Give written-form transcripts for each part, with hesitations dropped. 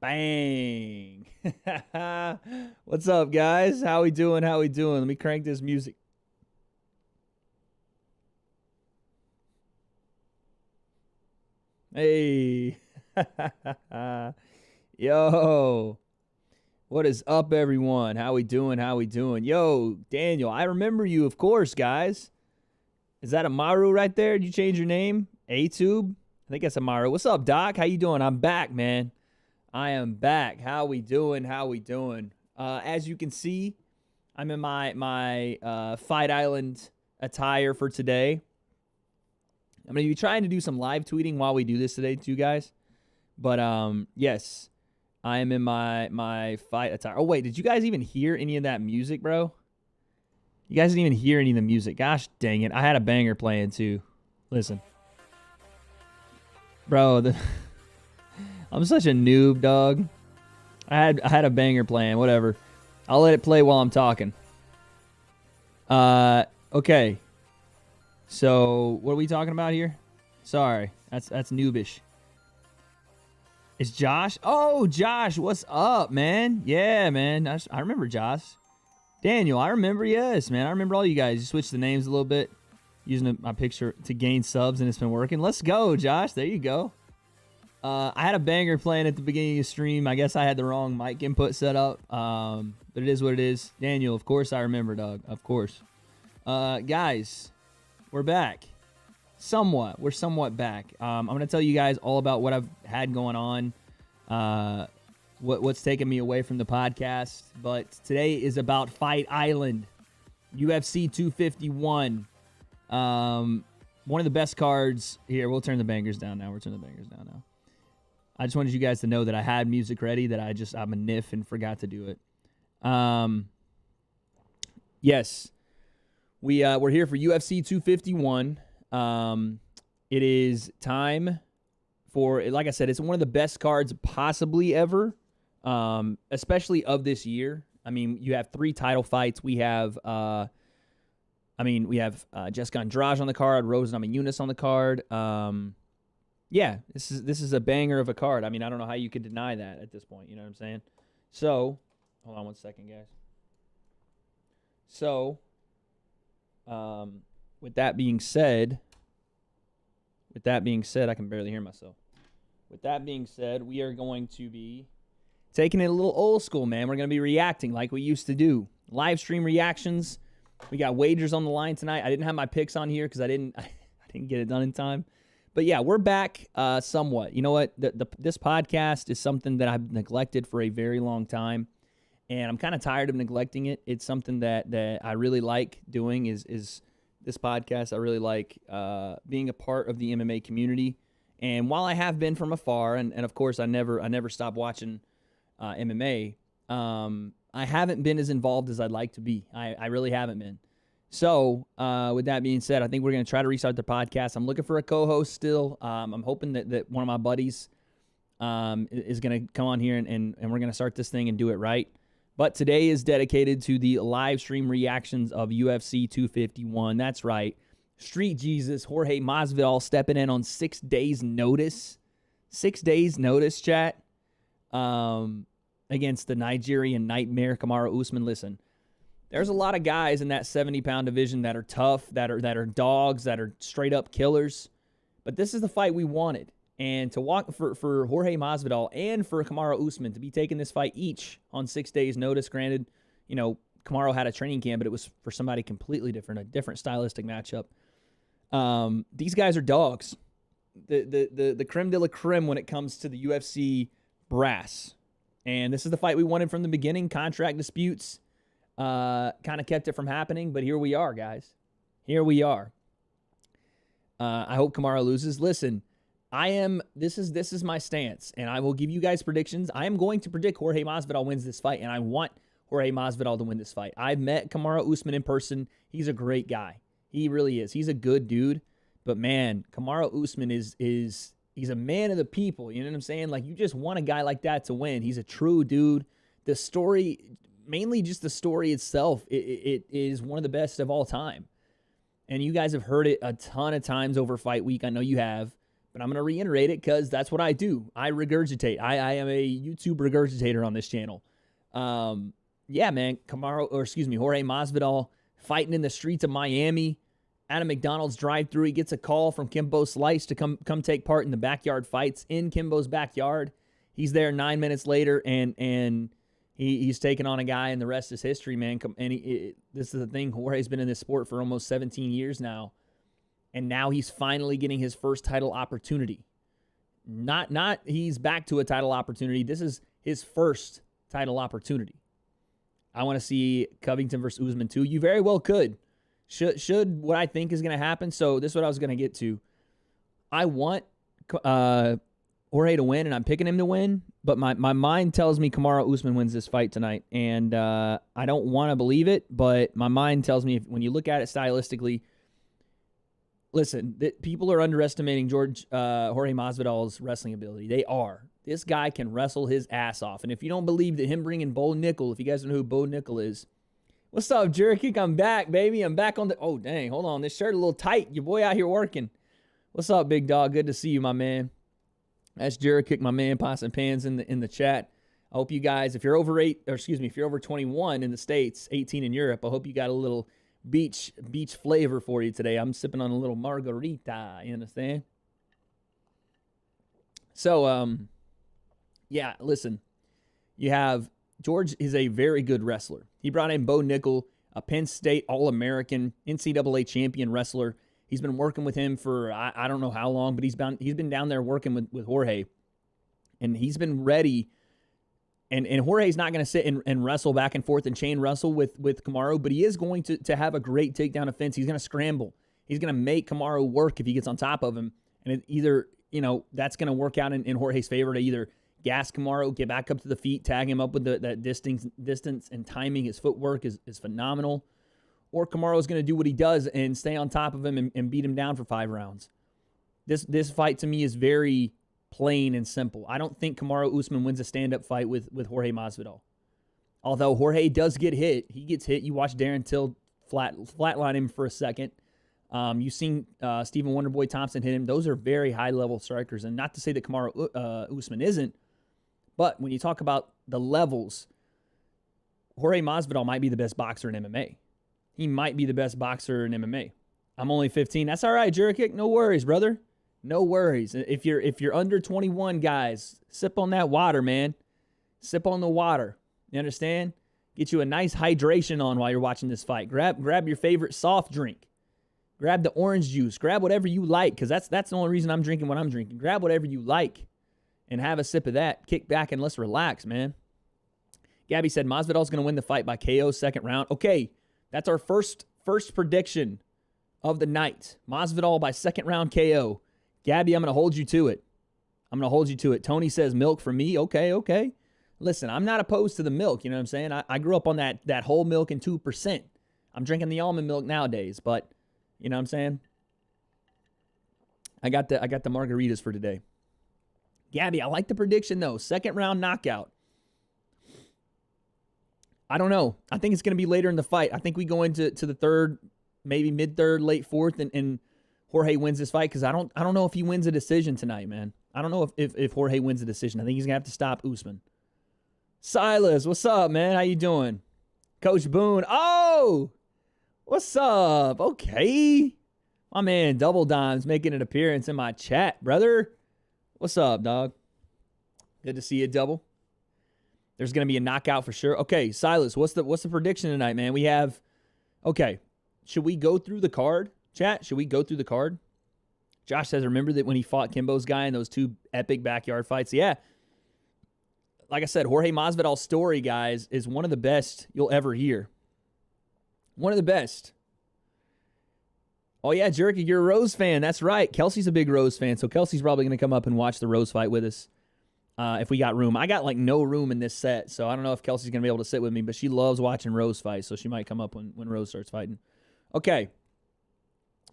Bang. What's up, guys? How we doing? How we doing? Let me crank this music. Hey. Yo. What is up, everyone? How we doing? How we doing? Yo, Daniel, I remember you, of course, guys. Is that Amaru right there? Did you change your name? A-Tube? I think that's Amaru. What's up, Doc? How you doing? I'm back, man. I am back. How we doing? How we doing? As you can see, I'm in my Fight Island attire for today. I'm going to be trying to do some live tweeting while we do this today, too, guys. But, yes, I am in my fight attire. Oh, wait, did you guys even hear any of that music, bro? You guys didn't even hear any of the music. Gosh dang it. I had a banger playing, too. Listen. Bro, I'm such a noob, dog. I had a banger playing. Whatever. I'll let it play while I'm talking. Okay. So, what are we talking about here? Sorry. That's noobish. It's Josh? Oh, Josh, what's up, man? Yeah, man. I remember Josh. Daniel, I remember. Yes, man. I remember all you guys. You switched the names a little bit. Using my picture to gain subs, and it's been working. Let's go, Josh. There you go. I had a banger playing at the beginning of the stream. I guess I had the wrong mic input set up. But it is what it is. Daniel, of course I remember, dog. Of course. Guys, we're back. Somewhat. We're somewhat back. I'm going to tell you guys all about what I've had going on. What's taken me away from the podcast. But today is about Fight Island. UFC 251. One of the best cards here. We'll turn the bangers down now. I just wanted you guys to know that I had music ready, that I'm a niff and forgot to do it. Yes, we're here for UFC 251. It is time for, like I said, it's one of the best cards possibly ever, especially of this year. I mean, you have 3 title fights. We have, Jessica Andrade on the card, Rose Namajunas on the card. Yeah, this is a banger of a card. I mean, I don't know how you could deny that at this point. You know what I'm saying? So, hold on one second, guys. So, with that being said, I can barely hear myself. With that being said, we are going to be taking it a little old school, man. We're going to be reacting like we used to do. Live stream reactions. We got wagers on the line tonight. I didn't have my picks on here because I didn't get it done in time. But yeah, we're back somewhat. You know what? This podcast is something that I've neglected for a very long time, and I'm kind of tired of neglecting it. It's something that I really like doing is this podcast. I really like being a part of the MMA community. And while I have been from afar, and of course I never stopped watching MMA, I haven't been as involved as I'd like to be. I really haven't been. So, with that being said, I think we're going to try to restart the podcast. I'm looking for a co-host still. I'm hoping that one of my buddies is going to come on here and we're going to start this thing and do it right. But today is dedicated to the live stream reactions of UFC 251. That's right. Street Jesus, Jorge Masvidal stepping in on 6 days' notice. 6 days' notice, chat. Against the Nigerian nightmare, Kamaru Usman. Listen. There's a lot of guys in that 70-pound division that are tough, that are dogs, that are straight-up killers. But this is the fight we wanted. And to walk for Jorge Masvidal and for Kamaru Usman to be taking this fight each on 6 days' notice. Granted, you know, Kamaru had a training camp, but it was for somebody completely different, a different stylistic matchup. These guys are dogs. The creme de la creme when it comes to the UFC brass. And this is the fight we wanted from the beginning. Contract disputes kind of kept it from happening, but here we are, guys. Here we are. I hope Kamaru loses. Listen, this is my stance, and I will give you guys predictions. I am going to predict Jorge Masvidal wins this fight, and I want Jorge Masvidal to win this fight. I've met Kamaru Usman in person. He's a great guy. He really is. He's a good dude, but man, Kamaru Usman he's a man of the people. You know what I'm saying? Like, you just want a guy like that to win. He's a true dude. The story, mainly just the story itself, it is one of the best of all time. And you guys have heard it a ton of times over Fight Week. I know you have. but I'm going to reiterate it because that's what I do. I regurgitate. I am a YouTube regurgitator on this channel. Yeah, man, Jorge Masvidal fighting in the streets of Miami at a McDonald's drive-thru. He gets a call from Kimbo Slice to come take part in the backyard fights in Kimbo's backyard. He's there 9 minutes later, and he's taking on a guy, and the rest is history, man. And this is the thing. Jorge's been in this sport for almost 17 years now, and now he's finally getting his first title opportunity. Not he's back to a title opportunity. This is his first title opportunity. I want to see Covington versus Usman too. You very well could. Should what I think is going to happen. So this is what I was going to get to. I want Jorge to win, and I'm picking him to win. But my mind tells me Kamaru Usman wins this fight tonight. And I don't want to believe it, but my mind tells me when you look at it stylistically, listen, people are underestimating Jorge Masvidal's wrestling ability. They are. This guy can wrestle his ass off. And if you don't believe that him bringing Bo Nickel, if you guys don't know who Bo Nickel is, what's up, Jericho? I'm back, baby. I'm back on the... Oh, dang. Hold on. This shirt a little tight. Your boy out here working. What's up, big dog? Good to see you, my man. That's Jericho, my man, Pots and Pans in the chat. I hope you guys, if you're over if you're over 21 in the States, 18 in Europe, I hope you got a little beach flavor for you today. I'm sipping on a little margarita. You understand? So, yeah, listen. You have... George is a very good wrestler. He brought in Bo Nickel, a Penn State All-American, NCAA champion wrestler. He's been working with him for I don't know how long, but he's been down there working with Jorge. And he's been ready. And Jorge's not going to sit and wrestle back and forth and chain wrestle with Kamaru, but he is going to have a great takedown offense. He's going to scramble. He's going to make Kamaru work if he gets on top of him. And it either, that's going to work out in Jorge's favor to either gas Kamaru, get back up to the feet, tag him up with that distance and timing. His footwork is phenomenal. Or Kamaru is going to do what he does and stay on top of him and beat him down for 5 rounds. This fight to me is very plain and simple. I don't think Kamaru Usman wins a stand-up fight with Jorge Masvidal. Although Jorge does get hit. He gets hit. You watch Darren Till flatline him for a second. You've seen Stephen Wonderboy Thompson hit him. Those are very high-level strikers. And not to say that Kamaru Usman isn't, but when you talk about the levels, Jorge Masvidal might be the best boxer in MMA. He might be the best boxer in MMA. I'm only 15. That's all right, Jericho. No worries, brother. No worries. If you're under 21, guys, sip on that water, man. Sip on the water. You understand? Get you a nice hydration on while you're watching this fight. Grab your favorite soft drink. Grab the orange juice. Grab whatever you like, because that's the only reason I'm drinking what I'm drinking. Grab whatever you like and have a sip of that. Kick back and let's relax, man. Gabby said Masvidal's going to win the fight by KO second round. Okay, that's our first prediction of the night. Masvidal by second round KO. Gabby, I'm going to hold you to it. Tony says milk for me. Okay. Listen, I'm not opposed to the milk. You know what I'm saying? I grew up on that whole milk and 2%. I'm drinking the almond milk nowadays, but you know what I'm saying? I got the margaritas for today. Gabby, I like the prediction though. Second round knockout. I don't know. I think it's going to be later in the fight. I think we go into the third, maybe mid-third, late fourth, and Jorge wins this fight because I don't know if he wins a decision tonight, man. I don't know if Jorge wins a decision. I think he's going to have to stop Usman. Silas, what's up, man? How you doing? Coach Boone. Oh! What's up? Okay. My man Double Dimes making an appearance in my chat, brother. What's up, dog? Good to see you, Double. There's going to be a knockout for sure. Okay, Silas, what's the prediction tonight, man? We have... Okay, should we go through the card? Chat, should we go through the card? Josh says, remember that when he fought Kimbo's guy in those 2 epic backyard fights? Yeah. Like I said, Jorge Masvidal's story, guys, is one of the best you'll ever hear. One of the best. Oh, yeah, Jericho, you're a Rose fan. That's right. Kelsey's a big Rose fan, so Kelsey's probably going to come up and watch the Rose fight with us if we got room. I got, no room in this set, so I don't know if Kelsey's going to be able to sit with me, but she loves watching Rose fight, so she might come up when Rose starts fighting. Okay.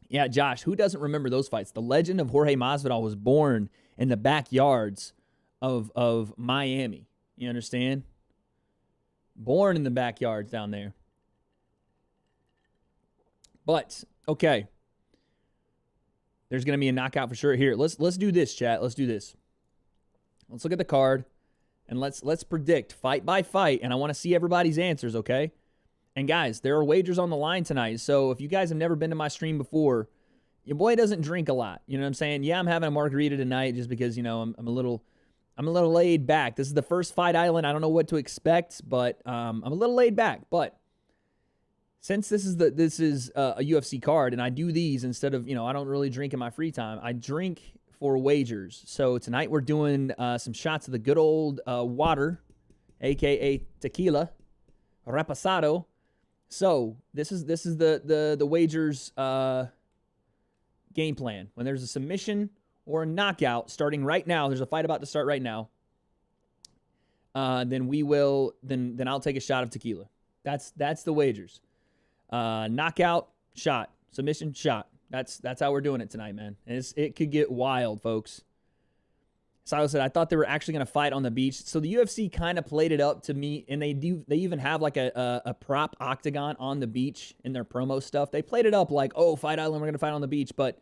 Yeah, Josh, who doesn't remember those fights? The legend of Jorge Masvidal was born in the backyards of Miami. You understand? Born in the backyards down there. But, okay. There's going to be a knockout for sure. Here, let's do this, chat. Let's do this. Let's look at the card, and let's predict fight by fight, and I want to see everybody's answers, okay? And guys, there are wagers on the line tonight, so if you guys have never been to my stream before, your boy doesn't drink a lot. You know what I'm saying? Yeah, I'm having a margarita tonight just because, you know, I'm a little laid back. This is the first Fight Island. I don't know what to expect, but I'm a little laid back. But since this is a UFC card, and I do these instead of, you know, I don't really drink in my free time. I drink for wagers. So tonight we're doing some shots of the good old water, aka tequila, reposado. So this is the wagers game plan. When there's a submission or a knockout starting right now, there's a fight about to start right now. Then I'll take a shot of tequila. That's the wagers. Knockout, shot. Submission, shot. That's how we're doing it tonight, man. And it could get wild, folks. Silo said, I thought they were actually going to fight on the beach. So the UFC kind of played it up to me, and they even have like a prop octagon on the beach in their promo stuff. They played it up like, oh, Fight Island, we're going to fight on the beach. But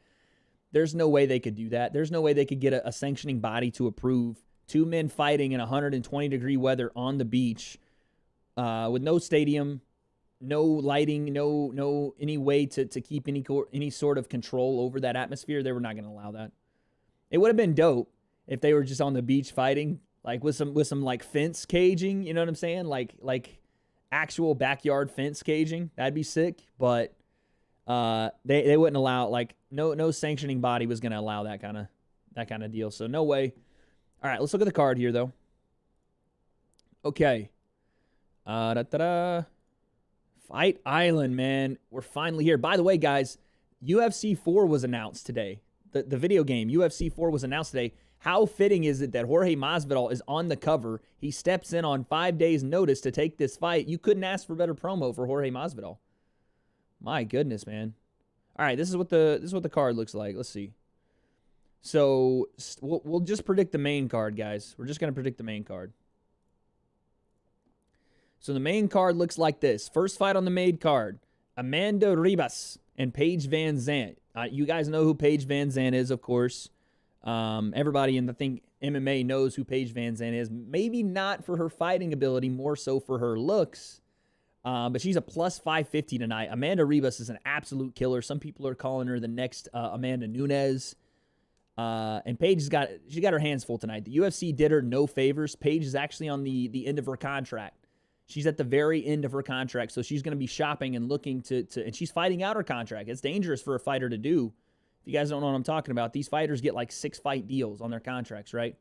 there's no way they could do that. There's no way they could get a sanctioning body to approve two men fighting in 120-degree weather on the beach with no stadium, no lighting, no any way to keep any sort of control over that atmosphere. They were not going to allow that. It would have been dope if they were just on the beach fighting, like with some like fence caging, you know what I'm saying? Like actual backyard fence caging. That'd be sick. But they wouldn't allow, like no sanctioning body was going to allow that kind of deal. So no way. All right, let's look at the card here though. Okay. Fight Island, man. We're finally here. By the way, guys, UFC 4 was announced today. The video game, UFC 4 was announced today. How fitting is it that Jorge Masvidal is on the cover? He steps in on 5 days' notice to take this fight. You couldn't ask for better promo for Jorge Masvidal. My goodness, man. All right, this is what the card looks like. Let's see. So we'll just predict the main card, guys. We're just going to predict the main card. So the main card looks like this. First fight on the main card, Amanda Ribas and Paige VanZant. You guys know who Paige VanZant is, of course. Everybody in the MMA knows who Paige VanZant is. Maybe not for her fighting ability, more so for her looks. But she's a plus 550 tonight. Amanda Ribas is an absolute killer. Some people are calling her the next Amanda Nunes. And Paige got her hands full tonight. The UFC did her no favors. Paige is actually on the end of her contract. She's at the very end of her contract, so she's going to be shopping and looking to and she's fighting out her contract. It's dangerous for a fighter to do. If you guys don't know what I'm talking about, these fighters get like 6-fight deals on their contracts, right?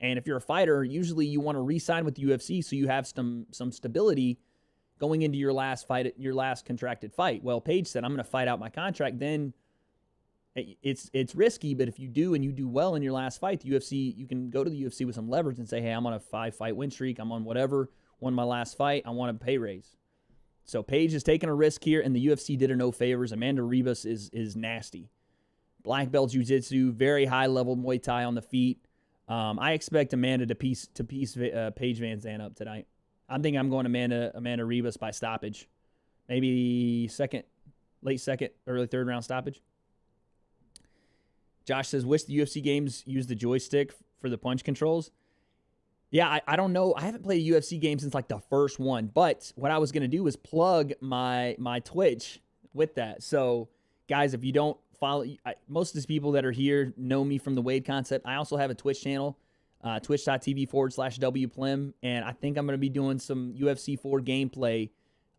And if you're a fighter, usually you want to re-sign with the UFC so you have some stability going into your last fight, your last contracted fight. Well, Paige said, I'm going to fight out my contract. Then it's risky, but if you do and you do well in your last fight, the UFC, you can go to the UFC with some leverage and say, hey, I'm on a 5-fight win streak. I'm on whatever. Won my last fight. I want a pay raise. So Paige is taking a risk here, and the UFC did her no favors. Amanda Ribas is nasty. Black belt jiu-jitsu, very high-level Muay Thai on the feet. I expect Amanda to piece Paige VanZant up tonight. I'm thinking I'm going Amanda Ribas by stoppage. Maybe late second, early third round stoppage. Josh says, wish the UFC games use the joystick for the punch controls. Yeah, I don't know. I haven't played a UFC game since like the first one. But what I was going to do was plug my Twitch with that. So, guys, if you don't follow, most of these people that are here know me from the W.A.D.E concept. I also have a Twitch channel, twitch.tv/WPlim. And I think I'm going to be doing some UFC 4 gameplay.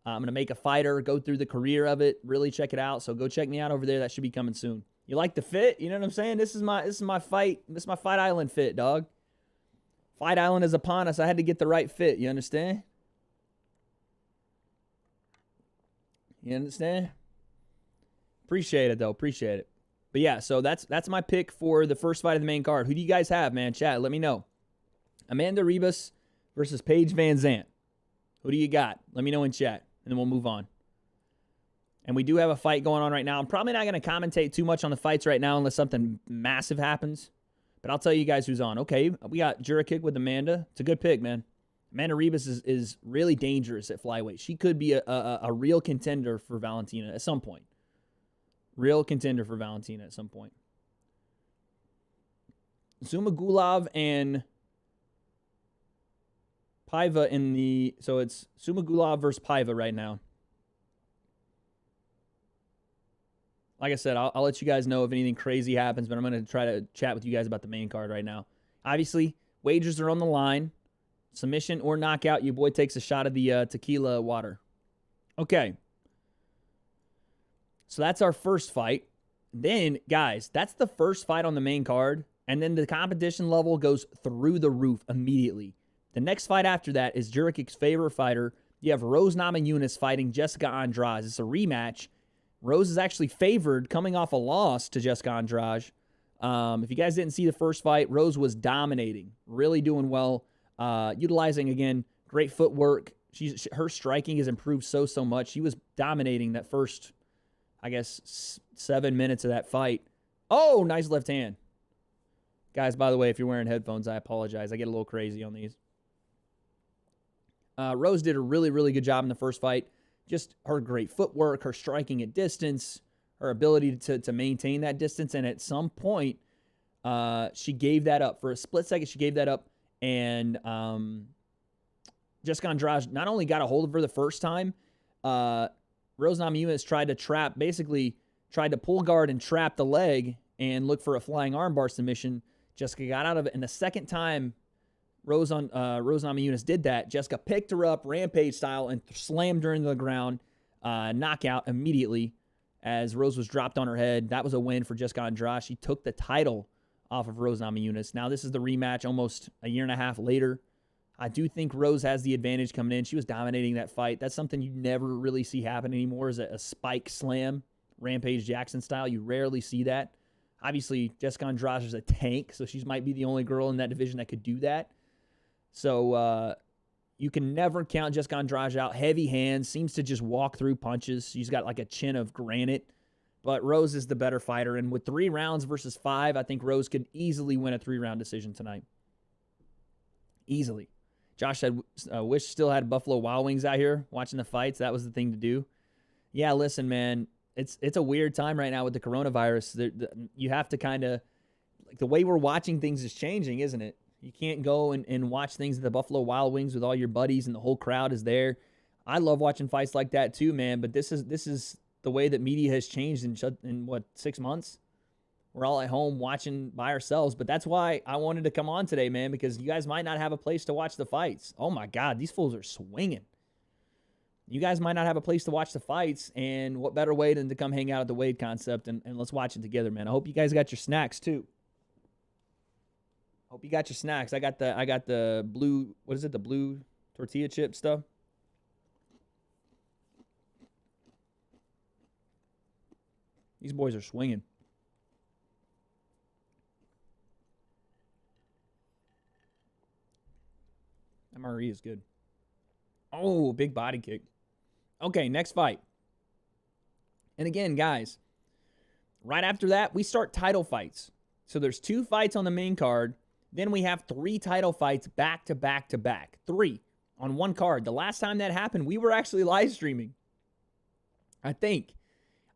I'm going to make a fighter, go through the career of it, really check it out. So go check me out over there. That should be coming soon. You like the fit? You know what I'm saying? This is my Fight Island fit, dog. Fight Island is upon us. I had to get the right fit. You understand? You understand? Appreciate it, though. Appreciate it. But, yeah, so that's my pick for the first fight of the main card. Who do you guys have, man? Chat, let me know. Amanda Ribas versus Paige VanZant. Who do you got? Let me know in chat, and then we'll move on. And we do have a fight going on right now. I'm probably not going to commentate too much on the fights right now unless something massive happens. But I'll tell you guys who's on. Okay, we got Jurkic with Amanda. It's a good pick, man. Amanda Ribas is really dangerous at flyweight. She could be a real contender for Valentina at some point. Real contender for Valentina at some point. Zumagulov and Paiva in the... So it's Zumagulov versus Paiva right now. Like I said, I'll let you guys know if anything crazy happens, but I'm going to try to chat with you guys about the main card right now. Obviously, wagers are on the line. Submission or knockout, your boy takes a shot of the tequila water. Okay. So that's our first fight. Then, guys, that's the first fight on the main card. And then the competition level goes through the roof immediately. The next fight after that is Juric's favorite fighter. You have Rose Namajunas fighting Jessica Andrade. It's a rematch. Rose is actually favored coming off a loss to Jessica Andrade. If you guys didn't see the first fight, Rose was dominating, really doing well, utilizing, again, great footwork. Her striking has improved so much. She was dominating that first, I guess, 7 minutes of that fight. Oh, nice left hand. Guys, by the way, if you're wearing headphones, I apologize. I get a little crazy on these. Rose did a really good job in the first fight. Just her great footwork, her striking at distance, her ability to maintain that distance. And at some point, she gave that up. For a split second, she gave that up. And Jessica Andrade not only got a hold of her the first time, Rose Namajunas tried to pull guard and trap the leg and look for a flying armbar submission. Jessica got out of it. And the second time Rose Namajunas did that, Jessica picked her up, rampage style, and slammed her into the ground. Knockout immediately as Rose was dropped on her head. That was a win for Jessica Andrade. She took the title off of Rose Namajunas. Now this is the rematch almost a year and a half later. I do think Rose has the advantage coming in. She was dominating that fight. That's something you never really see happen anymore, is a spike slam, Rampage Jackson style. You rarely see that. Obviously, Jessica Andrade is a tank, so she might be the only girl in that division that could do that. So you can never count Jessica Andrade out. Heavy hands, seems to just walk through punches. She's got like a chin of granite. But Rose is the better fighter. And with 3 rounds versus 5, I think Rose could easily win a 3-round decision tonight. Easily. Josh said, wish still had Buffalo Wild Wings out here watching the fights. That was the thing to do. Yeah, listen, man. It's a weird time right now with the coronavirus. You have to kind of... Like, the way we're watching things is changing, isn't it? You can't go and watch things at the Buffalo Wild Wings with all your buddies and the whole crowd is there. I love watching fights like that too, man. But this is the way that media has changed in what, 6 months? We're all at home watching by ourselves. But that's why I wanted to come on today, man, because you guys might not have a place to watch the fights. Oh, my God, these fools are swinging. You guys might not have a place to watch the fights, and what better way than to come hang out at the W.A.D.E concept and let's watch it together, man. I hope you guys got your snacks, too. Hope you got your snacks. I got the blue, what is it, the blue tortilla chip stuff. These boys are swinging. MRE is good. Oh, big body kick. Okay, next fight. And again, guys, right after that, we start title fights. So there's 2 fights on the main card. Then we have 3 title fights back to back to back. 3 on one card. The last time that happened, we were actually live streaming. I think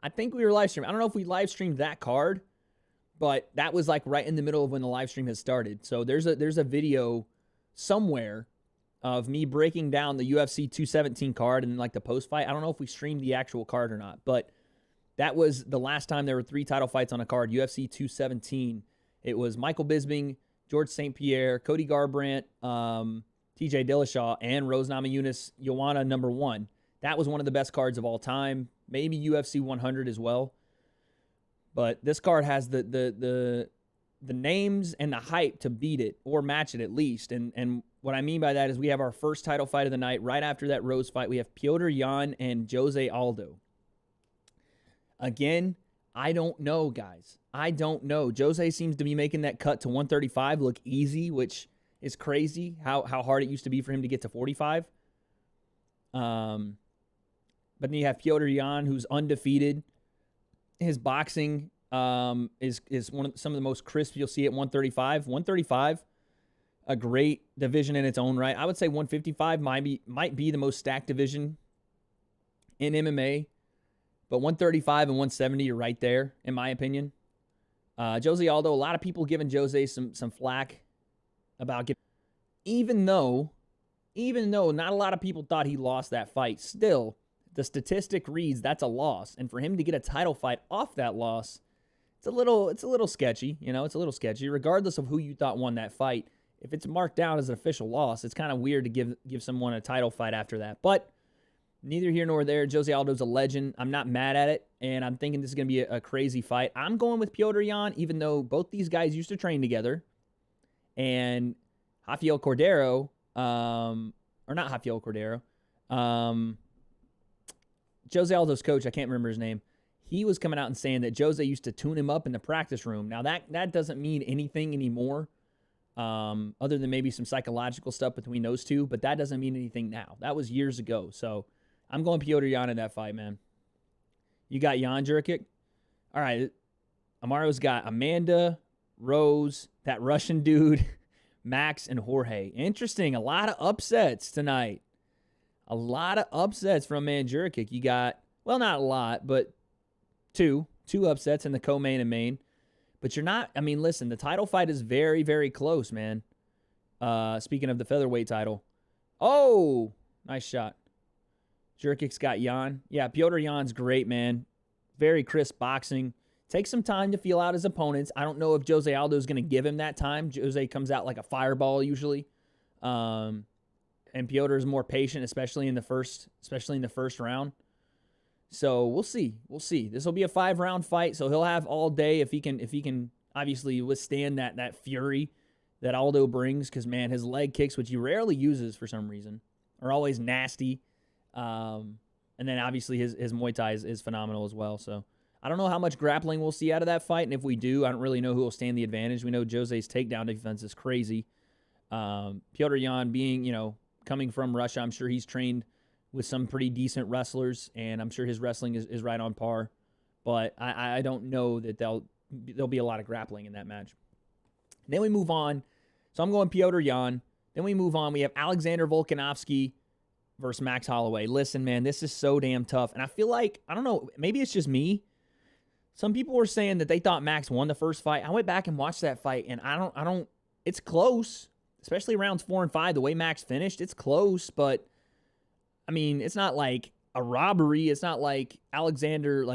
we were live streaming. I don't know if we live streamed that card, but that was like right in the middle of when the live stream has started. So there's a video somewhere of me breaking down the UFC 217 card and like the post fight. I don't know if we streamed the actual card or not, but that was the last time there were 3 title fights on a card. UFC 217. It was Michael Bisping, George St. Pierre, Cody Garbrandt, TJ Dillashaw, and Rose Namajunas, Joanna #1. That was one of the best cards of all time. Maybe UFC 100 as well. But this card has the names and the hype to beat it or match it at least. And what I mean by that is we have our first title fight of the night. Right after that Rose fight, we have Piotr Jan and Jose Aldo. Again, I don't know, guys. I don't know. Jose seems to be making that cut to 135 look easy, which is crazy how hard it used to be for him to get to 45. But then you have Piotr Jan, who's undefeated. His boxing is some of the most crisp you'll see at 135. 135, a great division in its own right. I would say 155 might be the most stacked division in MMA. But 135 and 170 are right there, in my opinion. Jose Aldo, a lot of people giving Jose some flack about getting, even though not a lot of people thought he lost that fight, still, the statistic reads that's a loss. And for him to get a title fight off that loss, it's a little sketchy. It's a little sketchy. Regardless of who you thought won that fight, if it's marked down as an official loss, it's kind of weird to give someone a title fight after that. But neither here nor there. Jose Aldo's a legend. I'm not mad at it, and I'm thinking this is going to be a crazy fight. I'm going with Petr Yan, even though both these guys used to train together. And Rafael Cordero, or not Rafael Cordero, Jose Aldo's coach, I can't remember his name, he was coming out and saying that Jose used to tune him up in the practice room. Now, that doesn't mean anything anymore, other than maybe some psychological stuff between those two, but that doesn't mean anything now. That was years ago, so I'm going Petr Yan in that fight, man. You got Jan Jurkic. All right, Amaro's got Amanda, Rose, that Russian dude, Max, and Jorge. Interesting. A lot of upsets tonight. A lot of upsets from man Jurkic. You got, well, not a lot, but two upsets in the co-main and main. But you're not, I mean, listen, the title fight is very, very close, man. Speaking of the featherweight title. Oh, nice shot. Jurkic's got Jan. Yeah, Petr Yan's great, man. Very crisp boxing. Takes some time to feel out his opponents. I don't know if Jose Aldo's going to give him that time. Jose comes out like a fireball usually. And Petr is more patient, especially in the first round. So we'll see. This will be a 5-round fight, so he'll have all day if he can obviously withstand that fury that Aldo brings, because, man, his leg kicks, which he rarely uses for some reason, are always nasty. And then obviously his Muay Thai is phenomenal as well. So I don't know how much grappling we'll see out of that fight, and if we do, I don't really know who will stand the advantage. We know Jose's takedown defense is crazy. Petr Yan being, coming from Russia, I'm sure he's trained with some pretty decent wrestlers, and I'm sure his wrestling is right on par. But I don't know that there'll be a lot of grappling in that match. Then we move on. So I'm going Petr Yan. Then we move on. We have Alexander Volkanovski versus Max Holloway. Listen, man, this is so damn tough. And I feel like, I don't know, maybe it's just me. Some people were saying that they thought Max won the first fight. I went back and watched that fight, and I don't, it's close, especially rounds 4 and 5, the way Max finished. It's close, but I mean, it's not like a robbery. It's not like Alexander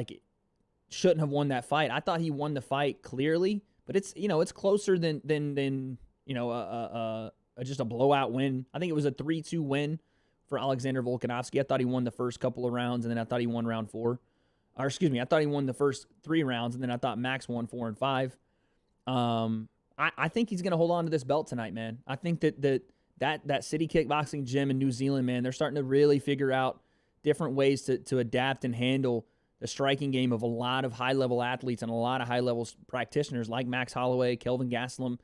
shouldn't have won that fight. I thought he won the fight clearly, but it's it's closer than just a blowout win. I think it was a 3-2 win for Alexander Volkanovski. I thought he won the first couple of rounds, and then I thought he won round 4. Or excuse me, I thought he won the first 3 rounds, and then I thought Max won 4 and 5. I think he's going to hold on to this belt tonight, man. I think that city kickboxing gym in New Zealand, man, they're starting to really figure out different ways to adapt and handle the striking game of a lot of high-level athletes and a lot of high-level practitioners like Max Holloway, Kelvin Gastelum.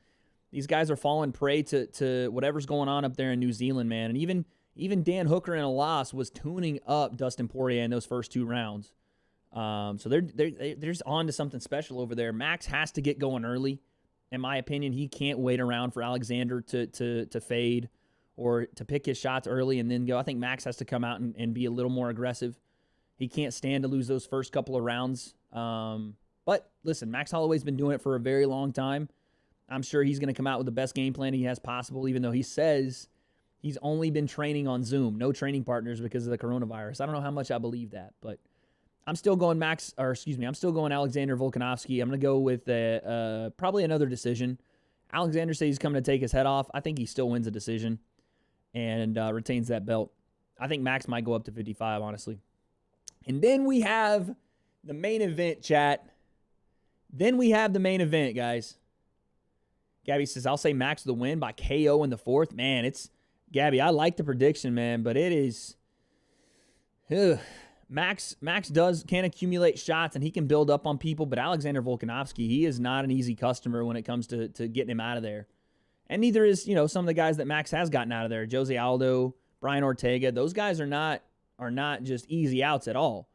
These guys are falling prey to whatever's going on up there in New Zealand, man. And even Dan Hooker in a loss was tuning up Dustin Poirier in those first 2 rounds. So they're on to something special over there. Max has to get going early. In my opinion, he can't wait around for Alexander to fade or to pick his shots early and then go. I think Max has to come out and be a little more aggressive. He can't stand to lose those first couple of rounds. But listen, Max Holloway's been doing it for a very long time. I'm sure he's going to come out with the best game plan he has possible, even though he says he's only been training on Zoom, no training partners because of the coronavirus. I don't know how much I believe that, but I'm still going I'm still going Alexander Volkanovski. I'm going to go with probably another decision. Alexander says he's coming to take his head off. I think he still wins a decision and retains that belt. I think Max might go up to 55, honestly. And then we have the main event, chat. Then we have the main event, guys. Gabby says, I'll say Max the win by KO in the 4th. Man, Gabby, I like the prediction, man, but it is... Max can accumulate shots, and he can build up on people, but Alexander Volkanovski, he is not an easy customer when it comes to getting him out of there. And neither is, some of the guys that Max has gotten out of there. Jose Aldo, Brian Ortega, those guys are not just easy outs at all.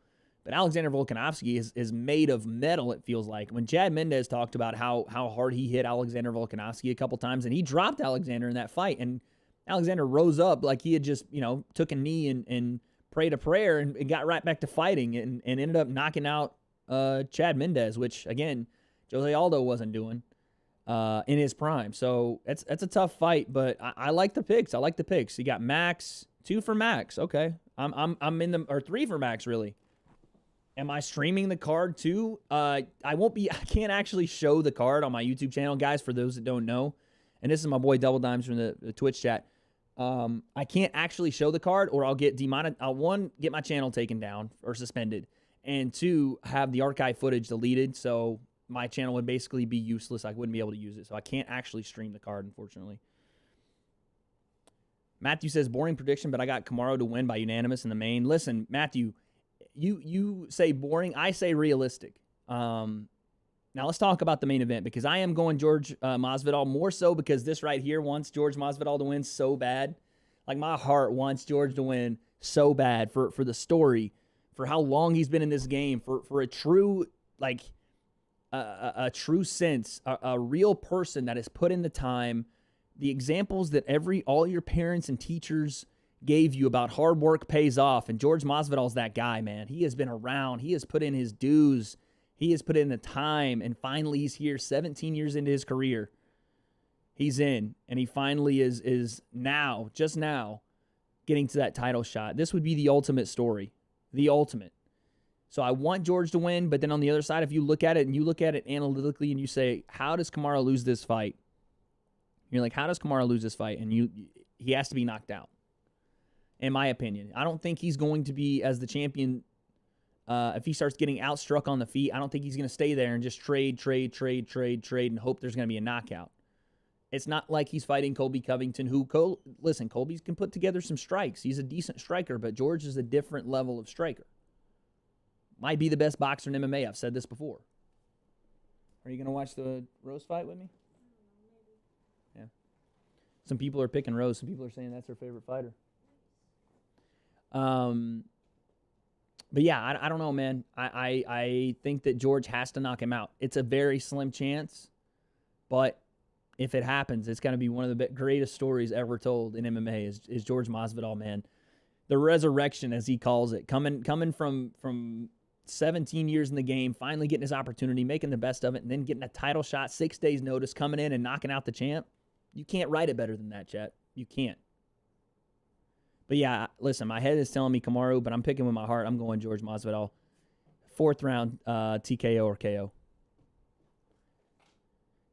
But Alexander Volkanovski is made of metal, it feels like. When Chad Mendez talked about how hard he hit Alexander Volkanovski a couple times, and he dropped Alexander in that fight, and Alexander rose up like he had just, took a knee and prayed a prayer and got right back to fighting and ended up knocking out Chad Mendez, which, again, Jose Aldo wasn't doing in his prime. So that's a tough fight, but I like the picks. I like the picks. You got Max, 2 for Max. Okay. I'm in the, or 3 for Max, really. Am I streaming the card too? I can't actually show the card on my YouTube channel, guys, for those that don't know. And this is my boy Double Dimes from the Twitch chat. I can't actually show the card, or I'll get demonetized. I'll, 1, get my channel taken down or suspended, and 2, have the archive footage deleted. So my channel would basically be useless. I wouldn't be able to use it. So I can't actually stream the card, unfortunately. Matthew says, boring prediction, but I got Kamaru to win by unanimous in the main. Listen, Matthew, you say boring. I say realistic. Now let's talk about the main event, because I am going George Masvidal, more so because this right here wants George Masvidal to win so bad. Like, my heart wants George to win so bad for the story, for how long he's been in this game, for a true, like, a true sense, a real person that has put in the time, the examples that all your parents and teachers gave you about hard work pays off. And George Masvidal's that guy, man. He has been around. He has put in his dues. He has put in the time, and finally he's here 17 years into his career. He's in, and he finally is now, just now, getting to that title shot. This would be the ultimate story. The ultimate. So I want George to win, but then on the other side, if you look at it, and you look at it analytically, and you say, how does Kamaru lose this fight? You're like, how does Kamaru lose this fight? And he has to be knocked out, in my opinion. I don't think he's going to be, as the champion, if he starts getting outstruck on the feet, I don't think he's going to stay there and just trade, and hope there's going to be a knockout. It's not like he's fighting Colby Covington, listen, Colby can put together some strikes. He's a decent striker, but George is a different level of striker. Might be the best boxer in MMA. I've said this before. Are you going to watch the Rose fight with me? Yeah. Some people are picking Rose. Some people are saying that's their favorite fighter. But yeah, I don't know, man. I think that George has to knock him out. It's a very slim chance, but if it happens, it's going to be one of the greatest stories ever told in MMA is George Masvidal, man. The resurrection, as he calls it, coming from 17 years in the game, finally getting his opportunity, making the best of it, and then getting a title shot, 6 days notice, coming in and knocking out the champ. You can't write it better than that, chat. You can't. But yeah, listen, my head is telling me Kamaru, but I'm picking with my heart. I'm going George Masvidal. 4th round TKO or KO.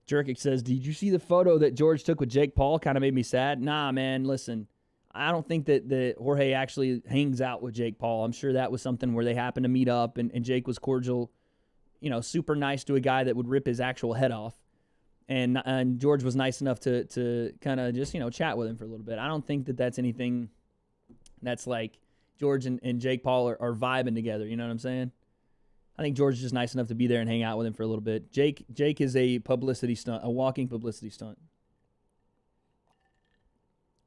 Jerkic says, did you see the photo that George took with Jake Paul? Kind of made me sad. Nah, man, listen. I don't think that Jorge actually hangs out with Jake Paul. I'm sure that was something where they happened to meet up, and Jake was cordial, super nice to a guy that would rip his actual head off. And George was nice enough to kind of just, chat with him for a little bit. I don't think that that's anything that's like George and Jake Paul are vibing together. You know what I'm saying? I think George is just nice enough to be there and hang out with him for a little bit. Jake is a publicity stunt, a walking publicity stunt.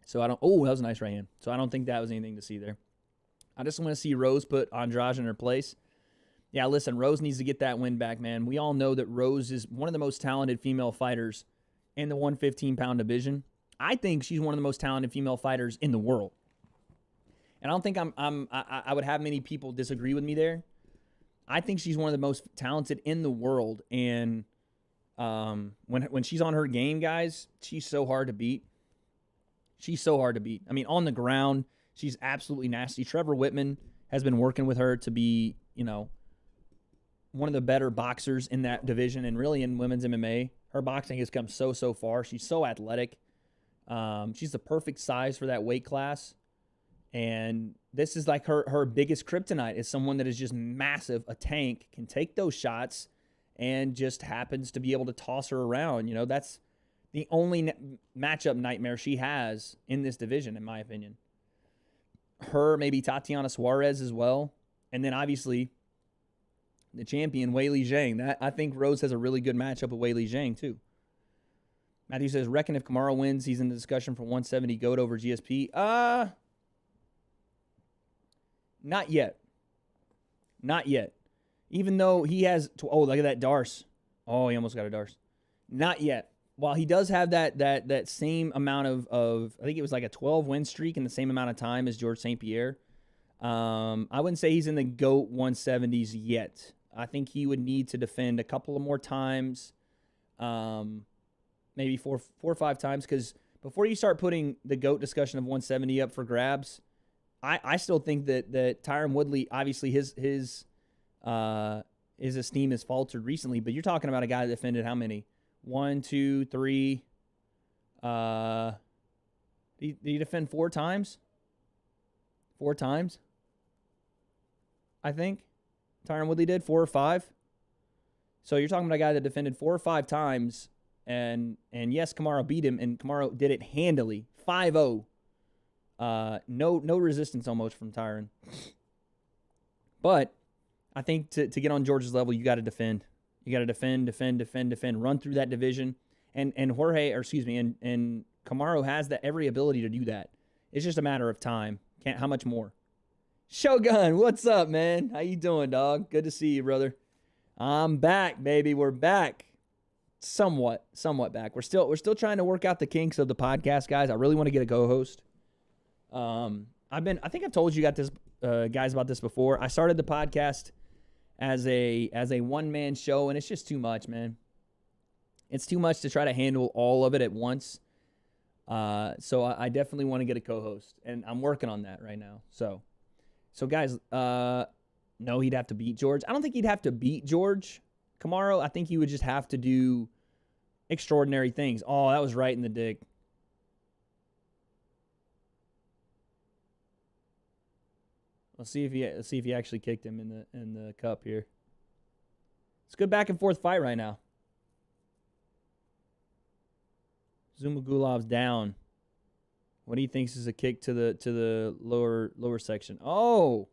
So that was a nice right hand. So I don't think that was anything to see there. I just want to see Rose put Andrade in her place. Yeah, listen, Rose needs to get that win back, man. We all know that Rose is one of the most talented female fighters in the 115-pound division. I think she's one of the most talented female fighters in the world. And I don't think I would have many people disagree with me there. I think she's one of the most talented in the world. And when she's on her game, guys, she's so hard to beat. She's so hard to beat. I mean, on the ground, she's absolutely nasty. Trevor Whitman has been working with her to be, one of the better boxers in that division and really in women's MMA. Her boxing has come so far. She's so athletic. She's the perfect size for that weight class. And this is like her biggest kryptonite is someone that is just massive, a tank, can take those shots, and just happens to be able to toss her around. That's the only matchup nightmare she has in this division, in my opinion. Her, maybe Tatiana Suarez as well. And then, obviously, the champion, Weili Zhang. I think Rose has a really good matchup with Weili Zhang, too. Matthew says, reckon if Kamaru wins, he's in the discussion for 170 GOAT over GSP. Not yet. Not yet. Even though he has... look at that Darce. Oh, he almost got a Darce. Not yet. While he does have that same amount of I think it was like a 12-win streak in the same amount of time as George St. Pierre, I wouldn't say he's in the GOAT 170s yet. I think he would need to defend a couple of more times, maybe four or five times, because before you start putting the GOAT discussion of 170 up for grabs, I still think that Tyron Woodley, obviously his esteem has faltered recently, but you're talking about a guy that defended how many? 1, 2, 3. Did he defend 4 times? 4 times? I think Tyron Woodley did 4 or 5. So you're talking about a guy that defended 4 or 5 times, and yes, Kamaru beat him, and Kamaru did it handily, 5-0. No resistance almost from Tyron. But I think to get on George's level, you got to defend. You got to defend, run through that division. And Kamaru has every ability to do that. It's just a matter of time. How much more? Shogun, what's up, man? How you doing, dog? Good to see you, brother. I'm back, baby. We're back. Somewhat back. We're still trying to work out the kinks of the podcast, guys. I really want to get a co-host. I think I've told you guys about this before. I started the podcast as a one-man show, and it's just too much, man. It's too much to try to handle all of it at once. So I definitely want to get a co-host, and I'm working on that right now. So guys, no, he'd have to beat George. I don't think he'd have to beat George Kamaru. I think he would just have to do extraordinary things. Oh, that was right in the dick. Let's see if he actually kicked him in the cup here. It's a good back and forth fight right now. Zumugulov's down. What he thinks is a kick to the lower section. Oh.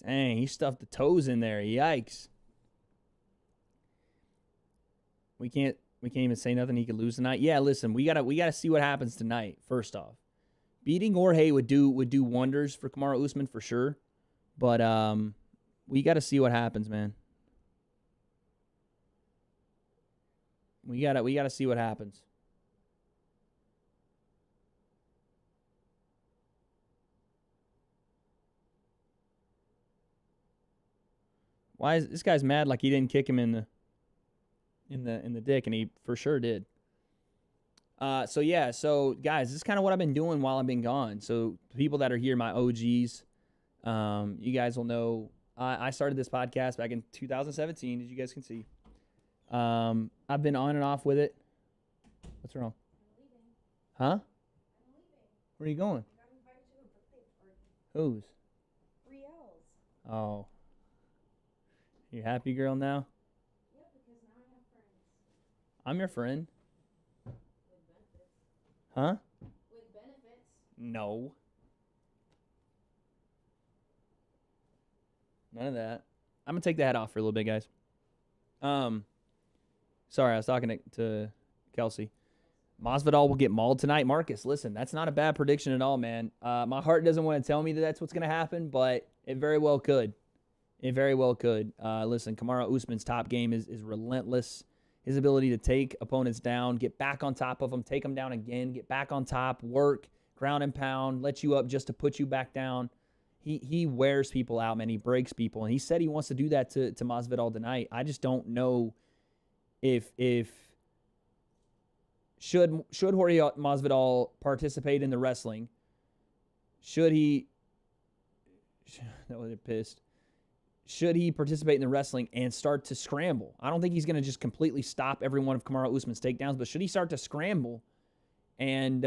Dang, he stuffed the toes in there. Yikes. We can't even say nothing. He could lose tonight. Yeah, listen, we gotta see what happens tonight. First off, beating Jorge would do wonders for Kamaru Usman for sure, but we gotta see what happens, man. We gotta see what happens. Why is this guy's mad like he didn't kick him in the dick, and he for sure did. So guys, this is kind of what I've been doing while I've been gone. So the people that are here, my OGs, you guys will know I started this podcast back in 2017, as you guys can see. I've been on and off with it. What's wrong? I'm leaving. Huh? I'm leaving. Where are you going? I got invited to a birthday party. Whose? Riel's. Oh. You happy girl now? Yep, because now I have friends. I'm your friend. With benefits. Huh? With benefits. No. None of that. I'm going to take the hat off for a little bit, guys. Sorry, I was talking to Kelsey. Masvidal will get mauled tonight. Marcus, listen, that's not a bad prediction at all, man. My heart doesn't want to tell me that that's what's going to happen, but it very well could. It very well could. Listen, Kamaru Usman's top game is relentless. His ability to take opponents down, get back on top of them, take them down again, get back on top, work, ground and pound, let you up just to put you back down. He wears people out, man. He breaks people, and he said he wants to do that to Masvidal tonight. I just don't know if should Jorge Masvidal participate in the wrestling? Should he? That was pissed. Should he participate in the wrestling and start to scramble? I don't think he's going to just completely stop every one of Kamaru Usman's takedowns, but should he start to scramble and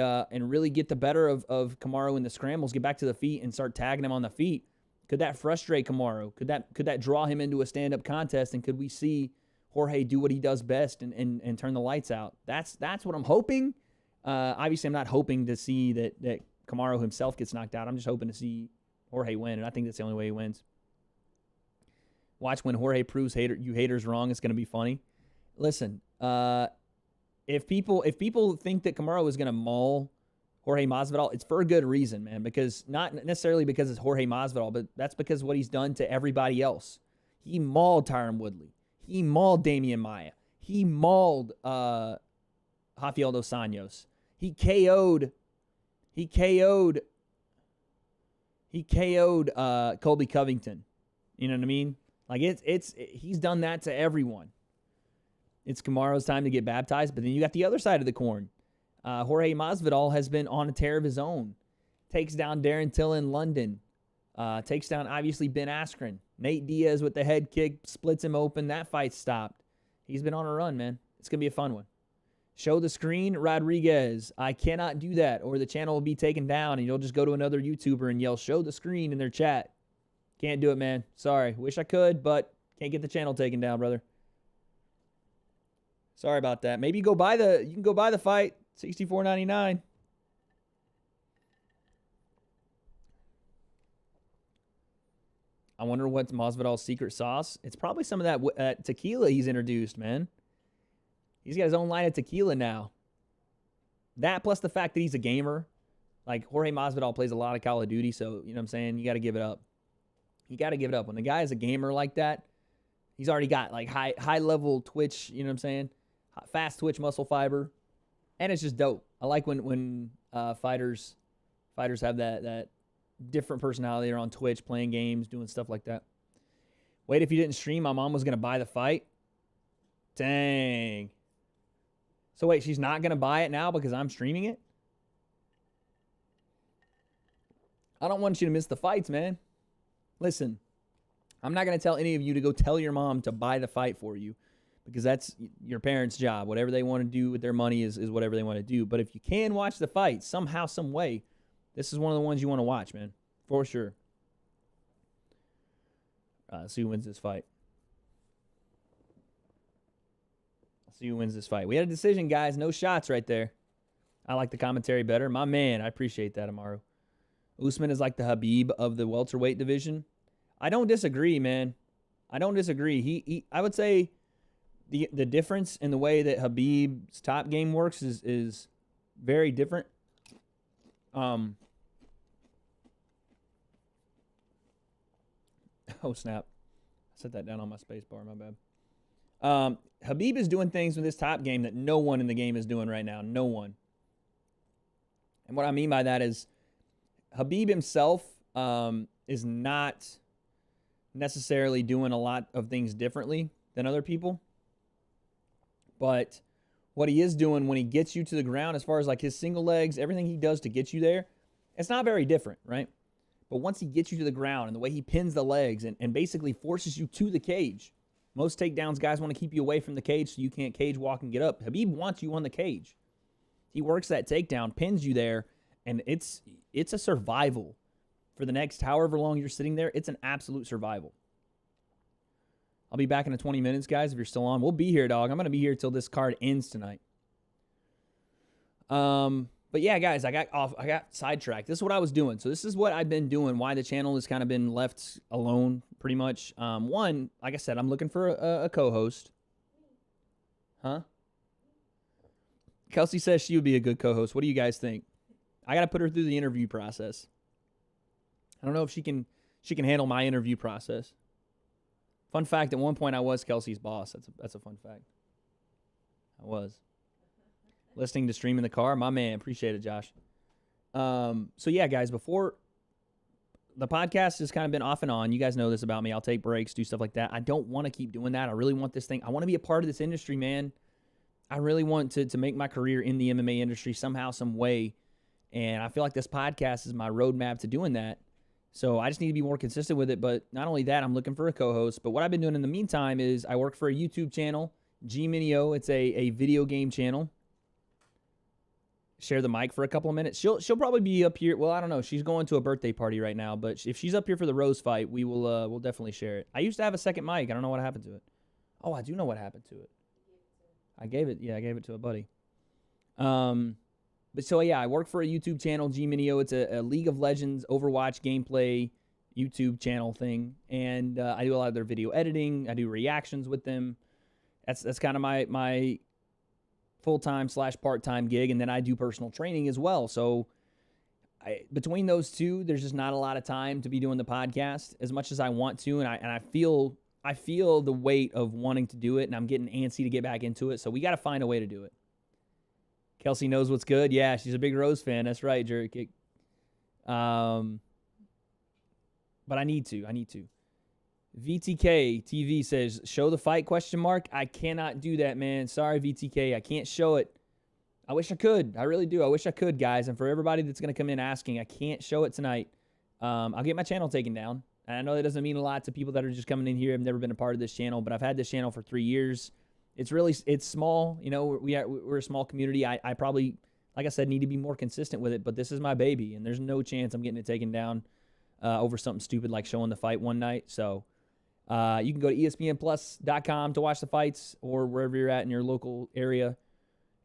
really get the better of Kamaru in the scrambles, get back to the feet and start tagging him on the feet? Could that frustrate Kamaru? Could that draw him into a stand-up contest, and could we see Jorge do what he does best and turn the lights out? That's what I'm hoping. Obviously, I'm not hoping to see that Kamaru himself gets knocked out. I'm just hoping to see Jorge win, and I think that's the only way he wins. Watch when Jorge proves you haters wrong. It's going to be funny. Listen, if people think that Kamaru is going to maul Jorge Masvidal, it's for a good reason, man. Because not necessarily because it's Jorge Masvidal, but that's because what he's done to everybody else. He mauled Tyron Woodley. He mauled Damian Maia. He mauled Rafael Dos Anjos. He KO'd He KO'd Colby Covington. You know what I mean? Like, he's done that to everyone. It's Kamaru's time to get baptized, but then you got the other side of the coin. Jorge Masvidal has been on a tear of his own. Takes down Darren Till in London. Takes down, obviously, Ben Askren. Nate Diaz with the head kick, splits him open. That fight stopped. He's been on a run, man. It's going to be a fun one. Show the screen, Rodriguez. I cannot do that, or the channel will be taken down, and you'll just go to another YouTuber and yell, show the screen in their chat. Can't do it, man. Sorry. Wish I could, but can't get the channel taken down, brother. Sorry about that. Maybe you can go buy the fight, $64.99. I wonder what's Masvidal's secret sauce. It's probably some of that tequila he's introduced, man. He's got his own line of tequila now. That plus the fact that he's a gamer. Like, Jorge Masvidal plays a lot of Call of Duty, so, you know what I'm saying? You got to give it up. You got to give it up. When the guy is a gamer like that, he's already got, like, high-level twitch, you know what I'm saying? Fast twitch muscle fiber. And it's just dope. I like when fighters have that different personality. They're on Twitch, playing games, doing stuff like that. Wait, if you didn't stream, my mom was going to buy the fight? Dang. So wait, she's not going to buy it now because I'm streaming it? I don't want you to miss the fights, man. Listen, I'm not going to tell any of you to go tell your mom to buy the fight for you because that's your parents' job. Whatever they want to do with their money is whatever they want to do. But if you can watch the fight somehow, some way, this is one of the ones you want to watch, man. For sure. See who wins this fight. See who wins this fight. We had a decision, guys. No shots right there. I like the commentary better. My man, I appreciate that, Amaru. Usman is like the Habib of the welterweight division. I don't disagree, man. I don't disagree. I would say the difference in the way that Habib's top game works is very different. Oh, snap. I set that down on my space bar. My bad. Habib is doing things with this top game that no one in the game is doing right now. No one. And what I mean by that is Habib himself is not necessarily doing a lot of things differently than other people. But what he is doing when he gets you to the ground, as far as like his single legs, everything he does to get you there, it's not very different, right? But once he gets you to the ground and the way he pins the legs and basically forces you to the cage, most takedowns guys want to keep you away from the cage so you can't cage walk and get up. Habib wants you on the cage. He works that takedown, pins you there, and it's a survival. For the next however long you're sitting there, it's an absolute survival. I'll be back in 20 minutes, guys, if you're still on. We'll be here, dog. I'm going to be here till this card ends tonight. But yeah, guys, I got sidetracked. This is what I was doing. So this is what I've been doing, why the channel has kind of been left alone, pretty much. One, like I said, I'm looking for a co-host. Huh? Kelsey says she would be a good co-host. What do you guys think? I got to put her through the interview process. I don't know if she can handle my interview process. Fun fact, at one point I was Kelsey's boss. That's a fun fact. I was. Listening to stream in the car. My man. Appreciate it, Josh. So yeah, guys, before the podcast has kind of been off and on. You guys know this about me. I'll take breaks, do stuff like that. I don't want to keep doing that. I really want this thing. I want to be a part of this industry, man. I really want to make my career in the MMA industry somehow, some way. And I feel like this podcast is my roadmap to doing that. So I just need to be more consistent with it. But not only that, I'm looking for a co-host. But what I've been doing in the meantime is I work for a YouTube channel, G-Minio. It's a video game channel. Share the mic for a couple of minutes. She'll probably be up here. Well, I don't know. She's going to a birthday party right now. But if she's up here for the Rose fight, we'll definitely share it. I used to have a second mic. I don't know what happened to it. Oh, I do know what happened to it. I gave it to a buddy. But so, yeah, I work for a YouTube channel, G-Minio. It's a League of Legends, Overwatch gameplay YouTube channel thing. And I do a lot of their video editing. I do reactions with them. That's kind of my full-time / part-time gig. And then I do personal training as well. So between those two, there's just not a lot of time to be doing the podcast as much as I want to. And I feel the weight of wanting to do it, and I'm getting antsy to get back into it. So we got to find a way to do it. Kelsey knows what's good. Yeah, she's a big Rose fan. That's right, Jerk. but I need to. VTK TV says, show the fight, question mark. I cannot do that, man. Sorry, VTK. I can't show it. I wish I could. I really do. I wish I could, guys. And for everybody that's going to come in asking, I can't show it tonight. I'll get my channel taken down. And I know that doesn't mean a lot to people that are just coming in here. Have never been a part of this channel, but I've had this channel for 3 years. It's small. You know, we're a small community. I probably, like I said, need to be more consistent with it, but this is my baby, and there's no chance I'm getting it taken down over something stupid like showing the fight one night. So you can go to ESPNplus.com to watch the fights or wherever you're at in your local area.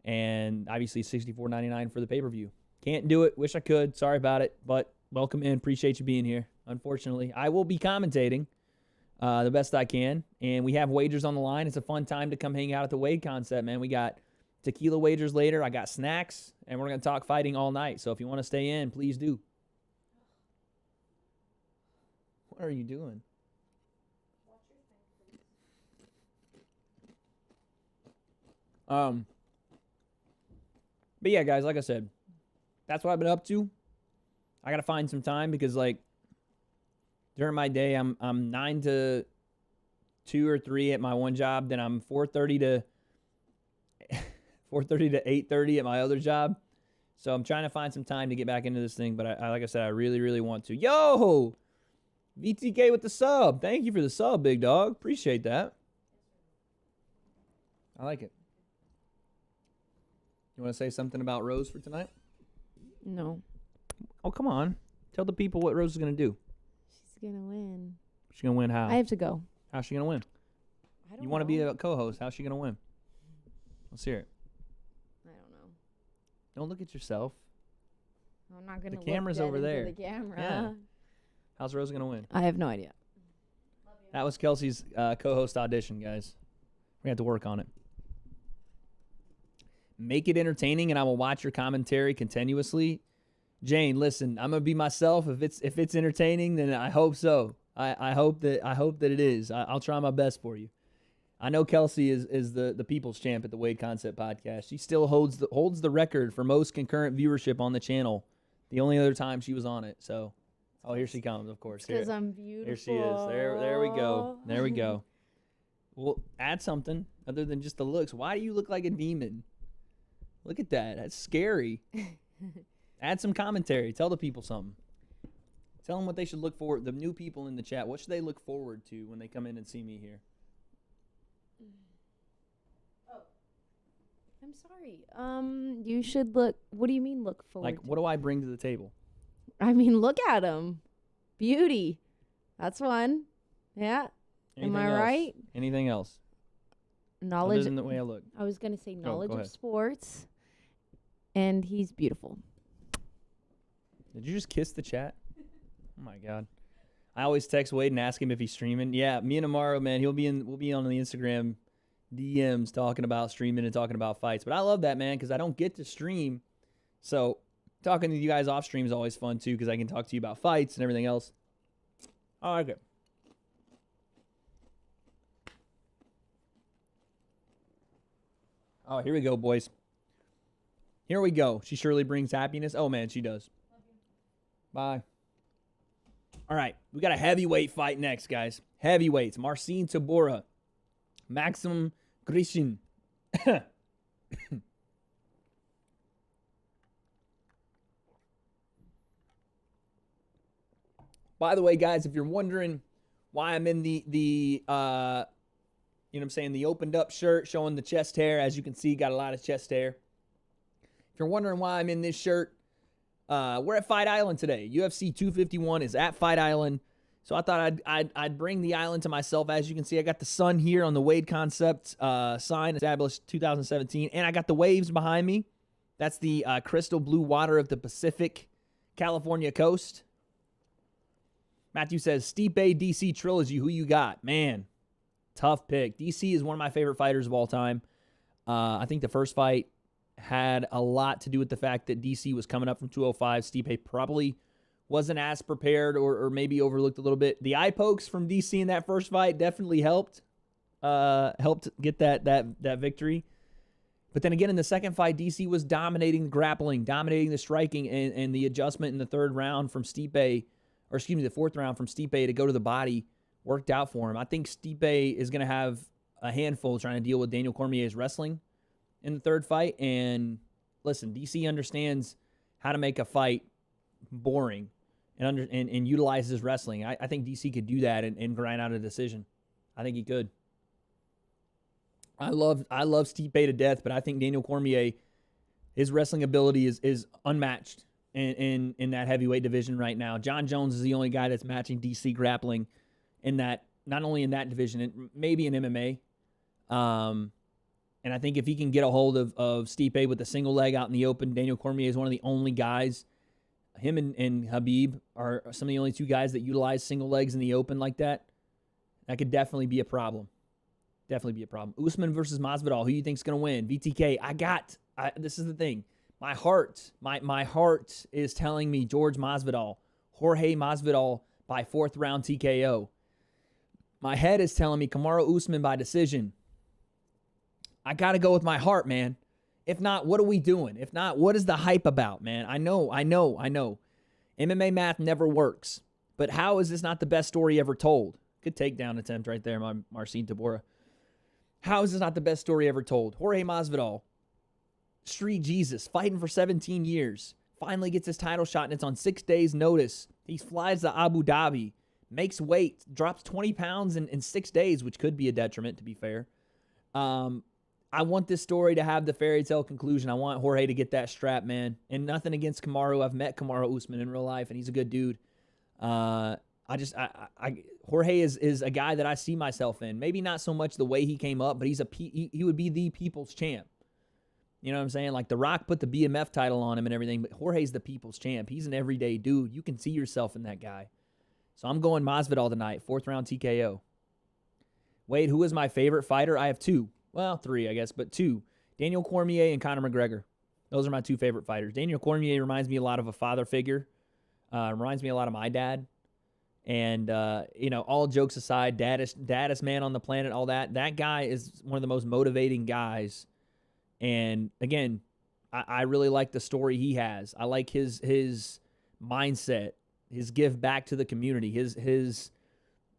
And obviously $64.99 for the pay-per-view. Can't do it. Wish I could. Sorry about it. But welcome in. Appreciate you being here. Unfortunately, I will be commentating the best I can. And we have wagers on the line. It's a fun time to come hang out at the W.A.D.E concept, man. We got tequila wagers later. I got snacks. And we're going to talk fighting all night. So if you want to stay in, please do. What are you doing? But yeah, guys, like I said, that's what I've been up to. I got to find some time because, like, during my day, I'm 9 to 2 or 3 at my one job. Then I'm 4:30 to 8:30 at my other job. So I'm trying to find some time to get back into this thing. But like I said, I really, really want to. Yo, VTK with the sub. Thank you for the sub, big dog. Appreciate that. I like it. You want to say something about Rose for tonight? No. Oh, come on. Tell the people what Rose is going to do. She's going to win. She's going to win how? I have to go. How's she going to win? I don't You want to be a co-host. How's she going to win? Let's hear it. I don't know. Don't look at yourself. I'm not going to The camera's over there. The camera. Yeah. How's Rose going to win? I have no idea. That was Kelsey's co-host audition, guys. We have to work on it. Make it entertaining, and I will watch your commentary continuously. Jane, listen, I'm gonna be myself. If it's entertaining, then I hope so. I hope that it is. I'll try my best for you. I know Kelsey is the people's champ at the W.A.D.E Concept Podcast. She still holds the record for most concurrent viewership on the channel. The only other time she was on it. So, oh, here she comes. Of course, because I'm beautiful. Here she is. There we go. There we go. Well, add something other than just the looks. Why do you look like a demon? Look at that. That's scary. Add some commentary. Tell the people something. Tell them what they should look for. The new people in the chat, what should they look forward to when they come in and see me here? Oh. I'm sorry. You should look. What do you mean look forward Like, what do I bring to the table? I mean, look at them. Beauty. That's one. Yeah. Anything Am I else? right? Anything else? Knowledge. Other than the way I look. I was going to say knowledge go of ahead. sports. And he's beautiful. Did you just kiss the chat? Oh my God. I always text Wade and ask him if he's streaming. Yeah, me and Amaro, man, we'll be on the Instagram DMs talking about streaming and talking about fights. But I love that, man, because I don't get to stream. So talking to you guys off stream is always fun too, because I can talk to you about fights and everything else. I like it. Oh, here we go, boys. Here we go. She surely brings happiness. Oh, man, she does. Bye. All right. We got a heavyweight fight next, guys. Heavyweights. Marcin Tybura. Maxim Grishin. By the way, guys, if you're wondering why I'm in the you know what I'm saying, the opened up shirt showing the chest hair, as you can see, got a lot of chest hair. If you're wondering why I'm in this shirt, we're at Fight Island today. UFC 251 is at Fight Island. So I thought I'd bring the island to myself. As you can see, I got the sun here on the W.A.D.E concept sign established 2017. And I got the waves behind me. That's the crystal blue water of the Pacific California coast. Matthew says, Stipe DC trilogy, who you got? Man, tough pick. DC is one of my favorite fighters of all time. I think the first fight had a lot to do with the fact that DC was coming up from 205. Stipe probably wasn't as prepared or maybe overlooked a little bit. The eye pokes from DC in that first fight definitely helped get that victory. But then again, in the second fight, DC was dominating the grappling, dominating the striking, and the adjustment in the third round from Stipe the fourth round from Stipe to go to the body worked out for him. I think Stipe is going to have a handful trying to deal with Daniel Cormier's wrestling in the third fight. And listen, DC understands how to make a fight boring and utilize his wrestling. I think DC could do that and grind out a decision. I think he could. I love Stipe to death, but I think Daniel Cormier, his wrestling ability is unmatched in that heavyweight division right now. John Jones is the only guy that's matching DC grappling in that, not only in that division, maybe in MMA. And I think if he can get a hold of Stipe with a single leg out in the open, Daniel Cormier is one of the only guys. Him and Habib are some of the only two guys that utilize single legs in the open like that. That could definitely be a problem. Definitely be a problem. Usman versus Masvidal. Who you think's going to win? VTK. This is the thing. My heart is telling me George Masvidal. Jorge Masvidal by fourth round TKO. My head is telling me Kamaru Usman by decision. I got to go with my heart, man. If not, what are we doing? If not, what is the hype about, man? I know. MMA math never works. But how is this not the best story ever told? Good takedown attempt right there, my Marcin Tabora. How is this not the best story ever told? Jorge Masvidal, Street Jesus, fighting for 17 years. Finally gets his title shot, and it's on 6 days' notice. He flies to Abu Dhabi, makes weight, drops 20 pounds in 6 days, which could be a detriment, to be fair. I want this story to have the fairy tale conclusion. I want Jorge to get that strap, man. And nothing against Kamaru. I've met Kamaru Usman in real life, and he's a good dude. Jorge is a guy that I see myself in. Maybe not so much the way he came up, but he would be the people's champ. You know what I'm saying? Like The Rock put the BMF title on him and everything, but Jorge's the people's champ. He's an everyday dude. You can see yourself in that guy. So I'm going Masvidal tonight, fourth round TKO. Wade, who is my favorite fighter? I have two. Well, three, I guess, but two. Daniel Cormier and Conor McGregor. Those are my two favorite fighters. Daniel Cormier reminds me a lot of a father figure. Reminds me a lot of my dad. And, all jokes aside, daddest man on the planet, all that. That guy is one of the most motivating guys. And, again, I really like the story he has. I like his mindset, his give back to the community, his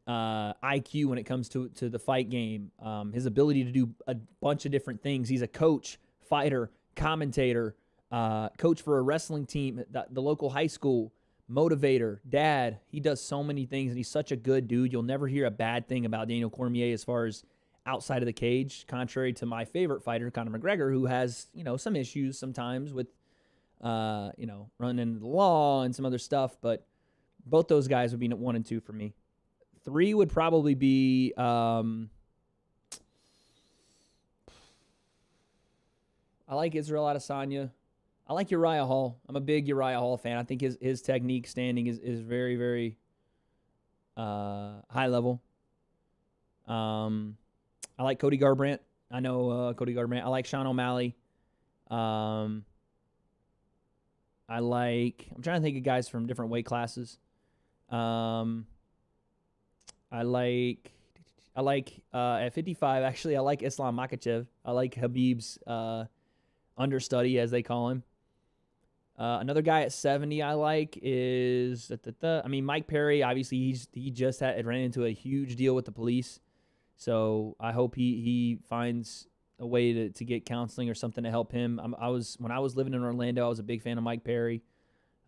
IQ when it comes to the fight game, his ability to do a bunch of different things. He's a coach, fighter, commentator, coach for a wrestling team, the local high school, motivator, dad. He does so many things, and he's such a good dude. You'll never hear a bad thing about Daniel Cormier as far as outside of the cage, contrary to my favorite fighter, Conor McGregor, who has, some issues sometimes with, running into the law and some other stuff. But both those guys would be 1 and 2 for me. 3 would probably be I like Israel Adesanya. I like Uriah Hall. I'm a big Uriah Hall fan. I think his technique standing is very, very high level. I like Cody Garbrandt. I know Cody Garbrandt. I like Sean O'Malley. I'm trying to think of guys from different weight classes. I like at 55, actually, I like Islam Makhachev. I like Habib's understudy, as they call him. Another guy at 70 I like is, Mike Perry. Obviously, he just ran into a huge deal with the police. So I hope he finds a way to get counseling or something to help him. When I was living in Orlando, I was a big fan of Mike Perry.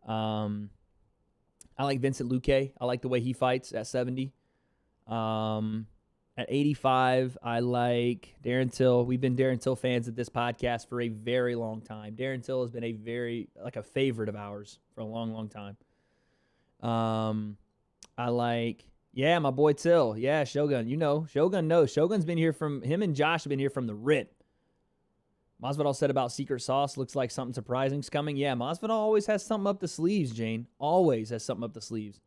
I like Vincent Luque. I like the way he fights at 70. At 85, I like Darren Till. We've been Darren Till fans of this podcast for a very long time. Darren Till has been a favorite of ours for a long, long time. I like, my boy Till. Yeah, Shogun. Shogun knows. Shogun's been here him and Josh have been here from the rip. Masvidal said about secret sauce, looks like something surprising's coming. Yeah, Masvidal always has something up the sleeves, Jane. Always has something up the sleeves.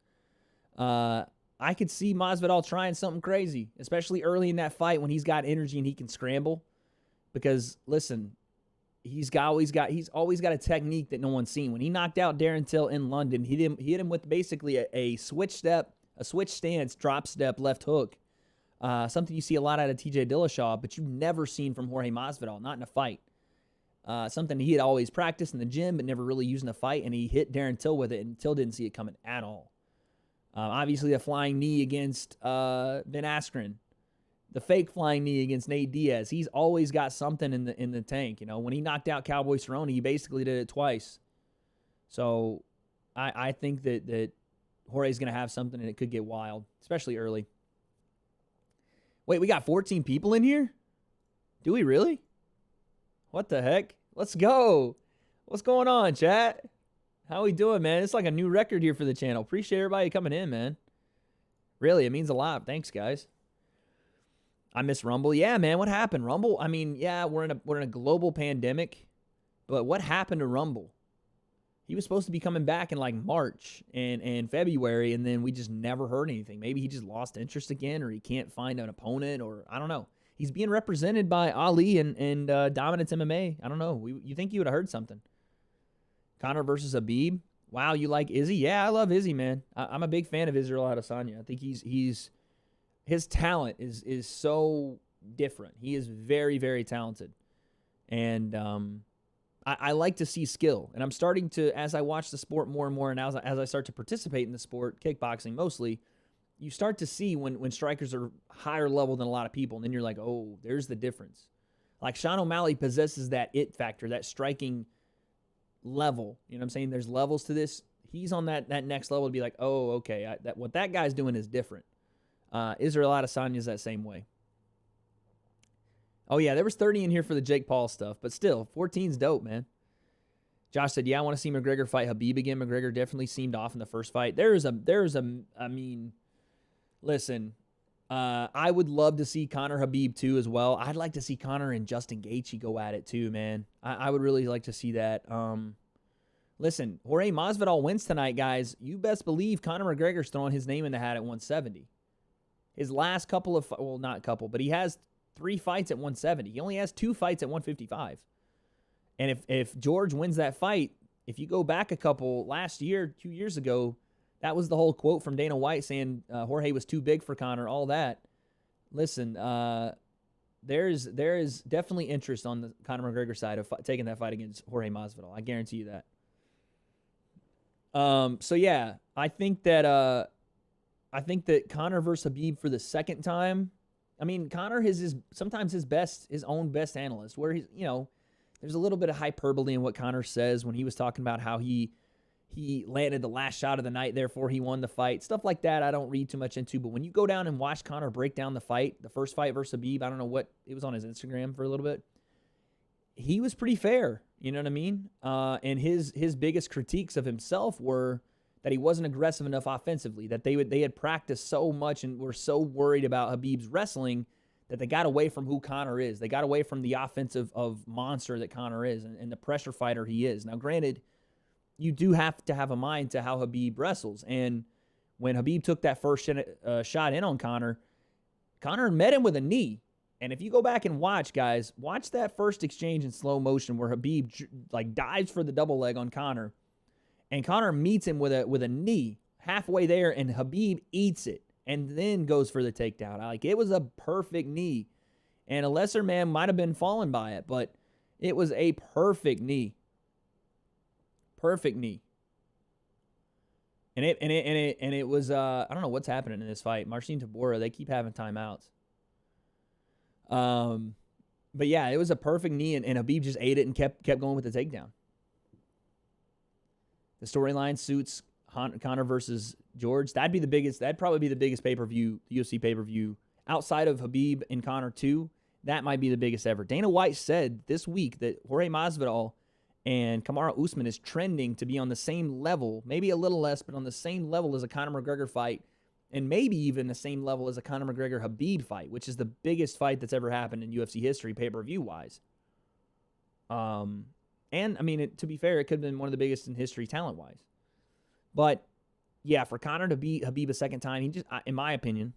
I could see Masvidal trying something crazy, especially early in that fight when he's got energy and he can scramble. Because, listen, he's always got a technique that no one's seen. When he knocked out Darren Till in London, he hit him with basically a switch stance, drop step, left hook. Something you see a lot out of TJ Dillashaw, but you've never seen from Jorge Masvidal, not in a fight. Something he had always practiced in the gym, but never really used in a fight, and he hit Darren Till with it, and Till didn't see it coming at all. Obviously, the flying knee against Ben Askren. The fake flying knee against Nate Diaz. He's always got something in the tank. You know, when he knocked out Cowboy Cerrone, he basically did it twice. So I think that Jorge's going to have something, and it could get wild, especially early. Wait, we got 14 people in here? Do we really? What the heck? Let's go. What's going on, chat? How we doing, man? It's like a new record here for the channel. Appreciate everybody coming in, man. Really, it means a lot. Thanks, guys. I miss Rumble. Yeah, man, what happened? Rumble, I mean, yeah, we're in a global pandemic, but what happened to Rumble? He was supposed to be coming back in like March and February, and then we just never heard anything. Maybe he just lost interest again, or he can't find an opponent, or I don't know. He's being represented by Ali and Dominance MMA. I don't know. You think you would have heard something? Conor versus Khabib. Wow, you like Izzy? Yeah, I love Izzy, man. I'm a big fan of Israel Adesanya. I think his talent is so different. He is very, very talented. And I like to see skill. And I'm starting to, as I watch the sport more and more, and as I start to participate in the sport, kickboxing mostly, you start to see when strikers are higher level than a lot of people. And then you're like, oh, there's the difference. Like Sean O'Malley possesses that it factor, that striking level. You know what I'm saying? There's levels to this. He's on that next level to be like, oh, okay, what that guy's doing is different. Israel Adesanya is that same way. Oh, yeah, there was 30 in here for the Jake Paul stuff, but still, 14's dope, man. Josh said, yeah, I want to see McGregor fight Khabib again. McGregor definitely seemed off in the first fight. I mean, listen, I would love to see Conor Khabib too as well. I'd like to see Conor and Justin Gaethje go at it too, man. I would really like to see that. Listen, Jorge Masvidal wins tonight, guys. You best believe Conor McGregor's throwing his name in the hat at 170. His last couple of, well, not couple, but he has 3 fights at 170. He only has 2 fights at 155. And if George wins that fight, if you go back a couple, last year, 2 years ago, that was the whole quote from Dana White saying Jorge was too big for Conor, all that. Listen, there is definitely interest on the Conor McGregor side of taking that fight against Jorge Masvidal. I guarantee you that. So, yeah, I think that Conor versus Khabib for the second time. I mean, Conor is sometimes his own best analyst, where he's, you know, there's a little bit of hyperbole in what Conor says when he was talking about how he landed the last shot of the night, therefore he won the fight. Stuff like that I don't read too much into, but when you go down and watch Conor break down the fight, the first fight versus Khabib, I don't know what, it was on his Instagram for a little bit, he was pretty fair, you know what I mean? And his biggest critiques of himself were that he wasn't aggressive enough offensively, that they had practiced so much and were so worried about Khabib's wrestling that they got away from who Conor is. They got away from the offensive of monster that Conor is and the pressure fighter he is. Now, granted, you do have to have a mind to how Khabib wrestles. And when Khabib took that first shot in on Conor met him with a knee. And if you go back and watch, guys, watch that first exchange in slow motion where Khabib like dives for the double leg on Conor. And Conor meets him with a knee halfway there, and Khabib eats it and then goes for the takedown. Like, it was a perfect knee. And a lesser man might have been fallen by it, but it was a perfect knee. Perfect knee. And it was I don't know what's happening in this fight. Marcin Tybura, they keep having timeouts. But yeah, it was a perfect knee, and Khabib just ate it and kept going with the takedown. The storyline suits Conor versus George. That'd probably be the biggest pay-per-view, UFC pay-per-view outside of Khabib and Conor 2. That might be the biggest ever. Dana White said this week that Jorge Masvidal and Kamaru Usman is trending to be on the same level, maybe a little less, but on the same level as a Conor McGregor fight, and maybe even the same level as a Conor McGregor-Khabib fight, which is the biggest fight that's ever happened in UFC history, pay-per-view-wise. And, I mean, to be fair, it could have been one of the biggest in history talent-wise. But, yeah, for Conor to beat Khabib a second time, he just, in my opinion,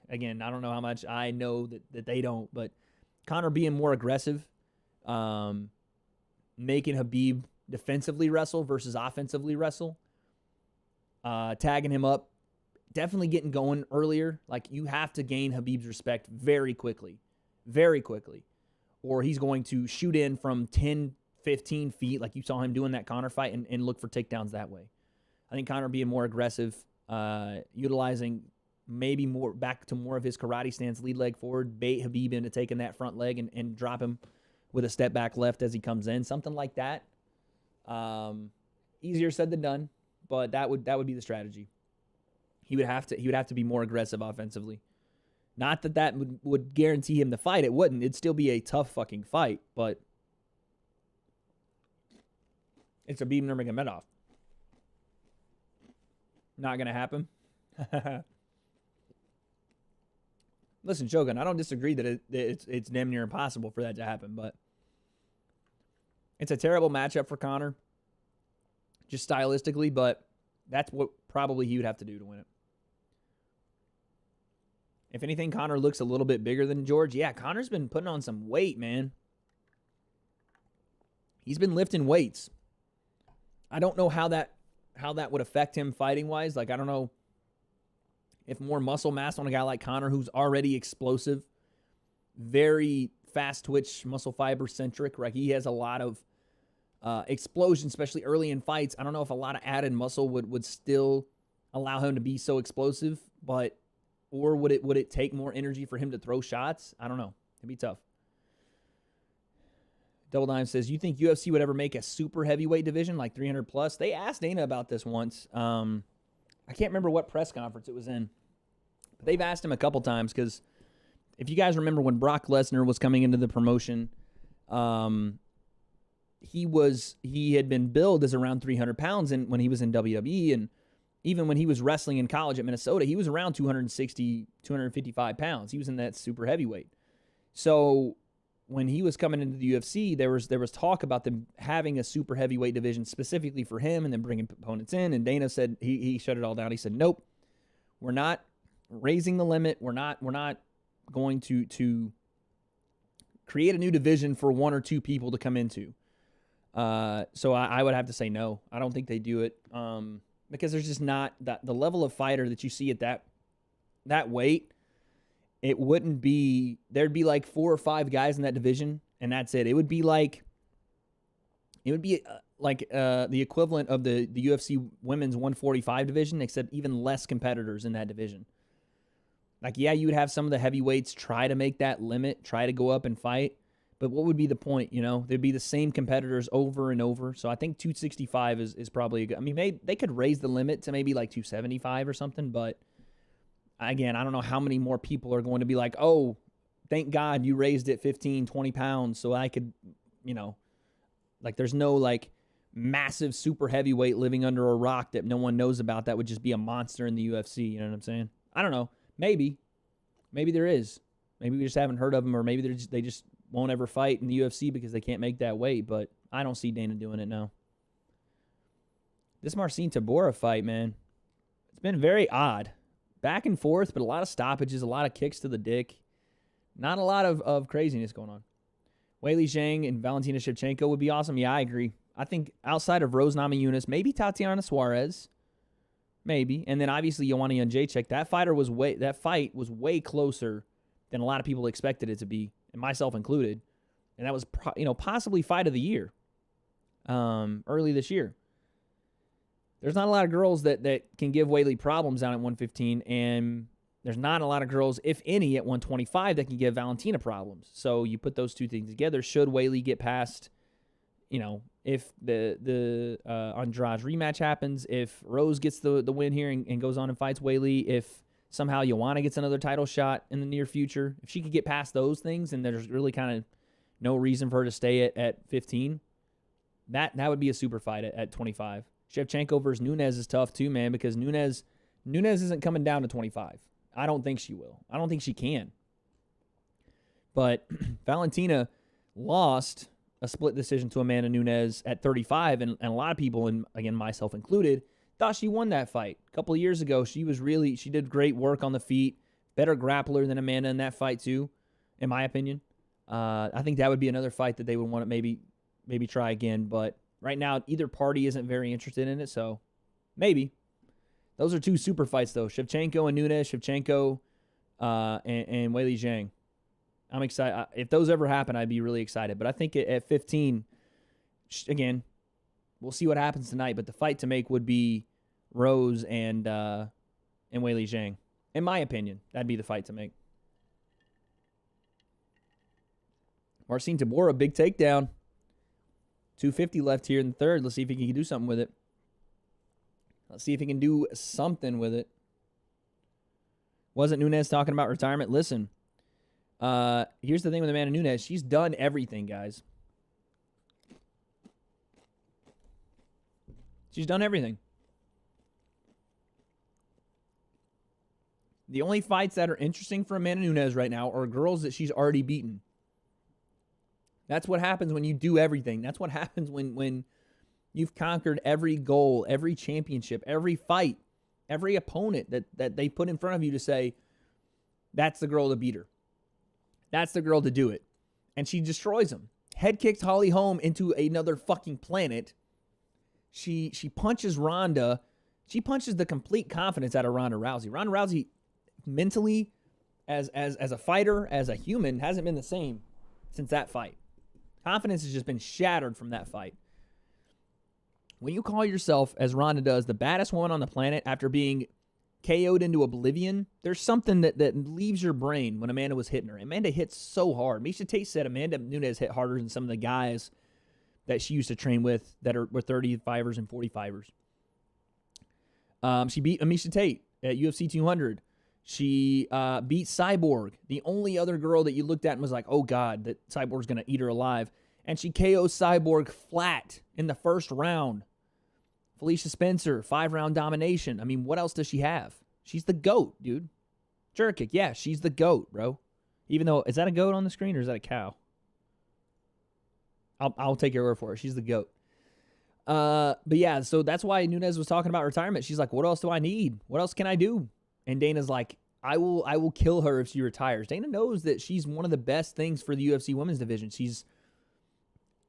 again, I don't know how much I know that they don't, but Conor being more aggressive, making Khabib defensively wrestle versus offensively wrestle, tagging him up, definitely getting going earlier. Like, you have to gain Khabib's respect very quickly, or he's going to shoot in from 10, 15 feet like you saw him doing that Conor fight and look for takedowns that way. I think Conor being more aggressive utilizing maybe more back to more of his karate stance, lead leg forward, bait Habib into taking that front leg and drop him with a step back left as he comes in, something like that. Easier said than done, but that would be the strategy. He would have to be more aggressive offensively. Not that would guarantee him the fight. It wouldn't. It'd still be a tough fucking fight, but it's Habib Nurmagomedov. Not gonna happen. Listen, Shogun, I don't disagree that it's damn near impossible for that to happen, but it's a terrible matchup for Conor, just stylistically, but that's what probably he would have to do to win it. If anything, Conor looks a little bit bigger than George. Yeah, Conor's been putting on some weight, man. He's been lifting weights. I don't know how that would affect him fighting-wise. Like, I don't know if more muscle mass on a guy like Conor, who's already explosive, very fast-twitch, muscle fiber-centric, right? He has a lot of explosion, especially early in fights. I don't know if a lot of added muscle would still allow him to be so explosive, or would it take more energy for him to throw shots? I don't know. It'd be tough. Double Dime says, you think UFC would ever make a super heavyweight division like 300 plus? They asked Dana about this once. I can't remember what press conference it was in, but they've asked him a couple times because if you guys remember when Brock Lesnar was coming into the promotion, he had been billed as around 300 pounds when he was in WWE, and even when he was wrestling in college at Minnesota, he was around 260, 255 pounds. He was in that super heavyweight. So when he was coming into the UFC, there was talk about them having a super heavyweight division specifically for him and then bringing opponents in. And Dana said he shut it all down. He said, nope, we're not raising the limit. We're not going to create a new division for one or two people to come into. So I would have to say no. I don't think they do it. Because there's just not the level of fighter that you see at that weight. It wouldn't be, there'd be like 4 or 5 guys in that division, and that's it. It would be like the equivalent of the UFC women's 145 division, except even less competitors in that division. Like, yeah, you would have some of the heavyweights try to make that limit, try to go up and fight, but what would be the point, you know? There'd be the same competitors over and over. So I think 265 is probably a good, I mean, they could raise the limit to maybe like 275 or something, but again, I don't know how many more people are going to be like, oh, thank God you raised it 15, 20 pounds so I could, you know, like there's no like massive super heavyweight living under a rock that no one knows about that would just be a monster in the UFC. You know what I'm saying? I don't know. Maybe there is. Maybe we just haven't heard of them, or maybe they just won't ever fight in the UFC because they can't make that weight, but I don't see Dana doing it now. This Marcin Tabora fight, man, it's been very odd. Back and forth, but a lot of stoppages, a lot of kicks to the dick. Not a lot of craziness going on. Weili Zhang and Valentina Shevchenko would be awesome. Yeah, I agree. I think outside of Rose Namajunas, maybe Tatiana Suarez. Maybe. And then obviously Joanna Jędrzejczyk. That fight was way closer than a lot of people expected it to be, and myself included. And that was possibly fight of the year early this year. There's not a lot of girls that can give Weili problems down at 115, and there's not a lot of girls, if any, at 125 that can give Valentina problems. So you put those two things together. Should Weili get past, if the Andrade rematch happens, if Rose gets the win here and goes on and fights Weili, if somehow Joanna gets another title shot in the near future, if she could get past those things and there's really kind of no reason for her to stay at 15, that would be a super fight at 25. Shevchenko versus Nunes is tough too, man, because Nunes isn't coming down to 25. I don't think she will. I don't think she can. But Valentina lost a split decision to Amanda Nunes at 35, and a lot of people, and again myself included, thought she won that fight. A couple of years ago, she did great work on the feet, better grappler than Amanda in that fight too, in my opinion. I think that would be another fight that they would want to maybe try again, but right now, either party isn't very interested in it, so maybe. Those are two super fights, though. Shevchenko and Nunes, Shevchenko and Weili Zhang. I'm excited. If those ever happen, I'd be really excited. But I think at 15, again, we'll see what happens tonight, but the fight to make would be Rose and and Weili Zhang. In my opinion, that'd be the fight to make. Marcin Tybura, big takedown. 250 left here in the third. Let's see if he can do something with it. Let's see if he can do something with it. Wasn't Nunes talking about retirement? Listen, here's the thing with Amanda Nunes. She's done everything, guys. She's done everything. The only fights that are interesting for Amanda Nunes right now are girls that she's already beaten. That's what happens when you do everything. That's what happens when you've conquered every goal, every championship, every fight, every opponent that they put in front of you to say, that's the girl to beat her. That's the girl to do it. And she destroys them. Head kicks Holly Holm into another fucking planet. She punches Ronda. She punches the complete confidence out of Ronda Rousey. Ronda Rousey, mentally, as a fighter, as a human, hasn't been the same since that fight. Confidence has just been shattered from that fight. When you call yourself, as Ronda does, the baddest woman on the planet after being KO'd into oblivion, there's something that leaves your brain when Amanda was hitting her. Amanda hits so hard. Miesha Tate said Amanda Nunes hit harder than some of the guys that she used to train with that were 35ers and 45ers. She beat Miesha Tate at UFC 200. She beat Cyborg, the only other girl that you looked at and was like, oh, God, that Cyborg's going to eat her alive. And she KO'd Cyborg flat in the first round. Felicia Spencer, 5-round domination. I mean, what else does she have? She's the GOAT, dude. Jerk kick, yeah, she's the GOAT, bro. Even though, is that a goat on the screen or is that a cow? I'll take your word for it. She's the GOAT. But yeah, so that's why Nunes was talking about retirement. She's like, what else do I need? What else can I do? And Dana's like, I will kill her if she retires. Dana knows that she's one of the best things for the UFC women's division. She's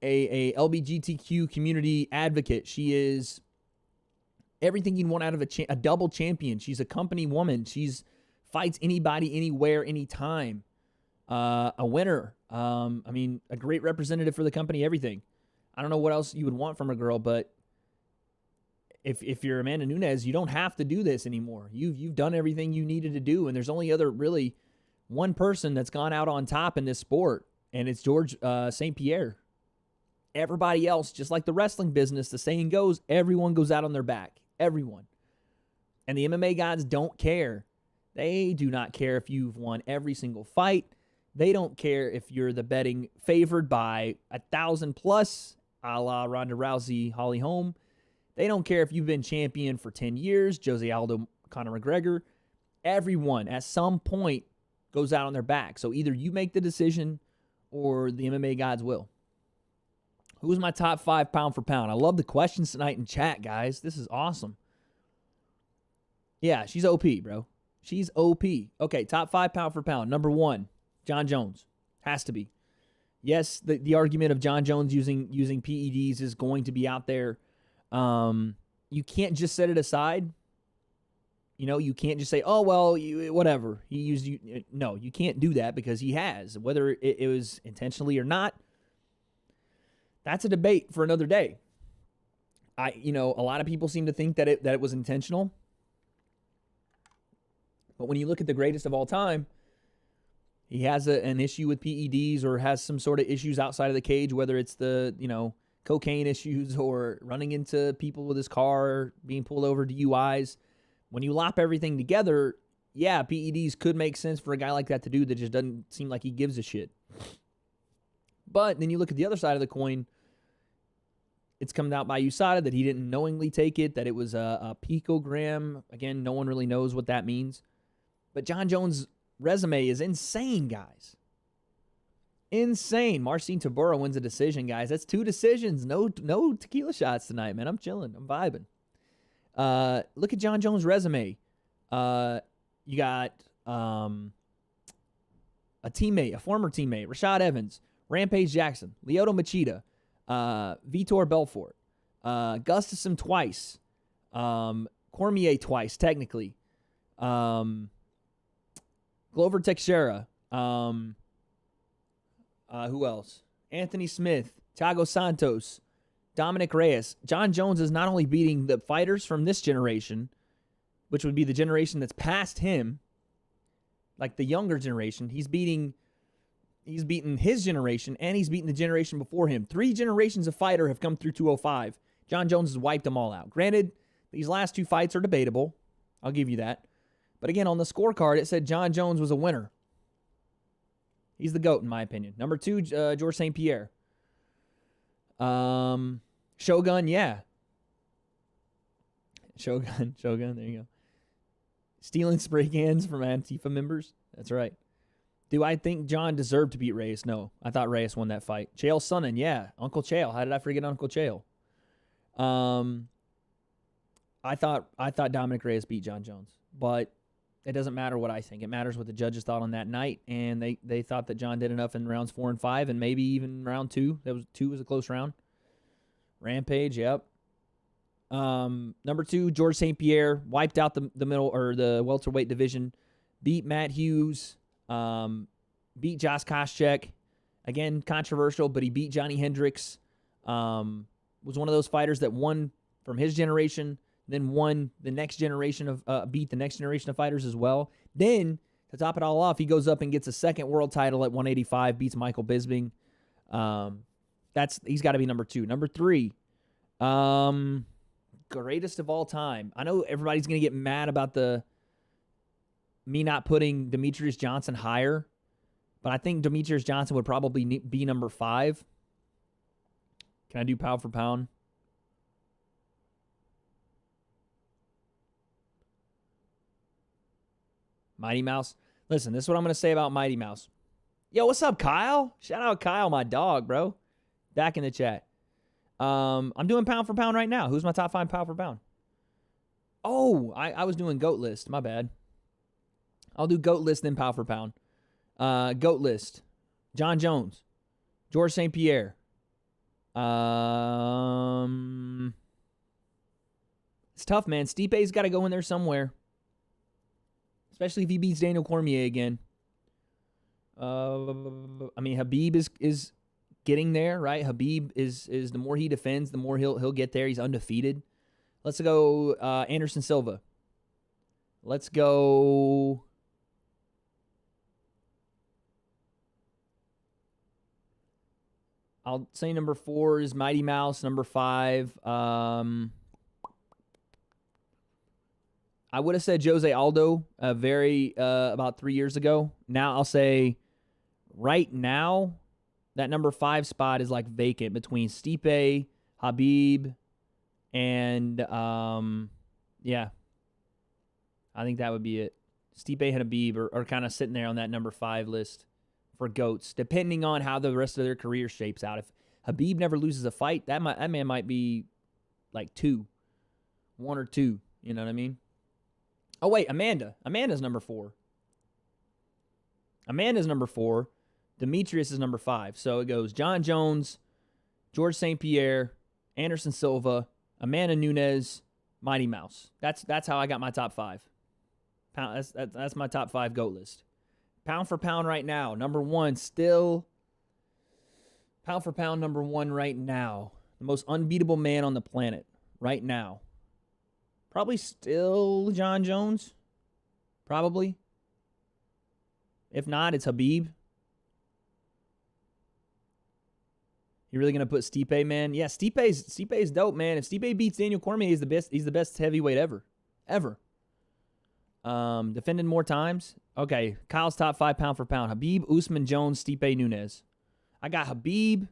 a LGBTQ community advocate. She is everything you'd want out of a double champion. She's a company woman. She's fights anybody, anywhere, anytime. A winner. I mean, a great representative for the company, everything. I don't know what else you would want from a girl, but if you're Amanda Nunes, you don't have to do this anymore. You've done everything you needed to do, and there's only really one person that's gone out on top in this sport, and it's George St. Pierre. Everybody else, just like the wrestling business, the saying goes, everyone goes out on their back. Everyone. And the MMA gods don't care. They do not care if you've won every single fight. They don't care if you're the betting favored by 1,000 plus, a la Ronda Rousey, Holly Holm. They don't care if you've been champion for 10 years, Jose Aldo, Conor McGregor. Everyone at some point goes out on their back. So either you make the decision or the MMA gods will. Who's my top 5 pound for pound? I love the questions tonight in chat, guys. This is awesome. Yeah, she's OP, bro. She's OP. Okay, top 5 pound for pound. Number 1, Jon Jones. Has to be. Yes, the argument of Jon Jones using PEDs is going to be out there. You can't just set it aside. You know, you can't just say, oh, well, whatever. He used you. No, you can't do that because he has. Whether it was intentionally or not, that's a debate for another day. A lot of people seem to think that it was intentional. But when you look at the greatest of all time, he has an issue with PEDs or has some sort of issues outside of the cage, whether it's the, cocaine issues or running into people with his car, being pulled over, DUIs. When you lop everything together, yeah, PEDs could make sense for a guy like that to do that just doesn't seem like he gives a shit. But then you look at the other side of the coin, it's coming out by USADA that he didn't knowingly take it, that it was a picogram. Again, no one really knows what that means. But Jon Jones' resume is insane, guys. Insane. Marcin Tybura wins a decision, guys. That's 2 decisions. No tequila shots tonight, man. I'm chilling. I'm vibing. Look at Jon Jones' resume. You got a former teammate, Rashad Evans, Rampage Jackson, Lyoto Machida, Vitor Belfort, Gustafsson twice, Cormier twice, technically, Glover Teixeira, who else? Anthony Smith, Thiago Santos, Dominic Reyes. Jon Jones is not only beating the fighters from this generation, which would be the generation that's past him, like the younger generation. He's beaten his generation, and he's beaten the generation before him. 3 generations of fighter have come through 205. Jon Jones has wiped them all out. Granted, these last 2 fights are debatable. I'll give you that. But again, on the scorecard, it said Jon Jones was a winner. He's the GOAT, in my opinion. Number 2, George St. Pierre. Shogun, yeah. Shogun, there you go. Stealing spray cans from Antifa members. That's right. Do I think John deserved to beat Reyes? No. I thought Reyes won that fight. Chael Sonnen, yeah. Uncle Chael. How did I forget Uncle Chael? I thought Dominic Reyes beat Jon Jones. But it doesn't matter what I think. It matters what the judges thought on that night. And they thought that John did enough in rounds 4 and 5, and maybe even round 2. 2 was a close round. Rampage, yep. Number 2, George St. Pierre wiped out the middle or the welterweight division, beat Matt Hughes, beat Josh Koscheck. Again, controversial, but he beat Johnny Hendricks. Was one of those fighters that won from his generation, then won the next generation of beat the next generation of fighters as well. Then to top it all off, he goes up and gets a second world title at 185, beats Michael Bisping. He's got to be number 2. Number 3. Greatest of all time. I know everybody's going to get mad about me not putting Demetrius Johnson higher, but I think Demetrius Johnson would probably be number 5. Can I do pound for pound? Mighty Mouse. Listen, this is what I'm going to say about Mighty Mouse. Yo, what's up, Kyle? Shout out Kyle, my dog, bro. Back in the chat. I'm doing pound for pound right now. Who's my top 5 pound for pound? Oh, I was doing GOAT list. My bad. I'll do GOAT list, then pound for pound. GOAT list. Jon Jones. George St. Pierre. It's tough, man. Stipe's got to go in there somewhere. Especially if he beats Daniel Cormier again. I mean, Habib is getting there, right? Habib is the more he defends, the more he'll get there. He's undefeated. Let's go Anderson Silva. Let's go I'll say number 4 is Mighty Mouse. Number 5, I would have said Jose Aldo about 3 years ago. Now I'll say right now that number 5 spot is like vacant between Stipe, Habib, and yeah. I think that would be it. Stipe and Habib are kind of sitting there on that number 5 list for GOATs, depending on how the rest of their career shapes out. If Habib never loses a fight, that man might be like 1 or 2. You know what I mean? Oh, wait, Amanda. Amanda's number 4. Amanda's number 4. Demetrius is number 5. So it goes Jon Jones, George St. Pierre, Anderson Silva, Amanda Nunes, Mighty Mouse. That's how I got my top 5. That's my top 5 GOAT list. Pound for pound right now. Number 1 still. Pound for pound number 1 right now. The most unbeatable man on the planet right now. Probably still Jon Jones. Probably. If not, it's Habib. You really gonna put Stipe, man? Yeah, Stipe's dope, man. If Stipe beats Daniel Cormier, he's the best heavyweight ever. Defended more times. Okay, Kyle's top 5 pound for pound: Habib, Usman, Jones, Stipe, Nunes. I got Habib.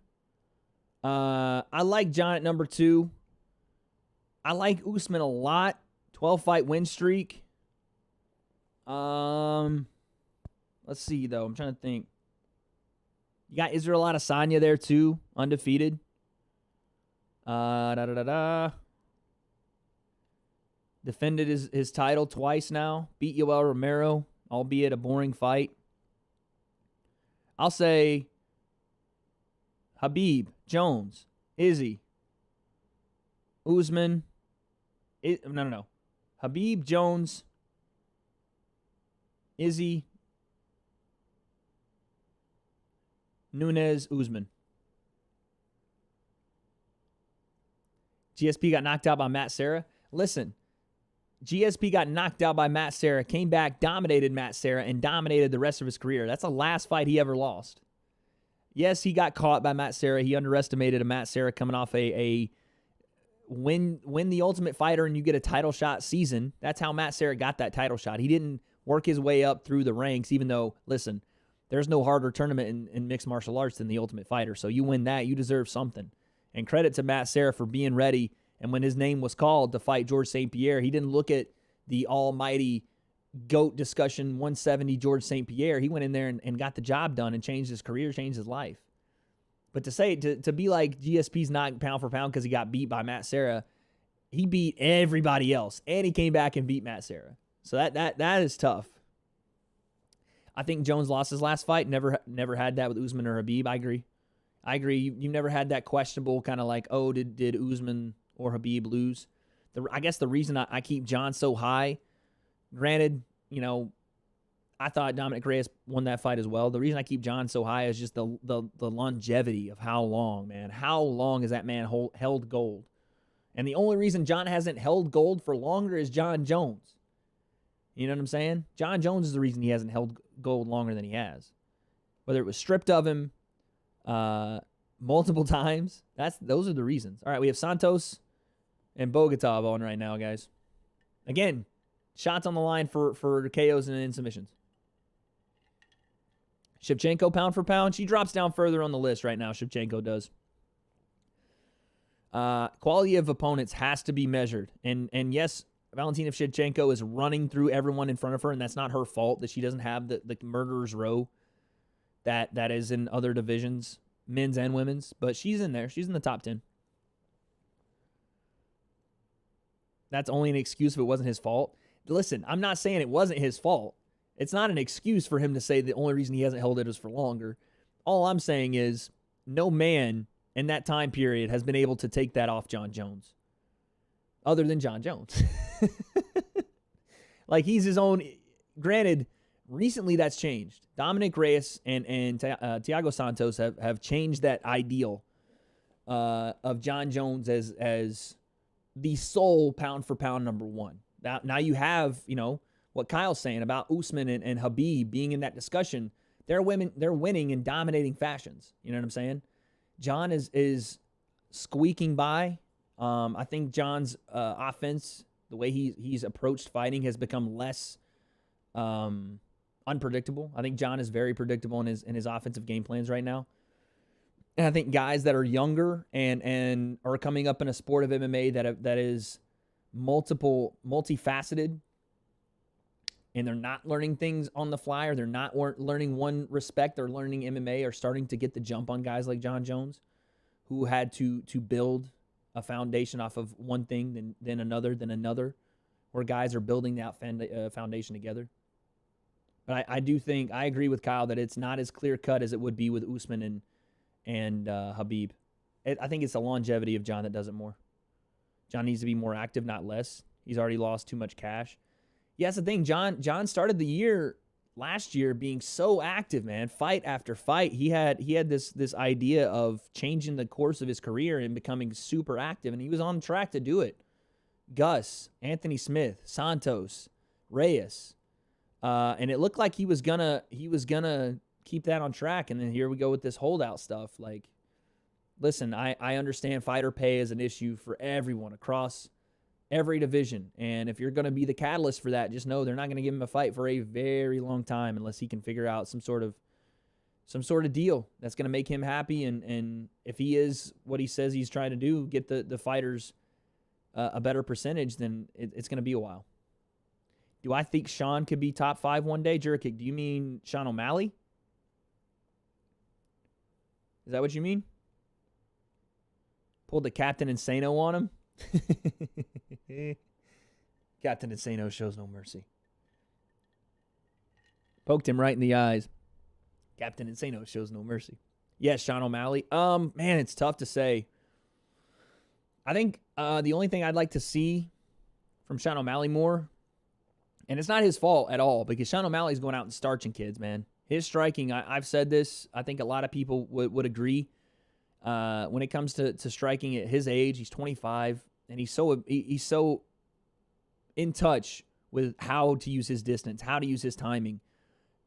I like John at number 2. I like Usman a lot. 12-fight win streak. Let's see, though. I'm trying to think. You got Israel Adesanya there, too. Undefeated. Defended his title twice now. Beat Yoel Romero, albeit a boring fight. I'll say Habib, Jones, Izzy, Usman. No. Habib, Jones, Izzy, Nunes, Usman. GSP got knocked out by Matt Serra. Listen, GSP got knocked out by Matt Serra, came back, dominated Matt Serra, and dominated the rest of his career. That's the last fight he ever lost. Yes, he got caught by Matt Serra. He underestimated a Matt Serra coming off a win the Ultimate Fighter and you get a title shot season. That's how Matt Serra got that title shot. He didn't work his way up through the ranks, even though, listen, there's no harder tournament in mixed martial arts than the Ultimate Fighter. So you win that, you deserve something. And credit to Matt Serra for being ready. And when his name was called to fight George St. Pierre, he didn't look at the almighty GOAT discussion, 170 George St. Pierre. He went in there and got the job done and changed his career, changed his life. But to be like GSP's not pound for pound because he got beat by Matt Serra, he beat everybody else. And he came back and beat Matt Serra. So that is tough. I think Jones lost his last fight. Never had that with Usman or Khabib. I agree. You never had that questionable kind of like, oh, did Usman or Khabib lose? I guess the reason I keep John so high, granted, I thought Dominic Reyes won that fight as well. The reason I keep John so high is just the longevity of how long, man. How long has that man held gold? And the only reason John hasn't held gold for longer is John Jones. You know what I'm saying? John Jones is the reason he hasn't held gold longer than he has. Whether it was stripped of him multiple times, those are the reasons. All right, we have Santos and Bogatov on right now, guys. Again, shots on the line for KOs and submissions. Shevchenko, pound for pound, she drops down further on the list right now. Shevchenko does. Quality of opponents has to be measured. And yes, Valentina Shevchenko is running through everyone in front of her, and that's not her fault that she doesn't have the murderer's row that is in other divisions, men's and women's. But she's in there. She's in the top 10. That's only an excuse if it wasn't his fault. Listen, I'm not saying it wasn't his fault. It's not an excuse for him to say the only reason he hasn't held it is for longer. All I'm saying is no man in that time period has been able to take that off John Jones. Other than John Jones. Like, he's his own. Granted, recently that's changed. Dominic Reyes and Thiago Santos have changed that ideal of John Jones as the sole pound-for-pound number one. Now you have, what Kyle's saying about Usman and Khabib being in that discussion. They're winning in dominating fashions. You know what I'm saying? John is squeaking by. I think John's offense, the way he's approached fighting, has become less unpredictable. I think John is very predictable in his offensive game plans right now. And I think guys that are younger and are coming up in a sport of MMA that is multifaceted, and they're not learning things on the fly, or they're not learning one respect, they're learning MMA, are starting to get the jump on guys like John Jones, who had to build a foundation off of one thing, then another, where guys are building that foundation together. But I do think, I agree with Kyle that it's not as clear-cut as it would be with Usman and Khabib. I think it's the longevity of John that does it more. John needs to be more active, not less. He's already lost too much cash. Yeah, that's the thing. John started the year last year being so active, man. Fight after fight. He had this idea of changing the course of his career and becoming super active, and he was on track to do it. Gus, Anthony Smith, Santos, Reyes. And it looked like he was gonna keep that on track, and then here we go with this holdout stuff. Like, listen, I understand fighter pay is an issue for everyone across every division, and if you're going to be the catalyst for that, just know they're not going to give him a fight for a very long time unless he can figure out some sort of deal that's going to make him happy, and if he is what he says he's trying to do, get the fighters a better percentage, then it's going to be a while. Do I think Sean could be top 5 one day? Jurkic, do you mean Sean O'Malley? Is that what you mean? Pulled the Captain Insano on him? Captain Insano shows no mercy. Poked him right in the eyes. Captain Insano shows no mercy. Yes, Sean O'Malley. Man, it's tough to say. I think the only thing I'd like to see from Sean O'Malley more, and it's not his fault at all, because Sean O'Malley's going out and starching kids, man. His striking, I've said this, I think a lot of people would agree. When it comes to striking at his age, he's 25, and he's so in touch with how to use his distance, how to use his timing.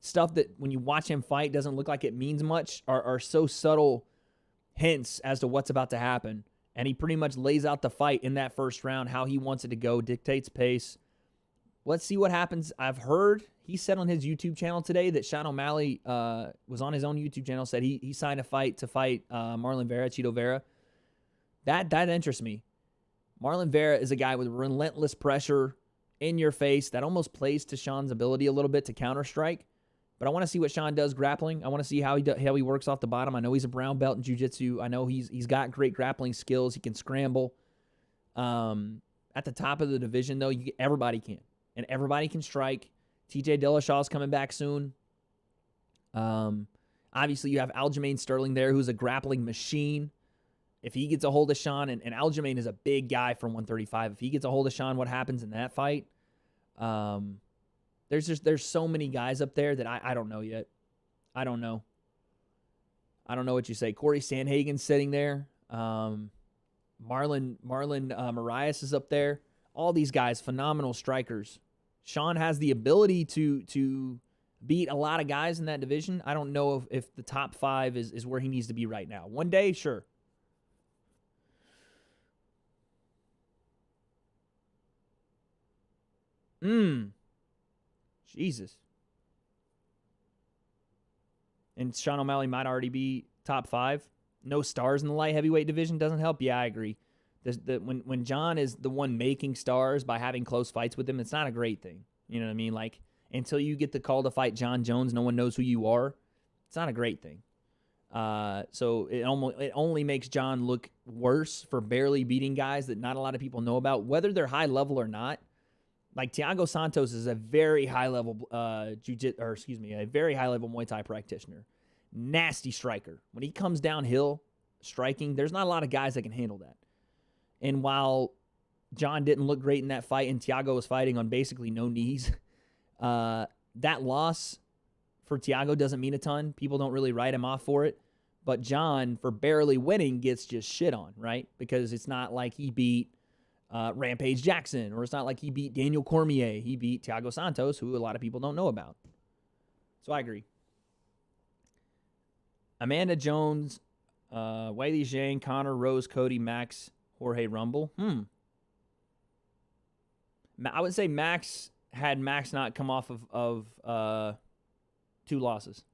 Stuff that when you watch him fight doesn't look like it means much are so subtle hints as to what's about to happen. And he pretty much lays out the fight in that first round, how he wants it to go, dictates pace. Let's see what happens. I've heard, he said on his YouTube channel today that Sean O'Malley was on his own YouTube channel, said he signed a fight to fight Marlon Vera, Chito Vera. That interests me. Marlon Vera is a guy with relentless pressure in your face that almost plays to Sean's ability a little bit to counter-strike. But I want to see what Sean does grappling. I want to see how he works off the bottom. I know he's a brown belt in jiu-jitsu. I know he's got great grappling skills. He can scramble. At the top of the division, though, everybody can. And everybody can strike. TJ Dillashaw's coming back soon. Obviously, you have Aljamain Sterling there, who's a grappling machine. If he gets a hold of Sean, and Aljamain is a big guy for 135. If he gets a hold of Sean, what happens in that fight? There's so many guys up there that I don't know yet. I don't know what you say. Corey Sandhagen's sitting there. Marlon Marias is up there. All these guys, phenomenal strikers. Sean has the ability to beat a lot of guys in that division. I don't know if the top 5 is where he needs to be right now. One day, sure. Jesus. And Sean O'Malley might already be top 5. No stars in the light heavyweight division doesn't help. Yeah, I agree. When John is the one making stars by having close fights with him, it's not a great thing. You know what I mean? Like, until you get the call to fight John Jones, no one knows who you are. It's not a great thing. So it only makes John look worse for barely beating guys that not a lot of people know about, whether they're high level or not. Like Thiago Santos is a very high level a very high level Muay Thai practitioner. Nasty striker. When he comes downhill striking, there's not a lot of guys that can handle that. And while John didn't look great in that fight and Thiago was fighting on basically no knees, that loss for Thiago doesn't mean a ton. People don't really write him off for it. But John, for barely winning, gets just shit on, right? Because it's not like he beat Rampage Jackson, or it's not like he beat Daniel Cormier. He beat Thiago Santos, who a lot of people don't know about. So I agree. Amanda Jones, Weili Zhang, Connor, Rose, Cody, Max, Jorge Rumble. I would say Max, had Max not come off of 2 losses.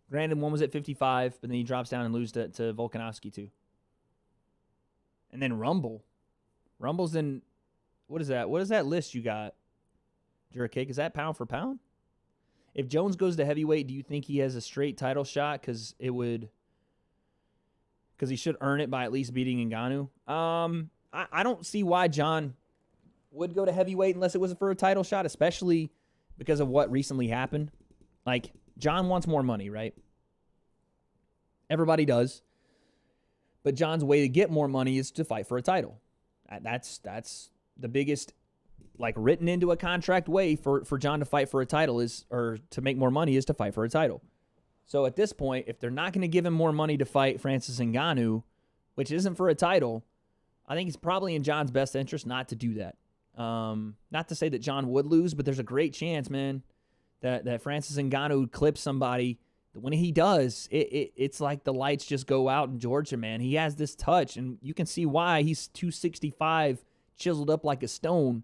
Granted, one was at 55, but then he drops down and loses to Volkanovski too. And then Rumble's in, what is that? What is that list you got, Juracake? Is that pound for pound? If Jones goes to heavyweight, do you think he has a straight title shot? Because he should earn it by at least beating Ngannou. I don't see why John would go to heavyweight unless it was for a title shot, especially because of what recently happened. Like, John wants more money, right? Everybody does. But John's way to get more money is to fight for a title. That's the biggest, like, written into a contract way for John to fight for a title or to make more money is to fight for a title. So at this point, if they're not going to give him more money to fight Francis Ngannou, which isn't for a title, I think it's probably in John's best interest not to do that. Not to say that John would lose, but there's a great chance, man, that Francis Ngannou clips somebody. When he does, it's like the lights just go out in Georgia, man. He has this touch, and you can see why. He's 265, chiseled up like a stone.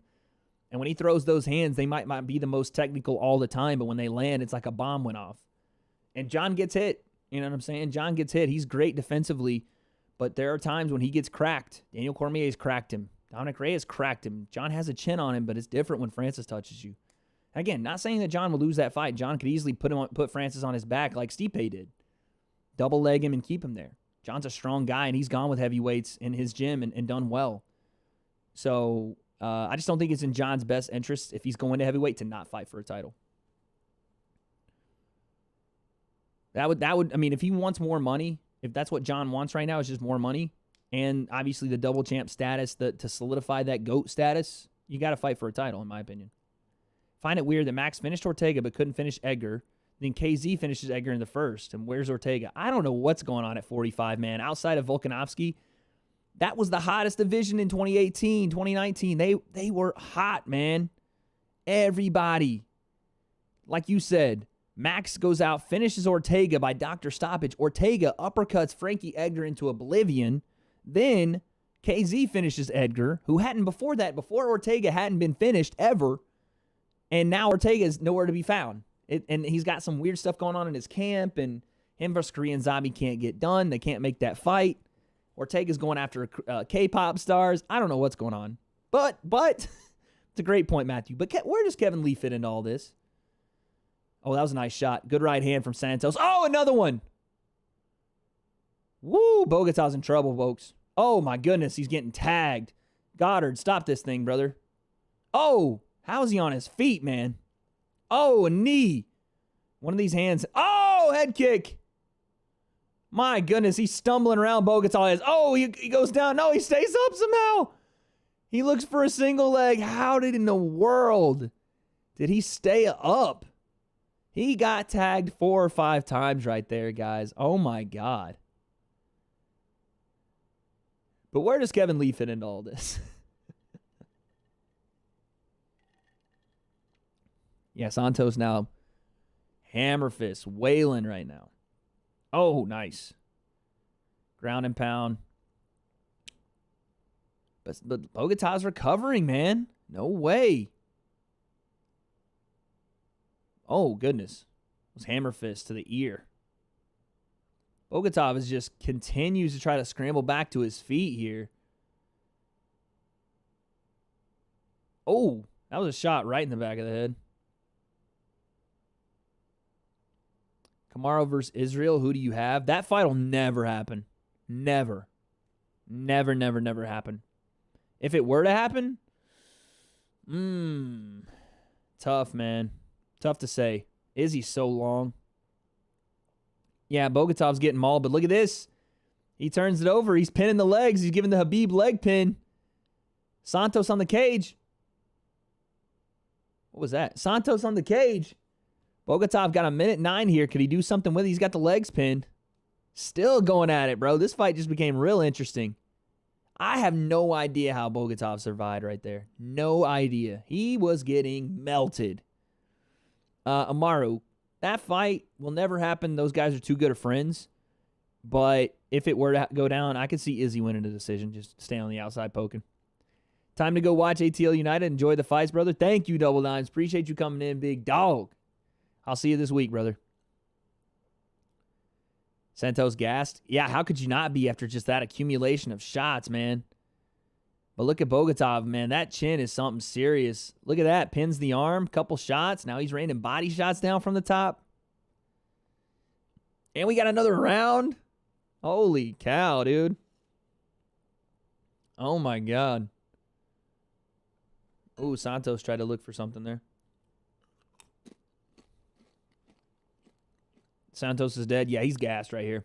And when he throws those hands, they might not be the most technical all the time, but when they land, it's like a bomb went off. And John gets hit. You know what I'm saying? John gets hit. He's great defensively, but there are times when he gets cracked. Daniel Cormier's cracked him. Dominic Reyes cracked him. John has a chin on him, but it's different when Francis touches you. Again, not saying that John will lose that fight. John could easily put Francis on his back like Stipe did. Double leg him and keep him there. John's a strong guy, and he's gone with heavyweights in his gym and done well. So I just don't think it's in John's best interest if he's going to heavyweight to not fight for a title. That would I mean, if he wants more money, if that's what John wants right now is just more money, and obviously the double champ status, to solidify that GOAT status, you got to fight for a title, in my opinion. Find it weird that Max finished Ortega but couldn't finish Edgar. Then KZ finishes Edgar in the first. And where's Ortega? I don't know what's going on at 45, man. Outside of Volkanovski, That was the hottest division in 2018, 2019. They were hot, man. Everybody. Like you said, Max goes out, finishes Ortega by doctor stoppage. Ortega uppercuts Frankie Edgar into oblivion. Then KZ finishes Edgar, who hadn't before that. Before Ortega hadn't been finished ever. And now Ortega's nowhere to be found. And he's got some weird stuff going on in his camp. And him versus Korean Zombie can't get done. They can't make that fight. Ortega's going after K-pop stars. I don't know what's going on. But it's a great point, Matthew. But where does Kevin Lee fit into all this? Oh, that was a nice shot. Good right hand from Santos. Oh, another one. Woo, Bogatov's in trouble, folks. Oh, my goodness, he's getting tagged. Goddard, stop this thing, brother. Oh, how is he on his feet, man? Oh, a knee. One of these hands. Oh, head kick. My goodness, he's stumbling around. Bogatov is. Oh, he goes down. No, he stays up somehow. He looks for a single leg. How in the world did he stay up? He got tagged 4 or 5 times right there, guys. Oh, my God. But where does Kevin Lee fit into all this? Yeah, Santos now hammer fist, wailing right now. Oh, nice. Ground and pound. But Bogatov's recovering, man. No way. Oh, goodness. It was hammer fist to the ear. Bogatov just continues to try to scramble back to his feet here. Oh, that was a shot right in the back of the head. Kamaru versus Israel, who do you have? That fight will never happen. Never. Never, never, never happen. If it were to happen, tough, man. Tough to say. Izzy's so long. Yeah, Bogatov's getting mauled, but look at this. He turns it over. He's pinning the legs. He's giving the Habib leg pin. Santos on the cage. What was that? Santos on the cage. Bogatov got a 1:09 here. Could he do something with it? He's got the legs pinned. Still going at it, bro. This fight just became real interesting. I have no idea how Bogatov survived right there. No idea. He was getting melted. Amaru, that fight will never happen. Those guys are too good of friends. But if it were to go down, I could see Izzy winning the decision. Just stay on the outside poking. Time to go watch ATL United. Enjoy the fights, brother. Thank you, Double Nines. Appreciate you coming in, big dog. I'll see you this week, brother. Santos gassed. Yeah, how could you not be after just that accumulation of shots, man? But look at Bogatov, man. That chin is something serious. Look at that. Pins the arm. Couple shots. Now he's raining body shots down from the top. And we got another round. Holy cow, dude. Oh, my God. Ooh, Santos tried to look for something there. Santos is dead. Yeah, he's gassed right here.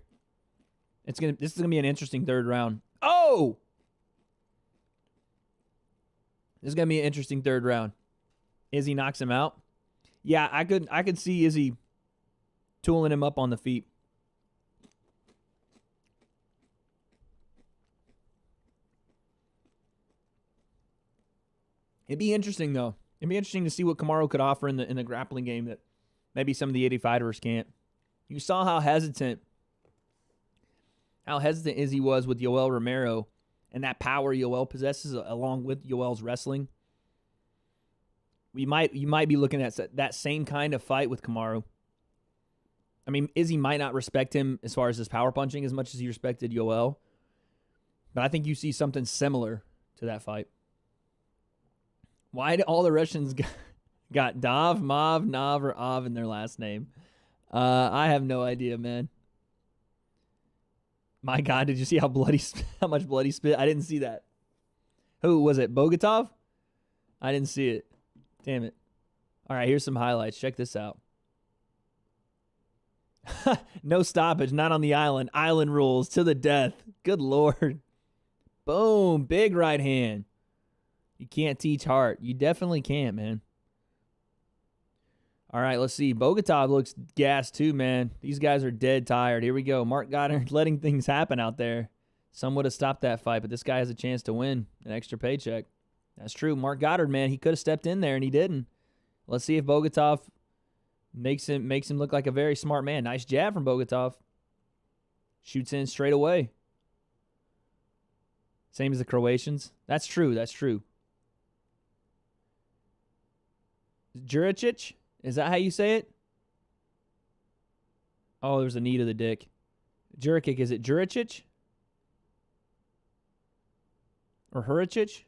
This is gonna be an interesting third round. Oh! This is gonna be an interesting third round. Izzy knocks him out. Yeah, I could see Izzy tooling him up on the feet. It'd be interesting though. It'd be interesting to see what Kamaru could offer in the grappling game that maybe some of the 85ers can't. You saw how hesitant Izzy was with Yoel Romero and that power Yoel possesses along with Yoel's wrestling. You might be looking at that same kind of fight with Kamaru. I mean, Izzy might not respect him as far as his power punching as much as he respected Yoel, but I think you see something similar to that fight. Why did all the Russians got Dav, Mav, Nav, or Av in their last name? I have no idea, man. My God, did you see how much blood he spit? I didn't see that. Who was it? Bogatov? I didn't see it. Damn it. All right, here's some highlights. Check this out. No stoppage, not on the island. Island rules to the death. Good Lord. Boom, big right hand. You can't teach heart. You definitely can't, man. All right, let's see. Bogatov looks gassed too, man. These guys are dead tired. Here we go. Mark Goddard letting things happen out there. Some would have stopped that fight, but this guy has a chance to win an extra paycheck. That's true. Mark Goddard, man, he could have stepped in there and he didn't. Let's see if Bogatov makes him look like a very smart man. Nice jab from Bogatov. Shoots in straight away. Same as the Croatians. That's true. That's true. Juricic? Is that how you say it? Oh, there's a knee to the dick. Juricic, is it Juricic? Or Huricic?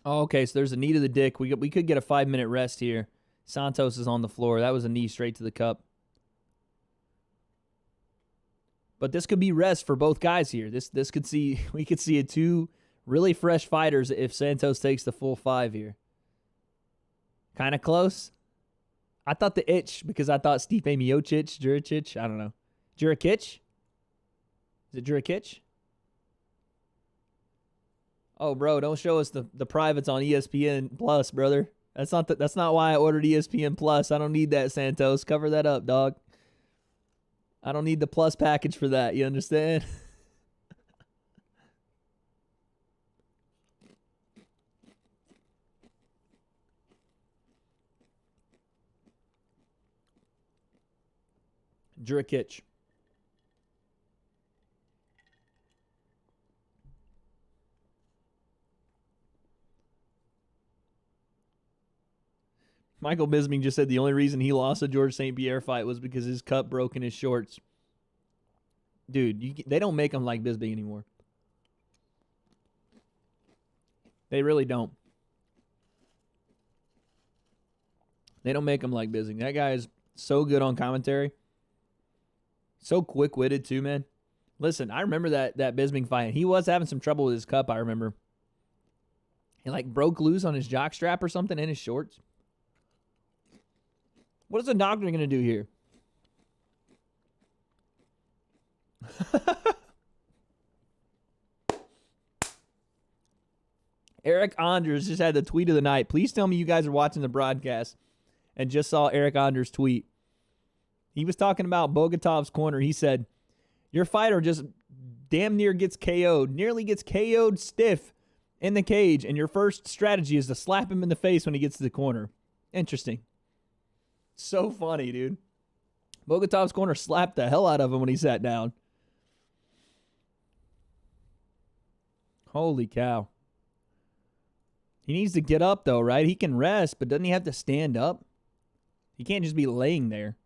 Oh, okay, so there's a knee to the dick. We could get a 5-minute rest here. Santos is on the floor. That was a knee straight to the cup. But this could be rest for both guys here. We could see two really fresh fighters if Santos takes the full 5 here. Kind of close. I thought the itch because I thought Stipe Miocic, Juricic, I don't know. Jurikic? Is it Jurikic? Oh, bro, don't show us the privates on ESPN Plus, brother. That's not why I ordered ESPN Plus. I don't need that, Santos. Cover that up, dog. I don't need the Plus package for that. You understand? Jurikic. Michael Bisping just said the only reason he lost a George St. Pierre fight was because his cup broke in his shorts. Dude, they don't make him like Bisping anymore. They really don't. They don't make him like Bisping. That guy is so good on commentary. So quick-witted, too, man. Listen, I remember that Bisping fight. He was having some trouble with his cup, I remember. He, broke loose on his jockstrap or something in his shorts. What is the doctor going to do here? Eric Anders just had the tweet of the night. Please tell me you guys are watching the broadcast and just saw Eric Anders' tweet. He was talking about Bogatov's corner. He said, your fighter just damn near gets KO'd, nearly gets KO'd stiff in the cage, and your first strategy is to slap him in the face when he gets to the corner. Interesting. So funny, dude. Bogatov's corner slapped the hell out of him when he sat down. Holy cow. He needs to get up, though, right? He can rest, but doesn't he have to stand up? He can't just be laying there.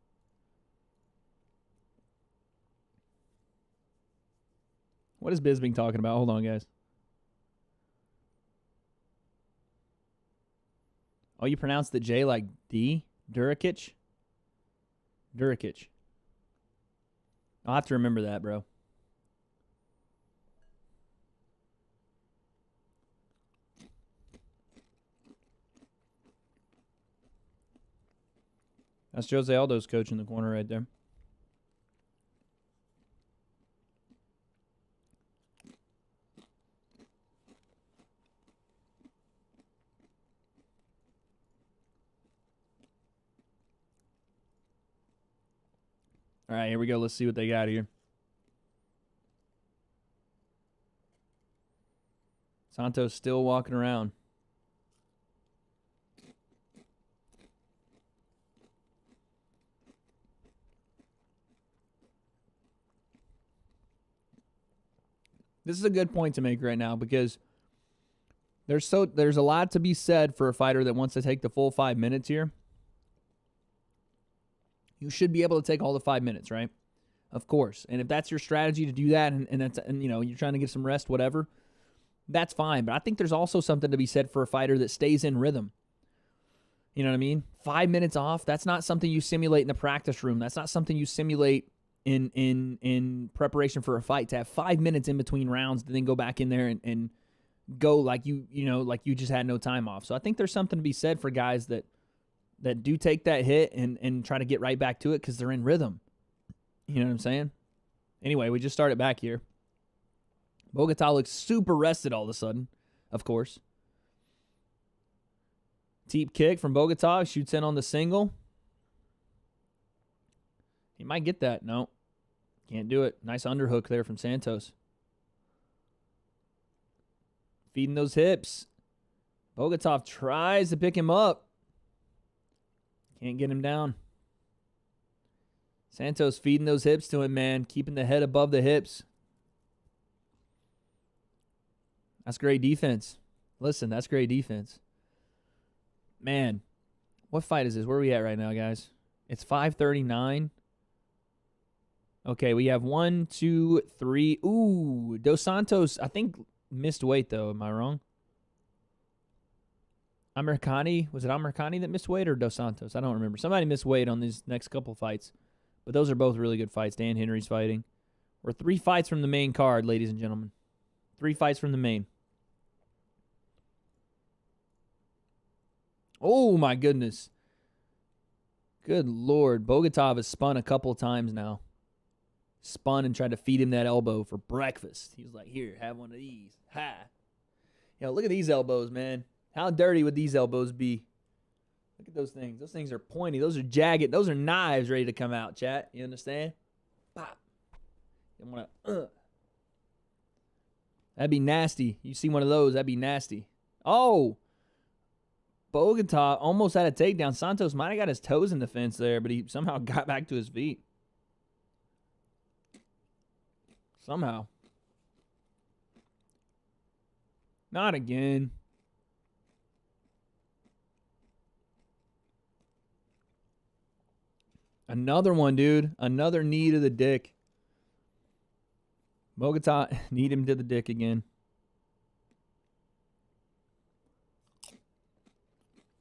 What is Bisping talking about? Hold on, guys. Oh, you pronounced the J like D? Jurikic? Jurikic. I'll have to remember that, bro. That's Jose Aldo's coach in the corner right there. All right, here we go. Let's see what they got here. Santos still walking around. This is a good point to make right now because there's a lot to be said for a fighter that wants to take the full 5 minutes here. You should be able to take all the 5 minutes, right? Of course. And if that's your strategy to do that and you're trying to get some rest, whatever, that's fine. But I think there's also something to be said for a fighter that stays in rhythm. You know what I mean? 5 minutes off, that's not something you simulate in the practice room. That's not something you simulate in preparation for a fight, to have 5 minutes in between rounds to then go back in there and go like you just had no time off. So I think there's something to be said for guys that do take that hit and try to get right back to it because they're in rhythm. You know what I'm saying? Anyway, we just started back here. Bogatov looks super rested all of a sudden, of course. Deep kick from Bogatov, shoots in on the single. He might get that. No. Can't do it. Nice underhook there from Santos. Feeding those hips. Bogatov tries to pick him up. Can't get him down. Santos feeding those hips to him, man. Keeping the head above the hips. That's great defense. Listen, that's great defense. Man, what fight is this? Where are we at right now, guys? It's 5:39. Okay, we have 1, 2, 3. Ooh, Dos Santos, I think, missed weight, though. Am I wrong? Americani, was it Americani that missed weight or Dos Santos? I don't remember. Somebody missed weight on these next couple fights. But those are both really good fights. Dan Henry's fighting. We're 3 fights from the main card, ladies and gentlemen. 3 fights from the main. Oh, my goodness. Good Lord. Bogatov has spun a couple times now. Spun and tried to feed him that elbow for breakfast. He was like, here, have one of these. Ha. Yo, look at these elbows, man. How dirty would these elbows be? Look at those things. Those things are pointy. Those are jagged. Those are knives ready to come out, chat. You understand? Pop. You wanna, That'd be nasty. You see one of those, that'd be nasty. Oh! Bogatov almost had a takedown. Santos might have got his toes in the fence there, but he somehow got back to his feet. Somehow. Not again. Another one, dude. Another knee to the dick. Bogatov, need him to the dick again.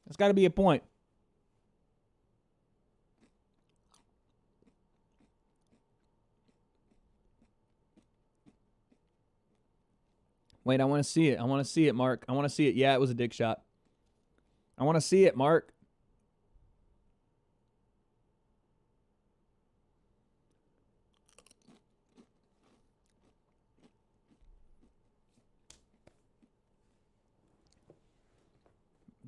That's got to be a point. Wait, I want to see it. I want to see it, Mark. I want to see it. Yeah, it was a dick shot. I want to see it, Mark.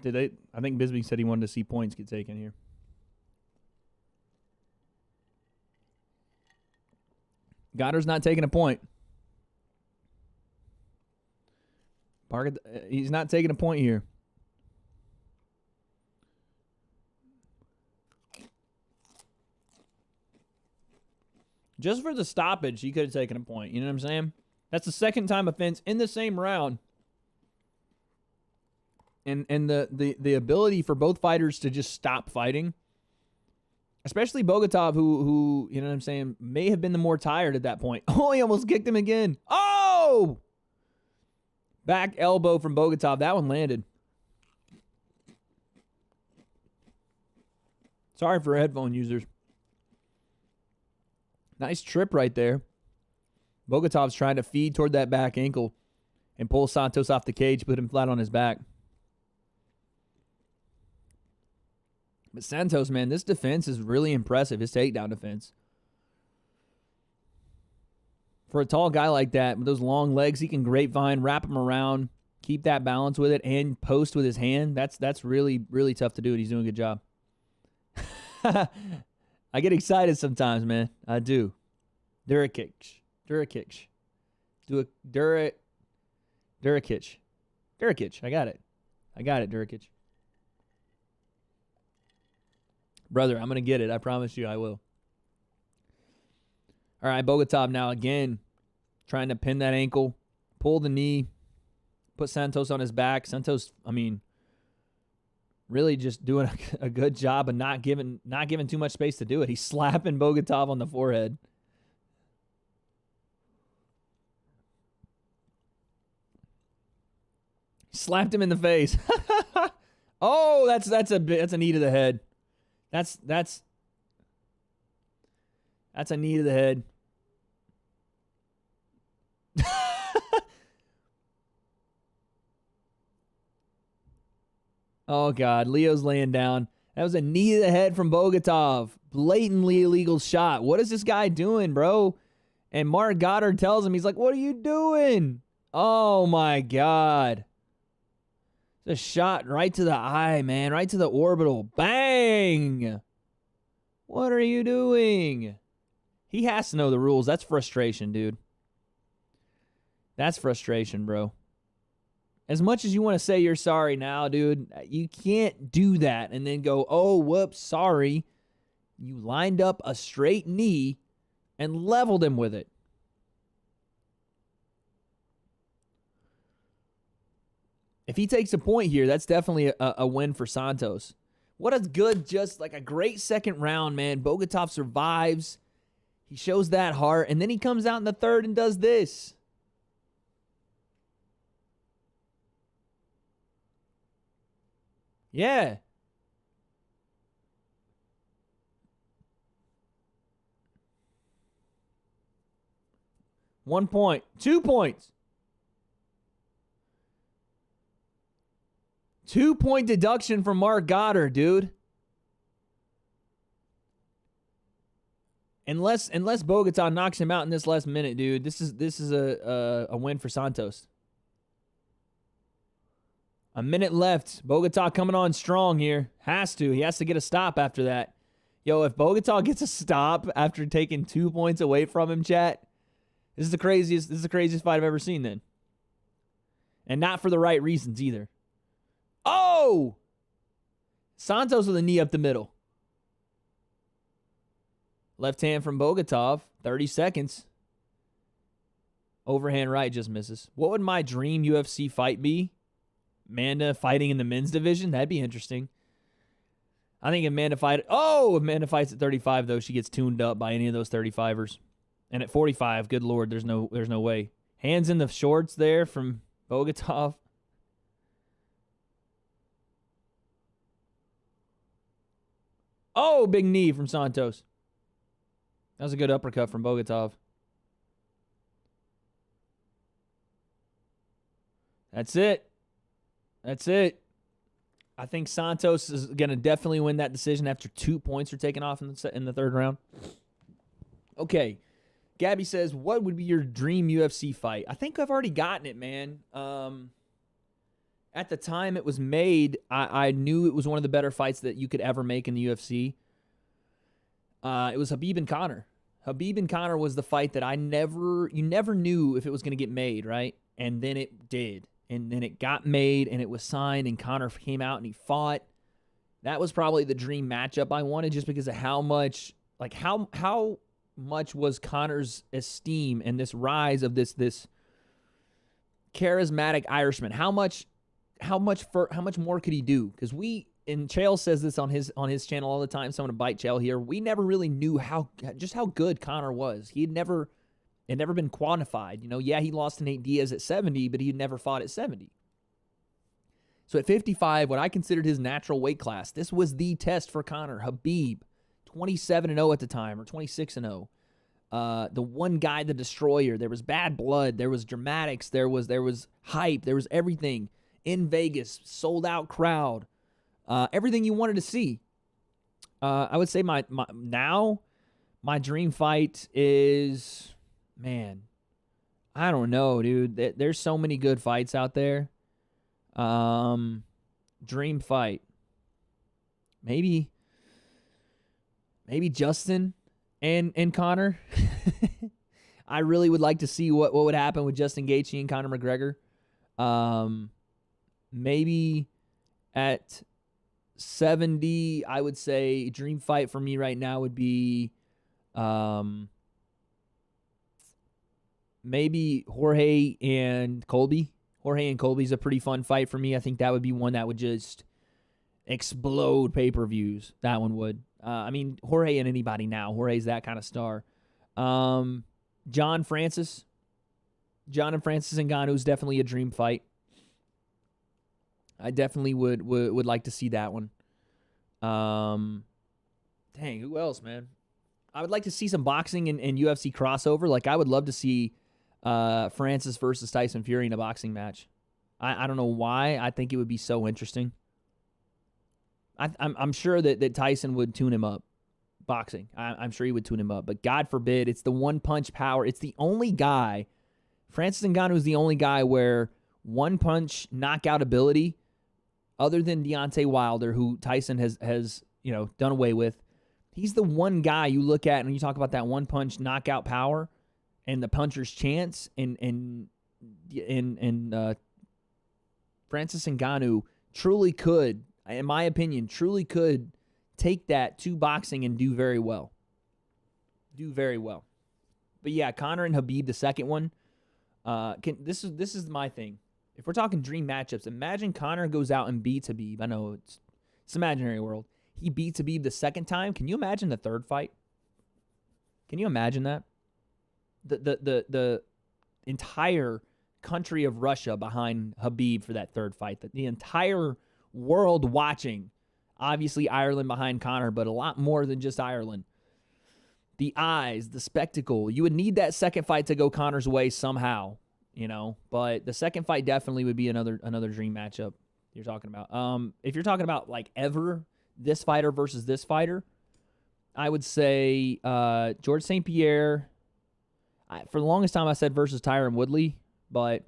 Did they? I think Bisbee said he wanted to see points get taken here. Goddard's not taking a point. Parker, he's not taking a point here. Just for the stoppage, he could have taken a point. You know what I'm saying? That's the second time offense in the same round. And the ability for both fighters to just stop fighting, especially Bogatov, who you know what I'm saying, may have been the more tired at that point. Oh, he almost kicked him again. Oh! Back elbow from Bogatov. That one landed. Sorry for headphone users. Nice trip right there. Bogatov's trying to feed toward that back ankle and pull Santos off the cage, put him flat on his back. But Santos, man, this defense is really impressive, his takedown defense. For a tall guy like that, with those long legs, he can grapevine, wrap him around, keep that balance with it, and post with his hand. That's really, really tough to do, and he's doing a good job. I get excited sometimes, man. I do. Durakic. Do a Durakic. I got it, Durakic. Brother, I'm going to get it. I promise you I will. All right, Bogatov now again trying to pin that ankle, pull the knee, put Santos on his back. Santos, I mean, really just doing a good job of not giving too much space to do it. He's slapping Bogatov on the forehead. Slapped him in the face. Oh, that's a knee to the head. That's a knee to the head. Oh, God. Leo's laying down. That was a knee to the head from Bogatov. Blatantly illegal shot. What is this guy doing, bro? And Mark Goddard tells him, he's like, what are you doing? Oh, my God. It's a shot right to the eye, man. Right to the orbital. Bang! What are you doing? He has to know the rules. That's frustration, dude. That's frustration, bro. As much as you want to say you're sorry now, dude, you can't do that and then go, oh, whoops, sorry. You lined up a straight knee and leveled him with it. If he takes a point here, that's definitely a win for Santos. What a good, just like a great second round, man. Bogatov survives. He shows that heart, and then he comes out in the third and does this. Yeah. One point. 2 points. 2-point deduction from Mark Goddard, dude. Unless Bogatov knocks him out in this last minute, dude, this is a win for Santos. A minute left. Bogatov coming on strong here. He has to get a stop after that. Yo, if Bogatov gets a stop after taking 2 points away from him, chat, this is the craziest fight I've ever seen then. And not for the right reasons either. Oh! Santos with a knee up the middle. Left hand from Bogatov. 30 seconds. Overhand right just misses. What would my dream UFC fight be? Amanda fighting in the men's division? That'd be interesting. I think Amanda fights at 35, though. She gets tuned up by any of those 35ers. And at 45, good Lord, there's no way. Hands in the shorts there from Bogatov. Oh, big knee from Santos. That was a good uppercut from Bogatov. That's it. I think Santos is going to definitely win that decision after 2 points are taken off in the third round. Okay. Gabby says, what would be your dream UFC fight? I think I've already gotten it, man. At the time it was made, I knew it was one of the better fights that you could ever make in the UFC. It was Khabib and Conor. Khabib and Conor was the fight that you never knew if it was going to get made, right? And then it did. And then it got made and it was signed and Conor came out and he fought. That was probably the dream matchup I wanted just because of how much was Conor's esteem and this rise of this charismatic Irishman. How much more could he do? Because and Chael says this on his channel all the time, so I'm gonna bite Chael here. We never really knew how good Conor was. It had never been quantified. You know, yeah, he lost to Nate Diaz at 70, but he had never fought at 70. So at 55, what I considered his natural weight class, this was the test for Conor. Khabib, 27-0 at the time, or 26-0. The one guy, the destroyer. There was bad blood. There was dramatics. There was hype. There was everything in Vegas, sold out crowd. Everything you wanted to see. I would say my dream fight is, man, I don't know, dude. There's so many good fights out there. Dream fight. Maybe Justin and Conor. I really would like to see what would happen with Justin Gaethje and Conor McGregor. Maybe at 70, I would say dream fight for me right now would be maybe Jorge and Colby. Jorge and Colby's a pretty fun fight for me. I think that would be one that would just explode pay-per-views. That one would. I mean, Jorge and anybody now. Jorge's that kind of star. John and Francis Ngannou's definitely a dream fight. I definitely would like to see that one. Dang, who else, man? I would like to see some boxing and UFC crossover. Like, I would love to see Francis versus Tyson Fury in a boxing match. I don't know why. I think it would be so interesting. I'm sure that Tyson would tune him up. Boxing. I'm sure he would tune him up. But God forbid, it's the one-punch power. It's the only guy. Francis Ngannou is the only guy where one-punch knockout ability, other than Deontay Wilder, who Tyson has done away with, He's the one guy you look at and you talk about that one-punch knockout power and the puncher's chance, and Francis Ngannou truly could, in my opinion, take that to boxing and do very well. But yeah, Conor and Khabib, the second one. This is my thing. If we're talking dream matchups, imagine Conor goes out and beats Khabib. I know it's imaginary world. He beats Khabib the second time. Can you imagine the third fight? Can you imagine that? The entire country of Russia behind Khabib for that third fight. The entire world watching. Obviously Ireland behind Conor, but a lot more than just Ireland. The eyes, the spectacle. You would need that second fight to go Conor's way somehow, But the second fight definitely would be another dream matchup you're talking about. If you're talking about like ever, this fighter versus this fighter, I would say George St. Pierre. For the longest time I said versus Tyron Woodley, but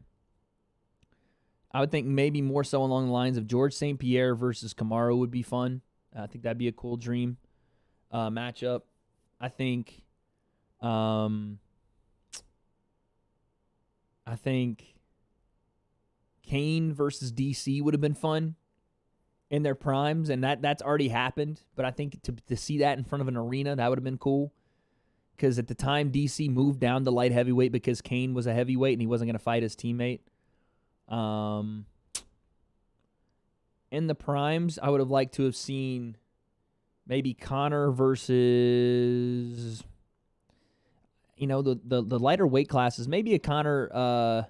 I would think maybe more so along the lines of George St. Pierre versus Kamaru would be fun. I think that'd be a cool dream matchup. I think Kane versus DC would have been fun in their primes, and that's already happened. But I think to see that in front of an arena, that would have been cool. Because at the time, DC moved down to light heavyweight because Kane was a heavyweight and he wasn't going to fight his teammate. In the primes, I would have liked to have seen maybe Conor versus, the lighter weight classes. Maybe a Conor,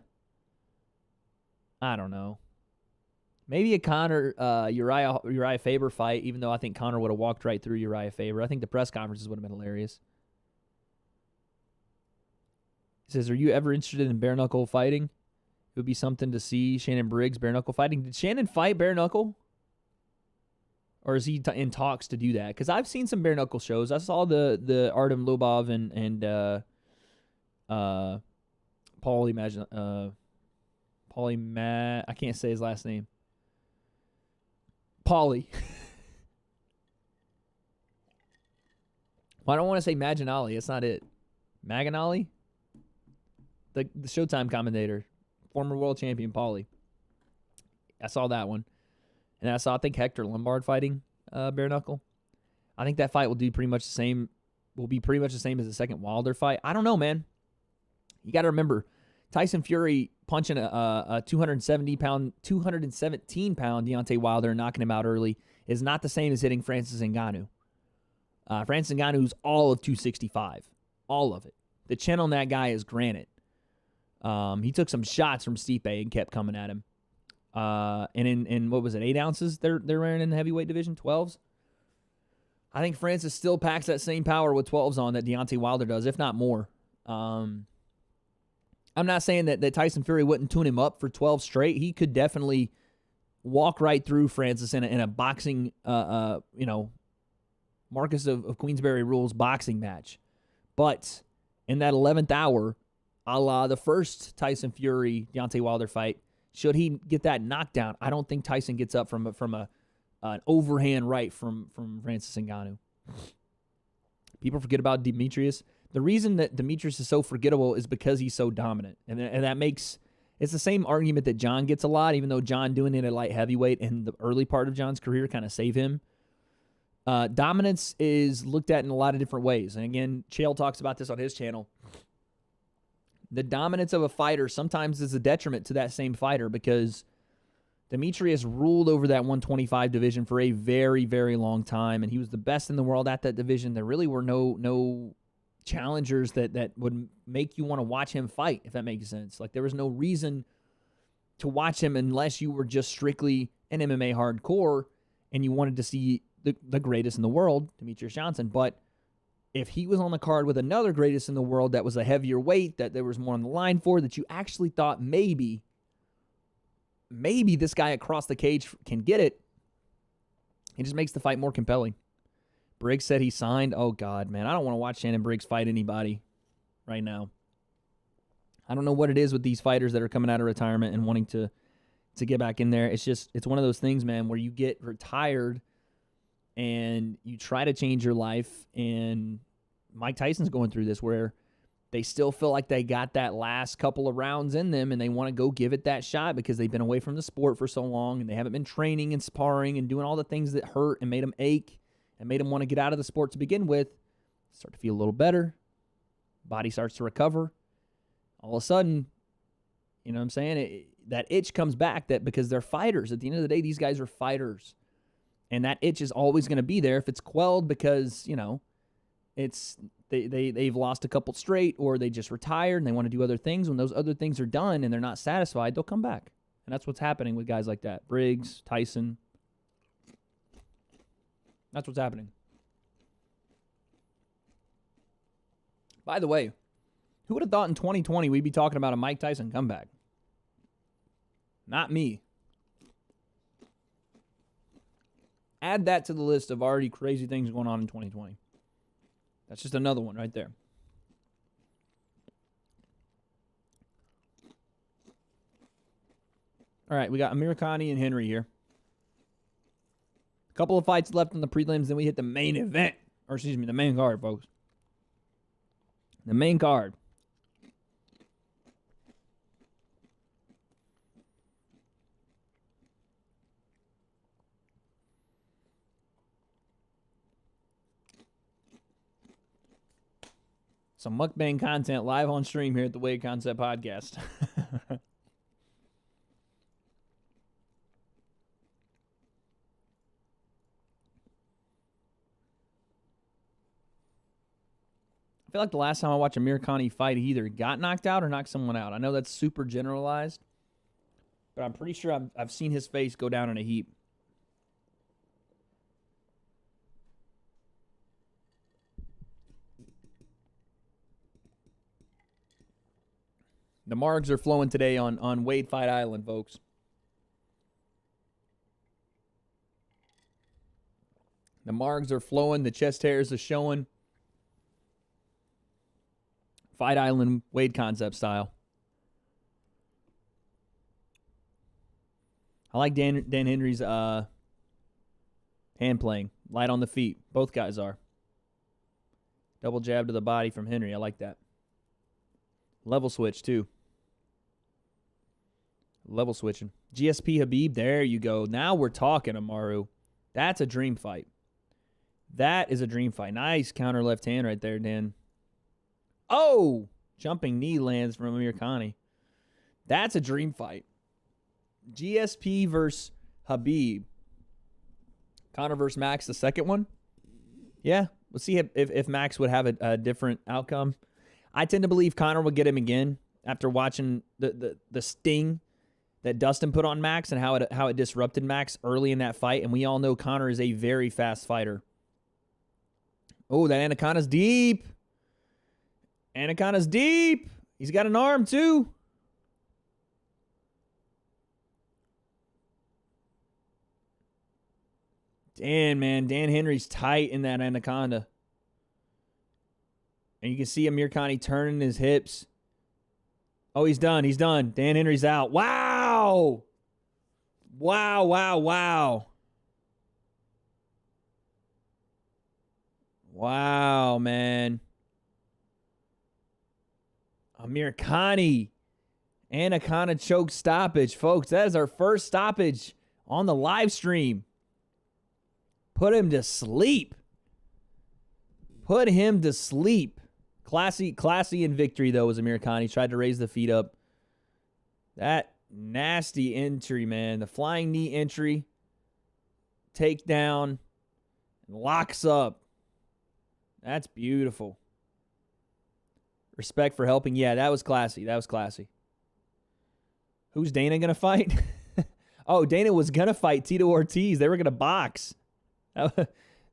I don't know. Maybe a Conor Uriah Faber fight, even though I think Conor would have walked right through Uriah Faber. I think the press conferences would have been hilarious. He says, are you ever interested in bare knuckle fighting? It would be something to see Shannon Briggs bare knuckle fighting. Did Shannon fight bare knuckle? Or is he in talks to do that? Because I've seen some bare knuckle shows. I saw the Artem Lobov and I can't say his last name. Paulie. Well, I don't want to say Maginali. That's not it. Maginali? The Showtime commentator, former world champion Paulie. I saw that one. And I think Hector Lombard fighting bare knuckle. I think that fight will be pretty much the same as the second Wilder fight. I don't know, man. You got to remember, Tyson Fury punching a 217-pound Deontay Wilder and knocking him out early is not the same as hitting Francis Ngannou. Francis Ngannou's all of 265. All of it. The chin on that guy is granite. He took some shots from Stipe and kept coming at him. And in what was it, 8 ounces they're wearing in the heavyweight division, 12s? I think Francis still packs that same power with 12s on that Deontay Wilder does, if not more. I'm not saying that Tyson Fury wouldn't tune him up for 12 straight. He could definitely walk right through Francis in a boxing, Marcus of Queensberry rules boxing match. But in that 11th hour, a la the first Tyson Fury Deontay Wilder fight, should he get that knockdown, I don't think Tyson gets up from an overhand right from Francis Ngannou. People forget about Demetrius. The reason that Demetrius is so forgettable is because he's so dominant, and that makes it's the same argument that John gets a lot, even though John doing it at light heavyweight in the early part of John's career kind of saved him. Dominance is looked at in a lot of different ways, and again, Chael talks about this on his channel. The dominance of a fighter sometimes is a detriment to that same fighter because Demetrius ruled over that 125 division for a very, very long time, and he was the best in the world at that division. There really were no challengers that would make you want to watch him fight, if that makes sense. Like, there was no reason to watch him unless you were just strictly an MMA hardcore and you wanted to see the greatest in the world, Demetrius Johnson. But if he was on the card with another greatest in the world that was a heavier weight, that there was more on the line for, that you actually thought maybe this guy across the cage can get it, it just makes the fight more compelling. Briggs said he signed. Oh, God, man. I don't want to watch Shannon Briggs fight anybody right now. I don't know what it is with these fighters that are coming out of retirement and wanting to get back in there. It's one of those things, man, where you get retired and you try to change your life. And Mike Tyson's going through this where they still feel like they got that last couple of rounds in them and they want to go give it that shot because they've been away from the sport for so long and they haven't been training and sparring and doing all the things that hurt and made them ache and made them want to get out of the sport to begin with. Start to feel a little better. Body starts to recover. All of a sudden, you know what I'm saying? That itch comes back that because they're fighters. At the end of the day, these guys are fighters. And that itch is always going to be there. If it's quelled because, you know, it's they've lost a couple straight or they just retired and they want to do other things. When those other things are done and they're not satisfied, they'll come back. And that's what's happening with guys like that. Briggs, Tyson. That's what's happening. By the way, who would have thought in 2020 we'd be talking about a Mike Tyson comeback? Not me. Add that to the list of already crazy things going on in 2020. That's just another one right there. All right, we got Amir Connie and Henry here. A couple of fights left in the prelims, then we hit the main event. Or excuse me, the main card, folks. The main card. Some mukbang content live on stream here at the W.A.D.E Concept Podcast. I feel like the last time I watched Amir Connie fight, he either got knocked out or knocked someone out. I know that's super generalized, but I'm pretty sure I've seen his face go down in a heap. The margs are flowing today on W.A.D.E Fight Island, folks. The margs are flowing. The chest hairs are showing. Fight Island, W.A.D.E Concept style. I like Dan Henry's hand playing. Light on the feet. Both guys are. Double jab to the body from Henry. I like that. Level switch, too. Level switching. GSP Habib, there you go. Now we're talking, Amaru. That's a dream fight. That is a dream fight. Nice counter left hand right there, Dan. Oh! Jumping knee lands from Amir Connie. That's a dream fight. GSP versus Habib. Conor versus Max, the second one. Yeah, we'll see if Max would have a different outcome. I tend to believe Conor will get him again after watching the sting that Dustin put on Max and how it disrupted Max early in that fight. And we all know Conor is a very fast fighter. Oh, that Anaconda's deep. Anaconda's deep. He's got an arm, too. Dan, man. Dan Henry's tight in that Anaconda. And you can see Amir Connie turning his hips. Oh, he's done. He's done. Dan Henry's out. Wow. Wow, wow, wow. Wow, man. Amir Connie. Anaconda choke stoppage. Folks, that is our first stoppage on the live stream. Put him to sleep. Put him to sleep. Classy in victory, though, was Amir Connie. Tried to raise the feet up. That nasty entry, man. The flying knee entry. Takedown. Locks up. That's beautiful. Respect for helping. Yeah, that was classy. That was classy. Who's Dana going to fight? Oh, Dana was going to fight Tito Ortiz. They were going to box. That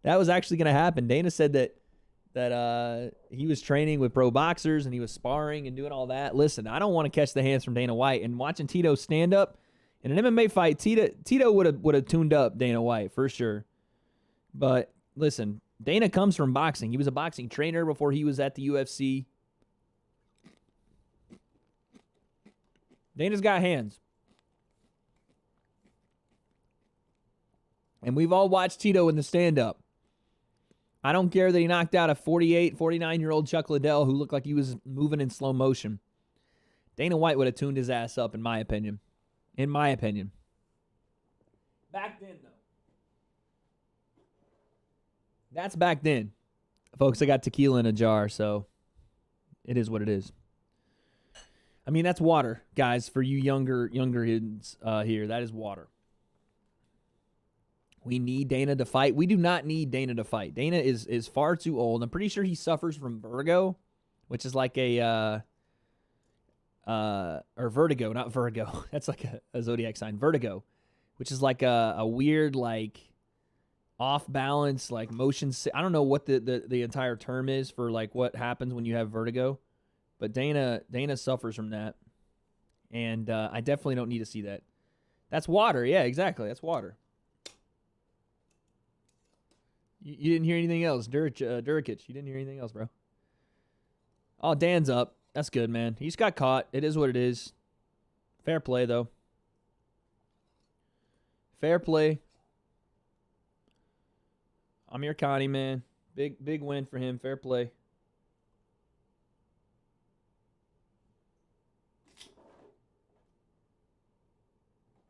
was actually going to happen. Dana said that he was training with pro boxers and he was sparring and doing all that. Listen, I don't want to catch the hands from Dana White. And watching Tito stand up in an MMA fight, Tito would have tuned up Dana White for sure. But listen, Dana comes from boxing. He was a boxing trainer before he was at the UFC. Dana's got hands. And we've all watched Tito in the stand-up. I don't care that he knocked out a 48, 49-year-old Chuck Liddell who looked like he was moving in slow motion. Dana White would have tuned his ass up, in my opinion. In my opinion. Back then, though. That's back then. Folks, I got tequila in a jar, so it is what it is. I mean, that's water, guys, for you younger kids here. That is water. We need Dana to fight. We do not need Dana to fight. Dana is far too old. I'm pretty sure he suffers from vertigo, which is like or vertigo, not Virgo. That's like a zodiac sign. Vertigo, which is like a weird, like, off balance, like motion. I don't know what the entire term is for like what happens when you have vertigo, but Dana suffers from that, and I definitely don't need to see that. That's water. Yeah, exactly. That's water. You didn't hear anything else, Durikic. You didn't hear anything else, bro. Oh, Dan's up. That's good, man. He just got caught. It is what it is. Fair play, though. Fair play. Amir Connie, man. Big win for him. Fair play.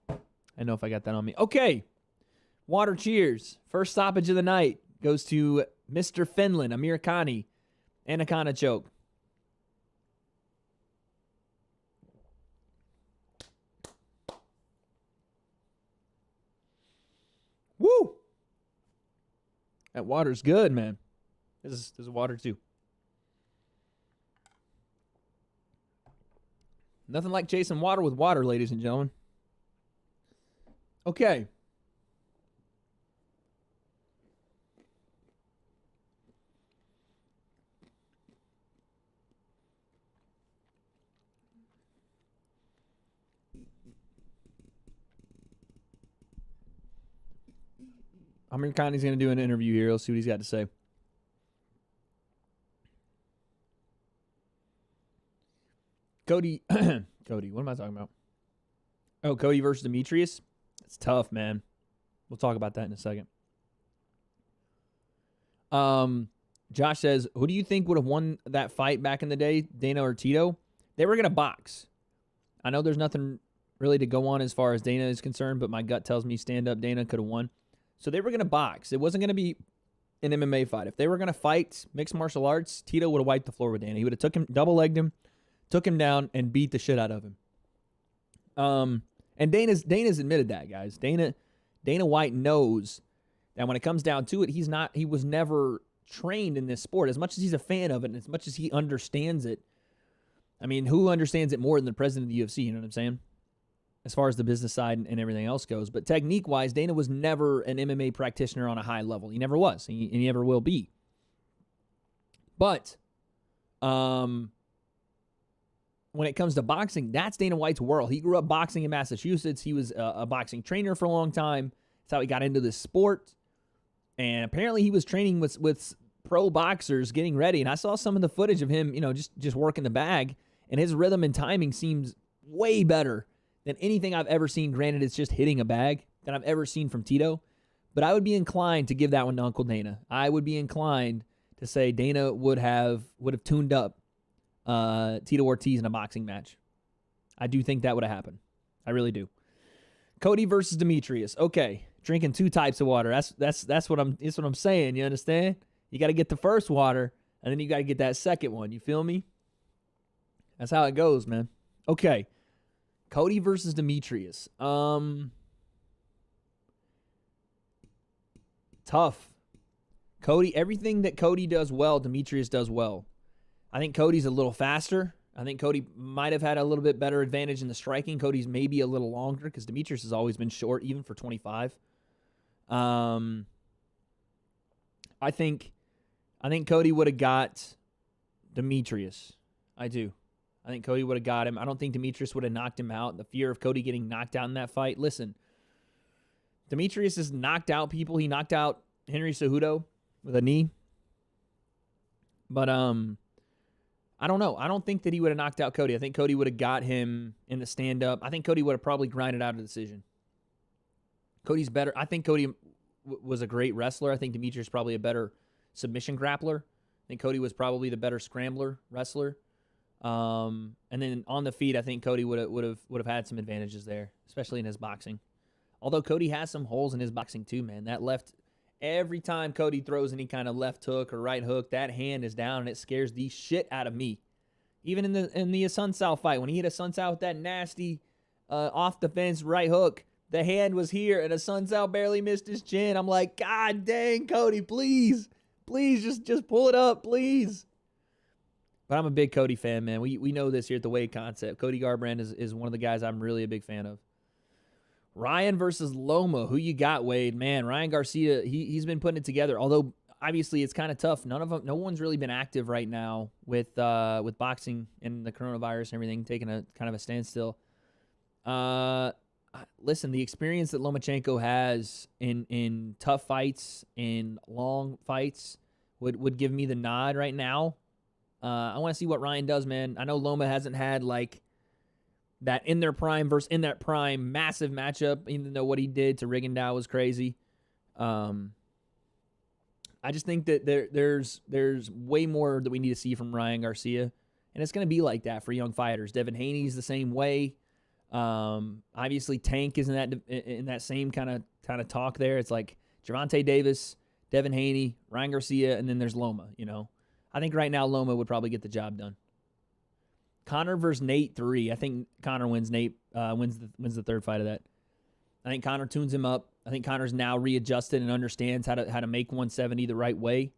I know if I got that on me. Okay. Water cheers. First stoppage of the night goes to Mr. Finland, Amir Connie. Anaconda choke. Woo! That water's good, man. This is water too. Nothing like chasing water with water, ladies and gentlemen. Okay. Amir Khan's going to do an interview here. Let's see what he's got to say. Cody, what am I talking about? Oh, Cody versus Demetrius? It's tough, man. We'll talk about that in a second. Josh says, who do you think would have won that fight back in the day, Dana or Tito? They were going to box. I know there's nothing really to go on as far as Dana is concerned, but my gut tells me stand-up Dana could have won. So they were going to box. It wasn't going to be an MMA fight. If they were going to fight mixed martial arts, Tito would have wiped the floor with Dana. He would have took him, double-legged him, took him down, and beat the shit out of him. And Dana's admitted that, guys. Dana White knows that when it comes down to it, he was never trained in this sport. As much as he's a fan of it, and as much as he understands it, I mean, who understands it more than the president of the UFC? You know what I'm saying? As far as the business side and everything else goes. But technique-wise, Dana was never an MMA practitioner on a high level. He never was, and he never will be. But when it comes to boxing, that's Dana White's world. He grew up boxing in Massachusetts. He was a boxing trainer for a long time. That's how he got into this sport. And apparently he was training with pro boxers getting ready. And I saw some of the footage of him, just working the bag. And his rhythm and timing seems way better than anything I've ever seen. Granted, it's just hitting a bag that I've ever seen from Tito. But I would be inclined to give that one to Uncle Dana. I would be inclined to say Dana would have tuned up Tito Ortiz in a boxing match. I do think that would have happened. I really do. Cody versus Demetrius. Okay, drinking two types of water. That's what I'm saying. You understand? You got to get the first water, and then you got to get that second one. You feel me? That's how it goes, man. Okay. Cody versus Demetrius. Tough. Cody, everything that Cody does well, Demetrius does well. I think Cody's a little faster. I think Cody might have had a little bit better advantage in the striking. Cody's maybe a little longer because Demetrius has always been short, even for 25. I think Cody would have got Demetrius. I do. I think Cody would have got him. I don't think Demetrius would have knocked him out. The fear of Cody getting knocked out in that fight. Listen, Demetrius has knocked out people. He knocked out Henry Cejudo with a knee. But I don't know. I don't think that he would have knocked out Cody. I think Cody would have got him in the stand-up. I think Cody would have probably grinded out a decision. Cody's better. I think Cody was a great wrestler. I think Demetrius probably a better submission grappler. I think Cody was probably the better scrambler wrestler. And then on the feet, I think Cody would have had some advantages there, especially in his boxing. Although Cody has some holes in his boxing too, man. That left, every time Cody throws any kind of left hook or right hook, that hand is down and it scares the shit out of me. Even in the Sun South fight, when he hit a Sun South with that nasty off the fence right hook, the hand was here and a Sun South barely missed his chin. I'm like, God dang, Cody, please, just pull it up, please. But I'm a big Cody fan, man. We know this here at the W.A.D.E concept. Cody Garbrandt is one of the guys I'm really a big fan of. Ryan versus Loma. Who you got, Wade? Man, Ryan Garcia, he's been putting it together. Although, obviously, it's kind of tough. No one's really been active right now with boxing and the coronavirus and everything, taking a kind of a standstill. Listen, the experience that Lomachenko has in tough fights, in long fights, would give me the nod right now. I want to see what Ryan does, man. I know Loma hasn't had, like, that in their prime versus in that prime massive matchup, even though what he did to Rigondeaux was crazy. I just think that there's way more that we need to see from Ryan Garcia, and it's going to be like that for young fighters. Devin Haney's the same way. Obviously, Tank is in that same kind of talk there. It's like Gervonta Davis, Devin Haney, Ryan Garcia, and then there's Loma. You know, I think right now Loma would probably get the job done. Conor versus Nate 3. I think Conor wins. Nate wins the third fight of that. I think Conor tunes him up. I think Conor's now readjusted and understands how to make 170 the right way.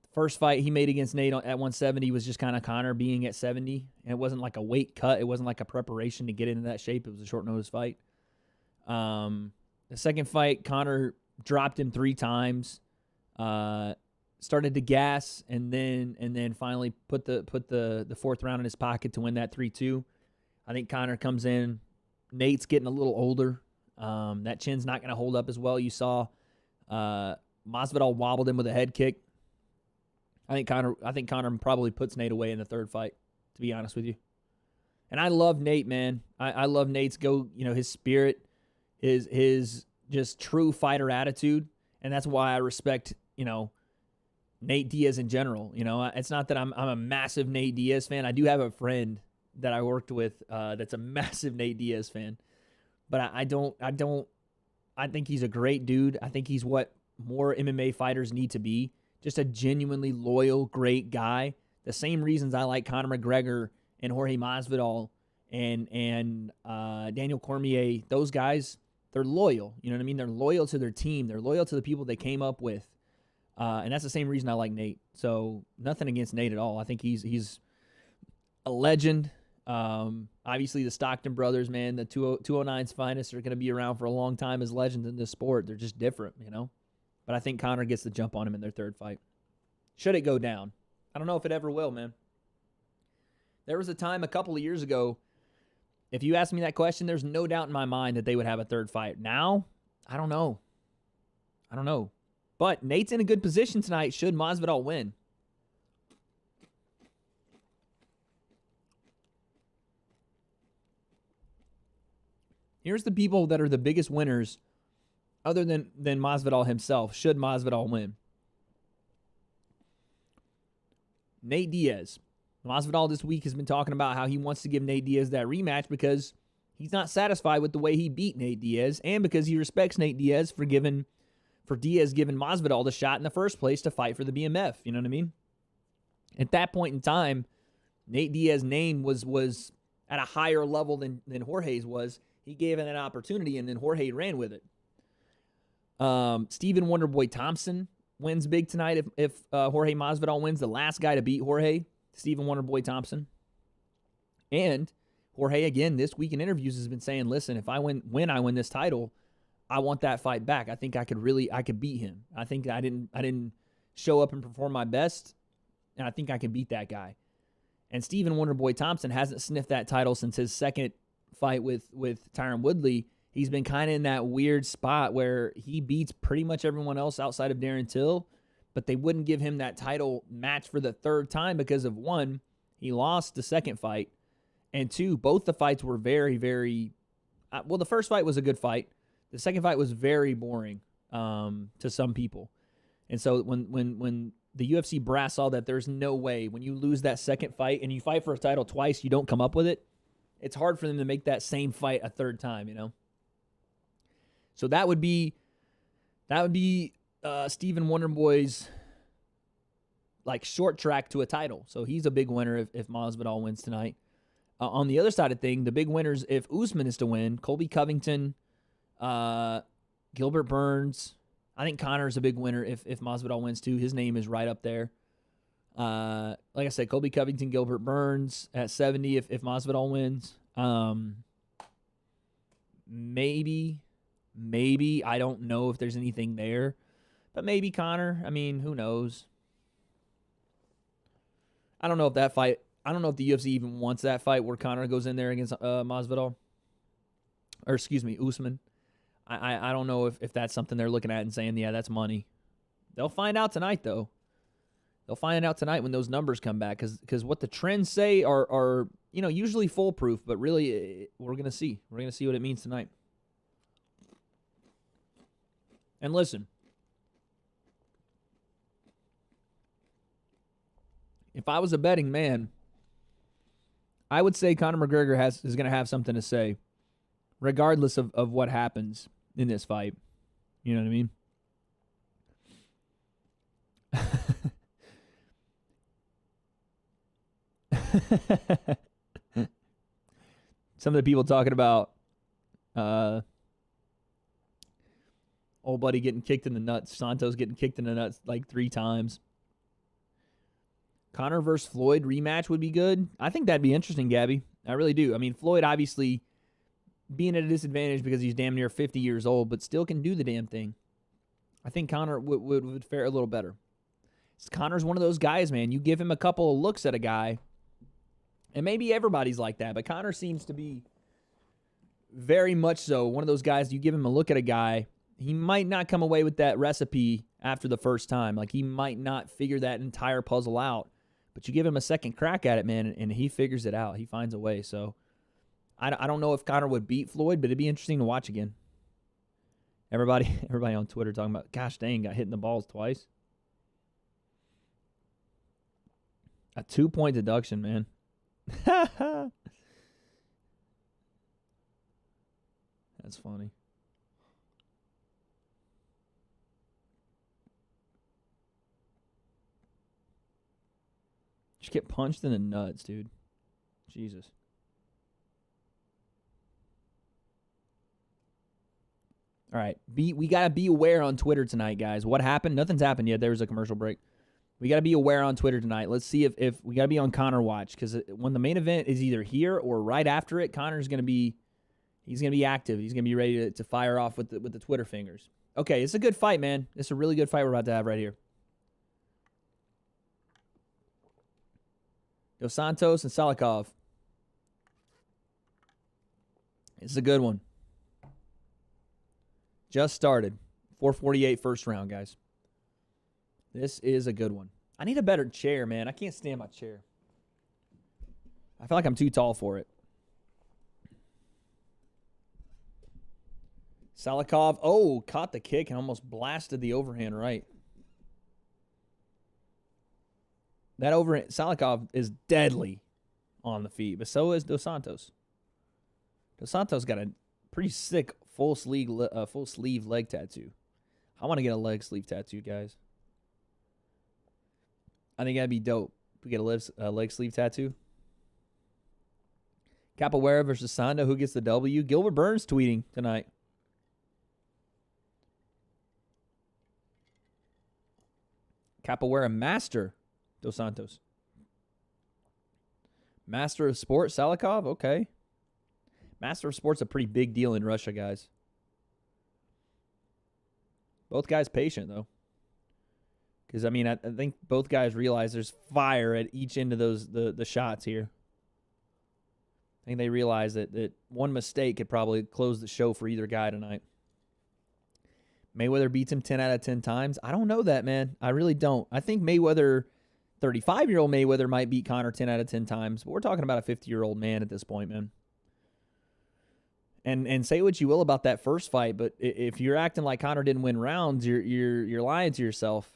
The first fight he made against Nate at 170 was just kind of Conor being at 70. And it wasn't like a weight cut. It wasn't like a preparation to get into that shape. It was a short notice fight. The second fight, Conor dropped him 3 times. Started to gas and then finally put the fourth round in his pocket to win that 3-2. I think Conor comes in. Nate's getting a little older. That chin's not going to hold up as well. You saw Masvidal wobbled him with a head kick. I think Conor probably puts Nate away in the third fight, to be honest with you. And I love Nate, man. I love Nate's his spirit, his just true fighter attitude, and that's why I respect, Nate Diaz in general. It's not that I'm a massive Nate Diaz fan. I do have a friend that I worked with that's a massive Nate Diaz fan. But I think he's a great dude. I think he's what more MMA fighters need to be. Just a genuinely loyal, great guy. The same reasons I like Conor McGregor and Jorge Masvidal and Daniel Cormier. Those guys, they're loyal. You know what I mean? They're loyal to their team. They're loyal to the people they came up with. And that's the same reason I like Nate. So nothing against Nate at all. I think he's a legend. Obviously the Stockton brothers, man, the 209's finest are going to be around for a long time as legends in this sport. They're just different, But I think Conor gets the jump on him in their third fight. Should it go down? I don't know if it ever will, man. There was a time a couple of years ago, if you asked me that question, there's no doubt in my mind that they would have a third fight. Now, I don't know. But Nate's in a good position tonight should Masvidal win. Here's the people that are the biggest winners other than Masvidal himself should Masvidal win. Nate Diaz. Masvidal this week has been talking about how he wants to give Nate Diaz that rematch because he's not satisfied with the way he beat Nate Diaz and because he respects Nate Diaz for Diaz giving Masvidal the shot in the first place to fight for the BMF. You know what I mean? At that point in time, Nate Diaz's name was at a higher level than Jorge's was. He gave him an opportunity, and then Jorge ran with it. Stephen Wonderboy Thompson wins big tonight if Jorge Masvidal wins. The last guy to beat Jorge, Stephen Wonderboy Thompson. And Jorge, again, this week in interviews has been saying, listen, if I win this title, I want that fight back. I think I could beat him. I think I didn't show up and perform my best, and I think I can beat that guy. And Stephen Wonderboy Thompson hasn't sniffed that title since his second fight with Tyron Woodley. He's been kind of in that weird spot where he beats pretty much everyone else outside of Darren Till, but they wouldn't give him that title match for the third time because of, one, he lost the second fight, and two, both the fights were very, very... the first fight was a good fight. The second fight was very boring. to some people. And so when the UFC brass saw that there's no way when you lose that second fight and you fight for a title twice, you don't come up with it, it's hard for them to make that same fight a third time, you know? So that would be Stephen Wonderboy's like short track to a title. So he's a big winner if Masvidal wins tonight. On the other side of thing, the big winners if Usman is to win, Colby Covington, Gilbert Burns. I think Connor's a big winner if Masvidal wins too. His name is right up there. Like I said, Colby Covington, Gilbert Burns at 70 if Masvidal wins. Maybe. I don't know if there's anything there. But maybe Connor. I mean, who knows? I don't know if that fight... I don't know if the UFC even wants that fight where Conor goes in there against Masvidal. Or, excuse me, Usman. I don't know if that's something they're looking at and saying, yeah, that's money. They'll find out tonight, though. They'll find out tonight when those numbers come back. Because what the trends say are usually foolproof. But really, we're going to see. We're going to see what it means tonight. And listen. If I was a betting man, I would say Conor McGregor is going to have something to say, regardless of what happens in this fight. You know what I mean? Some of the people talking about old buddy getting kicked in the nuts, Santos getting kicked in the nuts like 3 times. Conor versus Floyd rematch would be good. I think that'd be interesting, Gabby. I really do. I mean, Floyd obviously being at a disadvantage because he's damn near 50 years old, but still can do the damn thing. I think Conor would fare a little better. Conor's one of those guys, man. You give him a couple of looks at a guy, and maybe everybody's like that, but Conor seems to be very much so one of those guys, you give him a look at a guy, he might not come away with that recipe after the first time. Like, he might not figure that entire puzzle out, but you give him a second crack at it, man, and he figures it out. He finds a way. So I don't know if Conor would beat Floyd, but it'd be interesting to watch again. Everybody on Twitter talking about, gosh dang, got hit in the balls twice. A 2-point deduction, man. That's funny. Just get punched in the nuts, dude. Jesus. All right. We got to be aware on Twitter tonight, guys. What happened? Nothing's happened yet. There was a commercial break. We got to be aware on Twitter tonight. Let's see if we got to be on Conor watch, because when the main event is either here or right after it, Conor's going to be active. He's going to be ready to fire off with the Twitter fingers. Okay, it's a good fight, man. It's a really good fight we're about to have right here. Dos Santos and Salimkov. It's a good one. Just started. 4:48 first round, guys. This is a good one. I need a better chair, man. I can't stand my chair. I feel like I'm too tall for it. Salimkov, caught the kick and almost blasted the overhand right. That overhand, Salimkov is deadly on the feet, but so is Dos Santos. Dos Santos got a pretty sick full sleeve leg tattoo. I want to get a leg sleeve tattoo, guys. I think that'd be dope. We get a leg sleeve tattoo. Capoeira versus Sanda. Who gets the W? Gilbert Burns tweeting tonight. Capoeira master. Dos Santos. Master of Sport. Salimkov. Okay. Master of Sport's a pretty big deal in Russia, guys. Both guys patient, though. Because, I mean, I think both guys realize there's fire at each end of the shots here. I think they realize that one mistake could probably close the show for either guy tonight. Mayweather beats him 10 out of 10 times. I don't know that, man. I really don't. I think Mayweather, 35-year-old Mayweather might beat Conor 10 out of 10 times. But we're talking about a 50-year-old man at this point, man. And say what you will about that first fight, but if you're acting like Conor didn't win rounds, you're lying to yourself.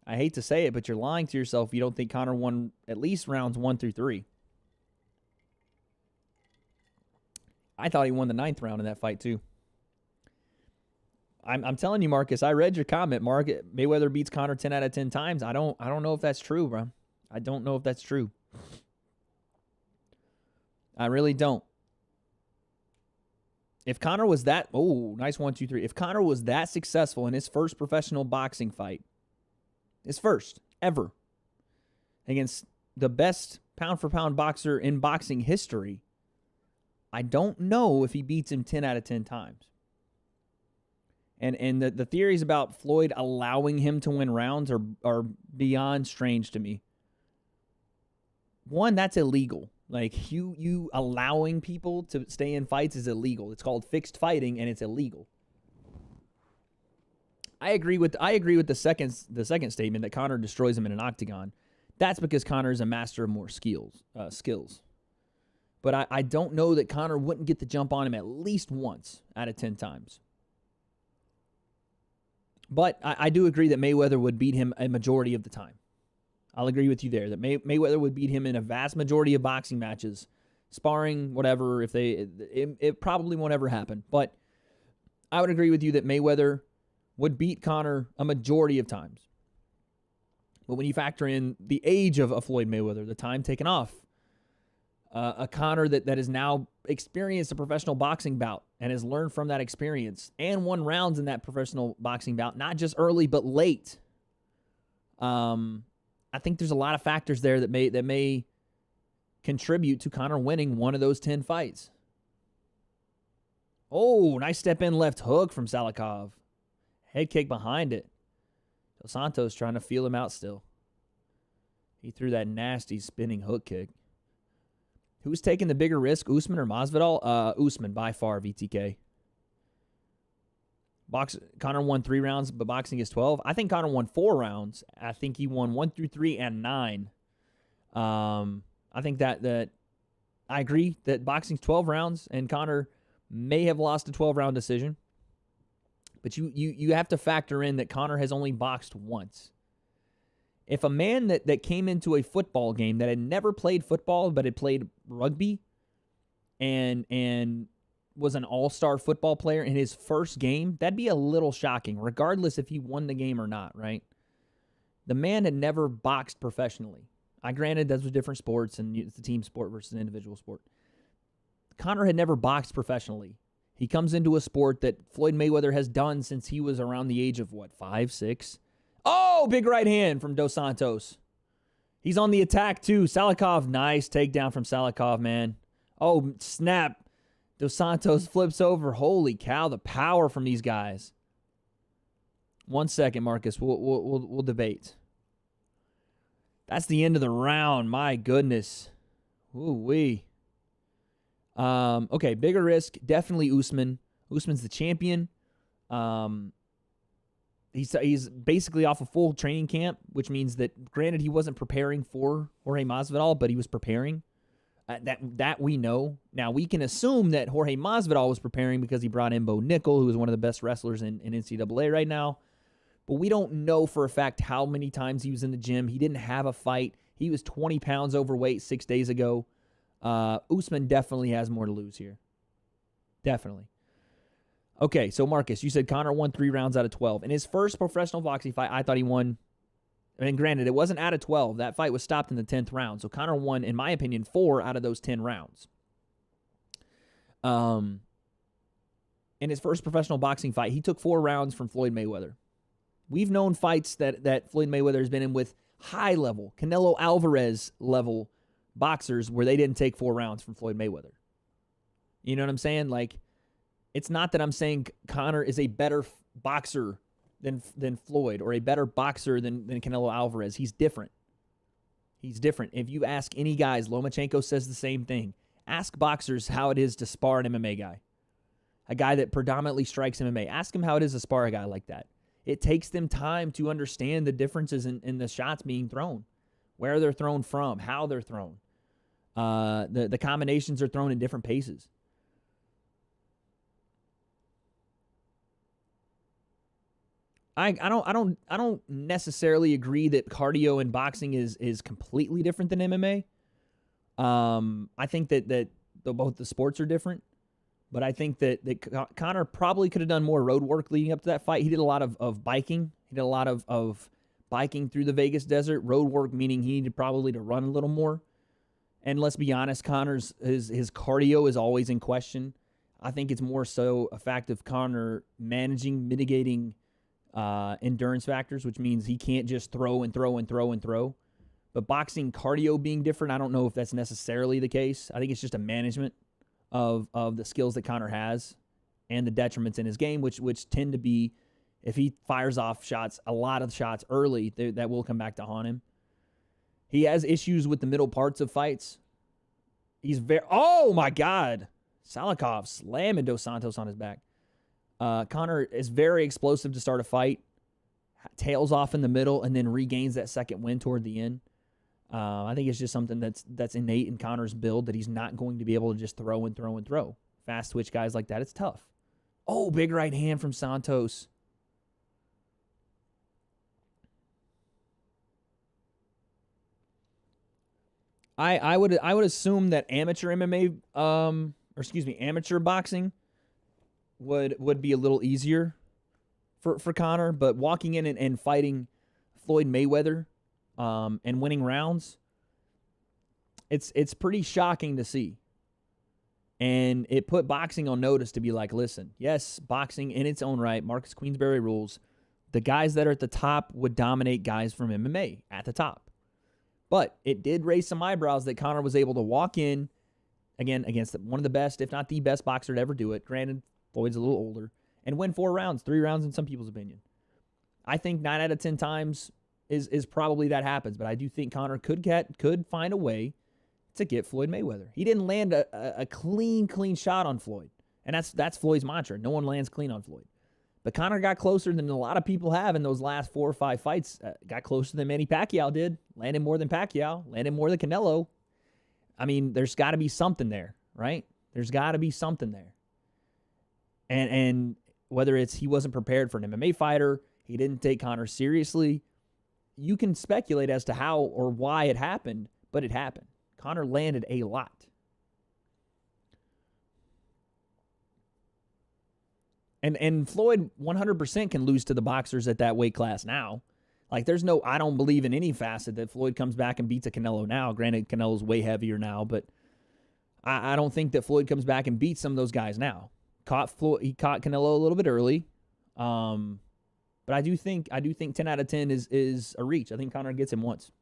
I hate to say it, but you're lying to yourself if you don't think Conor won at least rounds 1 through 3. I thought he won the 9th round in that fight too. I'm telling you, Marcus, I read your comment. Mayweather beats Conor 10 out of 10 times. I don't know if that's true, bro. I don't know if that's true. I really don't. If Conor was that, nice 1, 2, 3. If Conor was that successful in his first professional boxing fight, his first ever, against the best pound-for-pound boxer in boxing history, I don't know if he beats him 10 out of 10 times. And the theories about Floyd allowing him to win rounds are beyond strange to me. One, that's illegal. Like, you allowing people to stay in fights is illegal. It's called fixed fighting, and it's illegal. I agree with the second statement that Conor destroys him in an octagon. That's because Conor is a master of more skills. But I don't know that Conor wouldn't get the jump on him at least once out of 10 times. But I do agree that Mayweather would beat him a majority of the time. I'll agree with you there, that Mayweather would beat him in a vast majority of boxing matches, sparring, whatever. It probably won't ever happen. But I would agree with you that Mayweather would beat Conor a majority of times. But when you factor in the age of Floyd Mayweather, the time taken off, a Conor that has now experienced a professional boxing bout and has learned from that experience and won rounds in that professional boxing bout, not just early but late. I think there's a lot of factors there that may contribute to Conor winning one of those 10 fights. Oh, nice step in left hook from Salimkov. Head kick behind it. Dos Santos trying to feel him out still. He threw that nasty spinning hook kick. Who's taking the bigger risk, Usman or Masvidal? Usman by far, VTK. Conor won 3 rounds, but boxing is 12. I think Conor won 4 rounds. I think he won 1 through 3 and 9. I think that I agree that boxing's 12 rounds, and Conor may have lost a 12-round decision. But you have to factor in that Conor has only boxed once. If a man that came into a football game that had never played football but had played rugby and was an all-star football player in his first game, that'd be a little shocking, regardless if he won the game or not, right? The man had never boxed professionally. Granted, those were different sports, and it's a team sport versus an individual sport. Conor had never boxed professionally. He comes into a sport that Floyd Mayweather has done since he was around the age of, 5, 6? Oh, big right hand from Dos Santos. He's on the attack, too. Salimkov, nice takedown from Salimkov, man. Oh, snap. Dos Santos flips over. Holy cow, the power from these guys. 1 second, Marcus. We'll debate. That's the end of the round. My goodness. Ooh-wee. Okay, bigger risk. Definitely Usman. Usman's the champion. He's basically off a full training camp, which means that, granted, he wasn't preparing for Jorge Masvidal, but he was preparing. That we know. Now, we can assume that Jorge Masvidal was preparing because he brought in Bo Nickel, who is one of the best wrestlers in NCAA right now. But we don't know for a fact how many times he was in the gym. He didn't have a fight. He was 20 pounds overweight 6 days ago. Usman definitely has more to lose here. Definitely. Okay, so Marcus, you said Conor won 3 rounds out of 12. In his first professional boxing fight, I thought he won. I mean, granted, it wasn't out of 12. That fight was stopped in the 10th round. So Conor won, in my opinion, 4 out of those 10 rounds. In his first professional boxing fight, he took 4 rounds from Floyd Mayweather. We've known fights that Floyd Mayweather has been in with high-level, Canelo Alvarez-level boxers where they didn't take 4 rounds from Floyd Mayweather. You know what I'm saying? Like, it's not that I'm saying Conor is a better boxer than Floyd or a better boxer than Canelo Alvarez. He's different. He's different. If you ask any guys, Lomachenko says the same thing. Ask boxers how it is to spar an MMA guy. A guy that predominantly strikes MMA. Ask him how it is to spar a guy like that. It takes them time to understand the differences in the shots being thrown. Where they're thrown from, how they're thrown. The combinations are thrown in different paces. I don't necessarily agree that cardio in boxing is completely different than MMA. I think that both the sports are different, but I think that Conor probably could have done more road work leading up to that fight. He did a lot of biking. He did a lot of biking through the Vegas desert. Road work meaning he needed probably to run a little more. And let's be honest, Conor's his cardio is always in question. I think it's more so a fact of Conor mitigating endurance factors, which means he can't just throw and throw and throw and throw. But boxing cardio being different, I don't know if that's necessarily the case. I think it's just a management of the skills that Conor has and the detriments in his game, which tend to be, if he fires off shots, a lot of shots early, that will come back to haunt him. He has issues with the middle parts of fights. He's oh my God. Salimkov slamming Dos Santos on his back. Conor is very explosive to start a fight, tails off in the middle, and then regains that second win toward the end. I think it's just something that's innate in Conor's build, that he's not going to be able to just throw and throw and throw. Fast twitch guys like that, it's tough. Oh, big right hand from Santos. I would assume that amateur MMA, amateur boxing would be a little easier for Conor, but walking in and fighting Floyd Mayweather and winning rounds, it's pretty shocking to see. And it put boxing on notice to be like, listen, yes, boxing in its own right, Marcus Queensberry rules, the guys that are at the top would dominate guys from MMA at the top. But it did raise some eyebrows that Conor was able to walk in, again, against one of the best, if not the best boxer to ever do it. Granted, Floyd's a little older, and win 4 rounds, 3 rounds in some people's opinion. I think 9 out of 10 times is probably that happens, but I do think Conor could find a way to get Floyd Mayweather. He didn't land a clean shot on Floyd, and that's Floyd's mantra. No one lands clean on Floyd. But Conor got closer than a lot of people have in those last 4 or 5 fights. Got closer than Manny Pacquiao did. Landed more than Pacquiao. Landed more than Canelo. I mean, there's got to be something there, right? There's got to be something there. And whether it's he wasn't prepared for an MMA fighter, he didn't take Conor seriously, you can speculate as to how or why it happened, but it happened. Conor landed a lot. And Floyd 100% can lose to the boxers at that weight class now. Like, I don't believe in any facet that Floyd comes back and beats a Canelo now. Granted, Canelo's way heavier now, but I don't think that Floyd comes back and beats some of those guys now. He caught Canelo a little bit early. But I do think 10 out of 10 is a reach. I think Conor gets him once.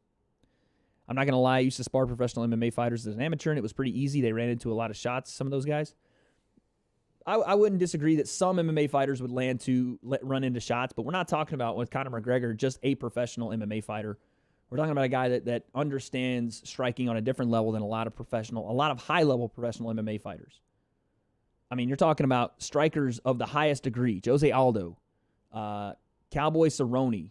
I'm not going to lie. I used to spar professional MMA fighters as an amateur, and it was pretty easy. They ran into a lot of shots, some of those guys. I wouldn't disagree that some MMA fighters would run into shots, but we're not talking about, with Conor McGregor, just a professional MMA fighter. We're talking about a guy that understands striking on a different level than a lot of high-level professional MMA fighters. I mean, you're talking about strikers of the highest degree. Jose Aldo, Cowboy Cerrone.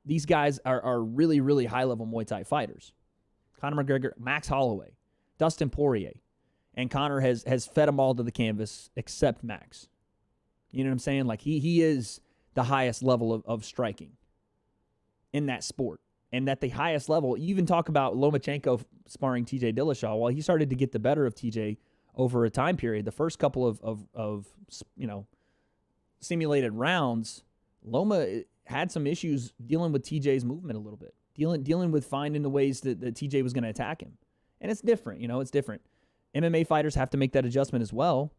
These guys are really, really high-level Muay Thai fighters. Conor McGregor, Max Holloway, Dustin Poirier. And Conor has fed them all to the canvas except Max. You know what I'm saying? Like, he is the highest level of striking in that sport. And at the highest level, you even talk about Lomachenko sparring TJ Dillashaw. Well, he started to get the better of TJ over a time period. The first couple of simulated rounds, Loma had some issues dealing with TJ's movement a little bit. Dealing with finding the ways that TJ was going to attack him. And it's different, it's different. MMA fighters have to make that adjustment as well.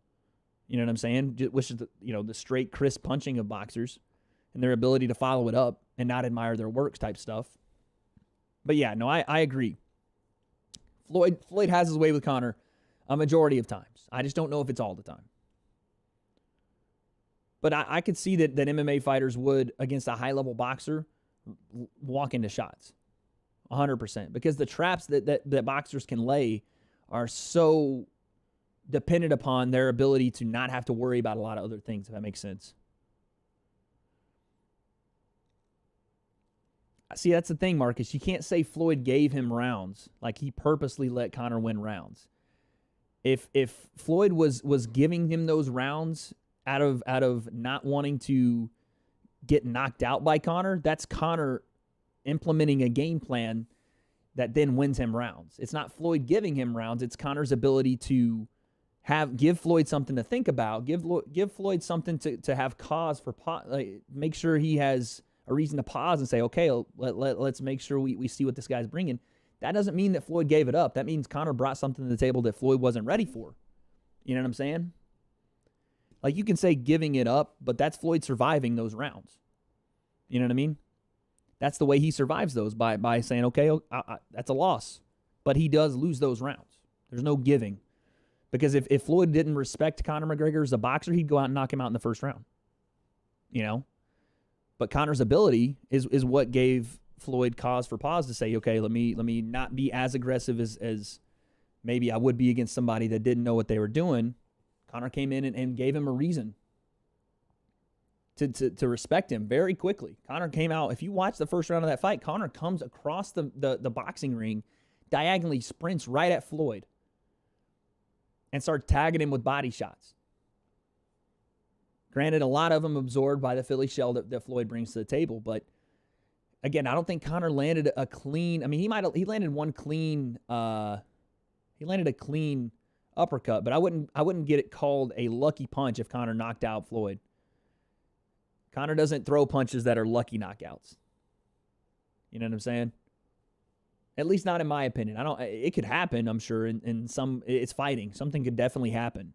You know what I'm saying? Which is the straight, crisp punching of boxers and their ability to follow it up and not admire their works type stuff. But yeah, no, I agree. Floyd has his way with Conor a majority of times. I just don't know if it's all the time. But I could see that MMA fighters would, against a high-level boxer, walk into shots. 100%. Because the traps that boxers can lay are so dependent upon their ability to not have to worry about a lot of other things, if that makes sense. See, that's the thing, Marcus. You can't say Floyd gave him rounds. Like, he purposely let Conor win rounds. If Floyd was giving him those rounds out of not wanting to get knocked out by Conor, that's Conor implementing a game plan that then wins him rounds. It's not Floyd giving him rounds. It's Conor's ability to give Floyd something to think about, give Floyd something to have cause for, make sure he has a reason to pause and say, okay, let's make sure we see what this guy's bringing. That doesn't mean that Floyd gave it up. That means Conor brought something to the table that Floyd wasn't ready for. You know what I'm saying? Like, you can say giving it up, but that's Floyd surviving those rounds. You know what I mean? That's the way he survives those, by saying, okay, that's a loss. But he does lose those rounds. There's no giving. Because if Floyd didn't respect Conor McGregor as a boxer, he'd go out and knock him out in the first round. You know? But Conor's ability is what gave Floyd cause for pause to say, okay, let me not be as aggressive as maybe I would be against somebody that didn't know what they were doing. Conor came in and gave him a reason to respect him very quickly. Conor came out. If you watch the first round of that fight, Conor comes across the boxing ring, diagonally sprints right at Floyd, and starts tagging him with body shots. Granted, a lot of them absorbed by the Philly shell that Floyd brings to the table, but again, I don't think Conor landed a clean. I mean, he landed one clean. He landed a clean uppercut, but I wouldn't get it called a lucky punch if Conor knocked out Floyd. Conor doesn't throw punches that are lucky knockouts. You know what I'm saying? At least not in my opinion. It could happen, I'm sure, in some, it's fighting. Something could definitely happen.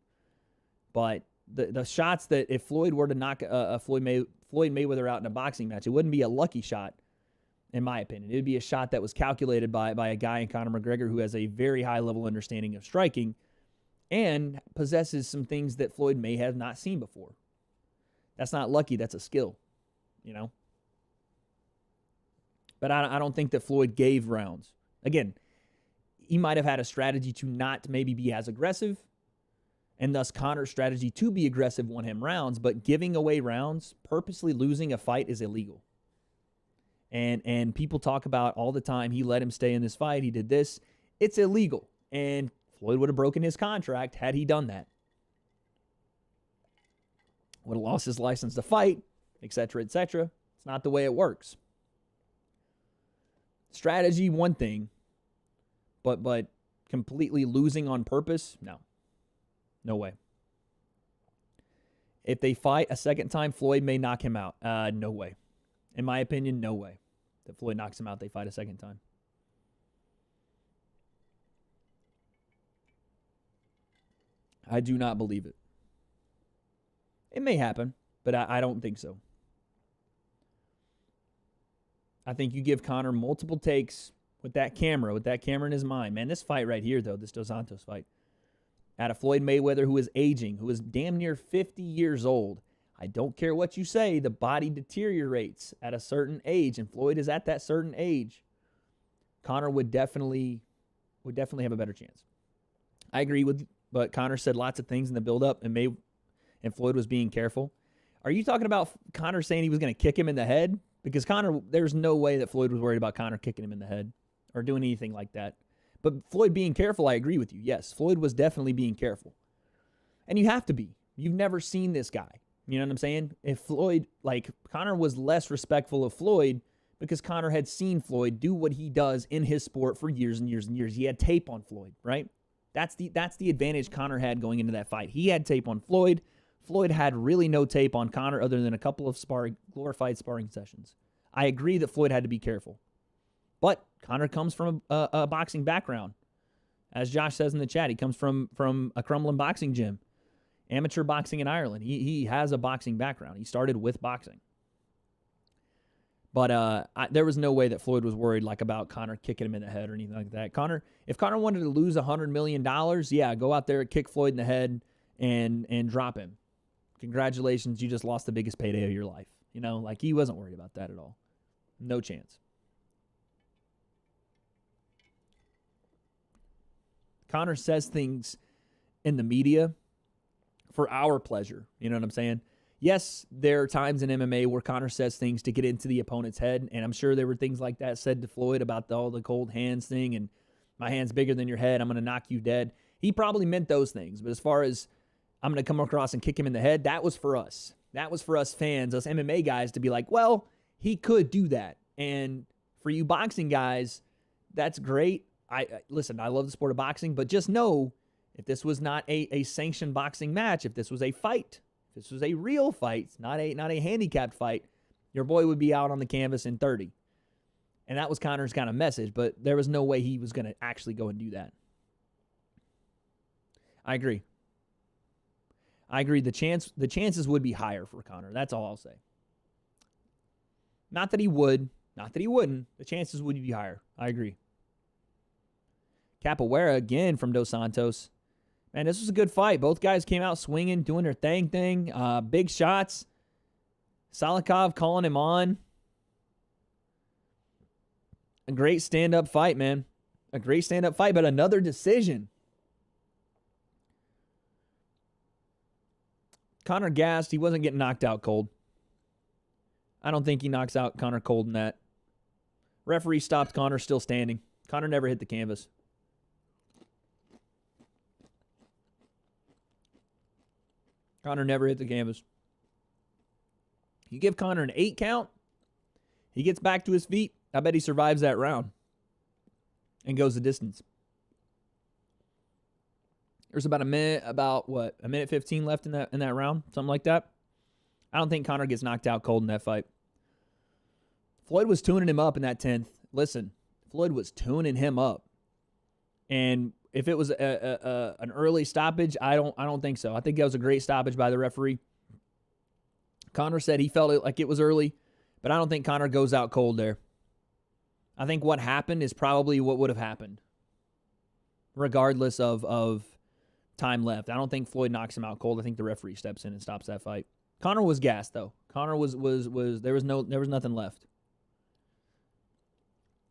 But the shots that if Floyd were to knock Floyd Mayweather out in a boxing match, it wouldn't be a lucky shot, in my opinion. It would be a shot that was calculated by a guy in Conor McGregor who has a very high level understanding of striking and possesses some things that Floyd may have not seen before. That's not lucky. That's a skill, you know? But I don't think that Floyd gave rounds. Again, he might have had a strategy to not maybe be as aggressive, and thus Conor's strategy to be aggressive won him rounds, but giving away rounds, purposely losing a fight is illegal. And people talk about all the time, he let him stay in this fight, he did this. It's illegal. And Floyd would have broken his contract had he done that. Would have lost his license to fight, etc., etc. It's not the way it works. Strategy, one thing, but completely losing on purpose, no. No way. If they fight a second time, Floyd may knock him out. No way. In my opinion, no way. That Floyd knocks him out, they fight a second time. I do not believe it. It may happen, but I don't think so. I think you give Conor multiple takes with that camera in his mind. Man, this fight right here, though, this Dos Santos fight, out of Floyd Mayweather, who is aging, who is damn near 50 years old. I don't care what you say, the body deteriorates at a certain age, and Floyd is at that certain age. Conor would definitely have a better chance. I agree with, but Conor said lots of things in the build-up, and Floyd was being careful. Are you talking about Conor saying he was going to kick him in the head? Because Conor, there's no way that Floyd was worried about Conor kicking him in the head or doing anything like that. But Floyd being careful, I agree with you. Yes, Floyd was definitely being careful. And you have to be. You've never seen this guy. You know what I'm saying? If Floyd, Conor was less respectful of Floyd because Conor had seen Floyd do what he does in his sport for years and years and years. He had tape on Floyd, right? That's the advantage Conor had going into that fight. He had tape on Floyd. Floyd had really no tape on Conor other than a couple of glorified sparring sessions. I agree that Floyd had to be careful. But Conor comes from a boxing background. As Josh says in the chat, he comes from a Crumlin boxing gym. Amateur boxing in Ireland. He has a boxing background. He started with boxing. But there was no way that Floyd was worried about Conor kicking him in the head or anything like that. If Conor wanted to lose $100 million, yeah, go out there, kick Floyd in the head, and drop him. Congratulations, you just lost the biggest payday of your life. You know, he wasn't worried about that at all. No chance. Conor says things in the media for our pleasure. You know what I'm saying? Yes, there are times in MMA where Conor says things to get into the opponent's head, and I'm sure there were things like that said to Floyd about all the cold hands thing and my hand's bigger than your head, I'm going to knock you dead. He probably meant those things, but as far as I'm going to come across and kick him in the head, that was for us. That was for us fans, us MMA guys, to be like, well, he could do that. And for you boxing guys, that's great. Listen, I love the sport of boxing, but just know if this was not a sanctioned boxing match, if this was a fight, if this was a real fight, not a handicapped fight, your boy would be out on the canvas in 30. And that was Conor's kind of message, but there was no way he was going to actually go and do that. I agree. The chances would be higher for Conor. That's all I'll say. Not that he would, not that he wouldn't. The chances would be higher. I agree. Capoeira again from Dos Santos. Man, this was a good fight. Both guys came out swinging, doing their thing. Big shots. Salimkov calling him on. A great stand-up fight, man. A great stand-up fight, but another decision. Conor gassed. He wasn't getting knocked out cold. I don't think he knocks out Conor cold in that. Referee stopped Conor still standing. Conor never hit the canvas. Conor never hit the canvas. You give Conor an 8 count, he gets back to his feet. I bet he survives that round and goes the distance. There's about a minute 15 left in that round, something like that. I don't think Conor gets knocked out cold in that fight. Floyd was tuning him up in that 10th. Listen, Floyd was tuning him up. And if it was an early stoppage, I don't think so. I think that was a great stoppage by the referee. Conor said he felt it like it was early, but I don't think Conor goes out cold there. I think what happened is probably what would have happened, regardless of time left. I don't think Floyd knocks him out cold. I think the referee steps in and stops that fight. Conor was gassed though. Conor was there was nothing left.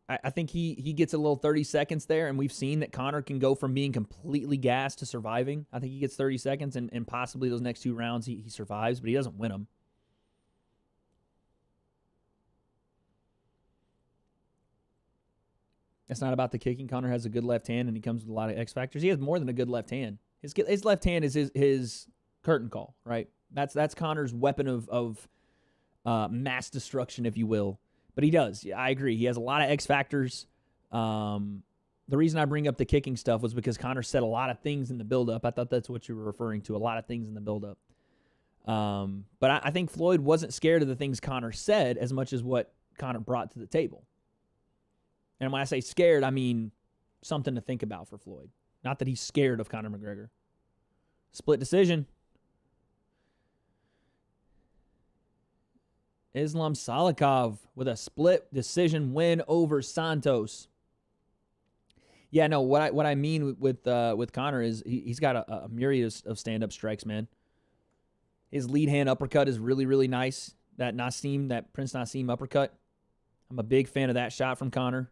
I think he gets a little 30 seconds there, and we've seen that Conor can go from being completely gassed to surviving. I think he gets 30 seconds, and possibly those next 2 rounds he survives, but he doesn't win them. It's not about the kicking. Conor has a good left hand, and he comes with a lot of X factors. He has more than a good left hand. His left hand is his curtain call, right? That's Conor's weapon of mass destruction, if you will. But he does. Yeah, I agree. He has a lot of X factors. The reason I bring up the kicking stuff was because Conor said a lot of things in the buildup. I thought that's what you were referring to, a lot of things in the buildup. But I think Floyd wasn't scared of the things Conor said as much as what Conor brought to the table. And when I say scared, I mean something to think about for Floyd. Not that he's scared of Conor McGregor. Split decision. Islam Salimkov with a split decision win over Santos. Yeah, no, what I mean with Conor is he's got a myriad of stand-up strikes, man. His lead hand uppercut is really, really nice. That Prince Nassim uppercut. I'm a big fan of that shot from Conor.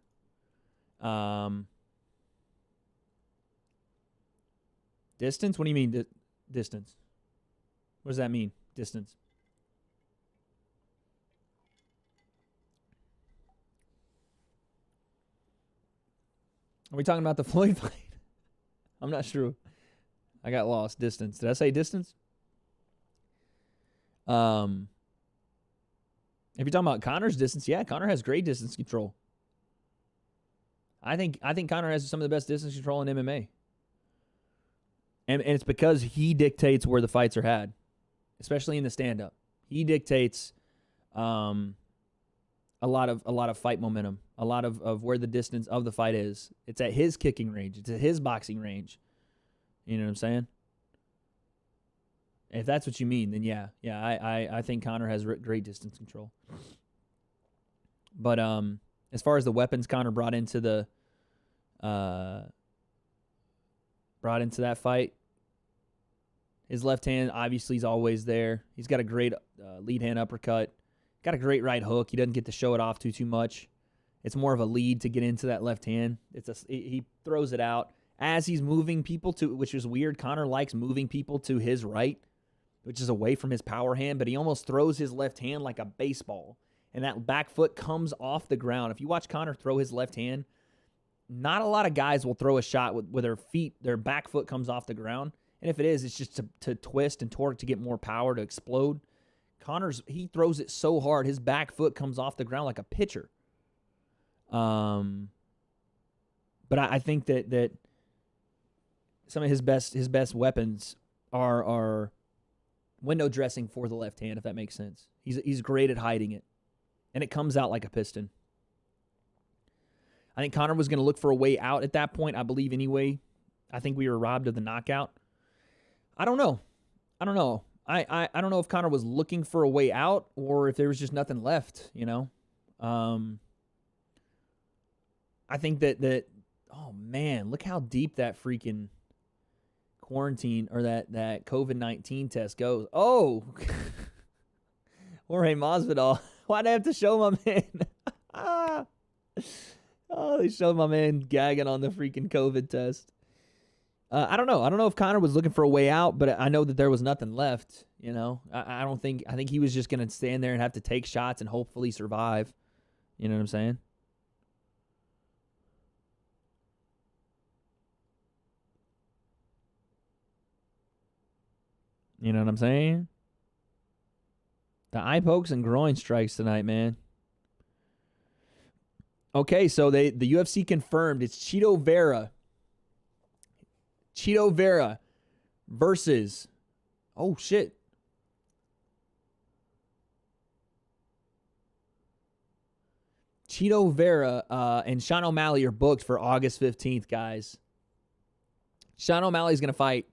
Distance? What do you mean distance? What does that mean, distance? Are we talking about the Floyd fight? I'm not sure. I got lost. Distance. Did I say distance? If you're talking about Conor's distance, yeah, Conor has great distance control. I think Conor has some of the best distance control in MMA. And it's because he dictates where the fights are had, especially in the stand-up. He dictates a lot of fight momentum, a lot of where the distance of the fight is. It's at his kicking range. It's at his boxing range. You know what I'm saying? If that's what you mean, then yeah, I think Conor has great distance control. But as far as the weapons Conor brought into that fight, his left hand obviously is always there. He's got a great lead hand uppercut. Got a great right hook. He doesn't get to show it off too much. It's more of a lead to get into that left hand. He throws it out as he's moving people to, which is weird. Conor likes moving people to his right, which is away from his power hand, but he almost throws his left hand like a baseball, and that back foot comes off the ground. If you watch Conor throw his left hand, not a lot of guys will throw a shot with their feet, their back foot comes off the ground, and if it is, it's just to twist and torque to get more power to explode. he throws it so hard, his back foot comes off the ground like a pitcher. But I think that some of his best weapons are window dressing for the left hand, if that makes sense. He's great at hiding it, and it comes out like a piston. I think Conor was going to look for a way out at that point, I believe anyway. I think we were robbed of the knockout. I don't know. I don't know if Conor was looking for a way out or if there was just nothing left, you know. I think that oh man, look how deep that freaking quarantine or that COVID-19 test goes. Oh, Jorge Masvidal. Why'd I have to show my man? Oh, they showed my man gagging on the freaking COVID test. I don't know. I don't know if Conor was looking for a way out, but I know that there was nothing left. You know, I think he was just going to stand there and have to take shots and hopefully survive. You know what I'm saying? You know what I'm saying? The eye pokes and groin strikes tonight, man. Okay, so the UFC confirmed it's Chito Vera. Chito Vera versus, oh shit. Chito Vera and Sean O'Malley are booked for August 15th, guys. Sean O'Malley's going to fight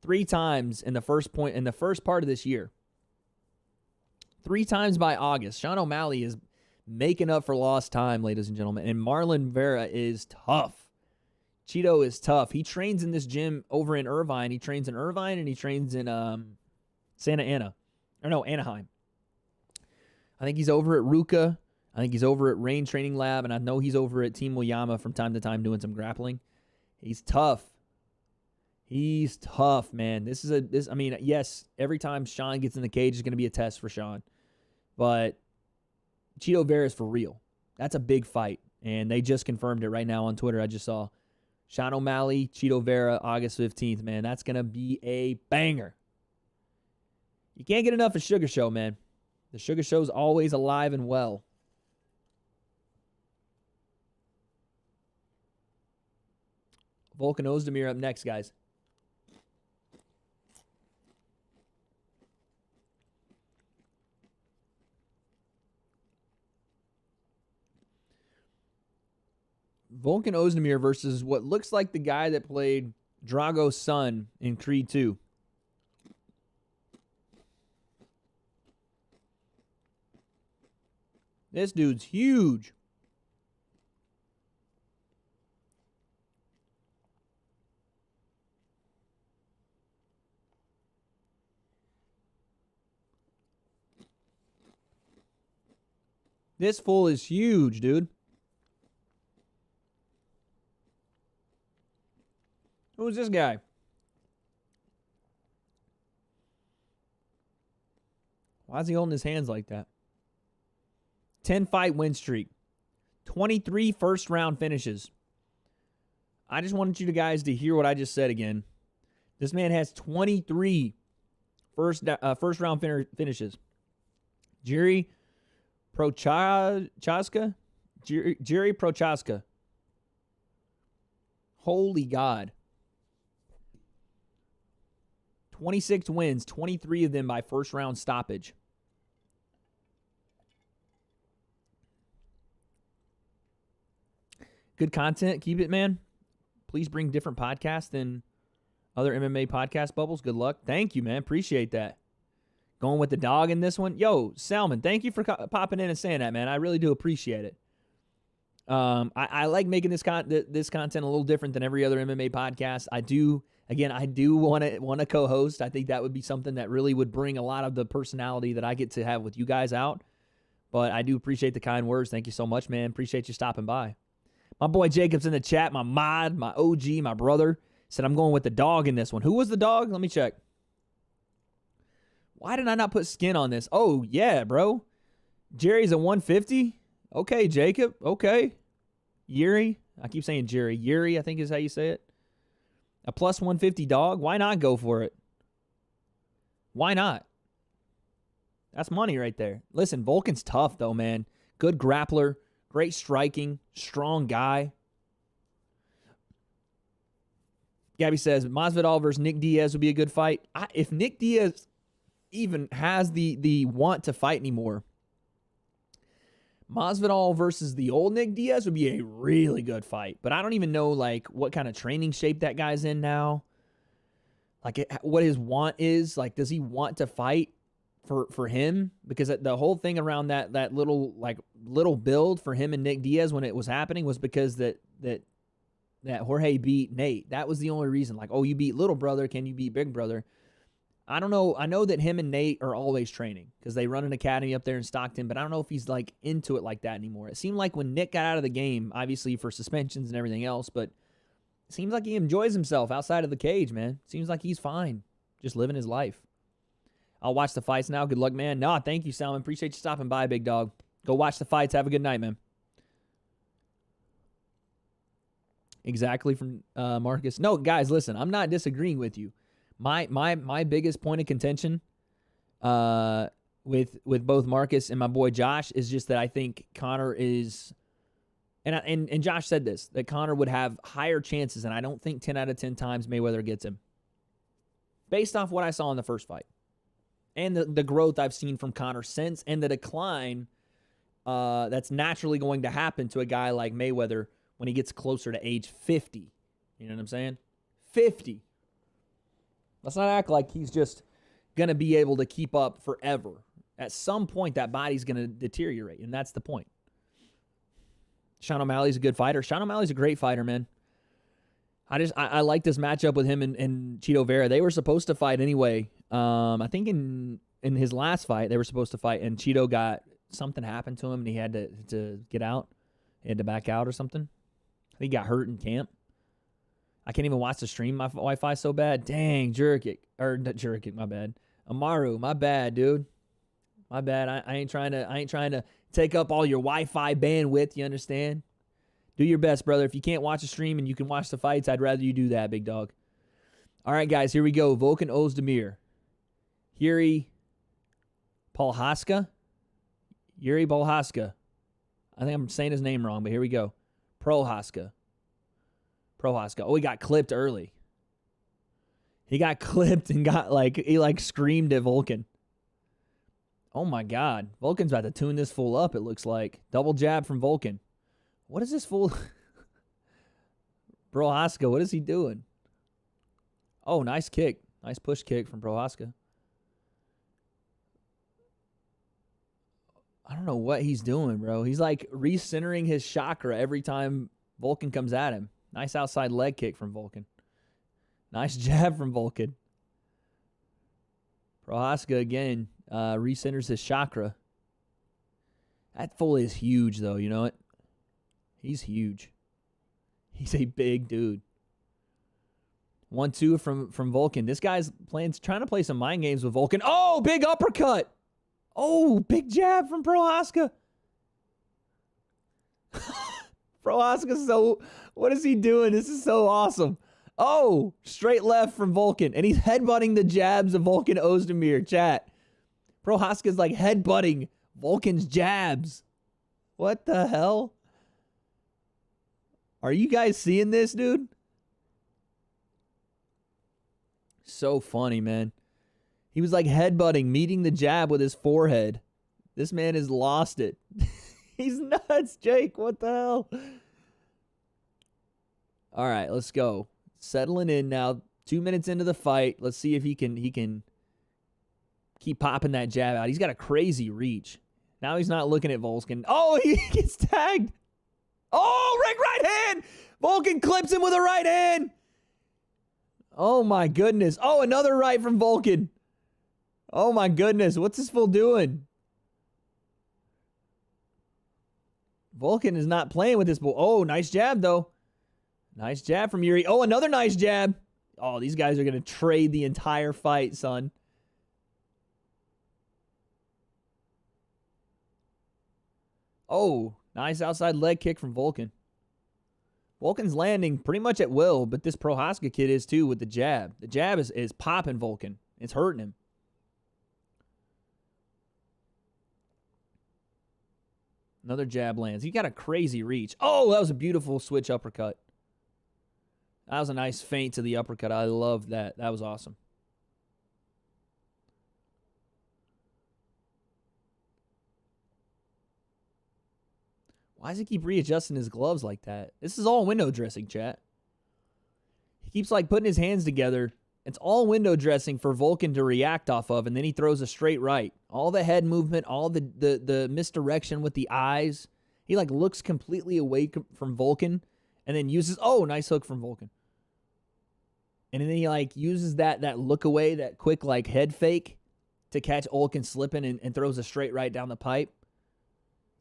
3 times in the first part of this year. 3 times by August. Sean O'Malley is making up for lost time, ladies and gentlemen. And Marlon Vera is tough. Chito is tough. He trains in this gym over in Irvine. He trains in Irvine and he trains in Santa Ana. Or no, Anaheim. I think he's over at Ruka. I think he's over at Rain Training Lab. And I know he's over at Team Oyama from time to time doing some grappling. He's tough. He's tough, man. I mean, yes, every time Sean gets in the cage is going to be a test for Sean. But Chito Vera is for real. That's a big fight. And they just confirmed it right now on Twitter. I just saw Sean O'Malley, Chito Vera, August 15th, man. That's going to be a banger. You can't get enough of Sugar Show, man. The Sugar Show's always alive and well. Volkan Oezdemir up next, guys. Volkan Oezdemir versus what looks like the guy that played Drago's son in Creed 2. This dude's huge. This fool is huge, dude. Who's this guy? Why is he holding his hands like that? 10-fight win streak. 23 first-round finishes. I just wanted you guys to hear what I just said again. This man has 23 first-round finishes. Jerry Prochazka? Jerry Prochazka. Holy God. 26 wins, 23 of them by first-round stoppage. Good content. Keep it, man. Please bring different podcasts than other MMA podcast bubbles. Good luck. Thank you, man. Appreciate that. Going with the dog in this one. Yo, Salmon, thank you for popping in and saying that, man. I really do appreciate it. I like making this content a little different than every other MMA podcast. I do want to co-host. I think that would be something that really would bring a lot of the personality that I get to have with you guys out. But I do appreciate the kind words. Thank you so much, man. Appreciate you stopping by. My boy Jacob's in the chat. My mod, my OG, my brother said I'm going with the dog in this one. Who was the dog? Let me check. Why did I not put skin on this? Oh, yeah, bro. Jerry's a 150. Okay, Jacob. Okay. Yuri. I keep saying Jerry. Yuri, I think is how you say it. A plus 150 dog. Why not go for it? Why not? That's money right there. Listen, Volkan's tough, though, man. Good grappler, great striking, strong guy. Gabby says, Masvidal versus Nick Diaz would be a good fight. If Nick Diaz even has the want to fight anymore, Masvidal versus the old Nick Diaz would be a really good fight. But I don't even know, like, what kind of training shape that guy's in now. Like, what his want is. Like, does he want to fight for him? Because the whole thing around that little build for him and Nick Diaz when it was happening was because that Jorge beat Nate. That was the only reason. Like, oh, you beat little brother. Can you beat big brother? I don't know. I know that him and Nate are always training because they run an academy up there in Stockton, but I don't know if he's like into it like that anymore. It seemed like when Nick got out of the game, obviously for suspensions and everything else, but it seems like he enjoys himself outside of the cage, man. Seems like he's fine. Just living his life. I'll watch the fights now. Good luck, man. No, thank you, Salmon. Appreciate you stopping by, big dog. Go watch the fights. Have a good night, man. Exactly from Marcus. No, guys, listen. I'm not disagreeing with you. My biggest point of contention with both Marcus and my boy Josh is just that I think Conor is, and Josh said this, that Conor would have higher chances, and I don't think 10 out of 10 times Mayweather gets him. Based off what I saw in the first fight. And the growth I've seen from Conor since, and the decline that's naturally going to happen to a guy like Mayweather when he gets closer to age 50. You know what I'm saying? 50. Let's not act like he's just going to be able to keep up forever. At some point, that body's going to deteriorate, and that's the point. Sean O'Malley's a good fighter. Sean O'Malley's a great fighter, man. I like this matchup with him and Chito Vera. They were supposed to fight anyway. I think in his last fight, they were supposed to fight, and Chito got something happened to him, and he had to get out. He had to back out or something. I think he got hurt in camp. I can't even watch the stream. My Wi-Fi's so bad. Dang, Jurkic. Or not Jurkic, my bad. Amaru, my bad, dude. My bad. I ain't trying to take up all your Wi-Fi bandwidth, you understand? Do your best, brother. If you can't watch the stream and you can watch the fights, I'd rather you do that, big dog. All right, guys, here we go. Volkan Oezdemir. Yuri Prochazka. Yuri Prochazka. I think I'm saying his name wrong, but here we go. Prochazka. Oh, he got clipped early. He got clipped and he screamed at Volkan. Oh my God. Volkan's about to tune this fool up, it looks like. Double jab from Volkan. What is this fool? Prochazka, what is he doing? Oh, nice kick. Nice push kick from Prochazka. I don't know what he's doing, bro. He's like recentering his chakra every time Volkan comes at him. Nice outside leg kick from Volkan. Nice jab from Volkan. Prochazka again recenters his chakra. That fool is huge, though. You know it? He's huge. He's a big dude. 1-2 from Volkan. This guy's trying to play some mind games with Volkan. Oh, big uppercut. Oh, big jab from Prochazka. Prochazka, what is he doing? This is so awesome. Oh, straight left from Volkan. And he's headbutting the jabs of Volkan Oezdemir. Chat. Prochazka's like headbutting Volkan's jabs. What the hell? Are you guys seeing this, dude? So funny, man. He was like headbutting, meeting the jab with his forehead. This man has lost it. He's nuts, Jake. What the hell? All right, let's go. Settling in now. 2 minutes into the fight. Let's see if he can keep popping that jab out. He's got a crazy reach. Now he's not looking at Volkan. Oh, he gets tagged. Oh, right hand. Volkan clips him with a right hand. Oh, my goodness. Oh, another right from Volkan. Oh, my goodness. What's this fool doing? Volkan is not playing with this bull. Oh, nice jab, though. Nice jab from Yuri. Oh, another nice jab. Oh, these guys are going to trade the entire fight, son. Oh, nice outside leg kick from Volkan. Volkan's landing pretty much at will, but this Prochazka kid is too with the jab. The jab is popping Volkan. It's hurting him. Another jab lands. He got a crazy reach. Oh, that was a beautiful switch uppercut. That was a nice feint to the uppercut. I love that. That was awesome. Why does he keep readjusting his gloves like that? This is all window dressing, chat. He keeps like putting his hands together. It's all window dressing for Volkan to react off of, and then he throws a straight right. All the head movement, all the misdirection with the eyes. He like looks completely away from Volkan, and then uses, oh, nice hook from Volkan. And then he like uses that look away, that quick like head fake to catch Volkan slipping and throws a straight right down the pipe.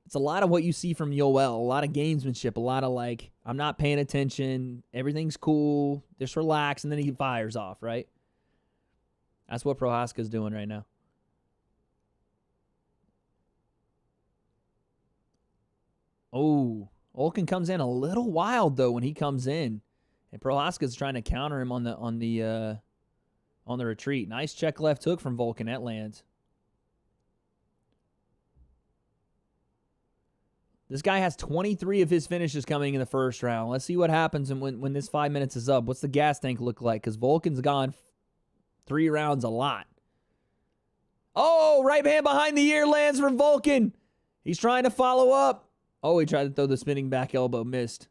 It's a lot of what you see from Yoel, a lot of gamesmanship, a lot of like, I'm not paying attention, everything's cool, just relax, and then he fires off, right? That's what Prochazka's doing right now. Oh, Volkan comes in a little wild though when he comes in, and Prochazka's trying to counter him on the retreat. Nice check left hook from Volkan. That lands. This guy has 23 of his finishes coming in the first round. Let's see what happens when this 5 minutes is up. What's the gas tank look like? Because Volkan's gone 3 rounds a lot. Oh, right hand behind the ear lands from Volkan. He's trying to follow up. Oh, he tried to throw the spinning back elbow. Missed.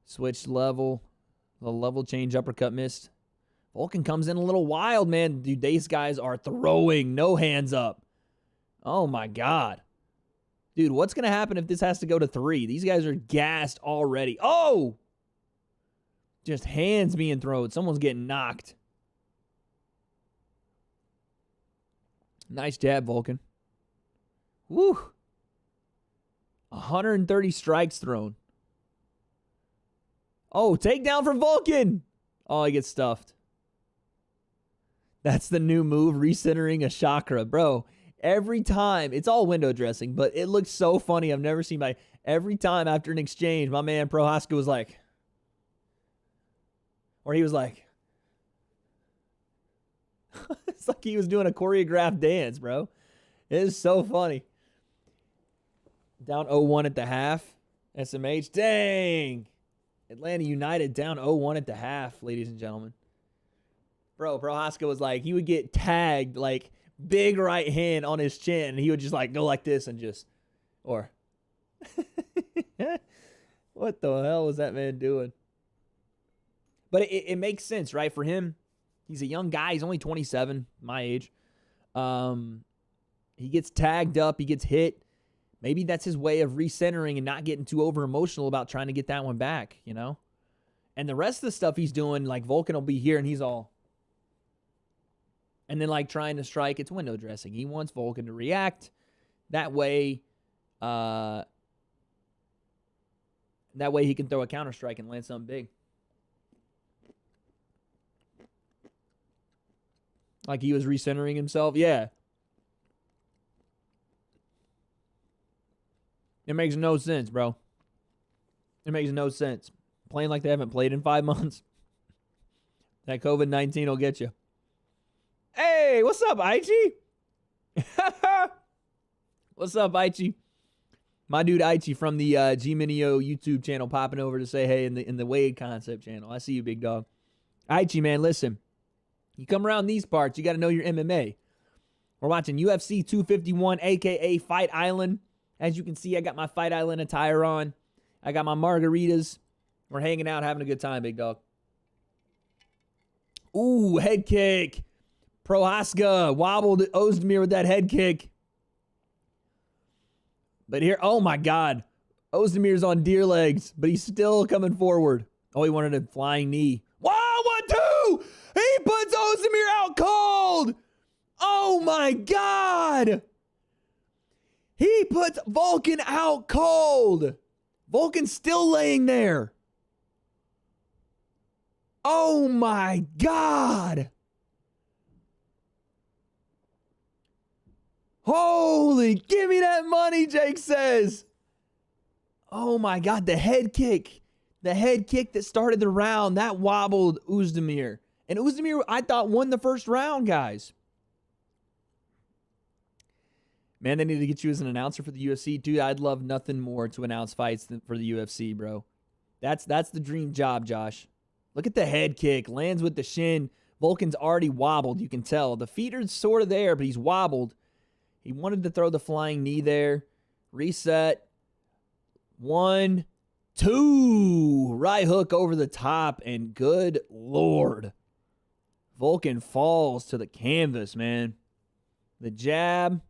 Switched level. The level change uppercut missed. Volkan comes in a little wild, man. Dude, these guys are throwing. No hands up. Oh, my God. Dude, what's going to happen if this has to go to 3? These guys are gassed already. Oh! Just hands being thrown. Someone's getting knocked. Nice jab, Volkan. Woo! 130 strikes thrown. Oh, takedown from Volkan. Oh, he gets stuffed. That's the new move, recentering a chakra. Bro, every time, it's all window dressing, but it looks so funny. I've never seen every time after an exchange, my man Prochazka was like, or he was like, it's like he was doing a choreographed dance, bro. It is so funny. Down 0-1 at the half. SMH, dang. Atlanta United down 0-1 at the half, ladies and gentlemen. Bro, Prochazka was like, he would get tagged, like, big right hand on his chin, and he would just, like, go like this and just, or, what the hell was that man doing? But it makes sense, right? For him, he's a young guy. He's only 27, my age. He gets tagged up. He gets hit. Maybe that's his way of recentering and not getting too over-emotional about trying to get that one back, you know? And the rest of the stuff he's doing, like, Volkan will be here, and he's all, and then, like, trying to strike, it's window dressing. He wants Volkan to react. That way he can throw a counter strike and land something big. Like he was recentering himself. Yeah. It makes no sense, bro. It makes no sense. Playing like they haven't played in 5 months. That COVID-19 will get you. Hey, what's up, Aichi? What's up, Aichi? My dude Aichi from the G-Minio YouTube channel popping over to say hey in the W.A.D.E concept channel. I see you, big dog. Aichi, man, listen. You come around these parts, you got to know your MMA. We're watching UFC 251, a.k.a. Fight Island. As you can see, I got my Fight Island attire on. I got my margaritas. We're hanging out, having a good time, big dog. Ooh, head kick. Prochazka wobbled Oezdemir with that head kick. But here, oh my God. Oezdemir's on deer legs, but he's still coming forward. Oh, he wanted a flying knee. Wow, 1-2! He puts Oezdemir out cold! Oh my God! He puts Volkan out cold! Volkan's still laying there. Oh my God! Holy, give me that money, Jake says. Oh my God, the head kick. The head kick that started the round, that wobbled Oezdemir. And Oezdemir, I thought, won the first round, guys. Man, they need to get you as an announcer for the UFC. Dude, I'd love nothing more to announce fights than for the UFC, bro. That's the dream job, Josh. Look at the head kick. Lands with the shin. Volkan's already wobbled, you can tell. The feet are sort of there, but he's wobbled. He wanted to throw the flying knee there. Reset. 1, 2. Right hook over the top, and good Lord. Volkan falls to the canvas, man. The jab,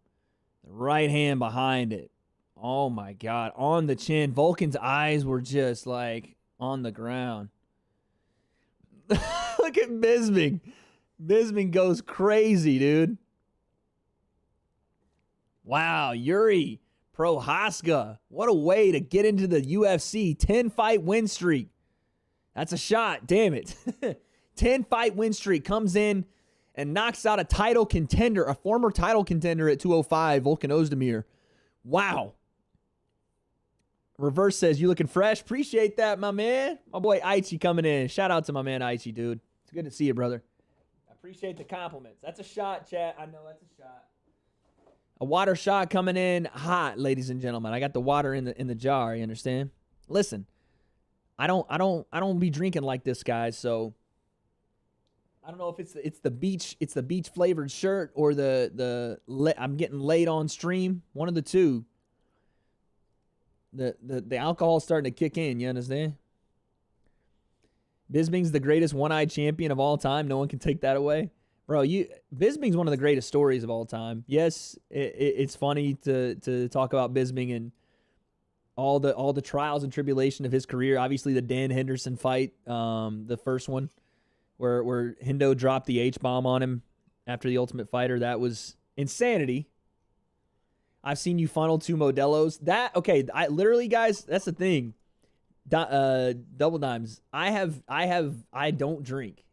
the right hand behind it. Oh, my God. On the chin. Volkan's eyes were just, like, on the ground. Look at Bisping. Bisping goes crazy, dude. Wow, Yuri Prochazka. What a way to get into the UFC. 10-fight win streak. That's a shot. Damn it. 10-fight win streak. Comes in and knocks out a title contender, a former title contender at 205, Volkan Oezdemir. Wow. Reverse says, you looking fresh? Appreciate that, my man. My boy Aichi coming in. Shout out to my man Aichi, dude. It's good to see you, brother. I appreciate the compliments. That's a shot, chat. I know that's a shot. A water shot coming in hot, ladies and gentlemen. I got the water in the jar, you understand? Listen, I don't be drinking like this, guys, so I don't know if it's the beach flavored shirt or I'm getting late on stream, one of the two. The alcohol's starting to kick in, you understand? Bisping's the greatest one-eyed champion of all time. No one can take that away. Bro, Bisping's one of the greatest stories of all time. Yes, it's funny to talk about Bisping and all the trials and tribulation of his career. Obviously, the Dan Henderson fight, the first one, where Hendo dropped the H-bomb on him after the Ultimate Fighter. That was insanity. I've seen you funnel 2 Modelos. I literally, guys, that's the thing. Double Dimes. I don't drink.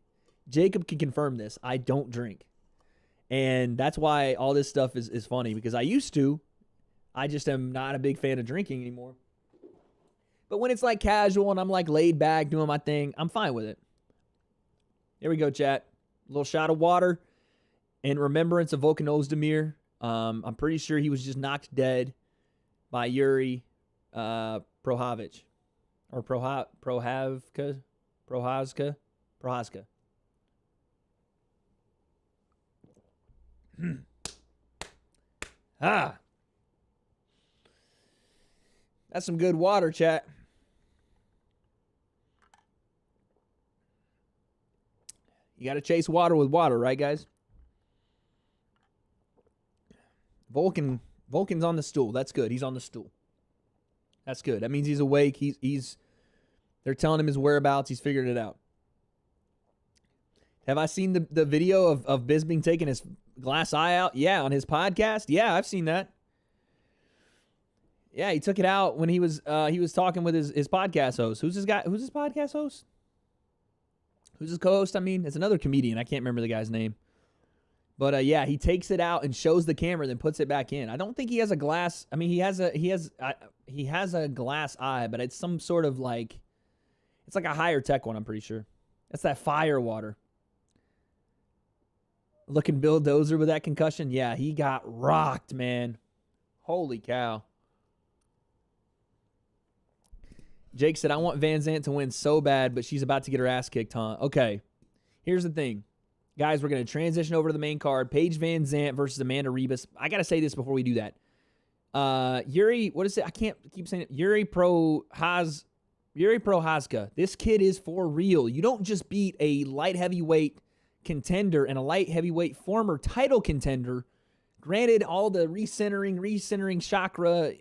Jacob can confirm this. I don't drink. And that's why all this stuff is funny, because I used to. I just am not a big fan of drinking anymore. But when it's like casual and I'm like laid back doing my thing, I'm fine with it. Here we go, chat. A little shot of water in remembrance of Volkan Oezdemir. I'm pretty sure he was just knocked dead by Yuri Prochazka. Or Prochazka. That's some good water, chat. You got to chase water with water, right, guys? Volkan's on the stool. That's good. He's on the stool. That's good. That means he's awake. They're telling him his whereabouts. He's figured it out. Have I seen the video of Bisping taking his glass eye out? Yeah, on his podcast. Yeah, I've seen that. Yeah, he took it out when he was talking with his podcast host. Who's this guy? Who's his podcast host? Who's his co-host? I mean, it's another comedian. I can't remember the guy's name. But yeah, he takes it out and shows the camera, then puts it back in. I don't think he has a glass. I mean, he has a glass eye, but it's some sort of like, it's like a higher tech one. I'm pretty sure. That's that fire water. Looking Bill Dozer with that concussion. Yeah, he got rocked, man. Holy cow. Jake said, I want VanZant to win so bad, but she's about to get her ass kicked, huh? Okay. Here's the thing. Guys, we're going to transition over to the main card. Paige VanZant versus Amanda Ribas. I got to say this before we do that. Yuri, what is it? I can't keep saying it. Yuri Prochazka. This kid is for real. You don't just beat a light heavyweight contender and a light heavyweight former title contender. Granted, all the recentering chakra,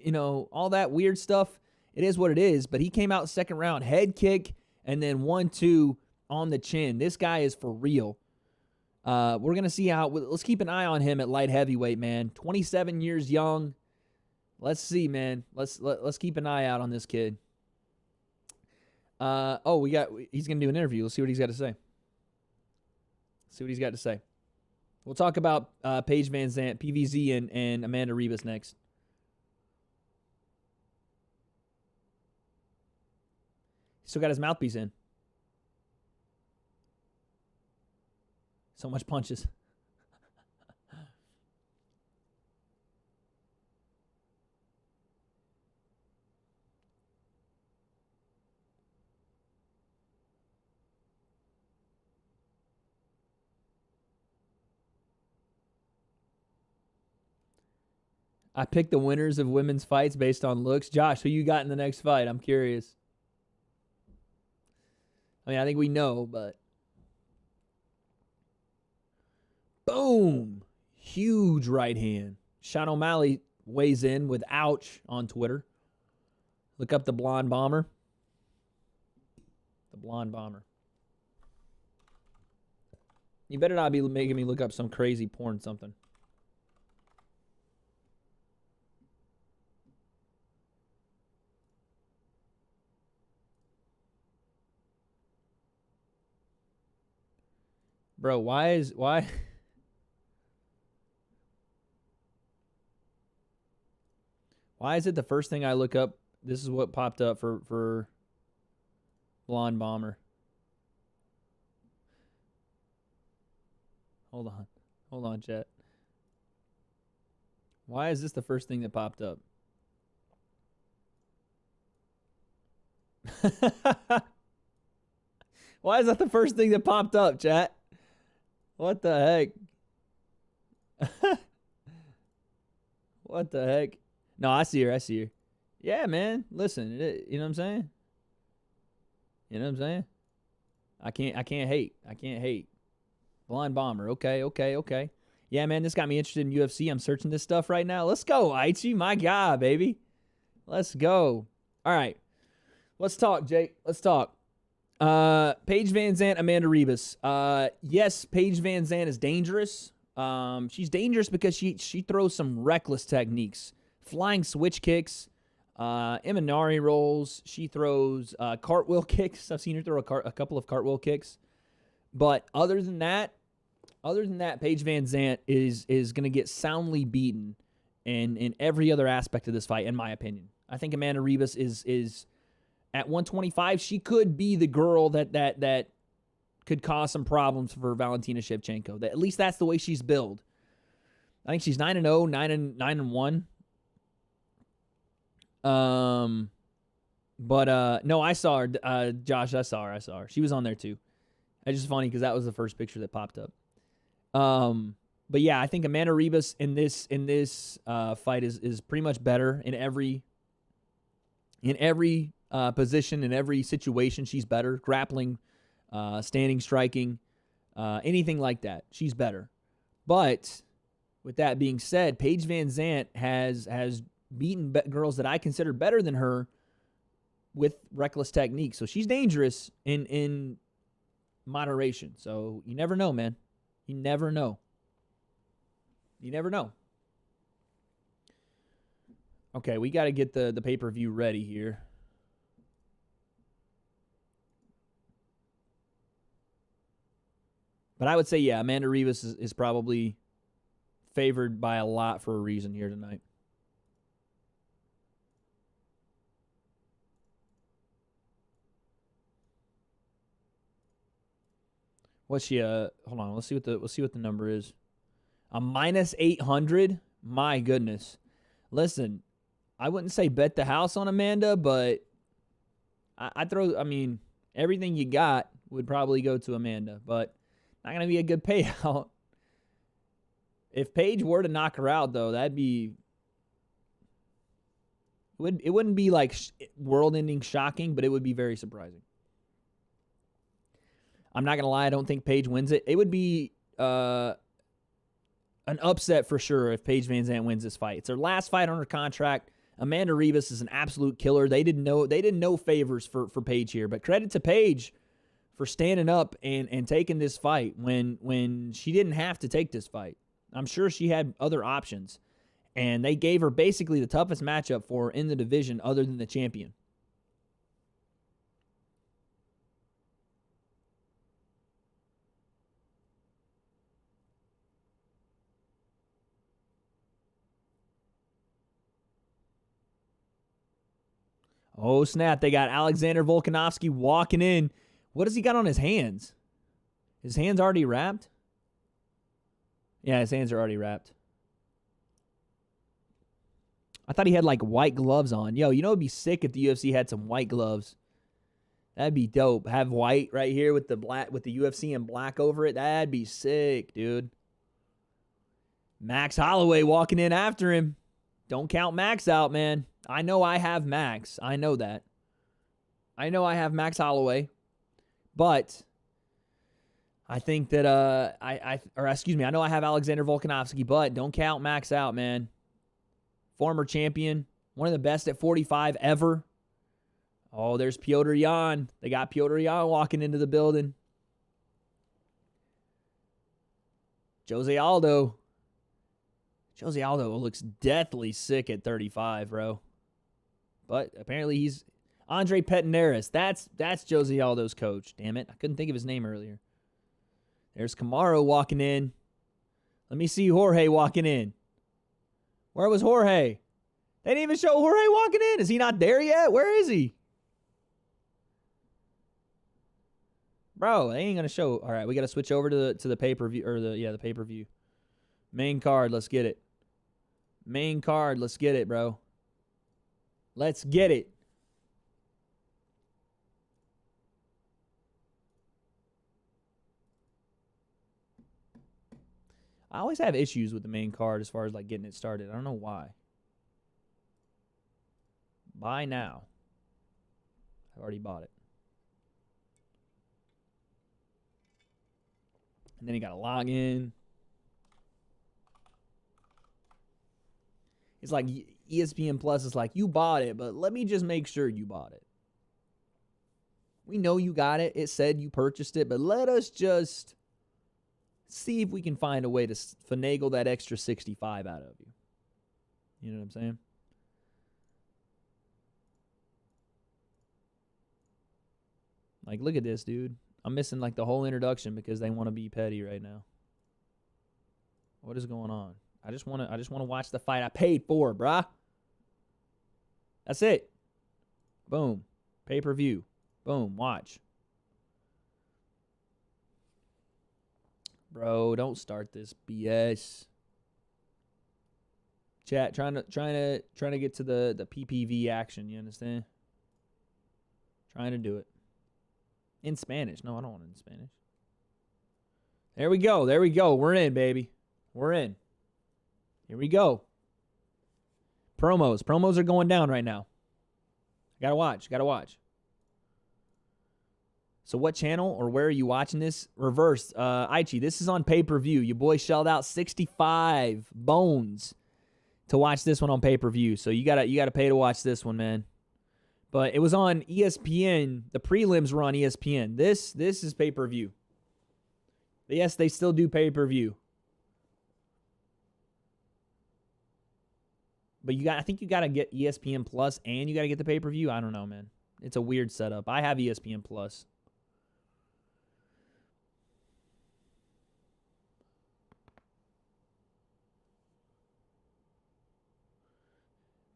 all that weird stuff. It is what it is. But he came out second round, head kick, and then 1-2 on the chin. This guy is for real. We're going to see how. Let's keep an eye on him at light heavyweight, man. 27 years young. Let's see, man. Let's keep an eye out on this kid. He's going to do an interview. Let's see what he's got to say. We'll talk about Paige VanZant, PVZ, and Amanda Ribas next. He still got his mouthpiece in. So much punches. I picked the winners of women's fights based on looks. Josh, who you got in the next fight? I'm curious. I mean, I think we know, but... Boom! Huge right hand. Sean O'Malley weighs in with ouch on Twitter. Look up the Blonde Bomber. The Blonde Bomber. You better not be making me look up some crazy porn something. Bro, why? Why is it the first thing I look up? This is what popped up for Blonde Bomber. Hold on, chat. Why is this the first thing that popped up? Why is that the first thing that popped up, chat? What the heck? What the heck? No, I see her. Yeah, man. Listen, you know what I'm saying? You know what I'm saying? I can't hate. Blind Bomber. Okay. Yeah, man, this got me interested in UFC. I'm searching this stuff right now. Let's go, Aichi. My God, baby. Let's go. All right. Let's talk, Jake. Let's talk. Paige VanZant, Amanda Ribas. Yes, Paige VanZant is dangerous. She's dangerous because she throws some reckless techniques. Flying switch kicks, Imanari rolls. She throws cartwheel kicks. I've seen her throw a couple of cartwheel kicks. But other than that, Paige VanZant is going to get soundly beaten in every other aspect of this fight, in my opinion. I think Amanda Ribas is at 125. She could be the girl that could cause some problems for Valentina Shevchenko. At least that's the way she's billed. I think she's 9-0, 9-1. No, I saw her, Josh. I saw her. She was on there too. It's just funny because that was the first picture that popped up. But yeah, I think Amanda Ribas in this fight is pretty much better in every position, in every situation. She's better grappling, standing, striking, anything like that. She's better. But with that being said, Paige VanZant has beaten girls that I consider better than her with reckless techniques. So she's dangerous in moderation. So you never know, man. You never know. Okay, we got to get the pay-per-view ready here. But I would say, yeah, Amanda Ribas is probably favored by a lot for a reason here tonight. What's she? Hold on. Let's see what the number is. A -800. My goodness. Listen, I wouldn't say bet the house on Amanda, but I mean, everything you got would probably go to Amanda, but not gonna be a good payout. If Paige were to knock her out, though, that'd be. It wouldn't be like world-ending shocking, but it would be very surprising. I'm not going to lie, I don't think Paige wins it. It would be an upset for sure if Paige VanZant wins this fight. It's her last fight on her contract. Amanda Ribas is an absolute killer. They didn't know favors for Paige here, but credit to Paige for standing up and taking this fight when she didn't have to take this fight. I'm sure she had other options, and they gave her basically the toughest matchup for her in the division other than the champion. Oh, snap. They got Alexander Volkanovski walking in. What has he got on his hands? His hands already wrapped? Yeah, his hands are already wrapped. I thought he had like white gloves on. Yo, you know it'd be sick if the UFC had some white gloves. That'd be dope. Have white right here with the black, with the UFC and black over it. That'd be sick, dude. Max Holloway walking in after him. Don't count Max out, man. I know I have Max. I know that. I know I have Max Holloway. But I think that I know I have Alexander Volkanovski, but don't count Max out, man. Former champion, one of the best at 45 ever. Oh, there's Piotr Jan. They got Piotr Jan walking into the building. Jose Aldo. Jose Aldo looks deathly sick at 35, bro. But apparently he's Andre Petinaris. That's Jose Aldo's coach. Damn it. I couldn't think of his name earlier. There's Camaro walking in. Let me see Jorge walking in. Where was Jorge? They didn't even show Jorge walking in. Is he not there yet? Where is he? Bro, they ain't gonna show. All right, we gotta switch over to the pay-per-view or the pay-per-view. Main card, let's get it. Main card, let's get it, bro. Let's get it. I always have issues with the main card as far as like getting it started. I don't know why. Buy now. I've already bought it. And then you got to log in. It's like ESPN Plus is like, you bought it, but let me just make sure you bought it. We know you got it. It said you purchased it, but let us just see if we can find a way to finagle that extra 65 out of you. You know what I'm saying? Like, look at this, dude. I'm missing like the whole introduction because they want to be petty right now. What is going on? I just want to watch the fight I paid for, bruh. That's it. Boom. Pay-per-view. Boom. Watch. Bro, don't start this BS. Chat, trying to get to the PPV action, you understand? Trying to do it. In Spanish. No, I don't want it in Spanish. There we go. There we go. We're in, baby. We're in. Here we go. Promos. Promos are going down right now. Gotta watch. Gotta watch. So what channel or where are you watching this? Reverse. Aichi, this is on pay-per-view. Your boy shelled out 65 bones to watch this one on pay-per-view. So you gotta pay to watch this one, man. But it was on ESPN. The prelims were on ESPN. This is pay-per-view. Yes, they still do pay-per-view. But I think you got to get ESPN Plus and you got to get the pay-per-view. I don't know, man. It's a weird setup. I have ESPN Plus.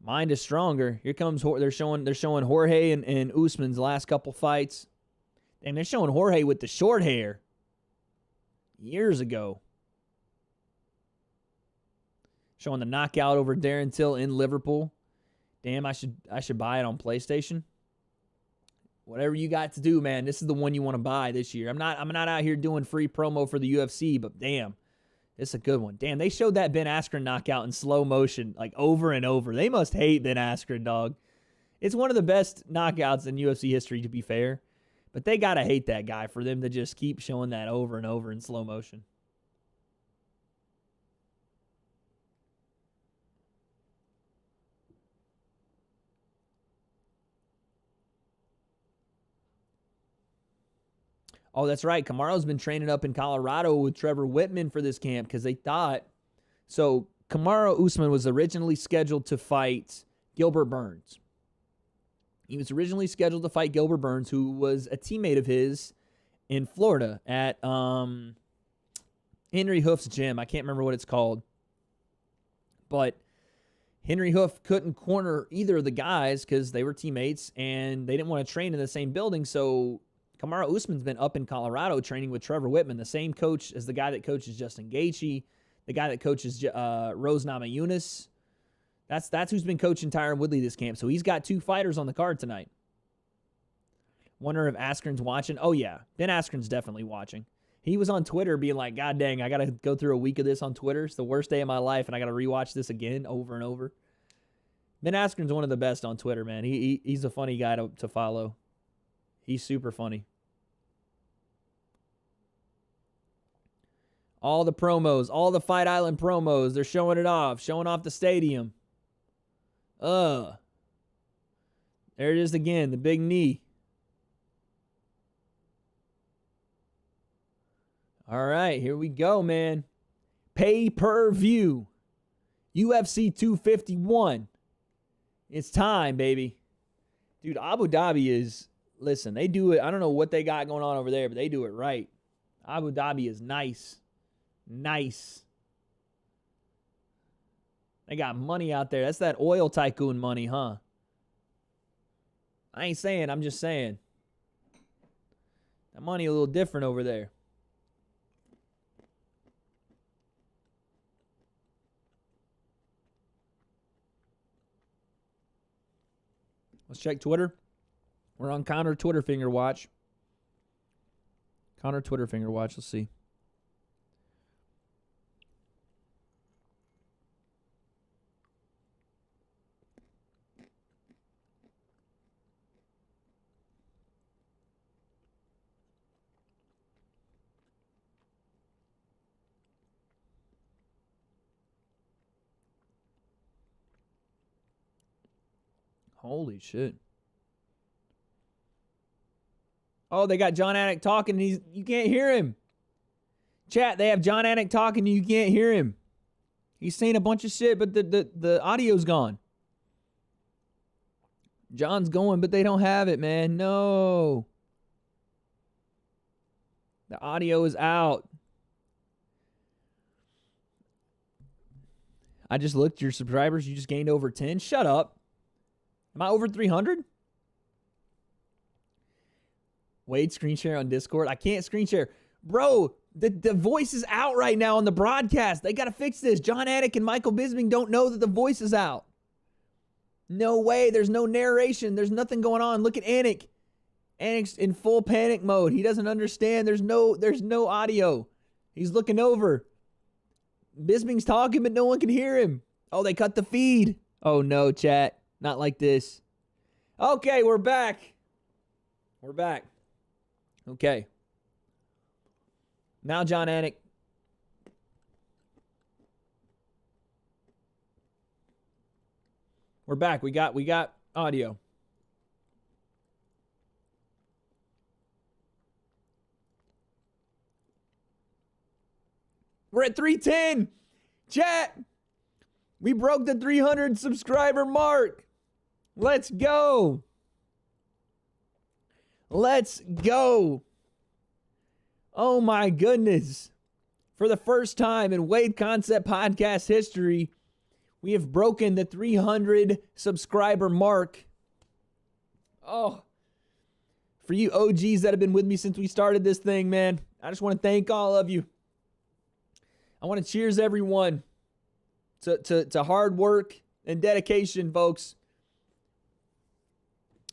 Mind is stronger. Here comes they're showing Jorge and Usman's last couple fights. And they're showing Jorge with the short hair. Years ago. Showing the knockout over Darren Till in Liverpool. Damn, I should buy it on PlayStation. Whatever you got to do, man. This is the one you want to buy this year. I'm not out here doing free promo for the UFC, but damn. It's a good one. Damn, they showed that Ben Askren knockout in slow motion like over and over. They must hate Ben Askren, dog. It's one of the best knockouts in UFC history, to be fair. But they got to hate that guy for them to just keep showing that over and over in slow motion. Oh, that's right. Kamaru's been training up in Colorado with Trevor Whitman for this camp because they thought... So, Kamaru Usman was originally scheduled to fight Gilbert Burns. He was originally scheduled to fight Gilbert Burns, who was a teammate of his in Florida at Henry Hoof's gym. I can't remember what it's called. But Henry Hoof couldn't corner either of the guys because they were teammates and they didn't want to train in the same building, so... Kamaru Usman's been up in Colorado training with Trevor Whitman, the same coach as the guy that coaches Justin Gaethje, the guy that coaches Rose Namajunas. That's who's been coaching Tyron Woodley this camp. So he's got 2 fighters on the card tonight. Wonder if Askren's watching. Oh, yeah. Ben Askren's definitely watching. He was on Twitter being like, God dang, I got to go through a week of this on Twitter. It's the worst day of my life, and I got to rewatch this again over and over. Ben Askren's one of the best on Twitter, man. He's a funny guy to follow. He's super funny. All the promos, all the Fight Island promos, they're showing it off, showing off the stadium. There it is again, the big knee. All right, here we go, man. Pay-per-view. UFC 251. It's time, baby. Dude, Abu Dhabi is, listen, they do it. I don't know what they got going on over there, but they do it right. Abu Dhabi is nice. Nice. They got money out there. That's that oil tycoon money, huh? I ain't saying, I'm just saying. That money a little different over there. Let's check Twitter. We're on Connor Twitter finger watch. Connor Twitter finger watch. Let's see. Holy shit. Oh, they got John Anik talking and you can't hear him. Chat, they have John Anik talking and you can't hear him. He's saying a bunch of shit, but the audio's gone. John's going, but they don't have it, man. No. The audio is out. I just looked at your subscribers. You just gained over 10. Shut up. Am I over 300? Wade, screen share on Discord. I can't screen share. Bro, the voice is out right now on the broadcast. They got to fix this. John Anik and Michael Bisping don't know that the voice is out. No way. There's no narration. There's nothing going on. Look at Anik. Anik's in full panic mode. He doesn't understand. There's no audio. He's looking over. Bisping's talking, but no one can hear him. Oh, they cut the feed. Oh, no, chat. Not like this. Okay, we're back. We're back. Okay. Now John Anik. We're back. We got audio. We're at 310. Chat. We broke the 300 subscriber mark. Let's go. Let's go. Oh my goodness. For the first time in W.A.D.E Concept Podcast history, we have broken the 300 subscriber mark. Oh. For you OGs that have been with me since we started this thing, man, I just want to thank all of you. I want to cheers everyone to hard work and dedication, folks.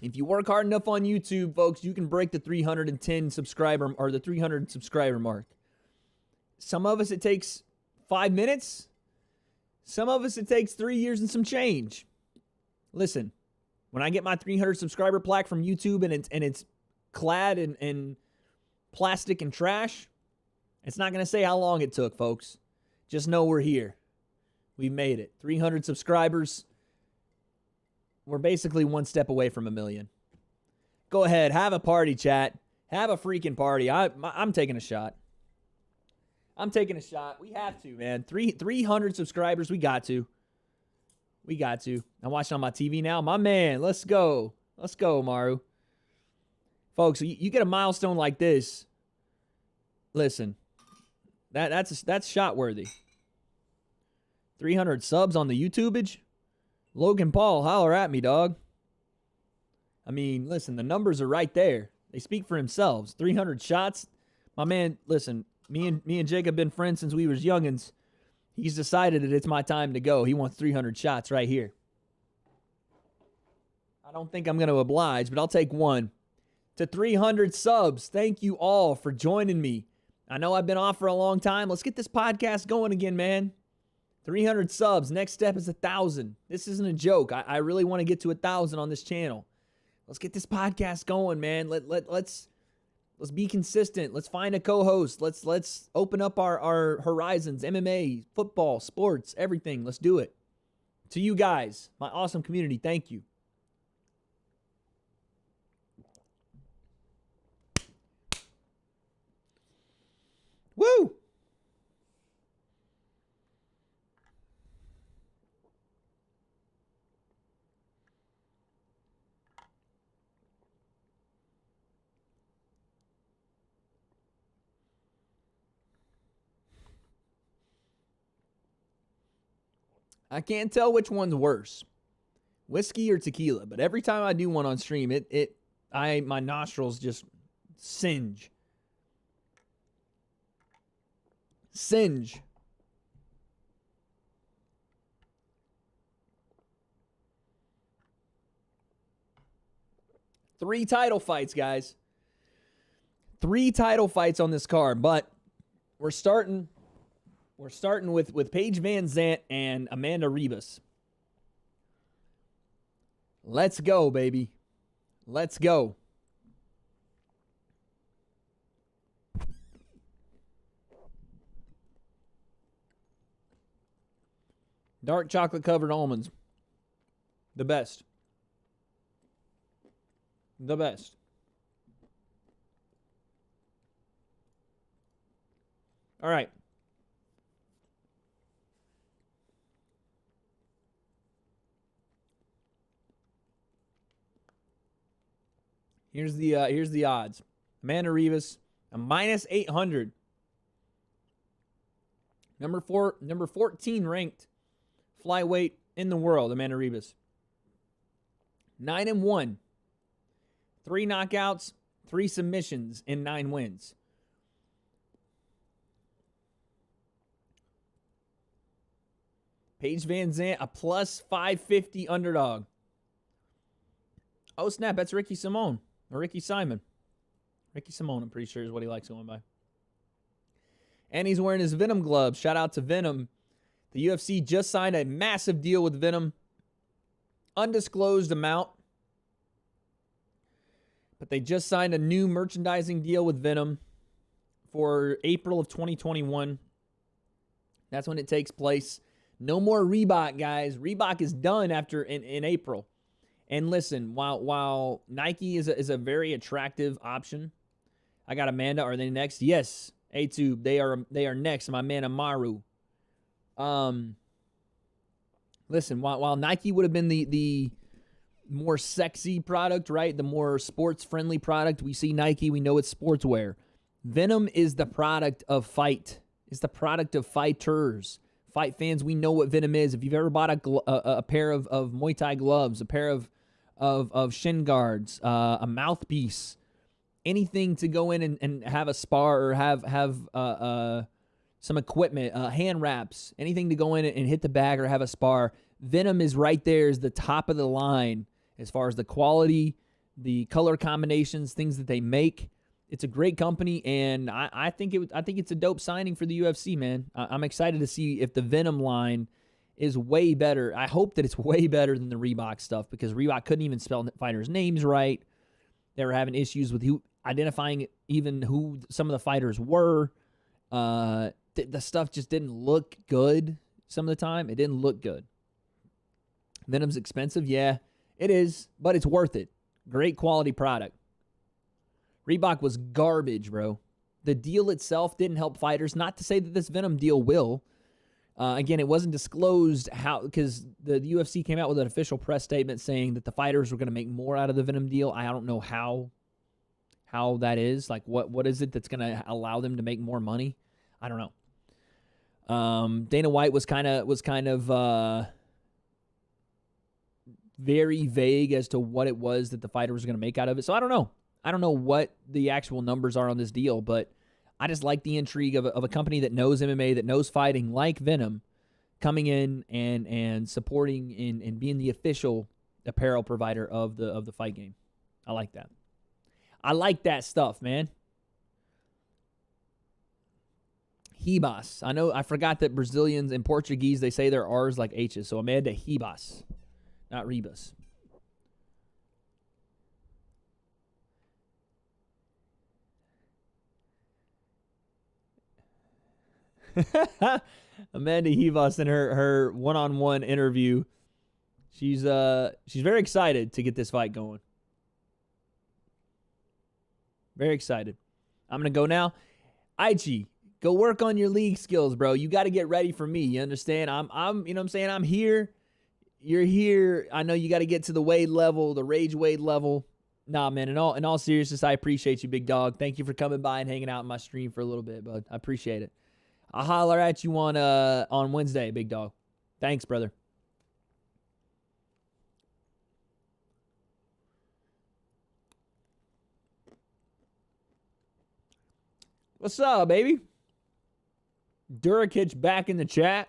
If you work hard enough on YouTube, folks, you can break the 310 subscriber or the 300 subscriber mark. Some of us, it takes 5 minutes. Some of us, it takes 3 years and some change. Listen, when I get my 300 subscriber plaque from YouTube and it's clad in plastic and trash, it's not going to say how long it took, folks. Just know we're here. We made it. 300 subscribers. We're basically one step away from 1 million. Go ahead. Have a party, chat. Have a freaking party. I'm taking a shot. I'm taking a shot. We have to, man. 300 subscribers. We got to. We got to. I'm watching on my TV now. My man, let's go. Let's go, Maru. Folks, you get a milestone like this. Listen, that's shot worthy. 300 subs on the YouTubeage. Logan Paul, holler at me, dog. I mean, listen, the numbers are right there. They speak for themselves. 300 shots. My man, listen, me and Jake have been friends since we was youngins. He's decided that it's my time to go. He wants 300 shots right here. I don't think I'm going to oblige, but I'll take one. To 300 subs, thank you all for joining me. I know I've been off for a long time. Let's get this podcast going again, man. 300 subs. Next step is 1,000. This isn't a joke. I really want to get to 1,000 on this channel. Let's get this podcast going, man. Let's be consistent. Let's find a co-host. Let's open up our horizons. MMA, football, sports, everything. Let's do it. To you guys, my awesome community, thank you. Woo! I can't tell which one's worse, whiskey or tequila. But every time I do one on stream, my nostrils just singe. Singe. Three title fights, guys. 3 title fights on this card, but we're starting with Paige VanZant and Amanda Ribas. Let's go, baby. Let's go. Dark chocolate covered almonds. The best. The best. All right. Here's the odds. Amanda Ribas, a -800. Number 14 ranked flyweight in the world, Amanda Ribas. 9-1. 3 knockouts, 3 submissions, and 9 wins. Paige VanZant, a +550 underdog. Oh, snap. That's Ricky Simone. Or Ricky Simon. Ricky Simone, I'm pretty sure, is what he likes going by. And he's wearing his Venom gloves. Shout out to Venom. The UFC just signed a massive deal with Venom. Undisclosed amount. But they just signed a new merchandising deal with Venom for April of 2021. That's when it takes place. No more Reebok, guys. Reebok is done after in April. And listen, while Nike is a very attractive option, I got Amanda. Are they next? Yes, A-Tube. They are next. My man Amaru. Listen, while Nike would have been the more sexy product, right? The more sports friendly product. We see Nike. We know it's sportswear. Venom is the product of fight. It's the product of fighters. Fight fans, we know what Venom is. If you've ever bought a pair of Muay Thai gloves, a pair of shin guards, a mouthpiece, anything to go in and have a spar or have some equipment, hand wraps, anything to go in and hit the bag or have a spar, Venom is right there as the top of the line as far as the quality, the color combinations, things that they make. It's a great company, and I think it's a dope signing for the UFC, man. I'm excited to see if the Venom line is way better. I hope that it's way better than the Reebok stuff, because Reebok couldn't even spell fighters' names right. They were having issues with identifying even who some of the fighters were. The stuff just didn't look good some of the time. It didn't look good. Venom's expensive, yeah, it is, but it's worth it. Great quality product. Reebok was garbage, bro. The deal itself didn't help fighters. Not to say that this Venom deal will. Again, it wasn't disclosed how, because the UFC came out with an official press statement saying that the fighters were going to make more out of the Venom deal. I don't know how that is. Like, what is it that's going to allow them to make more money? I don't know. Dana White was kind of very vague as to what it was that the fighters were going to make out of it. So I don't know. I don't know what the actual numbers are on this deal, but I just like the intrigue of a company that knows MMA, that knows fighting, like Venom, coming in and supporting and being the official apparel provider of the fight game. I like that. I like that stuff, man. Ribas. I forgot that Brazilians and Portuguese, they say their R's like H's. So Amanda Ribas, not Ribas. Amanda Ribas in her one-on-one interview. She's very excited to get this fight going. Very excited. I'm going to go now. Aichi, go work on your league skills, bro. You got to get ready for me. You understand? I'm you know what I'm saying? I'm here. You're here. I know you got to get to the Wade level, the Rage Wade level. Nah, man, in all seriousness, I appreciate you, big dog. Thank you for coming by and hanging out in my stream for a little bit, bud. I appreciate it. I'll holler at you on Wednesday, big dog. Thanks, brother. What's up, baby? Durakic back in the chat.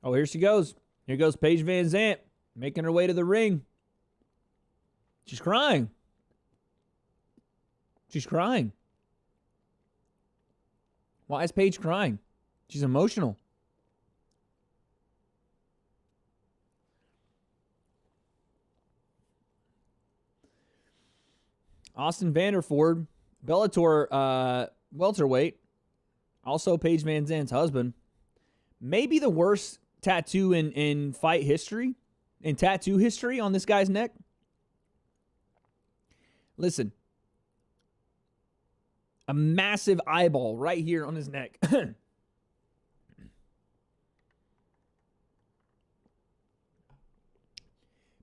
Oh, here she goes. Here goes Paige VanZant making her way to the ring. She's crying. She's crying. Why is Paige crying? She's emotional. Austin Vanderford, Bellator welterweight, also Paige VanZant's husband. Maybe the worst tattoo in fight history, in tattoo history on this guy's neck. Listen. A massive eyeball right here on his neck.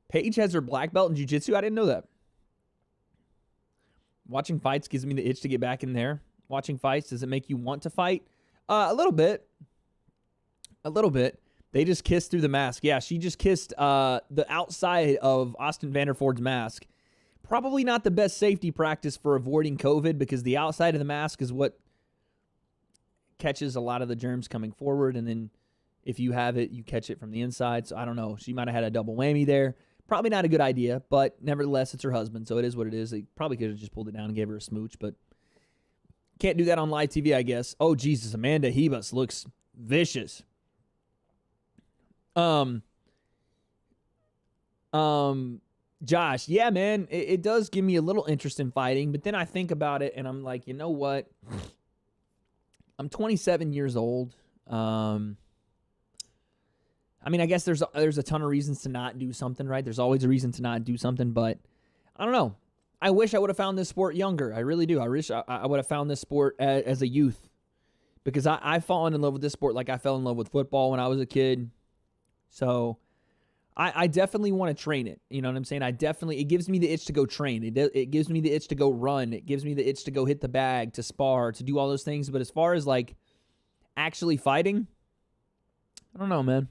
Paige has her black belt in jiu-jitsu. I didn't know that. Watching fights gives me the itch to get back in there. Watching fights, does it make you want to fight? A little bit. A little bit. They just kissed through the mask. Yeah, she just kissed the outside of Austin Vanderford's mask. Probably not the best safety practice for avoiding COVID because the outside of the mask is what catches a lot of the germs coming forward. And then if you have it, you catch it from the inside. So I don't know. She might have had a double whammy there. Probably not a good idea, but nevertheless, it's her husband. So it is what it is. They probably could have just pulled it down and gave her a smooch, but can't do that on live TV, I guess. Oh, Jesus. Amanda Ribas looks vicious. Josh, yeah, man, it does give me a little interest in fighting, but then I think about it and I'm like, you know what? I'm 27 years old. I mean, I guess there's a ton of reasons to not do something, right? There's always a reason to not do something, but I don't know. I wish I would have found this sport younger. I really do. I wish I would have found this sport as a youth because I've fallen in love with this sport like I fell in love with football when I was a kid. So I definitely want to train it. You know what I'm saying? It gives me the itch to go train. It gives me the itch to go run. It gives me the itch to go hit the bag, to spar, to do all those things. But as far as like actually fighting, I don't know, man.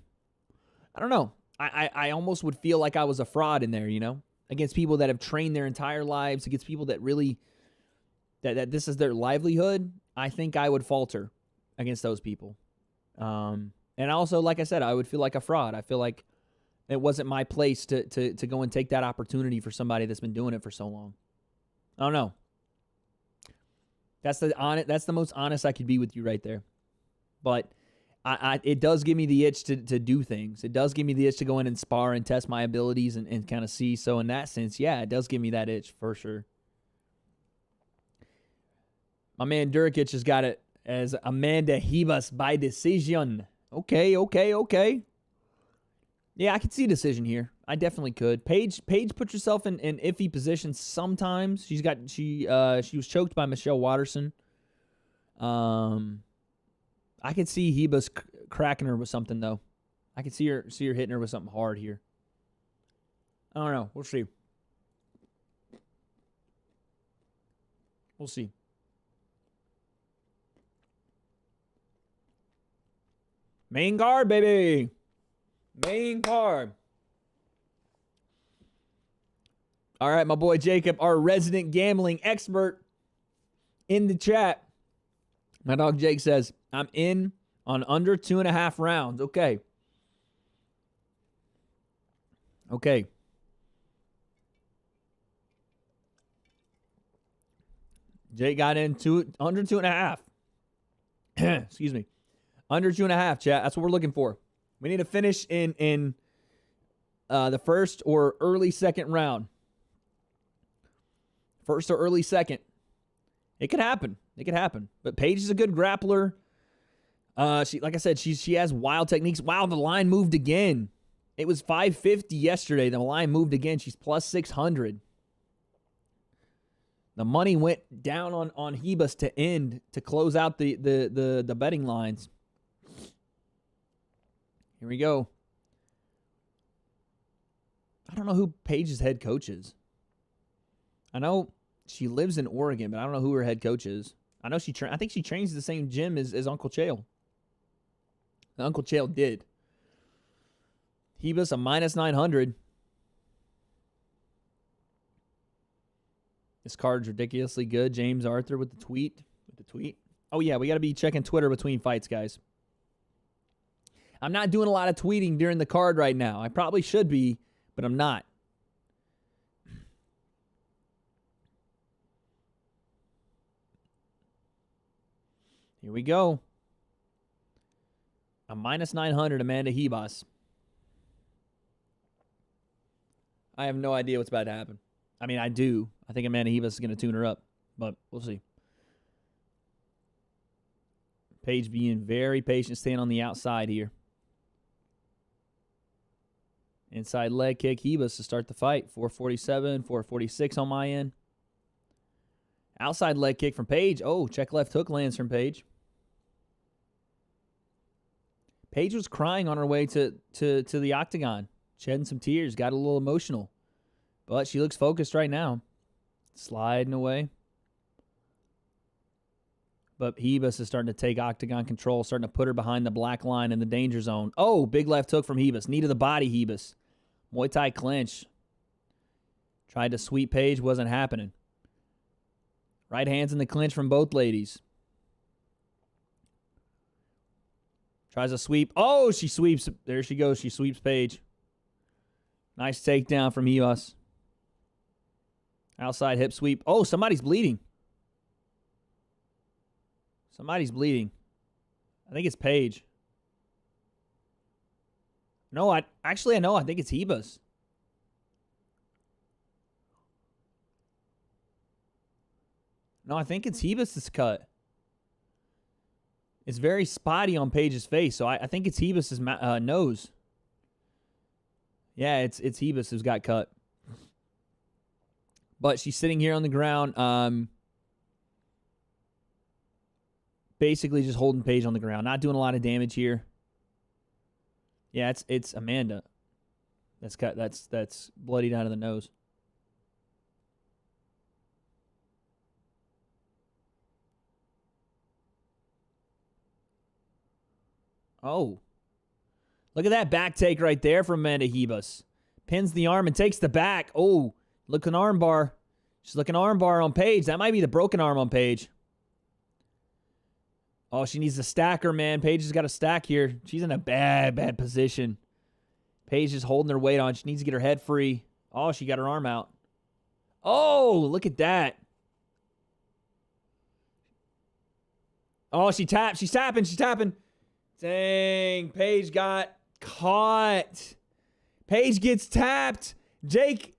I don't know. I almost would feel like I was a fraud in there, you know, against people that have trained their entire lives, against people that really, that this is their livelihood. I think I would falter against those people. And also, like I said, I would feel like a fraud. I feel like it wasn't my place to go and take that opportunity for somebody that's been doing it for so long. I don't know. That's the most honest I could be with you right there. But it does give me the itch to do things. It does give me the itch to go in and spar and test my abilities and kind of see. So in that sense, yeah, it does give me that itch for sure. My man Durakic has got it as Amanda Ribas by decision. Okay. Yeah, I could see a decision here. I definitely could. Paige puts herself in iffy positions sometimes. She was choked by Michelle Watterson. I could see Ribas cracking her with something though. I could see her hitting her with something hard here. I don't know. We'll see. We'll see. Main guard, baby. Main card. All right, my boy Jacob, our resident gambling expert in the chat. My dog Jake says, I'm in on under 2.5 rounds. Okay. Jake got in under 2.5. Excuse me. Under 2.5, chat. That's what we're looking for. We need to finish in the first or early second round. First or early second. It could happen. It could happen. But Paige is a good grappler. She, like I said, she has wild techniques. Wow, the line moved again. It was 550 yesterday. The line moved again. She's plus 600. The money went down on Ribas to close out the betting lines. Here we go. I don't know who Paige's head coach is. I know she lives in Oregon, but I don't know who her head coach is. I know I think she trains at the same gym as Uncle Chael. Uncle Chael did. Ribas a minus 900. This card's ridiculously good. James Arthur with the tweet. Oh, yeah, we got to be checking Twitter between fights, guys. I'm not doing a lot of tweeting during the card right now. I probably should be, but I'm not. Here we go. A minus 900, Amanda Ribas. I have no idea what's about to happen. I mean, I do. I think Amanda Ribas is going to tune her up, but we'll see. Paige being very patient, staying on the outside here. Inside leg kick, Ribas to start the fight. 447, 446 on my end. Outside leg kick from Paige. Oh, check left hook lands from Paige. Paige was crying on her way to the octagon. Shedding some tears, got a little emotional. But she looks focused right now. Sliding away. But Ribas is starting to take octagon control, starting to put her behind the black line in the danger zone. Oh, big left hook from Ribas. Knee to the body, Ribas. Muay Thai clinch. Tried to sweep Paige, wasn't happening. Right hands in the clinch from both ladies. Tries a sweep. Oh, she sweeps. There she goes. She sweeps Paige. Nice takedown from Ribas. Outside hip sweep. Oh, somebody's bleeding. Somebody's bleeding. I think it's Paige. No, I know. I think it's Ribas. No, I think it's Ribas' cut. It's very spotty on Paige's face, so I think it's Ribas' nose. Yeah, it's Ribas who's got cut. But she's sitting here on the ground, basically just holding Paige on the ground, not doing a lot of damage here. Yeah, it's Amanda. That's bloodied out of the nose. Oh. Look at that back take right there from Amanda Ribas. Pins the arm and takes the back. Oh, looking arm bar. She's looking arm bar on Paige. That might be the broken arm on Paige. Oh, she needs to stack her, man. Paige has got to stack here. She's in a bad position. Paige is holding her weight on. She needs to get her head free. Oh, she got her arm out. Oh, look at that. Oh, she tapped. She's tapping. Dang, Paige got caught. Paige gets tapped. Jake,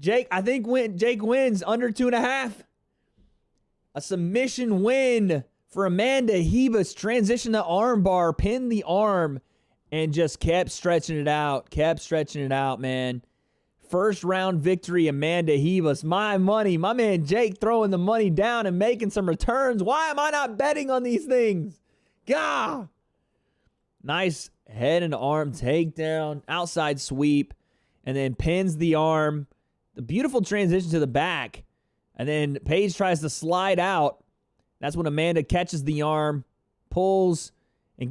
I think Jake wins under 2.5. A submission win for Amanda Ribas. Transition to arm bar, pinned the arm, and just kept stretching it out, man. First round victory, Amanda Ribas. My money, my man Jake throwing the money down and making some returns. Why am I not betting on these things? Gah! Nice head and arm takedown, outside sweep, and then pins the arm. The beautiful transition to the back. And then Paige tries to slide out. That's when Amanda catches the arm, pulls, and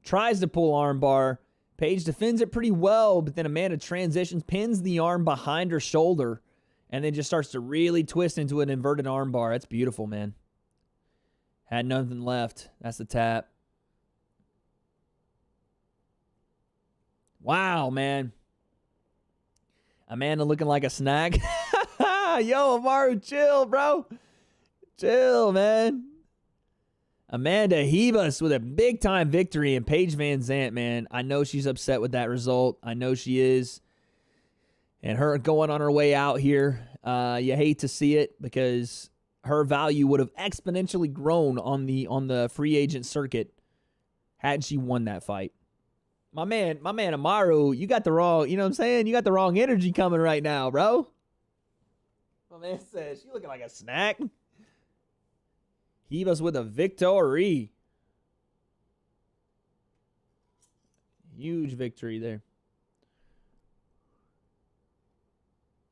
tries to pull arm bar. Paige defends it pretty well, but then Amanda transitions, pins the arm behind her shoulder, and then just starts to really twist into an inverted arm bar. That's beautiful, man. Had nothing left. That's the tap. Wow, man. Amanda looking like a snack. Yo, Amaru, chill, bro. Chill, man. Amanda Ribas with a big-time victory, and Paige VanZant, man, I know she's upset with that result. I know she is. And her going on her way out here, you hate to see it because her value would have exponentially grown on the free agent circuit had she won that fight. My man Amaru, you got the wrong, you know what I'm saying? You got the wrong energy coming right now, bro. My man says, she looking like a snack. Ribas with a victory. Huge victory there.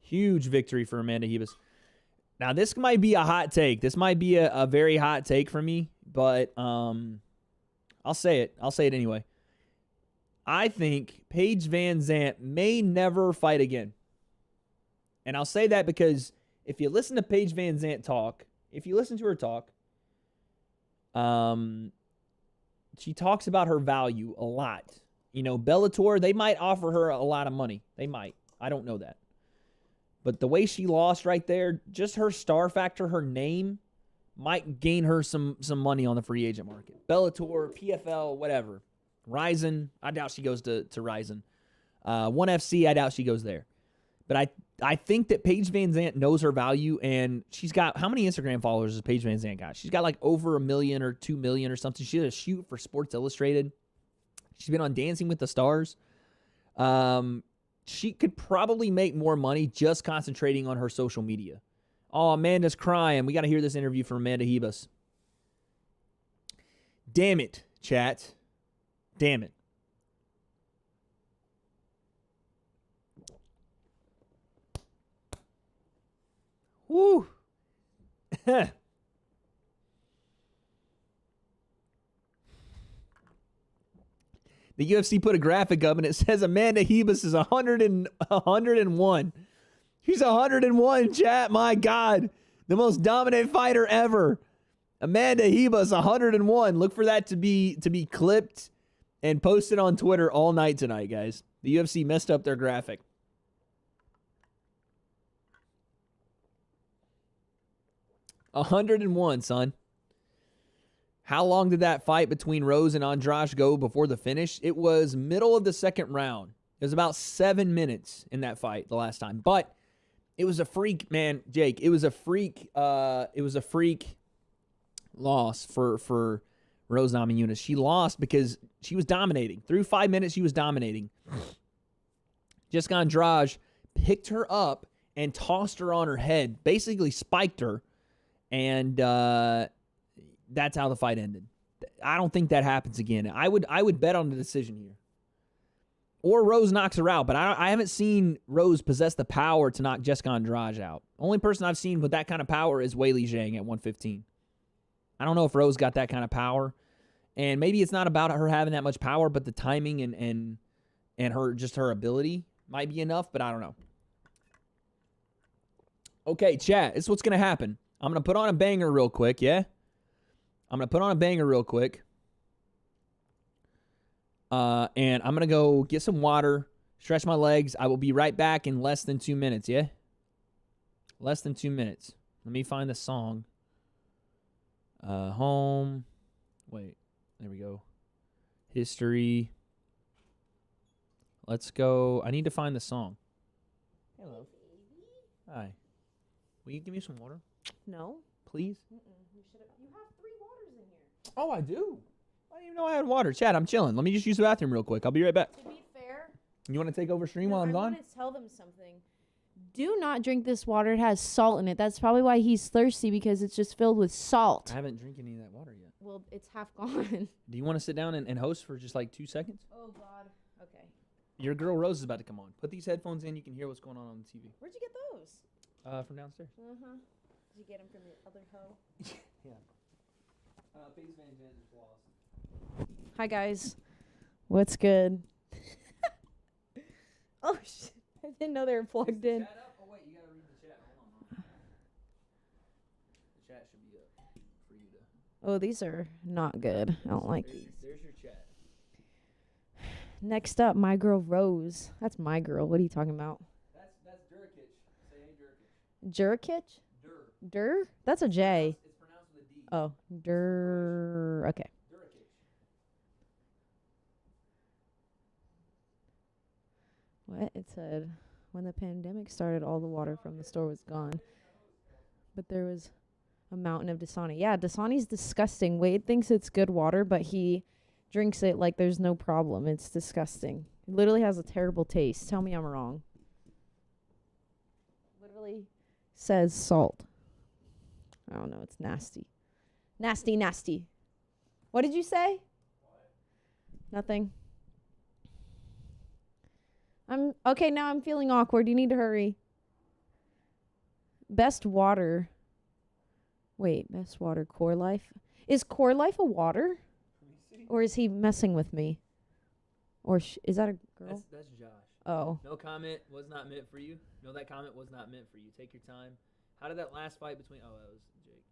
Huge victory for Amanda Ribas. Now, this might be a hot take. This might be a very hot take for me, but I'll say it. I'll say it anyway. I think Paige VanZant may never fight again. And I'll say that because if you listen to Paige VanZant talk, if you listen to her talk, she talks about her value a lot. You know, Bellator, they might offer her a lot of money. They might. I don't know that. But the way she lost right there, just her star factor, her name, might gain her some money on the free agent market. Bellator, PFL, whatever. Ryzen, I doubt she goes to Ryzen. ONE FC, I doubt she goes there. But I think that Paige VanZant knows her value, and she's got, how many Instagram followers has Paige VanZant got? She's got like over 1 million or 2 million or something. She did a shoot for Sports Illustrated. She's been on Dancing with the Stars. She could probably make more money just concentrating on her social media. Oh, Amanda's crying. We got to hear this interview from Amanda Ribas. Damn it, chat. Damn it. Woo. The UFC put a graphic up and it says Amanda Ribas is 101. She's 101, chat. My God. The most dominant fighter ever. Amanda Ribas, 101. Look for that to be clipped and posted on Twitter all night tonight, guys. The UFC messed up their graphic. $101, son. How long did that fight between Rose and Andrade go before the finish? It was middle of the second round. It was about 7 minutes in that fight the last time. But it was a freak, man, Jake. It was a freak loss for Rose Namajunas. She lost because she was dominating. Through 5 minutes, she was dominating. Jessica Andrade picked her up and tossed her on her head, basically spiked her, and that's how the fight ended. I don't think that happens again. I would bet on the decision here. Or Rose knocks her out, but I haven't seen Rose possess the power to knock Jessica Andrade out. Only person I've seen with that kind of power is Weili Zhang at 115. I don't know if Rose got that kind of power. And maybe it's not about her having that much power, but the timing and her ability might be enough, but I don't know. Okay, chat, this is what's going to happen. I'm going to put on a banger real quick, yeah? I'm going to put on a banger real quick. And I'm going to go get some water, stretch my legs. I will be right back in less than 2 minutes, yeah? Less than 2 minutes. Let me find the song. Home. Wait, there we go. History. Let's go. I need to find the song. Hello. Hi. Will you give me some water? No. Please? You have 3 waters in here. Oh, I do. I didn't even know I had water. Chad, I'm chilling. Let me just use the bathroom real quick. I'll be right back. To be fair, You want to take over stream while I'm gone? I want to tell them something. Do not drink this water. It has salt in it. That's probably why he's thirsty, because it's just filled with salt. I haven't drank any of that water yet. Well, it's half gone. Do you want to sit down and host for just like 2 seconds? Oh, God. Okay. Your girl Rose is about to come on. Put these headphones in. You can hear what's going on the TV. Where'd you get those? From downstairs. Uh-huh. Did you get them from the other hoe? Yeah. Paige VanZant is lost. Hi, guys. What's good? Oh, shit. I didn't know they were plugged in. Chat up? Oh, wait. You got to read the chat. Hold on. The chat should be up for you to... Oh, these are not good. I don't like these. There's your chat. Next up, my girl Rose. That's my girl. What are you talking about? That's Durkic. Say hey, Durkic. Jurkic? Dur? That's a J. It's pronounced with a D. Oh, okay. What? It said, when the pandemic started, all the water from the store was gone. But there was a mountain of Dasani. Yeah, Dasani's disgusting. Wade thinks it's good water, but he drinks it like there's no problem. It's disgusting. It literally has a terrible taste. Tell me I'm wrong. Literally says salt. I don't know. It's nasty. Nasty, nasty. What did you say? Nothing. Okay, now I'm feeling awkward. You need to hurry. Best water. Wait, best water, Core Life. Is Core Life a water? Or is he messing with me? Or is that a girl? That's Josh. Oh. No comment was not meant for you. No, that comment was not meant for you. Take your time. How did that last fight between... Oh, that was Jake.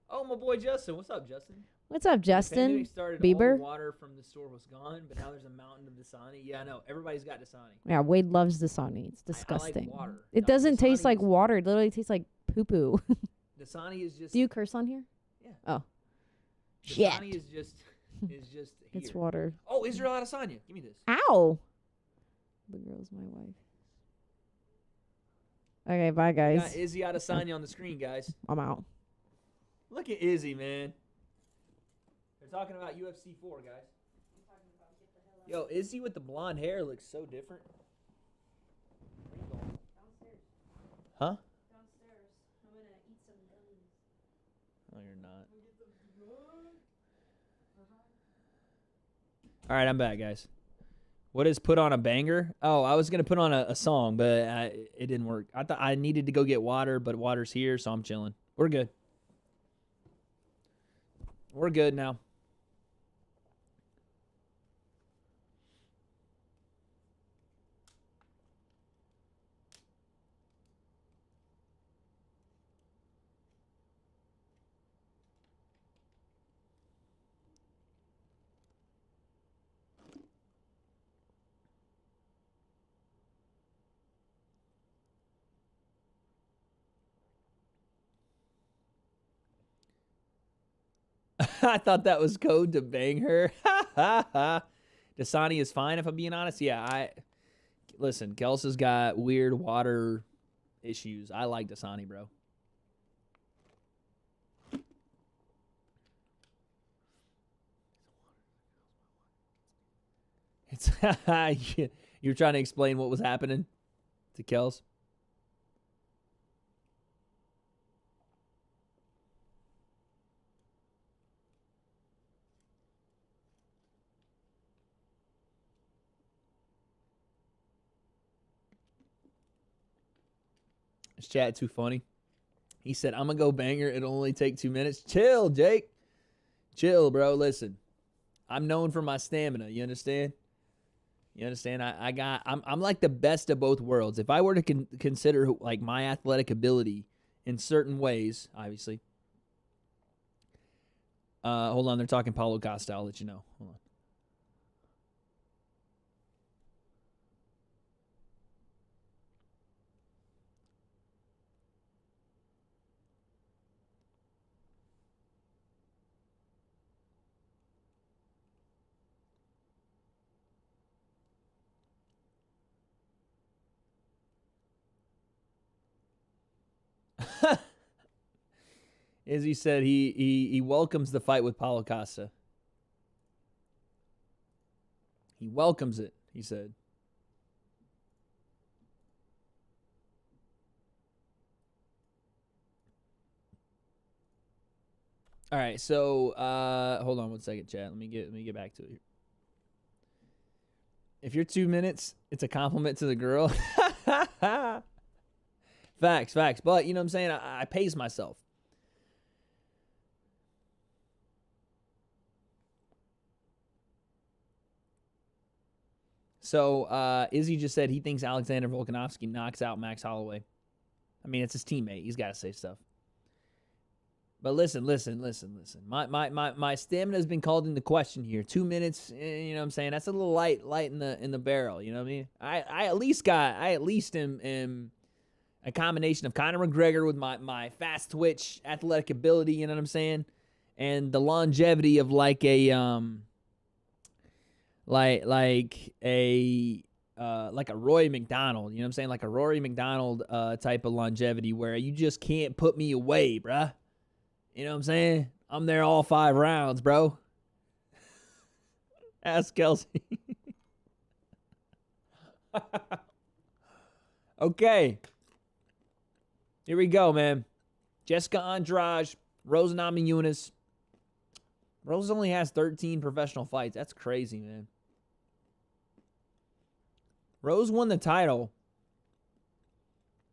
Oh, my boy Justin. What's up, Justin? What's up, Justin? Started, Bieber? All the water from the store was gone, but now there's a mountain of Dasani. Yeah, I know. Everybody's got Dasani. Yeah, Wade loves Dasani. It's disgusting. I like water. It doesn't taste like water. It literally tastes like poo-poo. Dasani is just... Do you curse on here? Yeah. Oh. Dasani Shit. is just here. It's water. Oh, Israel Adesanya. Give me this. Ow. The girl's my wife. Okay, bye, guys. Got Izzy Adesanya on the screen, guys. I'm out. Look at Izzy, man. They're talking about UFC 4, guys. Yo, Izzy with the blonde hair looks so different. Where you going? Downstairs. Huh? Downstairs. I'm going to eat some gummies. No, you're not. All right, I'm back, guys. What is put on a banger? Oh, I was going to put on a song, but it didn't work. I thought I needed to go get water, but water's here, so I'm chilling. We're good. We're good now. I thought that was code to bang her. Dasani is fine, if I'm being honest. Yeah, listen, Kelsa's got weird water issues. I like Dasani, bro. It's you're trying to explain what was happening to Kels. Is chat too funny? He said, I'm going to go banger. It'll only take 2 minutes. Chill, Jake. Chill, bro. Listen, I'm known for my stamina. You understand? You understand? I'm like the best of both worlds. If I were to consider like my athletic ability in certain ways, obviously. Hold on. They're talking Paulo Costa. I'll let you know. Hold on. As he said, he welcomes the fight with Paulo Costa. He welcomes it, he said. All right, so hold on one second, chat. Let me get back to it here. If you're 2 minutes, it's a compliment to the girl. Facts. But you know what I'm saying? I pace myself. So Izzy just said he thinks Alexander Volkanovski knocks out Max Holloway. I mean, it's his teammate. He's got to say stuff. But listen. My stamina has been called into question here. 2 minutes, you know what I'm saying? That's a little light in the barrel, you know what I mean? I at least am a combination of Conor McGregor with my fast twitch athletic ability, you know what I'm saying? and the longevity of like a like a Roy McDonald, you know what I'm saying? Like a Rory McDonald type of longevity where you just can't put me away, bruh. You know what I'm saying? I'm there all 5 rounds, bro. Ask Kelsey. Okay. Here we go, man. Jessica Andrade, Rose Namajunas. Rose only has 13 professional fights. That's crazy, man. Rose won the title,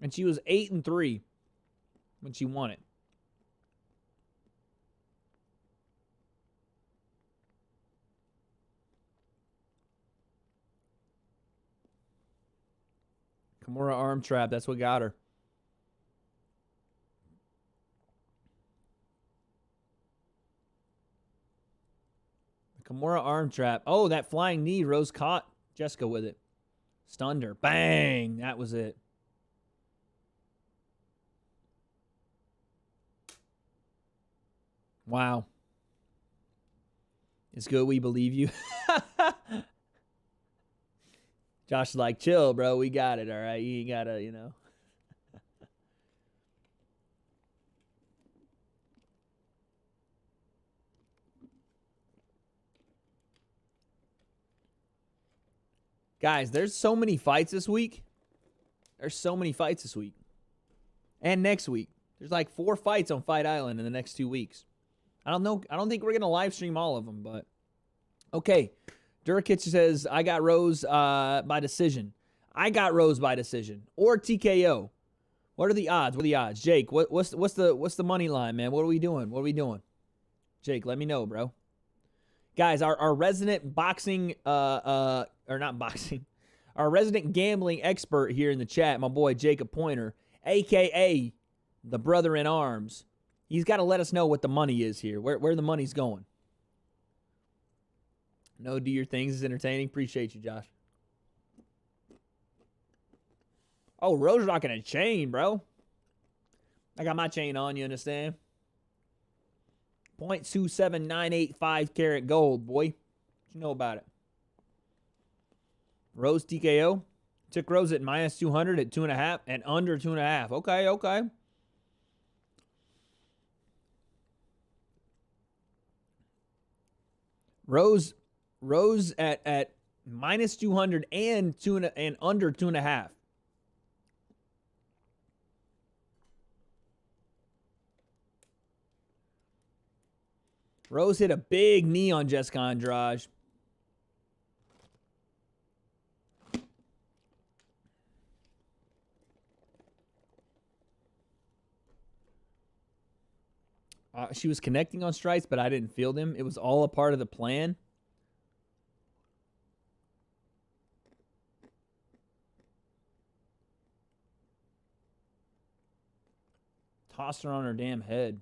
and she was 8-3 when she won it. Kimura arm trap, that's what got her. Kimura arm trap. Oh, that flying knee. Rose caught Jessica with it. Stunned her. Bang! That was it. Wow. It's good we believe you. Josh is like, chill, bro. We got it, all right? You gotta, you know. Guys, there's so many fights this week. There's so many fights this week. And next week. There's like 4 fights on Fight Island in the next 2 weeks. I don't know. I don't think we're going to live stream all of them, but okay. Durkic says, I got Rose by decision. I got Rose by decision or TKO. What are the odds? What are the odds? Jake, what's the money line, man? What are we doing? What are we doing? Jake, let me know, bro. Guys, our resident boxing, or not boxing, our resident gambling expert here in the chat, my boy Jacob Pointer, a.k.a. the brother in arms. He's got to let us know what the money is here, where the money's going. No, do your things is entertaining. Appreciate you, Josh. Oh, Rose rocking a chain, bro. I got my chain on, you understand? 0.27985 karat gold, boy. What you know about it? Rose TKO. Took Rose at minus 200 at 2.5 and under 2.5. Okay, okay. Rose at minus 200 and under 2.5. Rose hit a big knee on Jessica Andrade. She was connecting on strikes, but I didn't feel them. It was all a part of the plan. Tossed her on her damn head.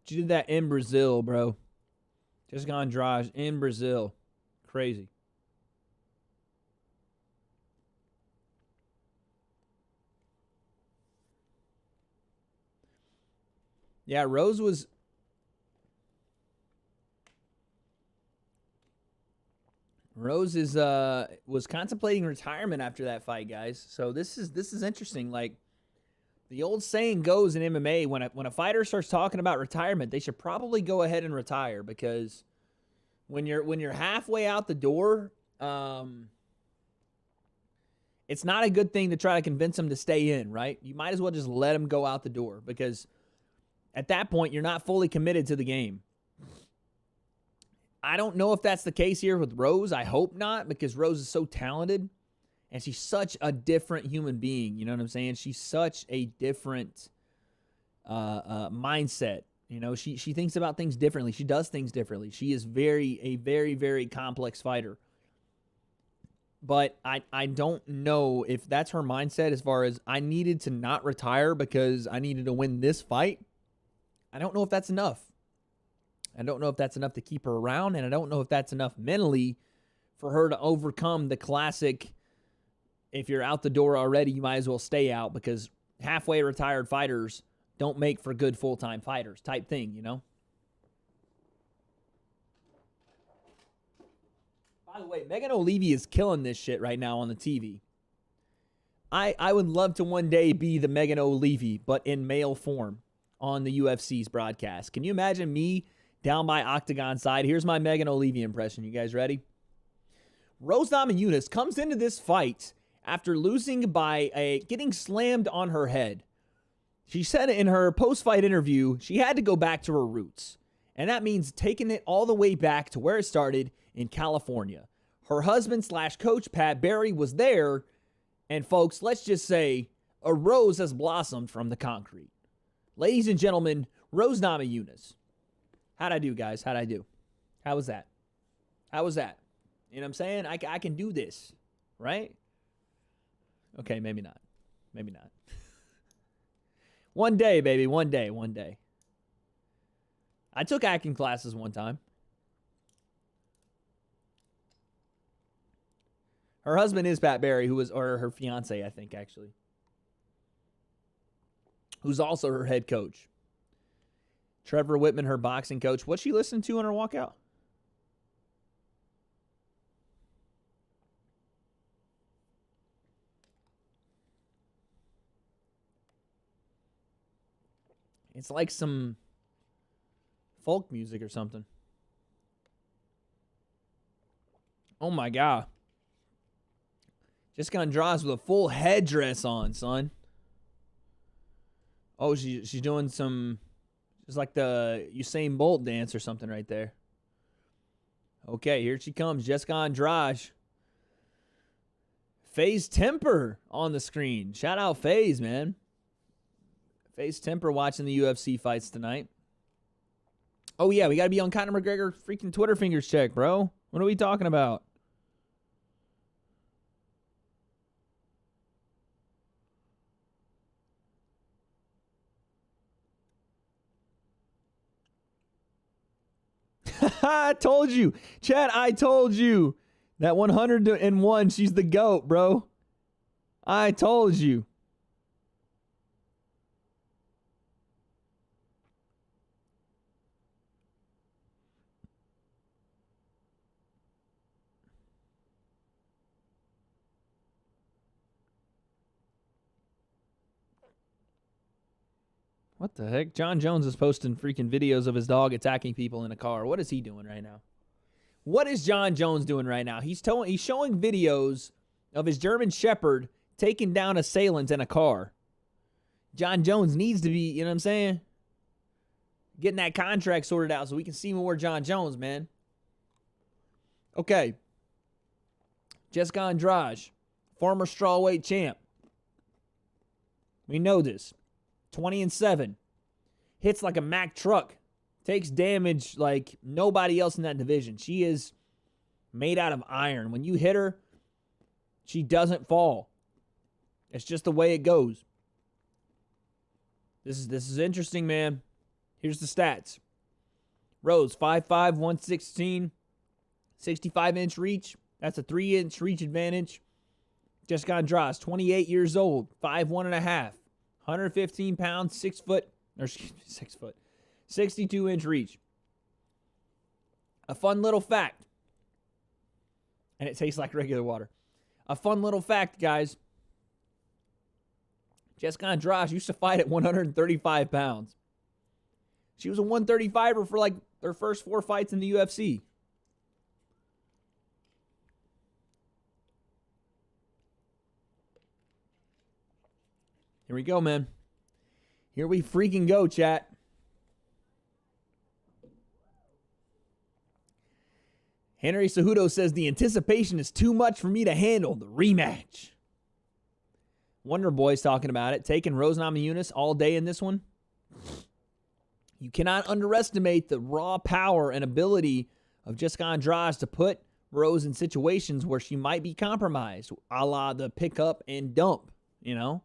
She did that in Brazil, bro. Jessica Andrade in Brazil. Crazy. Yeah, Rose was contemplating retirement after that fight, guys. So this is interesting. Like the old saying goes in MMA, when a fighter starts talking about retirement, they should probably go ahead and retire, because when you're halfway out the door, it's not a good thing to try to convince them to stay in, right? You might as well just let them go out the door, because at that point, you're not fully committed to the game. I don't know if that's the case here with Rose. I hope not, because Rose is so talented, and she's such a different human being. You know what I'm saying? She's such a different mindset. You know, she thinks about things differently. She does things differently. She is a very, very complex fighter. But I don't know if that's her mindset as far as I needed to not retire because I needed to win this fight. I don't know if that's enough. I don't know if that's enough to keep her around, and I don't know if that's enough mentally for her to overcome the classic if you're out the door already, you might as well stay out because halfway retired fighters don't make for good full-time fighters type thing, you know? By the way, Megan O'Leary is killing this shit right now on the TV. I would love to one day be the Megan O'Leary, but in male form on the UFC's broadcast. Can you imagine me down my octagon side? Here's my Megan O'Leary impression. You guys ready? Rose Namajunas comes into this fight after losing by getting slammed on her head. She said in her post-fight interview she had to go back to her roots, and that means taking it all the way back to where it started in California. Her husband/coach, Pat Barry, was there, and folks, let's just say a rose has blossomed from the concrete. Ladies and gentlemen, Rose Namajunas. How'd I do, guys? How'd I do? How was that? How was that? You know what I'm saying? I can do this, right? Okay, maybe not. Maybe not. One day, baby. One day. One day. I took acting classes one time. Her husband is Pat Barry, or her fiance, I think, actually, who's also her head coach. Trevor Whitman, her boxing coach. What's she listening to on her walkout? It's like some folk music or something. Oh my God. Jessica Andrade with a full headdress on, son. Oh, she's doing some, it's like the Usain Bolt dance or something right there. Okay, here she comes, Jessica Andrade. FaZe Temper on the screen. Shout out FaZe, man. FaZe Temper watching the UFC fights tonight. Oh, yeah, we got to be on Conor McGregor freaking Twitter fingers check, bro. What are we talking about? I told you. Chad, I told you. That 101, she's the GOAT, bro. I told you. What the heck? John Jones is posting freaking videos of his dog attacking people in a car. What is he doing right now? What is John Jones doing right now? He's showing videos of his German Shepherd taking down assailants in a car. John Jones needs to be, you know what I'm saying? Getting that contract sorted out so we can see more John Jones, man. Okay. Jessica Andrade, former strawweight champ. We know this. 20-7. Hits like a Mack truck. Takes damage like nobody else in that division. She is made out of iron. When you hit her, she doesn't fall. It's just the way it goes. This is interesting, man. Here's the stats. Rose, 5'5", 116, 65-inch reach. That's a 3-inch reach advantage. Jessica Andrade, 28 years old, 5'1.5", 115 pounds, 6 foot, 62-inch reach. A fun little fact, and it tastes like regular water. A fun little fact, guys. Jessica Andrade used to fight at 135 pounds. She was a 135er for like their first 4 fights in the UFC. Here we go, man. Here we freaking go, chat. Henry Cejudo says the anticipation is too much for me to handle. The rematch. Wonder Boy's talking about it. Taking Rose Namajunas all day in this one. You cannot underestimate the raw power and ability of Jessica Andrade to put Rose in situations where she might be compromised, a la the pick up and dump, you know?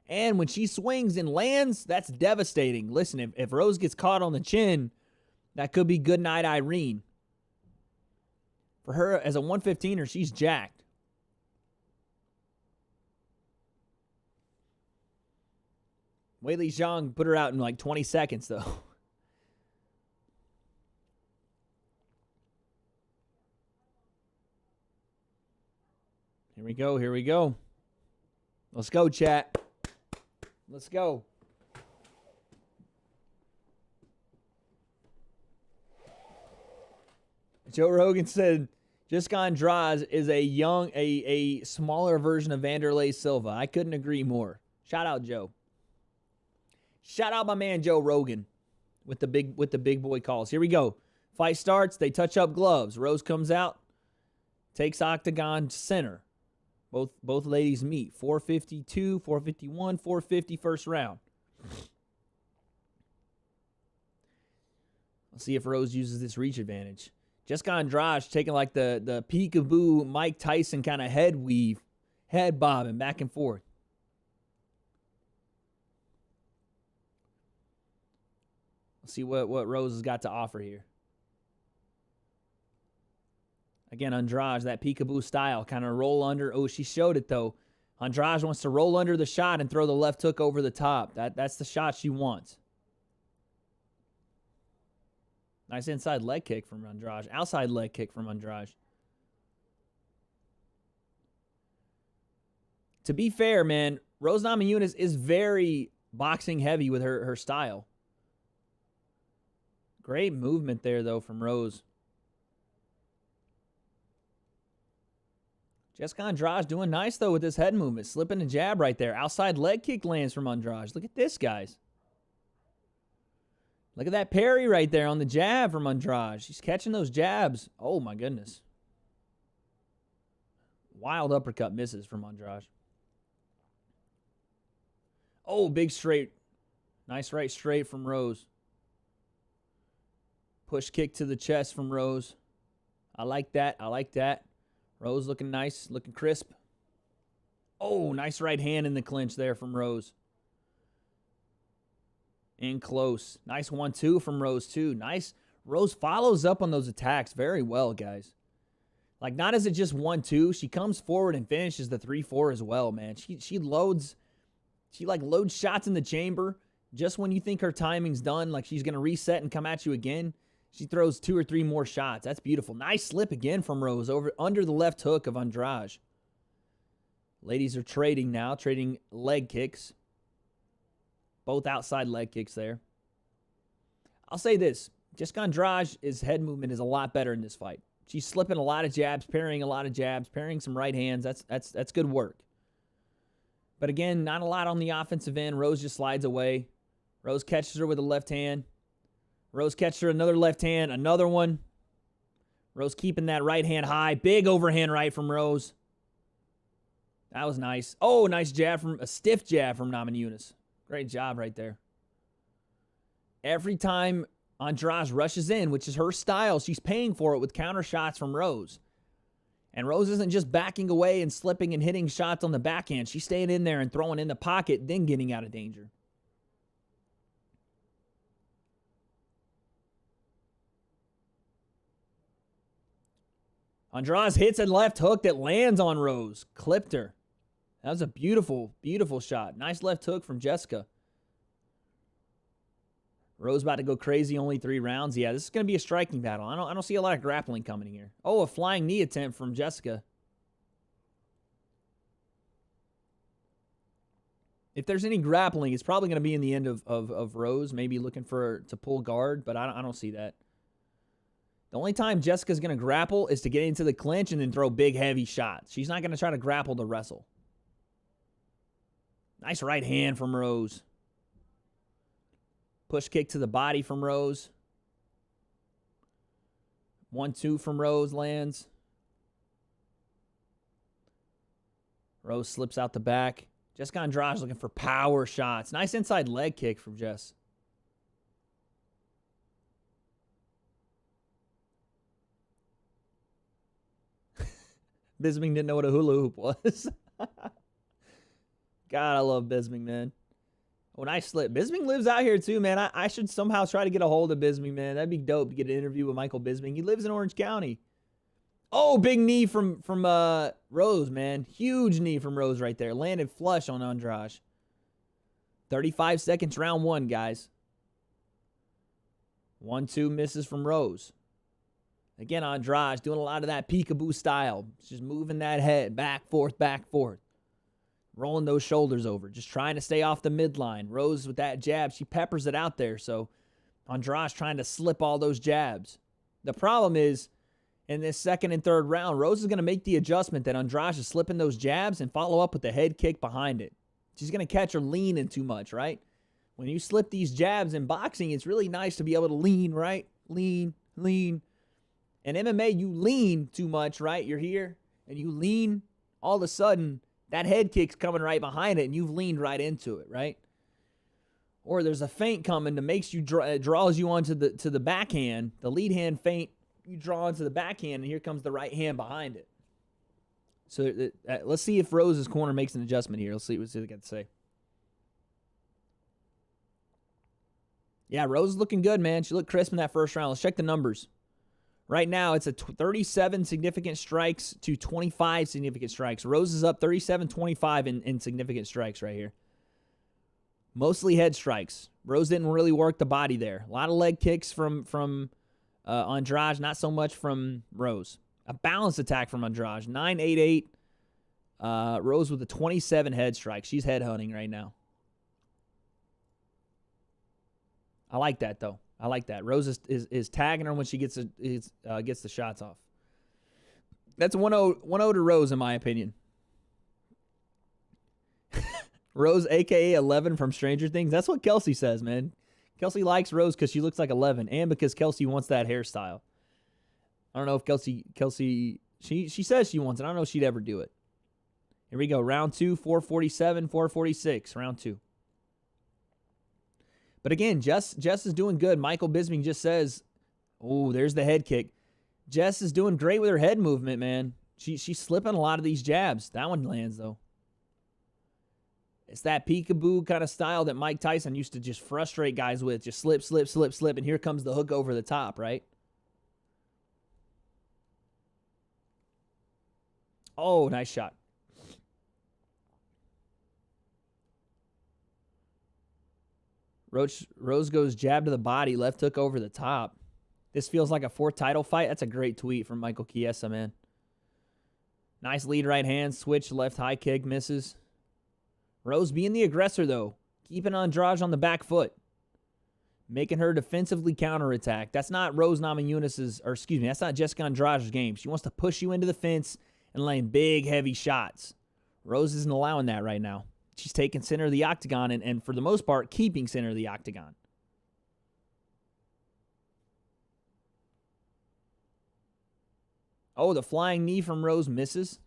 And when she swings and lands, that's devastating. Listen, if Rose gets caught on the chin, that could be good night Irene. For her, as a 115er, she's jacked. Weili Zhang put her out in like 20 seconds, though. Here we go. Here we go. Let's go, chat. Let's go. Joe Rogan said Jessica Andrade is a smaller version of Vanderlei Silva. I couldn't agree more. Shout out, Joe. Shout out my man Joe Rogan with the big boy calls. Here we go. Fight starts. They touch up gloves. Rose comes out, takes octagon center. Both ladies meet. 452, 451, 450 first round. Let's see if Rose uses this reach advantage. Jessica Andrade taking like the peekaboo Mike Tyson kind of head weave, head bobbing back and forth. Let's see what Rose has got to offer here. Again, Andrade, that peekaboo style, kind of roll under. Oh, she showed it, though. Andrade wants to roll under the shot and throw the left hook over the top. That's the shot she wants. Nice inside leg kick from Andrade. Outside leg kick from Andrade. To be fair, man, Rose Namajunas is very boxing heavy with her style. Great movement there, though, from Rose. Jessica Andrade doing nice, though, with this head movement. Slipping a jab right there. Outside leg kick lands from Andrade. Look at this, guys. Look at that parry right there on the jab from Andrade. She's catching those jabs. Oh, my goodness. Wild uppercut misses from Andrade. Oh, big straight. Nice right straight from Rose. Push kick to the chest from Rose. I like that. I like that. Rose looking nice, looking crisp. Oh, nice right hand in the clinch there from Rose. In close. Nice 1-2 from Rose, too. Nice. Rose follows up on those attacks very well, guys. Like, not as it just 1-2. She comes forward and finishes the 3-4 as well, man. She loads shots in the chamber. Just when you think her timing's done, like she's going to reset and come at you again, she throws 2 or 3 more shots. That's beautiful. Nice slip again from Rose under the left hook of Andrade. Ladies are trading now, trading leg kicks. Both outside leg kicks there. I'll say this. Jessica Andrade's head movement is a lot better in this fight. She's slipping a lot of jabs, parrying a lot of jabs, parrying some right hands. That's good work. But again, not a lot on the offensive end. Rose just slides away. Rose catches her with a left hand. Rose catches her another left hand, another one. Rose keeping that right hand high. Big overhand right from Rose. That was nice. Oh, nice jab a stiff jab from Namajunas. Great job right there. Every time Andrade rushes in, which is her style, she's paying for it with counter shots from Rose. And Rose isn't just backing away and slipping and hitting shots on the backhand. She's staying in there and throwing in the pocket, then getting out of danger. Andrade hits a left hook that lands on Rose. Clipped her. That was a beautiful, beautiful shot. Nice left hook from Jessica. Rose about to go crazy, only 3 rounds. Yeah, this is going to be a striking battle. I don't see a lot of grappling coming here. Oh, a flying knee attempt from Jessica. If there's any grappling, it's probably going to be in the end of Rose, maybe looking to pull guard, but I don't see that. The only time Jessica's going to grapple is to get into the clinch and then throw big, heavy shots. She's not going to try to grapple to wrestle. Nice right hand from Rose. Push kick to the body from Rose. 1-2 from Rose lands. Rose slips out the back. Jessica Andrade looking for power shots. Nice inside leg kick from Jess. Bisping didn't know what a hula hoop was. God, I love Bisping, man. Oh, nice slip. Bisping lives out here too, man. I should somehow try to get a hold of Bisping, man. That'd be dope to get an interview with Michael Bisping. He lives in Orange County. Oh, big knee from Rose, man. Huge knee from Rose right there. Landed flush on Andrade. 35 seconds, round 1, guys. 1-2 misses from Rose. Again, Andrade doing a lot of that peekaboo style. Just moving that head back, forth, rolling those shoulders over, just trying to stay off the midline. Rose with that jab, she peppers it out there. So Andrade trying to slip all those jabs. The problem is, in this second and third round, Rose is going to make the adjustment that Andrade is slipping those jabs and follow up with the head kick behind it. She's going to catch her leaning too much, right? When you slip these jabs in boxing, it's really nice to be able to lean, right? Lean. In MMA, you lean too much, right? You're here, and you lean. All of a sudden, that head kick's coming right behind it, and you've leaned right into it, right? Or there's a feint coming that makes you draws you onto the backhand, the lead hand feint. You draw into the backhand, and here comes the right hand behind it. So let's see if Rose's corner makes an adjustment here. Let's see what they got to say. Yeah, Rose is looking good, man. She looked crisp in that first round. Let's check the numbers. Right now, it's a 37 significant strikes to 25 significant strikes. Rose is up 37-25 in significant strikes right here. Mostly head strikes. Rose didn't really work the body there. A lot of leg kicks from Andrade, not so much from Rose. A balanced attack from Andrade. 9-8-8. Rose with a 27 head strike. She's head hunting right now. I like that, though. I like that. Rose is tagging her when she gets the shots off. That's 1-0 to Rose, in my opinion. Rose, a.k.a. 11 from Stranger Things. That's what Kelsey says, man. Kelsey likes Rose because she looks like 11 and because Kelsey wants that hairstyle. I don't know if Kelsey she says she wants it. I don't know if she'd ever do it. Here we go. Round 2, 447, 446. Round 2. But again, Jess is doing good. Michael Bisping just says, oh, there's the head kick. Jess is doing great with her head movement, man. She's slipping a lot of these jabs. That one lands, though. It's that peekaboo kind of style that Mike Tyson used to just frustrate guys with. Just slip, and here comes the hook over the top, right? Oh, nice shot. Rose goes jab to the body, left hook over the top. This feels like a 4th title fight. That's a great tweet from Michael Chiesa, man. Nice lead right hand, switch, left high kick, misses. Rose being the aggressor, though. Keeping Andrade on the back foot. Making her defensively counterattack. That's not Rose Namajunas', or excuse me, that's not Jessica Andrade's game. She wants to push you into the fence and laying big, heavy shots. Rose isn't allowing that right now. She's taking center of the octagon and for the most part, keeping center of the octagon. Oh, the flying knee from Rose misses.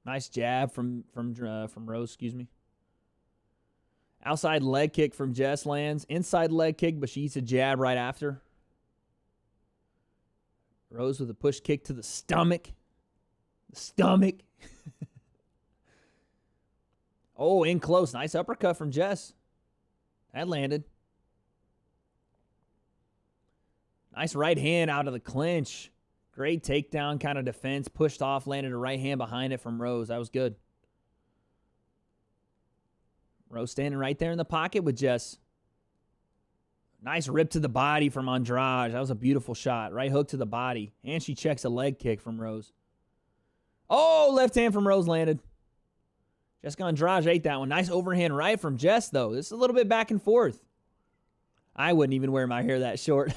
Nice jab from Rose, excuse me. Outside leg kick from Jess lands. Inside leg kick, but she eats a jab right after. Rose with a push kick to the stomach. Oh, in close. Nice uppercut from Jess. That landed. Nice right hand out of the clinch. Great takedown kind of defense. Pushed off, landed a right hand behind it from Rose. That was good. Rose standing right there in the pocket with Jess. Nice rip to the body from Andrade. That was a beautiful shot. Right hook to the body. And she checks a leg kick from Rose. Oh, left hand from Rose landed. Jessica Andrade ate that one. Nice overhand right from Jess, though. This is a little bit back and forth. I wouldn't even wear my hair that short.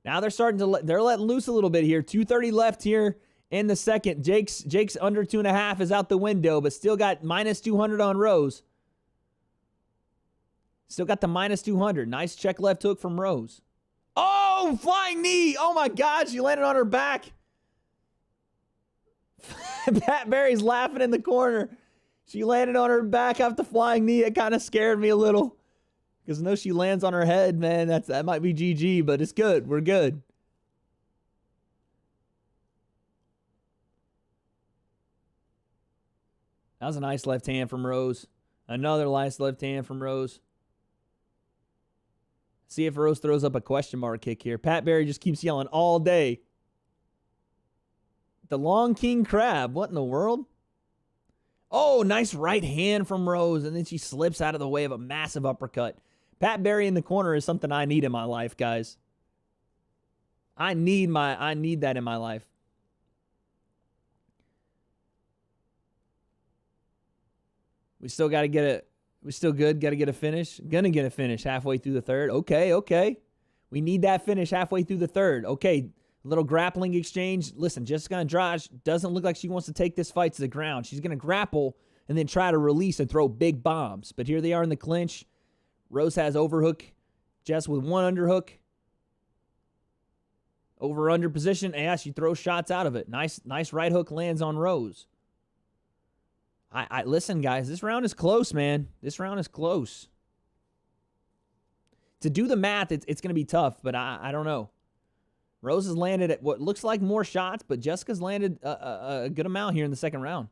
Now they're starting to they're letting loose a little bit here. 2:30 left here in the second. Jake's under 2.5 is out the window, but still got minus 200 on Rose. Still got the minus 200. Nice check left hook from Rose. Oh, flying knee. Oh, my God. She landed on her back. Pat Barry's laughing in the corner. She landed on her back off the flying knee. It kind of scared me a little. Because I know she lands on her head, man. That might be GG, but it's good. We're good. That was a nice left hand from Rose. Another nice left hand from Rose. See if Rose throws up a question mark kick here. Pat Barry just keeps yelling all day. The long king crab. What in the world? Oh, nice right hand from Rose, and then she slips out of the way of a massive uppercut. Pat Barry in the corner is something I need in my life, guys. I need that in my life. We still got to get it. We're still good. Got to get a finish. Gonna get a finish halfway through the third. Okay. We need that finish halfway through the third. Okay. Little grappling exchange. Listen, Jessica Andrade doesn't look like she wants to take this fight to the ground. She's going to grapple and then try to release and throw big bombs. But here they are in the clinch. Rose has overhook. Jess with one underhook. Over-under position. Yeah, she throws shots out of it. Nice right hook lands on Rose. Listen, guys, this round is close, man. This round is close. To do the math, it's going to be tough, but I don't know. Rose has landed at what looks like more shots, but Jessica's landed a good amount here in the second round.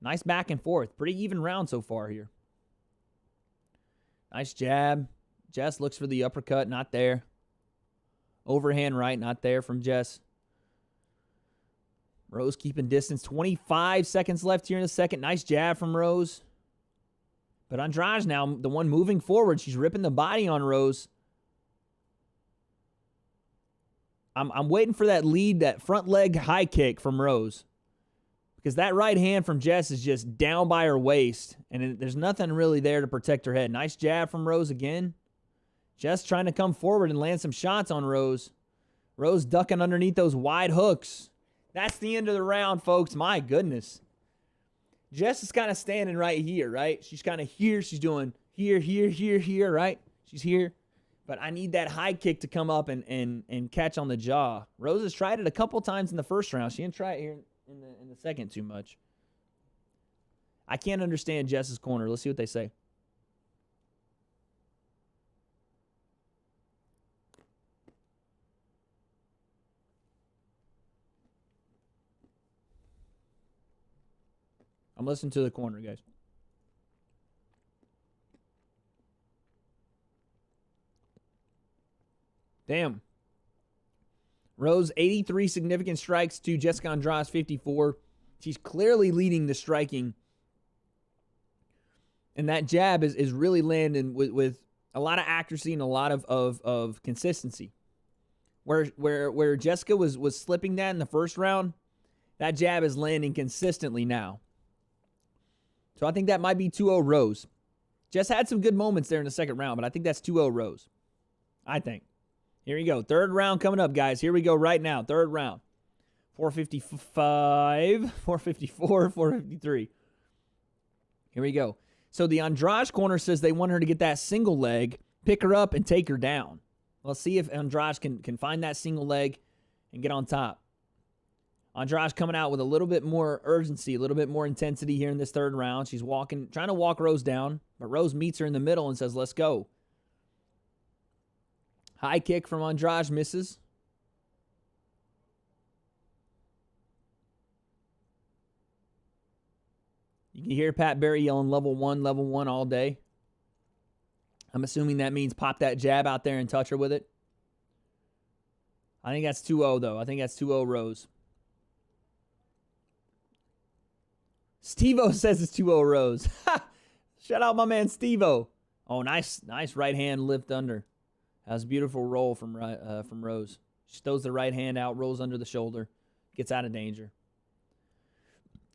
Nice back and forth. Pretty even round so far here. Nice jab. Jess looks for the uppercut. Not there. Overhand right. Not there from Jess. Rose keeping distance. 25 seconds left here in the second. Nice jab from Rose. But Andrade now, the one moving forward. She's ripping the body on Rose. I'm waiting for that lead, that front leg high kick from Rose. Because that right hand from Jess is just down by her waist. And there's nothing really there to protect her head. Nice jab from Rose again. Jess trying to come forward and land some shots on Rose. Rose ducking underneath those wide hooks. That's the end of the round, folks. My goodness. Jess is kind of standing right here, right? She's kind of here. She's doing here, right? She's here. But I need that high kick to come up and catch on the jaw. Rose has tried it a couple times in the first round. She didn't try it here in the second too much. I can't understand Jess's corner. Let's see what they say. I'm listening to the corner, guys. Damn. Rose, 83 significant strikes to Jessica Andrade, 54. She's clearly leading the striking. And that jab is really landing with a lot of accuracy and a lot of consistency. Where Jessica was slipping that in the first round, that jab is landing consistently now. So I think that might be 2-0 Rose. Jess had some good moments there in the second round, but I think that's 2-0 Rose. I think. Here we go. Third round coming up, guys. Here we go right now. Third round. 455, 454, 453. Here we go. So the Andrade corner says they want her to get that single leg, pick her up, and take her down. Let's see if Andrade can find that single leg and get on top. Andrade coming out with a little bit more urgency, a little bit more intensity here in this third round. She's trying to walk Rose down, but Rose meets her in the middle and says, let's go. High kick from Andrade misses. You can hear Pat Barry yelling level one all day. I'm assuming that means pop that jab out there and touch her with it. I think that's 2-0, though. I think that's 2-0 Rose. Steve-O says it's 2-0 Rose. Shout out my man Steve-O. Oh, nice right hand lift under. That was a beautiful roll from Rose. She throws the right hand out, rolls under the shoulder, gets out of danger.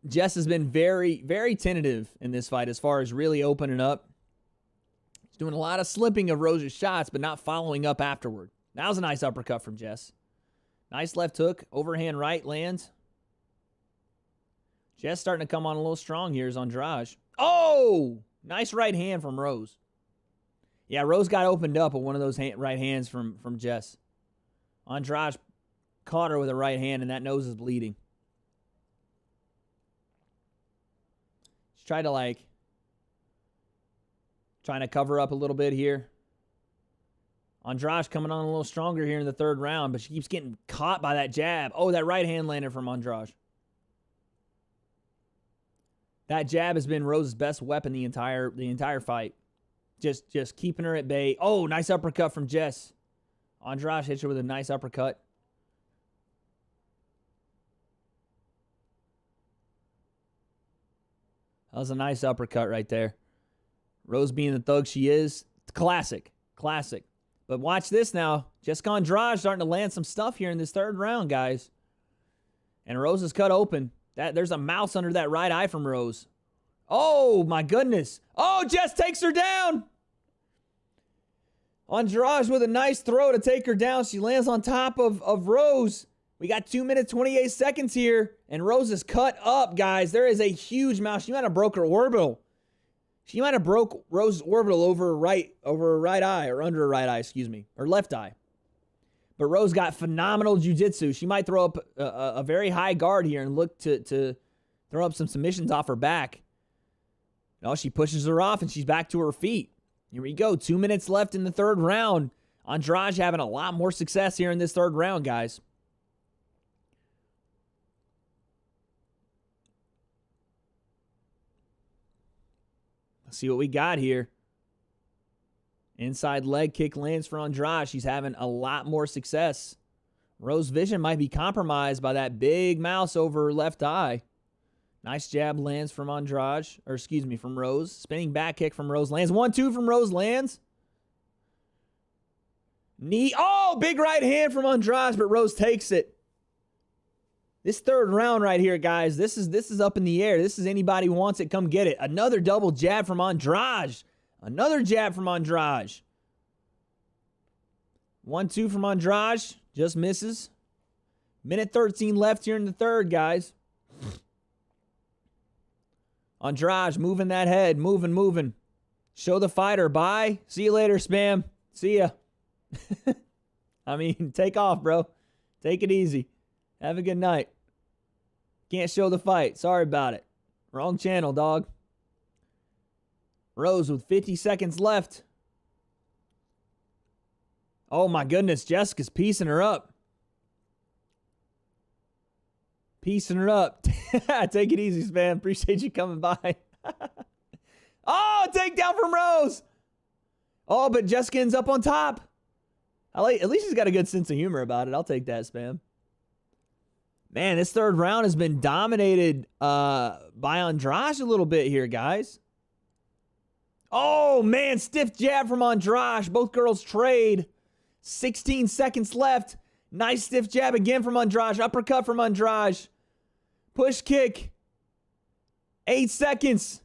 Jess has been very, very tentative in this fight as far as really opening up. She's doing a lot of slipping of Rose's shots, but not following up afterward. That was a nice uppercut from Jess. Nice left hook, overhand right lands. Jess starting to come on a little strong here is Andrade. Oh! Nice right hand from Rose. Yeah, Rose got opened up with one of those right hands from Jess. Andrade caught her with a right hand, and that nose is bleeding. She's trying to cover up a little bit here. Andrade coming on a little stronger here in the third round, but she keeps getting caught by that jab. Oh, that right hand landed from Andrade. That jab has been Rose's best weapon the entire fight. Just keeping her at bay. Oh, nice uppercut from Jess. Andrade hits her with a nice uppercut. was a nice uppercut right there. Rose being the thug she is. Classic. Classic. But watch this now. Jessica Andrade starting to land some stuff here in this third round, guys. And Rose is cut open. There's a mouse under that right eye from Rose. Oh, my goodness. Oh, Jess takes her down. Andrade with a nice throw to take her down. She lands on top of Rose. We got 2 minutes, 28 seconds here. And Rose is cut up, guys. There is a huge mouse. She might have broke her orbital. She might have broke Rose's orbital over her right eye, or under her right eye, excuse me, her left eye. But Rose got phenomenal jiu-jitsu. She might throw up a very high guard here and look to throw up some submissions off her back. No, she pushes her off, and she's back to her feet. Here we go. 2 minutes left in the third round. Andrade having a lot more success here in this third round, guys. Let's see what we got here. Inside leg kick lands for Andrade. She's having a lot more success. Rose's vision might be compromised by that big mouse over her left eye. Nice jab lands from Andrade, or excuse me, from Rose. Spinning back kick from Rose lands. 1-2 from Rose lands. Knee. Oh, big right hand from Andrade, but Rose takes it. This third round right here, guys, this is up in the air. This is anybody who wants it, come get it. Another double jab from Andrade. Another jab from Andrade. 1-2 from Andrade. Just misses. Minute 13 left here in the third, guys. Andrade moving that head. Moving. Show the fighter. Bye. See you later, Spam. See ya. I mean, take off, bro. Take it easy. Have a good night. Can't show the fight. Sorry about it. Wrong channel, dog. Rose with 50 seconds left. Oh, my goodness. Jessica's piecing her up. Piecing her up. Take it easy, Spam. Appreciate you coming by. Oh, takedown from Rose. Oh, but Jessica ends up on top. At least she's got a good sense of humor about it. I'll take that, Spam. Man, this third round has been dominated by Andrade a little bit here, guys. Oh, man, stiff jab from Andrade. Both girls trade. 16 seconds left. Nice stiff jab again from Andrade. Uppercut from Andrade. Push kick. 8 seconds.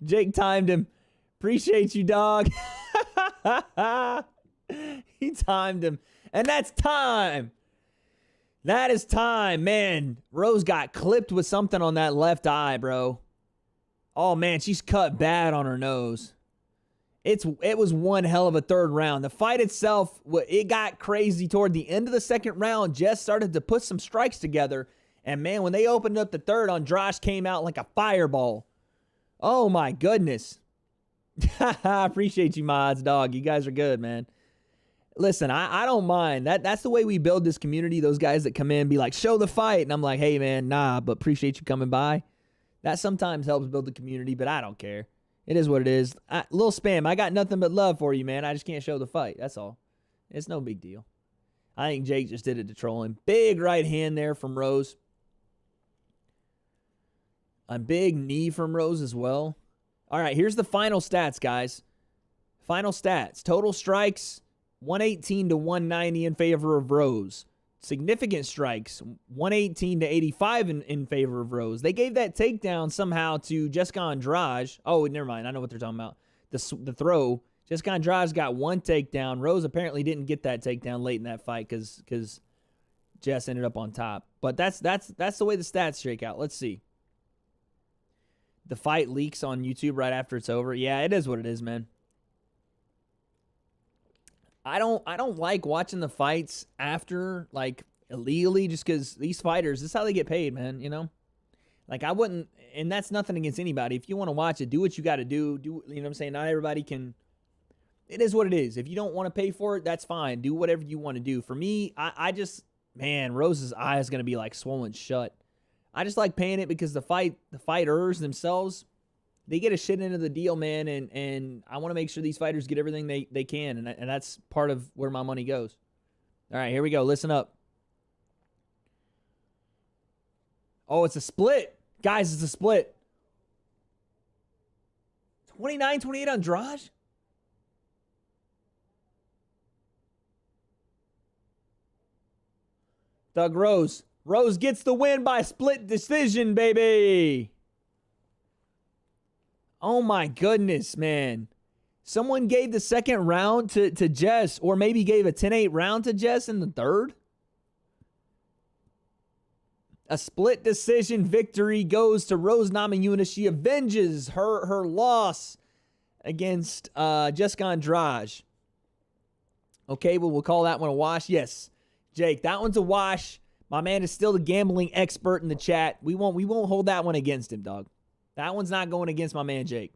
Jake timed him. Appreciate you, dog. He timed him. And that's time. That is time, man. Rose got clipped with something on that left eye, bro. Oh, man, she's cut bad on her nose. It was one hell of a third round. The fight itself, it got crazy toward the end of the second round. Jess started to put some strikes together. And, man, when they opened up the third, Andrade came out like a fireball. Oh, my goodness. I appreciate you, mods, dog. You guys are good, man. Listen, I don't mind. That's the way we build this community. Those guys that come in be like, show the fight. And I'm like, hey, man, nah, but appreciate you coming by. That sometimes helps build the community, but I don't care. It is what it is. Little Spam, I got nothing but love for you, man. I just can't show the fight. That's all. It's no big deal. I think Jake just did it to troll him. Big right hand there from Rose. A big knee from Rose as well. All right, here's the final stats, guys. Final stats. Total strikes, 118 to 190 in favor of Rose. Significant strikes, 118 to 85 in favor of Rose. They gave that takedown somehow to Jessica Andrade. Oh, never mind. I know what they're talking about. The throw. Jessica Andrade got one takedown. Rose apparently didn't get that takedown late in that fight because Jess ended up on top. But that's the way the stats shake out. Let's see. The fight leaks on YouTube right after it's over. Yeah, it is what it is, man. I don't like watching the fights after, like, illegally, just because these fighters, this is how they get paid, man, you know? Like, I wouldn't, and that's nothing against anybody. If you want to watch it, do what you got to do. You know what I'm saying? Not everybody can. It is what it is. If you don't want to pay for it, that's fine. Do whatever you want to do. For me, I just, man, Rose's eye is going to be, like, swollen shut. I just like paying it because the fighters themselves, they get a shit into the deal, man, and I want to make sure these fighters get everything they can, and that's part of where my money goes. All right, here we go. Listen up. Oh, it's a split. Guys, it's a split. 29-28 Andrade? Doug Rose. Rose gets the win by split decision, baby. Oh, my goodness, man. Someone gave the second round to Jess, or maybe gave a 10-8 round to Jess in the third. A split decision victory goes to Rose Namajunas. She avenges her loss against Jessica Andrade. Okay, well, we'll call that one a wash. Yes, Jake, that one's a wash. My man is still the gambling expert in the chat. We won't hold that one against him, dog. That one's not going against my man Jake.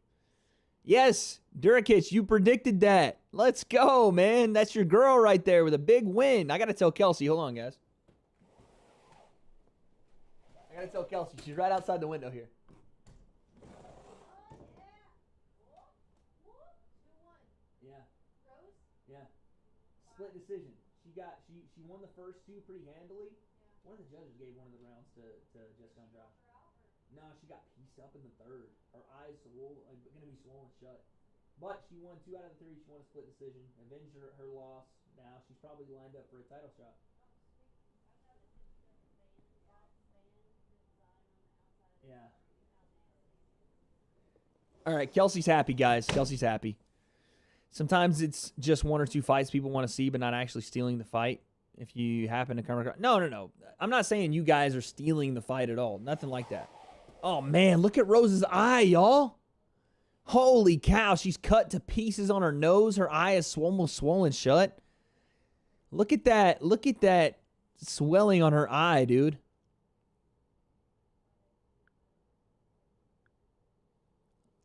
Yes, Durakic, you predicted that. Let's go, man. That's your girl right there with a big win. I got to tell Kelsey. Hold on, guys. I got to tell Kelsey. She's right outside the window here. Yeah. Yeah. Split decision. She won the first two pretty handily. One of the judges gave one of the rounds to Jessica Andrade. No, she got pieced up in the third. Her eyes going to be swollen shut. But she won 2 out of the 3. She won a split decision. Avenged her loss. Now she's probably lined up for a title shot. Yeah. All right, Kelsey's happy, guys. Kelsey's happy. Sometimes it's just 1 or 2 fights people want to see, but not actually stealing the fight. If you happen to come across... No. I'm not saying you guys are stealing the fight at all. Nothing like that. Oh, man, look at Rose's eye, y'all. Holy cow, she's cut to pieces on her nose. Her eye is almost swollen shut. Look at that. Look at that swelling on her eye, dude.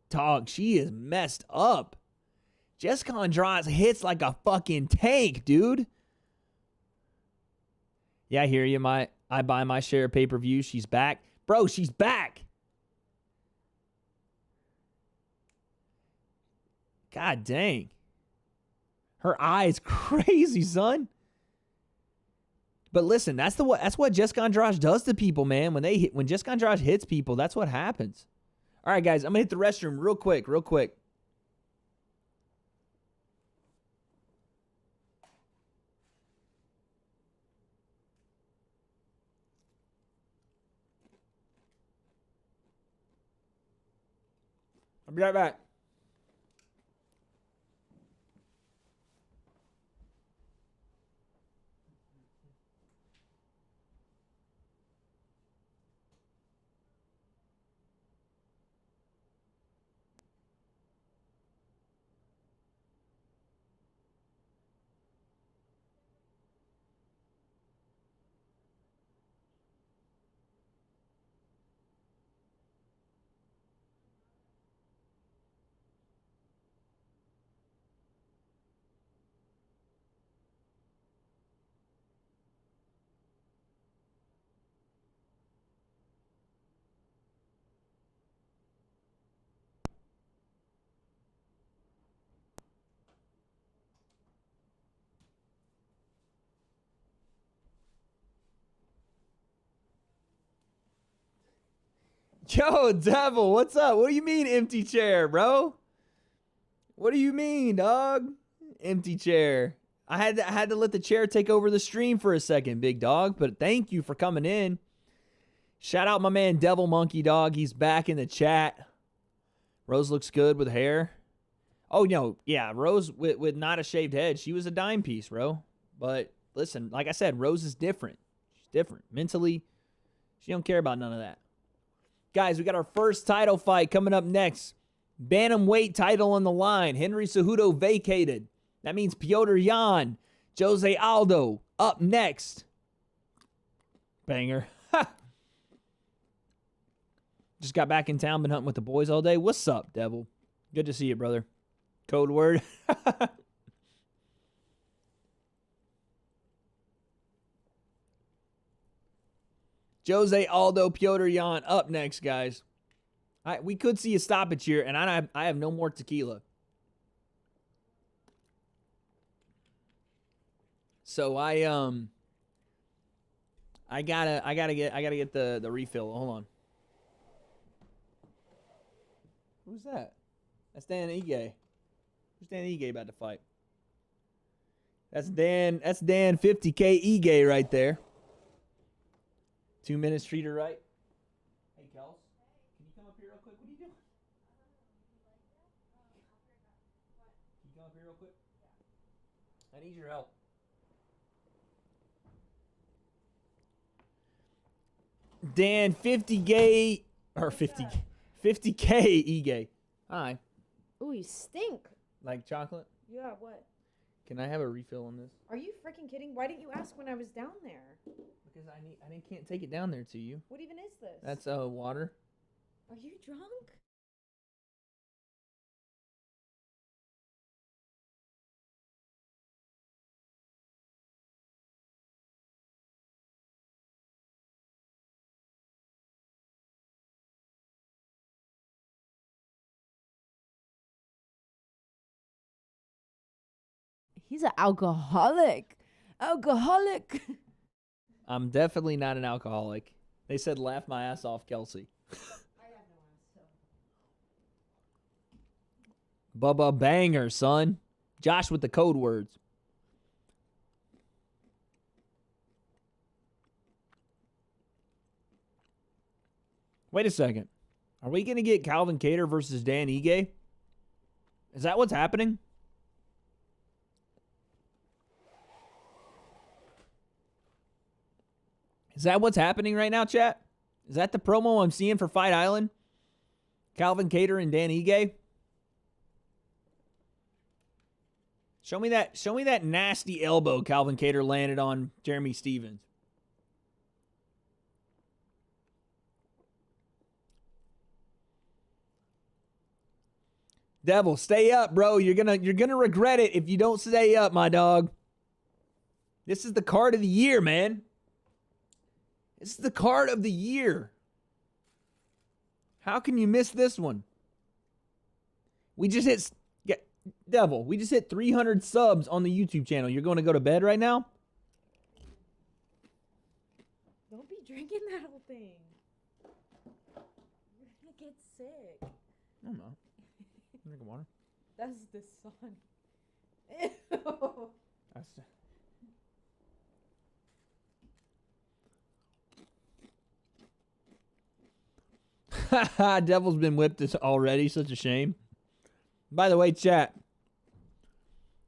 Dog, she is messed up. Jessica Andrade hits like a fucking tank, dude. Yeah, I hear you. I buy my share of pay-per-view. She's back. Bro, she's back. God dang. Her eye is crazy, son. But listen, that's what Jessica Andrade does to people, man. When Jessica Andrade hits people, that's what happens. All right, guys, I'm going to hit the restroom real quick. I'll be right back. Yo, Devil, what's up? What do you mean empty chair, bro? What do you mean, dog? Empty chair. I had to let the chair take over the stream for a second, big dog, but thank you for coming in. Shout out my man Devil Monkey, dog. He's back in the chat. Rose looks good with hair. Oh, no, yeah, Rose with not a shaved head. She was a dime piece, bro. But listen, like I said, Rose is different. She's different. Mentally, she don't care about none of that. Guys, we got our first title fight coming up next. Bantamweight title on the line. Henry Cejudo vacated. That means Petr Yan, Jose Aldo up next. Banger. Just got back in town, been hunting with the boys all day. What's up, Devil? Good to see you, brother. Code word. Jose Aldo, Petr Yan up next, guys. We could see a stoppage here, and I have no more tequila. So I I gotta get the refill. Hold on. Who's that? That's Dan Ige. Who's Dan Ige about to fight? That's Dan 50K Ige right there. 2 minutes, treat her right. Hey, Kels. Can you come up here real quick? What are you doing? Can you come up here real quick? I need your help. Dan 50K or 50K Ige. Hi. Ooh, you stink. Like chocolate? Yeah, what? Can I have a refill on this? Are you freaking kidding? Why didn't you ask when I was down there? Because I can't take it down there to you. What even is this? That's water. Are you drunk? He's an alcoholic. Alcoholic. I'm definitely not an alcoholic. They said laugh my ass off, Kelsey. I have no ass, so. Bubba banger, son. Josh with the code words. Wait a second. Are we going to get Calvin Kattar versus Dan Ige? Is that what's happening? Is that what's happening right now, chat? Is that the promo I'm seeing for Fight Island? Calvin Kattar and Dan Ige? Show me that nasty elbow Calvin Kattar landed on Jeremy Stevens. Devil, stay up, bro. You're gonna regret it if you don't stay up, my dog. This is the card of the year, man. This is the card of the year. How can you miss this one? We just hit, Devil, we just hit 300 subs on the YouTube channel. You're going to go to bed right now? Don't be drinking that whole thing. You're going to get sick. I don't know. Drink water. That's the sun. Ew. Devil's been whipped already. Such a shame. By the way, chat,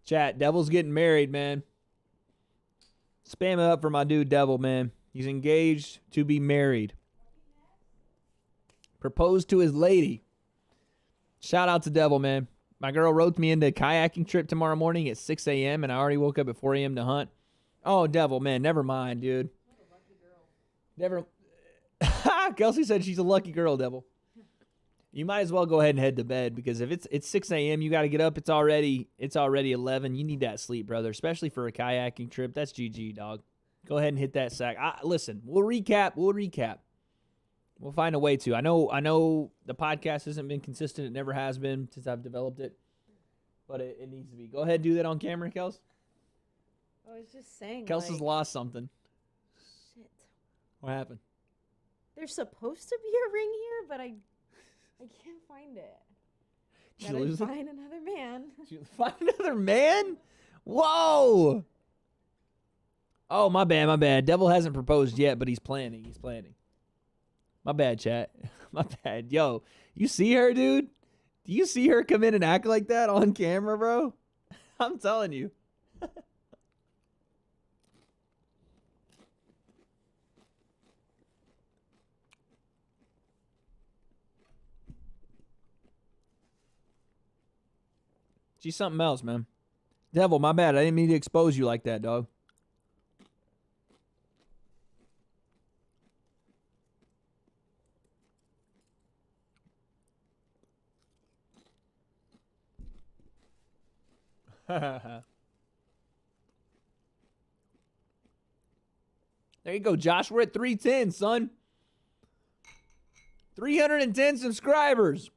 Devil's getting married, man. Spam it up for my dude Devil, man. He's engaged to be married. Proposed to his lady. Shout out to Devil, man. My girl roped me into a kayaking trip tomorrow morning at 6 a.m. and I already woke up at 4 a.m. to hunt. Oh, Devil, man, never mind, dude. Never. Kelsey said she's a lucky girl, Devil. You might as well go ahead and head to bed because if it's 6 a.m., you got to get up. It's already 11. You need that sleep, brother, especially for a kayaking trip. That's GG, dog. Go ahead and hit that sack. Listen, we'll recap. We'll find a way to. I know the podcast hasn't been consistent. It never has been since I've developed it, but it needs to be. Go ahead and do that on camera, Kels. I was just saying. Kels has lost something. Shit. What happened? There's supposed to be a ring here, but I can't find it. Did you lose it? Find another man. Did you find another man? Whoa! Oh, my bad. Devil hasn't proposed yet, but he's planning. My bad, chat. My bad. Yo, you see her, dude? Do you see her come in and act like that on camera, bro? I'm telling you. She's something else, man. Devil, my bad. I didn't mean to expose you like that, dog. There you go, Josh. We're at 310, son. 310 subscribers.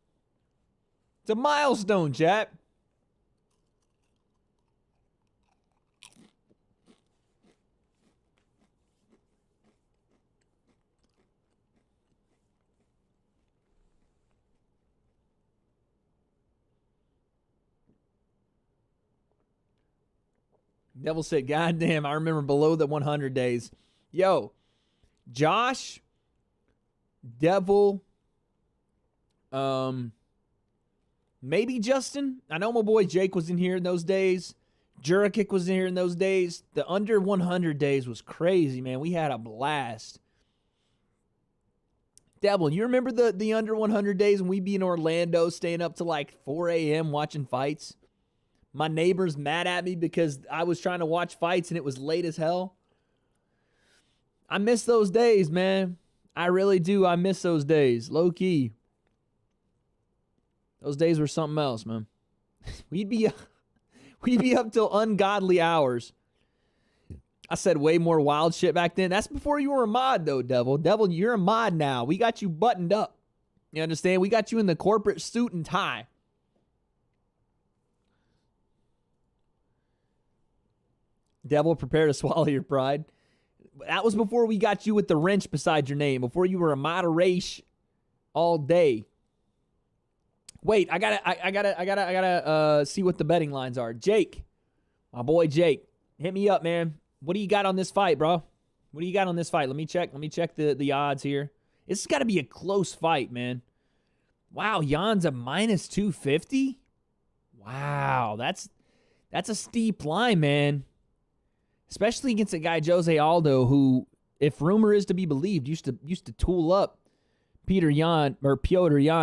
It's a milestone, chat. Devil said, God damn, I remember below the 100 days. Yo, Josh, Devil, maybe Justin. I know my boy Jake was in here in those days. Jurkic was in here in those days. The under 100 days was crazy, man. We had a blast. Devil, you remember the under 100 days when we'd be in Orlando staying up to like 4 a.m. watching fights? My neighbor's mad at me because I was trying to watch fights and it was late as hell. I miss those days, man. I really do. I miss those days. Low key. Those days were something else, man. We'd be up till ungodly hours. I said way more wild shit back then. That's before you were a mod, though, Devil. Devil, you're a mod now. We got you buttoned up. You understand? We got you in the corporate suit and tie. Devil, prepare to swallow your pride. That was before we got you with the wrench beside your name. Before you were a moderation all day. Wait, I gotta see what the betting lines are. Jake, my boy Jake, hit me up, man. What do you got on this fight, bro? What do you got on this fight? Let me check the odds here. This has got to be a close fight, man. Wow, Jan's a minus 250. Wow, that's a steep line, man. Especially against a guy Jose Aldo, who, if rumor is to be believed, used to tool up Piotr Jan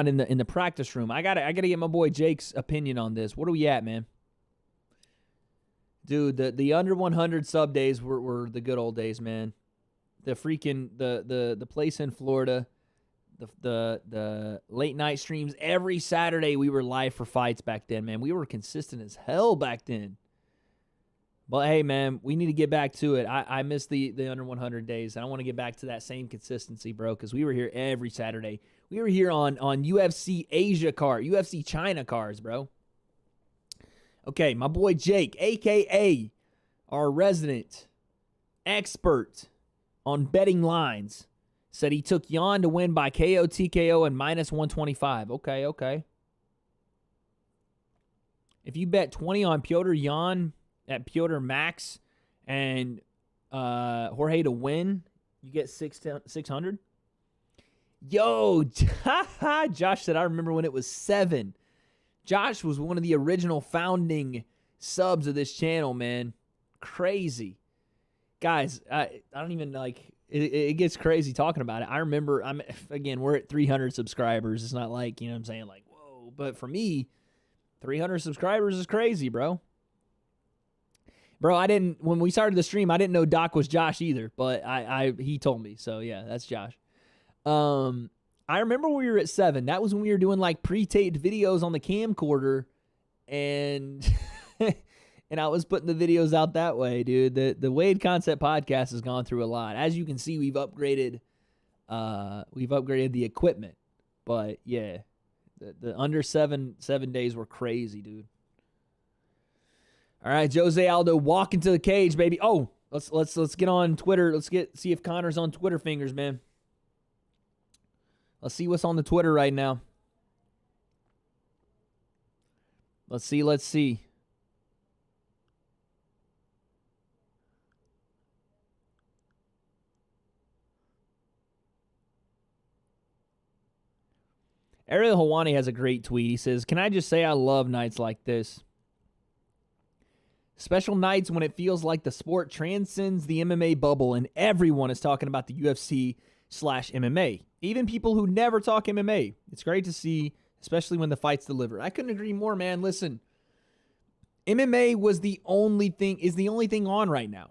in the practice room. I gotta get my boy Jake's opinion on this. What are we at, man? Dude, the under 100 sub days were the good old days, man. The freaking the place in Florida, the late night streams every Saturday. We were live for fights back then, man. We were consistent as hell back then. But hey, man, we need to get back to it. I miss the under 100 days. I want to get back to that same consistency, bro, because we were here every Saturday. We were here on UFC Asia card, UFC China cards, bro. Okay, my boy Jake, a.k.a. our resident expert on betting lines, said he took Jan to win by KO, TKO, and minus 125. Okay. If you bet 20 on Piotr Jan at Piotr Max and Jorge to win, you get 600. Yo, Josh said, I remember when it was 7. Josh was one of the original founding subs of this channel, man. Crazy. Guys, I don't even like it gets crazy talking about it. I remember, again, we're at 300 subscribers. It's not like, you know what I'm saying, like, whoa. But for me, 300 subscribers is crazy, bro. Bro, when we started the stream, I didn't know Doc was Josh either, but he told me. So yeah, that's Josh. I remember when we were at 7. That was when we were doing like pre-taped videos on the camcorder, and and I was putting the videos out that way, dude. The W.A.D.E Concept Podcast has gone through a lot. As you can see, we've upgraded the equipment. But yeah, the under 7 days were crazy, dude. All right, Jose Aldo walking to the cage, baby. Oh, let's get on Twitter. See if Connor's on Twitter fingers, man. Let's see what's on the Twitter right now. Let's see. Ariel Hawani has a great tweet. He says, "Can I just say I love nights like this? Special nights when it feels like the sport transcends the MMA bubble and everyone is talking about the UFC/MMA. Even people who never talk MMA. It's great to see, especially when the fights deliver." I couldn't agree more, man. Listen, MMA is the only thing on right now.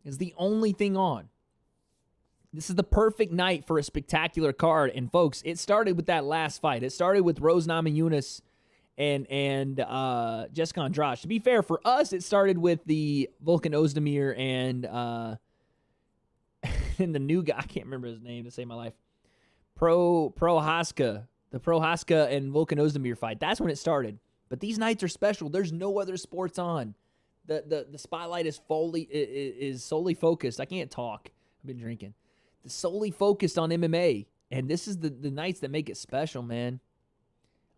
Is the only thing on. This is the perfect night for a spectacular card. And folks, it started with that last fight. It started with Rose Namajunas and Jessica Andrade. To be fair, for us, it started with the Oezdemir and and the new guy, I can't remember his name to save my life. Prochazka. The Prochazka and Oezdemir fight. That's when it started. But these nights are special. There's no other sports on. The spotlight is solely focused. I can't talk. I've been drinking. It's solely focused on MMA. And this is the nights that make it special, man.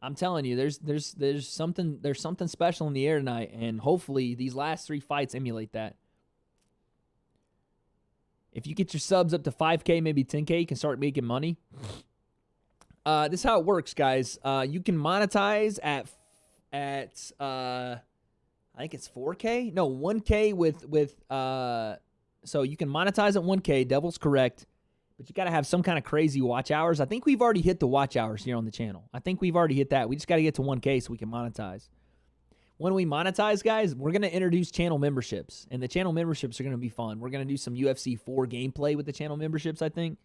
I'm telling you, there's something special in the air tonight, and hopefully these last 3 fights emulate that. If you get your subs up to 5K, maybe 10K, you can start making money. This is how it works, guys. You can monetize at I think it's 4K. No, 1K with so you can monetize at 1K. Devil's correct, but you got to have some kind of crazy watch hours. I think we've already hit the watch hours here on the channel. I think we've already hit that. We just got to get to 1K so we can monetize. When we monetize, guys, we're going to introduce channel memberships, and the channel memberships are going to be fun. We're going to do some UFC 4 gameplay with the channel memberships, I think.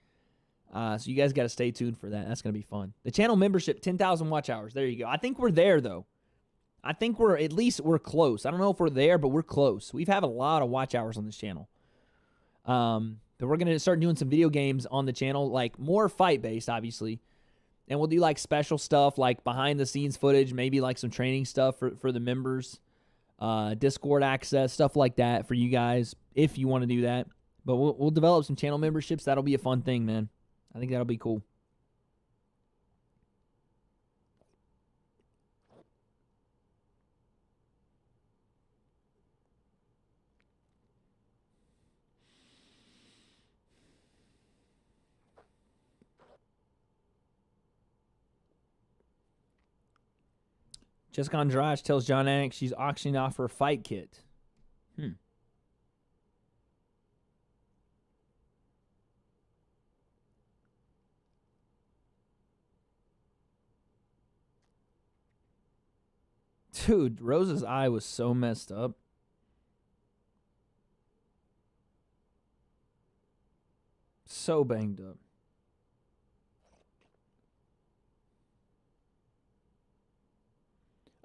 So you guys got to stay tuned for that. That's going to be fun. The channel membership, 10,000 watch hours. There you go. I think we're there, though. I think we're close. I don't know if we're there, but we're close. We've had a lot of watch hours on this channel. But we're going to start doing some video games on the channel, like more fight-based, obviously. And we'll do like special stuff, like behind-the-scenes footage, maybe like some training stuff for the members, Discord access, stuff like that for you guys, if you want to do that. But we'll develop some channel memberships. That'll be a fun thing, man. I think that'll be cool. Jessica Andrade tells John Anik she's auctioning off her fight kit. Dude, Rose's eye was so messed up. So banged up.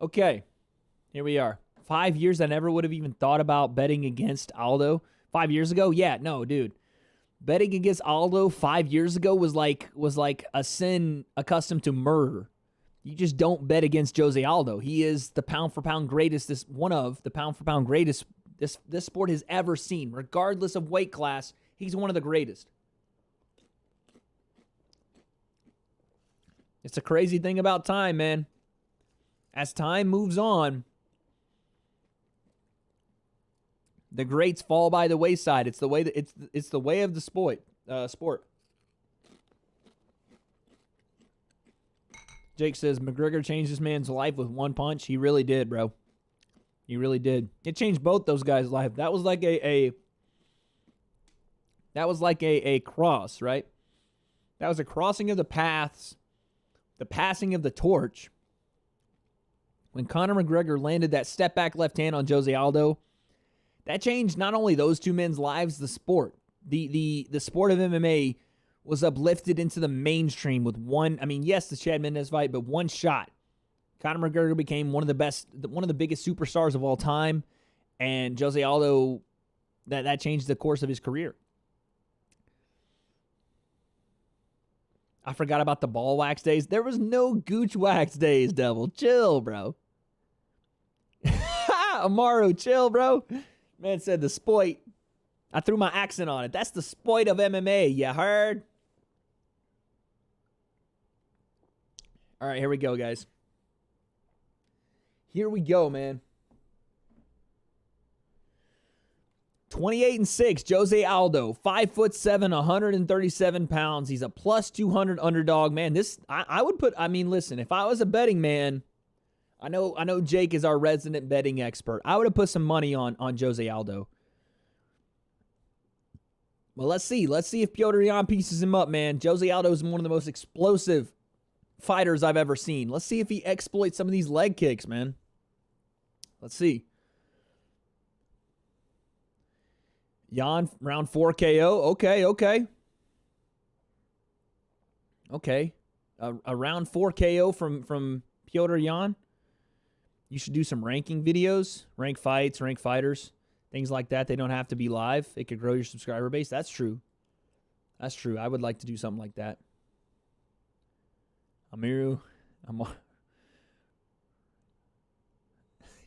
Okay, here we are. 5 years, I never would have even thought about betting against Aldo. 5 years ago? Yeah, no, dude. Betting against Aldo 5 years ago was like a sin accustomed to murder. You just don't bet against Jose Aldo. He is the pound-for-pound greatest, one of the pound-for-pound greatest this sport has ever seen. Regardless of weight class, he's one of the greatest. It's a crazy thing about time, man. As time moves on, the greats fall by the wayside. It's the way that it's the way of the sport. Jake says McGregor changed this man's life with one punch. He really did, bro. He really did. It changed both those guys' life. That was like a cross, right? That was a crossing of the paths, the passing of the torch. When Conor McGregor landed that step back left hand on Jose Aldo, that changed not only those two men's lives, the sport. The sport of MMA was uplifted into the mainstream with one, I mean, yes, the Chad Mendes fight, but one shot. Conor McGregor became one of the biggest superstars of all time, and Jose Aldo, that changed the course of his career. I forgot about the ball wax days. There was no gooch wax days, Devil. Chill, bro. Amaru, chill, bro. Man said the spoit. I threw my accent on it. That's the spoit of MMA. You heard? All right, here we go, guys. Here we go, man. 28-6, Jose Aldo, 5'7", 137 pounds. He's a plus 200 underdog, man. This I would put. I mean, listen, if I was a betting man, I know Jake is our resident betting expert. I would have put some money on Jose Aldo. Well, let's see. Let's see if Petr Yan pieces him up, man. Jose Aldo is one of the most explosive fighters I've ever seen. Let's see if he exploits some of these leg kicks, man. Let's see. Yan, round 4 KO. Okay. A round 4 KO from Petr Yan. You should do some ranking videos, rank fights, rank fighters, things like that. They don't have to be live. It could grow your subscriber base. That's true. That's true. I would like to do something like that.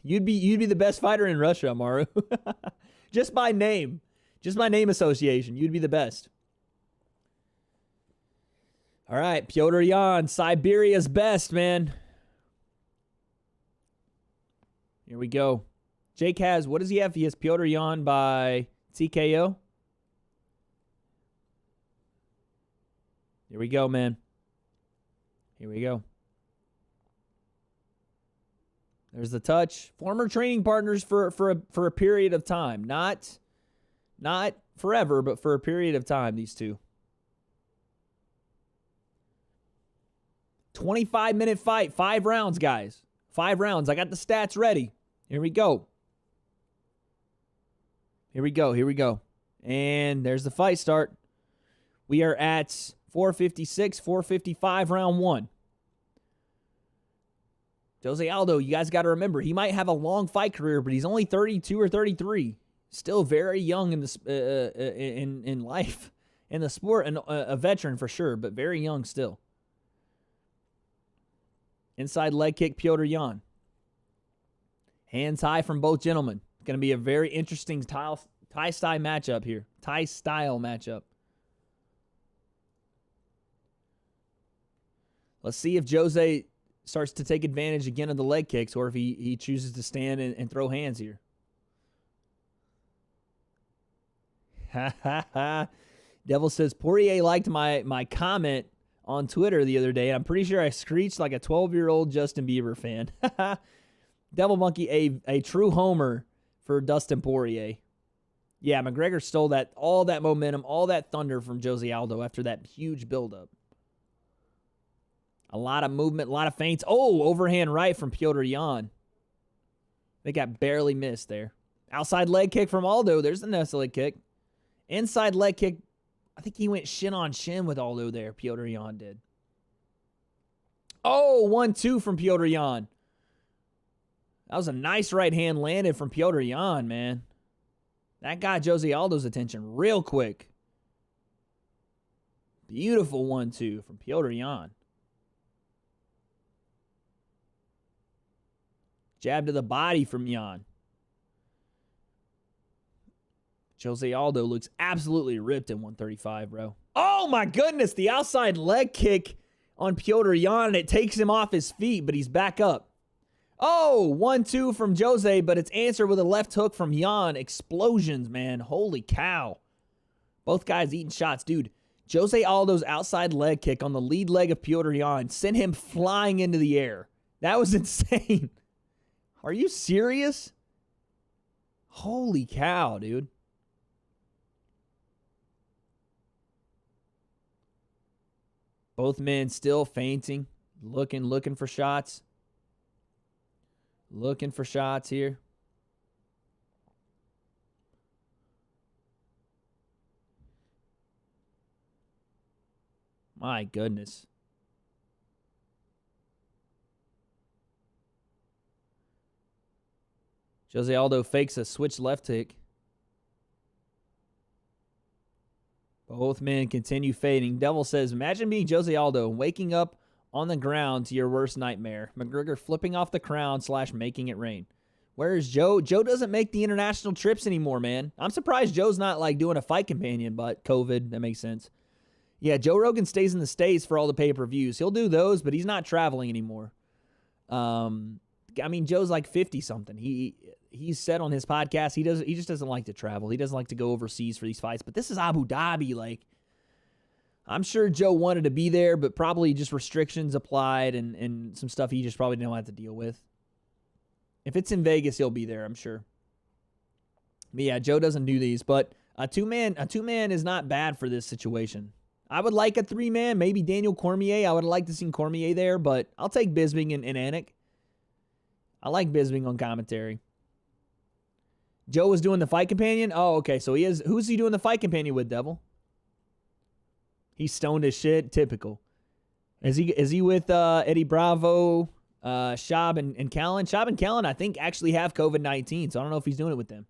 You'd be the best fighter in Russia, Amaru. Just by name. Just by name association. You'd be the best. All right, Petr Yan, Siberia's best, man. Here we go. Jake has, what does he have? He has Petr Yan by TKO. Here we go, man. Here we go. There's the touch. Former training partners for a period of time. Not forever, but for a period of time, these two. 25-minute fight. 5 rounds, guys. 5 rounds. I got the stats ready. Here we go. Here we go. Here we go. And there's the fight start. We are at 4:56, 4:55, round 1. Jose Aldo, you guys got to remember, he might have a long fight career, but he's only 32 or 33. Still very young in life, in the sport, and a veteran for sure, but very young still. Inside leg kick, Petr Yan. Hands high from both gentlemen. Going to be a very interesting Thai style matchup here. Thai style matchup. Let's see if Jose starts to take advantage again of the leg kicks, or if he chooses to stand and throw hands here. Ha ha ha. Devil says, Poirier liked my comment on Twitter the other day. I'm pretty sure I screeched like a 12-year-old Justin Bieber fan. Devil Monkey, a true homer for Dustin Poirier. Yeah, McGregor stole all that momentum, all that thunder from Jose Aldo after that huge buildup. A lot of movement, a lot of feints. Oh, overhand right from Petr Yan. They got barely missed there. Outside leg kick from Aldo. There's the next leg kick. Inside leg kick. I think he went shin on shin with Aldo there. Petr Yan did. Oh, 1-2 from Petr Yan. That was a nice right hand landed from Petr Yan, man. That got Jose Aldo's attention real quick. Beautiful 1-2 from Petr Yan. Jab to the body from Yan. Jose Aldo looks absolutely ripped at 135, bro. Oh, my goodness. The outside leg kick on Petr Yan, and it takes him off his feet, but he's back up. Oh, 1-2 from Jose, but it's answered with a left hook from Yan. Explosions, man. Holy cow. Both guys eating shots. Dude, Jose Aldo's outside leg kick on the lead leg of Petr Yan sent him flying into the air. That was insane. Are you serious? Holy cow, dude. Both men still feinting, looking for shots. Looking for shots here. My goodness. Jose Aldo fakes a switch left kick. Both men continue fading. Devil says, imagine being Jose Aldo and waking up on the ground to your worst nightmare. McGregor flipping off the crown / making it rain. Where is Joe? Joe doesn't make the international trips anymore, man. I'm surprised Joe's not like doing a fight companion, but COVID, that makes sense. Yeah, Joe Rogan stays in the States for all the pay-per-views. He'll do those, but he's not traveling anymore. I mean, Joe's like 50-something. He's said on his podcast he just doesn't like to travel. He doesn't like to go overseas for these fights. But this is Abu Dhabi. Like, I'm sure Joe wanted to be there, but probably just restrictions applied and some stuff he just probably didn't have to deal with. If it's in Vegas, he'll be there, I'm sure. But yeah, Joe doesn't do these. But a two-man is not bad for this situation. I would like a 3-man, maybe Daniel Cormier. I would like to see Cormier there, but I'll take Bisping and Anik. I like Bisping on commentary. Joe was doing the fight companion? Oh, okay. So he is. Who's he doing the fight companion with, Devil? He's stoned as shit. Typical. Is he with Eddie Bravo, Shab, and Callan? Shab and Callan, I think, actually have COVID-19, so I don't know if he's doing it with them.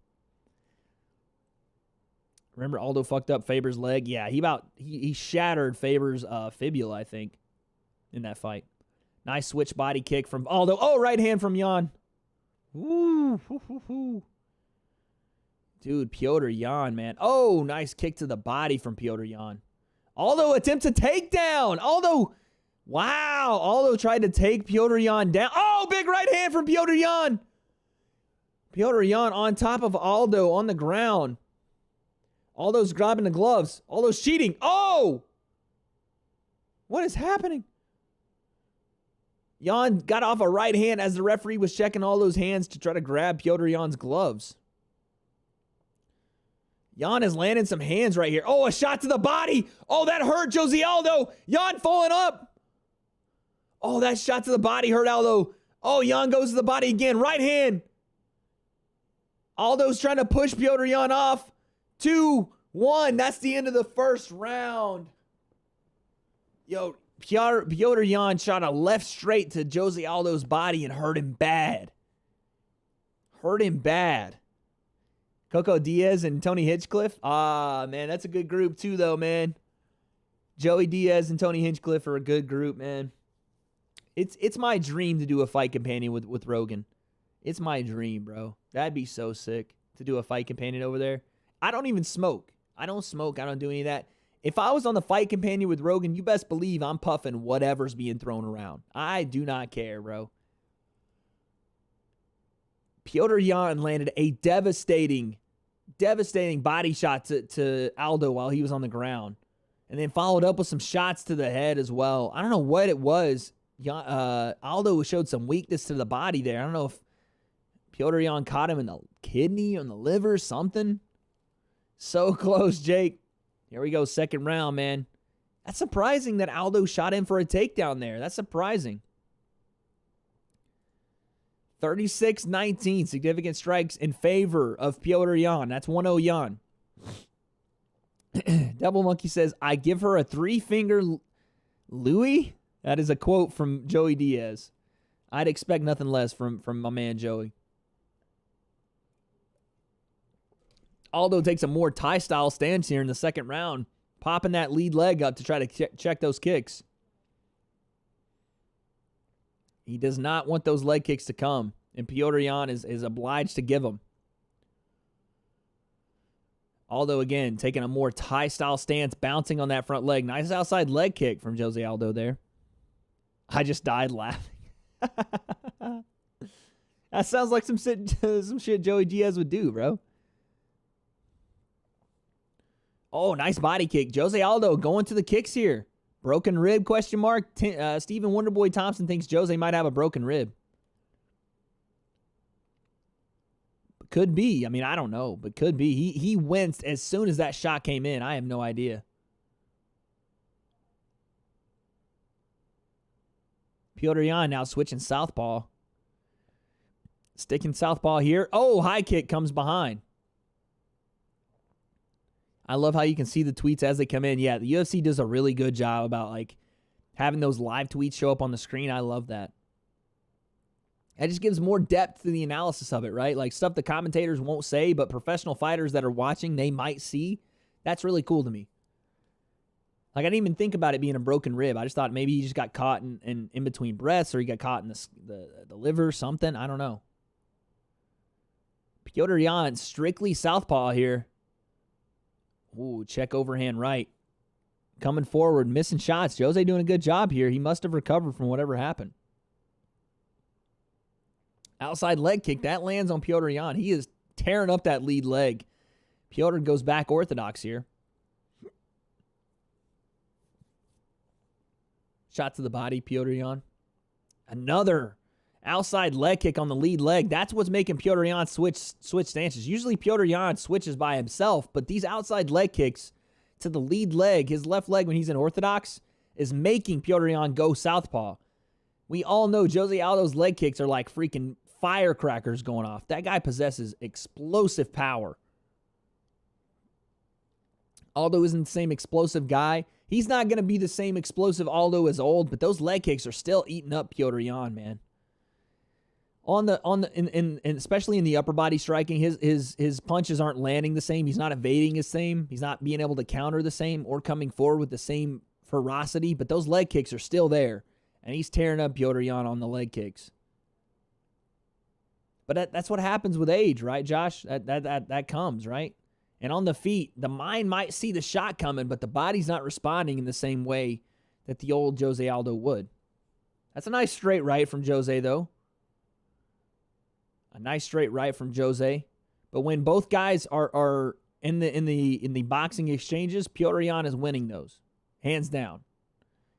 Remember Aldo fucked up Faber's leg? Yeah, he shattered Faber's fibula, I think, in that fight. Nice switch body kick from Aldo. Oh, right hand from Yan. Ooh, hoo, hoo, hoo. Dude, Petr Yan, man. Oh, nice kick to the body from Petr Yan. Aldo attempts a takedown. Wow. Aldo tried to take Petr Yan down. Oh, big right hand from Petr Yan. Petr Yan on top of Aldo on the ground. Aldo's grabbing the gloves. Aldo's cheating. Oh! What is happening? Yan got off a right hand as the referee was checking all those hands to try to grab Petr Yan's gloves. Yan is landing some hands right here. Oh, a shot to the body. Oh, that hurt Jose Aldo. Yan falling up. Oh, that shot to the body hurt Aldo. Oh, Yan goes to the body again. Right hand. Aldo's trying to push Petr Yan off. 2-1. That's the end of the first round. Yo, Petr Yan shot a left straight to Jose Aldo's body and hurt him bad. Hurt him bad. Coco Diaz and Tony Hinchcliffe. Ah, man, that's a good group too, though, man. Joey Diaz and Tony Hinchcliffe are a good group, man. It's my dream to do a fight companion with Rogan. It's my dream, bro. That'd be so sick to do a fight companion over there. I don't even smoke. I don't smoke. I don't do any of that. If I was on the fight companion with Rogan, you best believe I'm puffing whatever's being thrown around. I do not care, bro. Petr Yan landed a devastating body shot to Aldo while he was on the ground. And then followed up with some shots to the head as well. I don't know what it was. Aldo showed some weakness to the body there. I don't know if Petr Yan caught him in the kidney or in the liver, something. So close, Jake. Here we go, second round, man. That's surprising that Aldo shot him for a takedown there. That's surprising. 36-19, significant strikes in favor of Petr Yan. That's 1-0 Yan. Double Monkey says, I give her a 3-finger Louis. That is a quote from Joey Diaz. I'd expect nothing less from my man Joey. Aldo takes a more Thai-style stance here in the second round, popping that lead leg up to try to check those kicks. He does not want those leg kicks to come, and Petr Yan is obliged to give them. Aldo, again, taking a more Thai-style stance, bouncing on that front leg. Nice outside leg kick from Jose Aldo there. I just died laughing. That sounds like some shit Joey Diaz would do, bro. Oh, nice body kick. Jose Aldo going to the kicks here. Broken rib, question mark. Stephen Wonderboy Thompson thinks Jose might have a broken rib. Could be. I mean, I don't know, but could be. He winced as soon as that shot came in. I have no idea. Petr Yan now switching southpaw. Sticking southpaw here. Oh, high kick comes behind. I love how you can see the tweets as they come in. Yeah, the UFC does a really good job about like having those live tweets show up on the screen. I love that. It just gives more depth to the analysis of it, right? Like stuff the commentators won't say, but professional fighters that are watching, they might see. That's really cool to me. Like I didn't even think about it being a broken rib. I just thought maybe he just got caught in between breaths, or he got caught in the liver or something. I don't know. Petr Yan, strictly southpaw here. Ooh, check overhand right. Coming forward, missing shots. Jose doing a good job here. He must have recovered from whatever happened. Outside leg kick. That lands on Petr Yan. He is tearing up that lead leg. Petr goes back orthodox here. Shot to the body, Petr Yan. Another outside leg kick on the lead leg. That's what's making Petr Yan switch stances. Usually Petr Yan switches by himself, but these outside leg kicks to the lead leg, his left leg when he's in orthodox, is making Petr Yan go southpaw. We all know Jose Aldo's leg kicks are like freaking firecrackers going off. That guy possesses explosive power. Aldo isn't the same explosive guy. He's not going to be the same explosive Aldo as old, but those leg kicks are still eating up Petr Yan, man. Especially in the upper body striking, his punches aren't landing the same. He's not evading the same. He's not being able to counter the same or coming forward with the same ferocity, but those leg kicks are still there, and he's tearing up Petr Yan on the leg kicks. But that's what happens with age, right, Josh? That comes, right? And on the feet, the mind might see the shot coming, but the body's not responding in the same way that the old Jose Aldo would. That's a nice straight right from Jose, though. A nice straight right from Jose. But when both guys are in the boxing exchanges, Petr Yan is winning those. Hands down.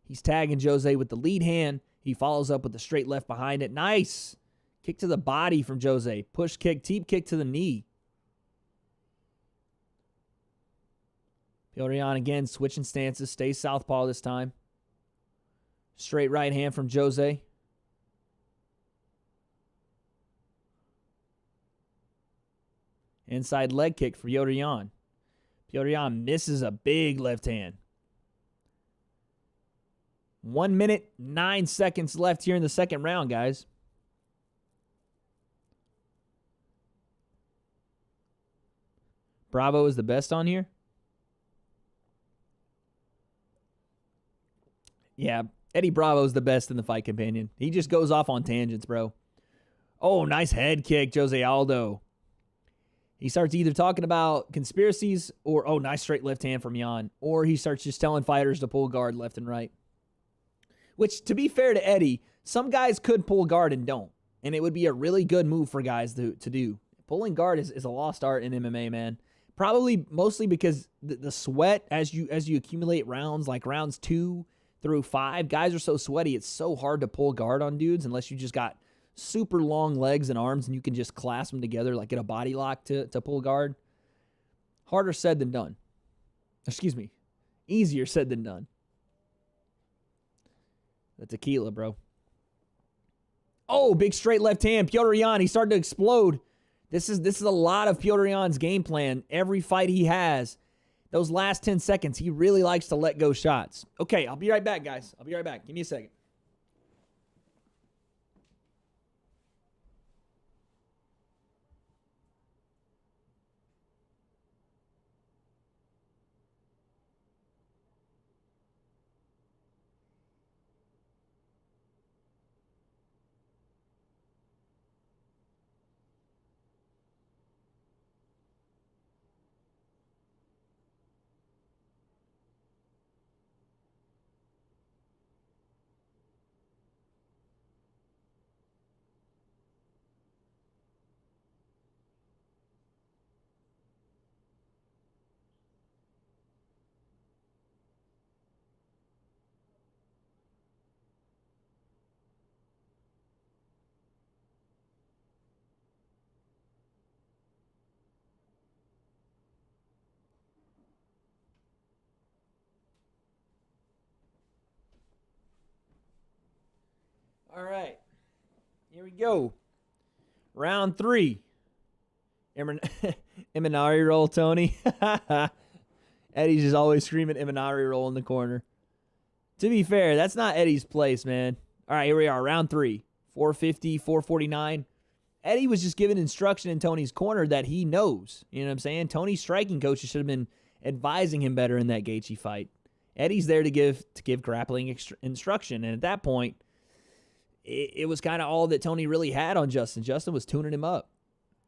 He's tagging Jose with the lead hand. He follows up with the straight left behind it. Nice. Kick to the body from Jose. Push kick, teep kick to the knee. Petr Yan again, switching stances. Stays southpaw this time. Straight right hand from Jose. Inside leg kick for Petr Yan. Petr Yan misses a big left hand. 1 minute, 9 seconds left here in the second round, guys. Bravo is the best on here. Yeah, Eddie Bravo's the best in the Fight Companion. He just goes off on tangents, bro. Oh, nice head kick, Jose Aldo. He starts either talking about conspiracies or, oh, nice straight left hand from Yan. Or he starts just telling fighters to pull guard left and right. Which, to be fair to Eddie, some guys could pull guard and don't. And it would be a really good move for guys to do. Pulling guard is a lost art in MMA, man. Probably mostly because the sweat, as you accumulate rounds, like rounds 2 through 5, guys are so sweaty, it's so hard to pull guard on dudes unless you just got super long legs and arms and you can just clasp them together, like get a body lock to pull guard. Harder said than done. Excuse me. Easier said than done. The tequila, bro. Oh, big straight left hand. Petr Yan, he's starting to explode. This is a lot of Petr Yan's game plan. Every fight he has, those last 10 seconds, he really likes to let go shots. Okay, I'll be right back, guys. I'll be right back. Give me a second. All right. Here we go. Round 3. Imanari roll, Tony. Eddie's just always screaming Imanari roll in the corner. To be fair, that's not Eddie's place, man. All right, here we are. Round 3. 450, 449. Eddie was just giving instruction in Tony's corner that he knows. You know what I'm saying? Tony's striking coach should have been advising him better in that Gaethje fight. Eddie's there to give grappling instruction. And at that point, it was kind of all that Tony really had on Justin. Justin was tuning him up.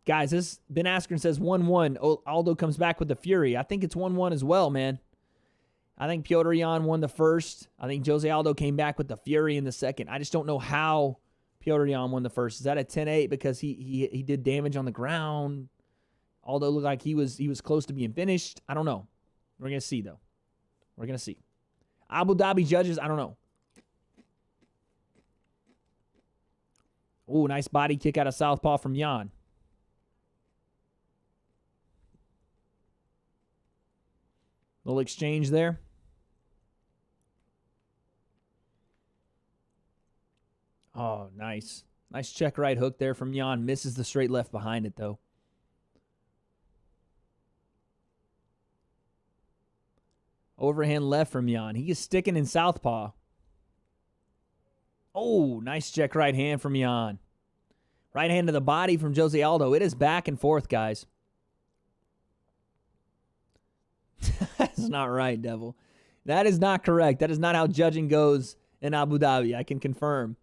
Guys, this Ben Askren says 1-1. Aldo comes back with the Fury. I think it's 1-1 as well, man. I think Petr Yan won the first. I think Jose Aldo came back with the Fury in the second. I just don't know how Petr Yan won the first. Is that a 10-8 because he did damage on the ground? Aldo looked like he was close to being finished. I don't know. We're going to see, though. We're going to see. Abu Dhabi judges, I don't know. Ooh, nice body kick out of southpaw from Yan. Little exchange there. Oh, nice. Nice check right hook there from Yan. Misses the straight left behind it, though. Overhand left from Yan. He is sticking in southpaw. Oh, nice check right hand from Yan. Right hand to the body from Jose Aldo. It is back and forth, guys. That's not right, Devil. That is not correct. That is not how judging goes in Abu Dhabi. I can confirm.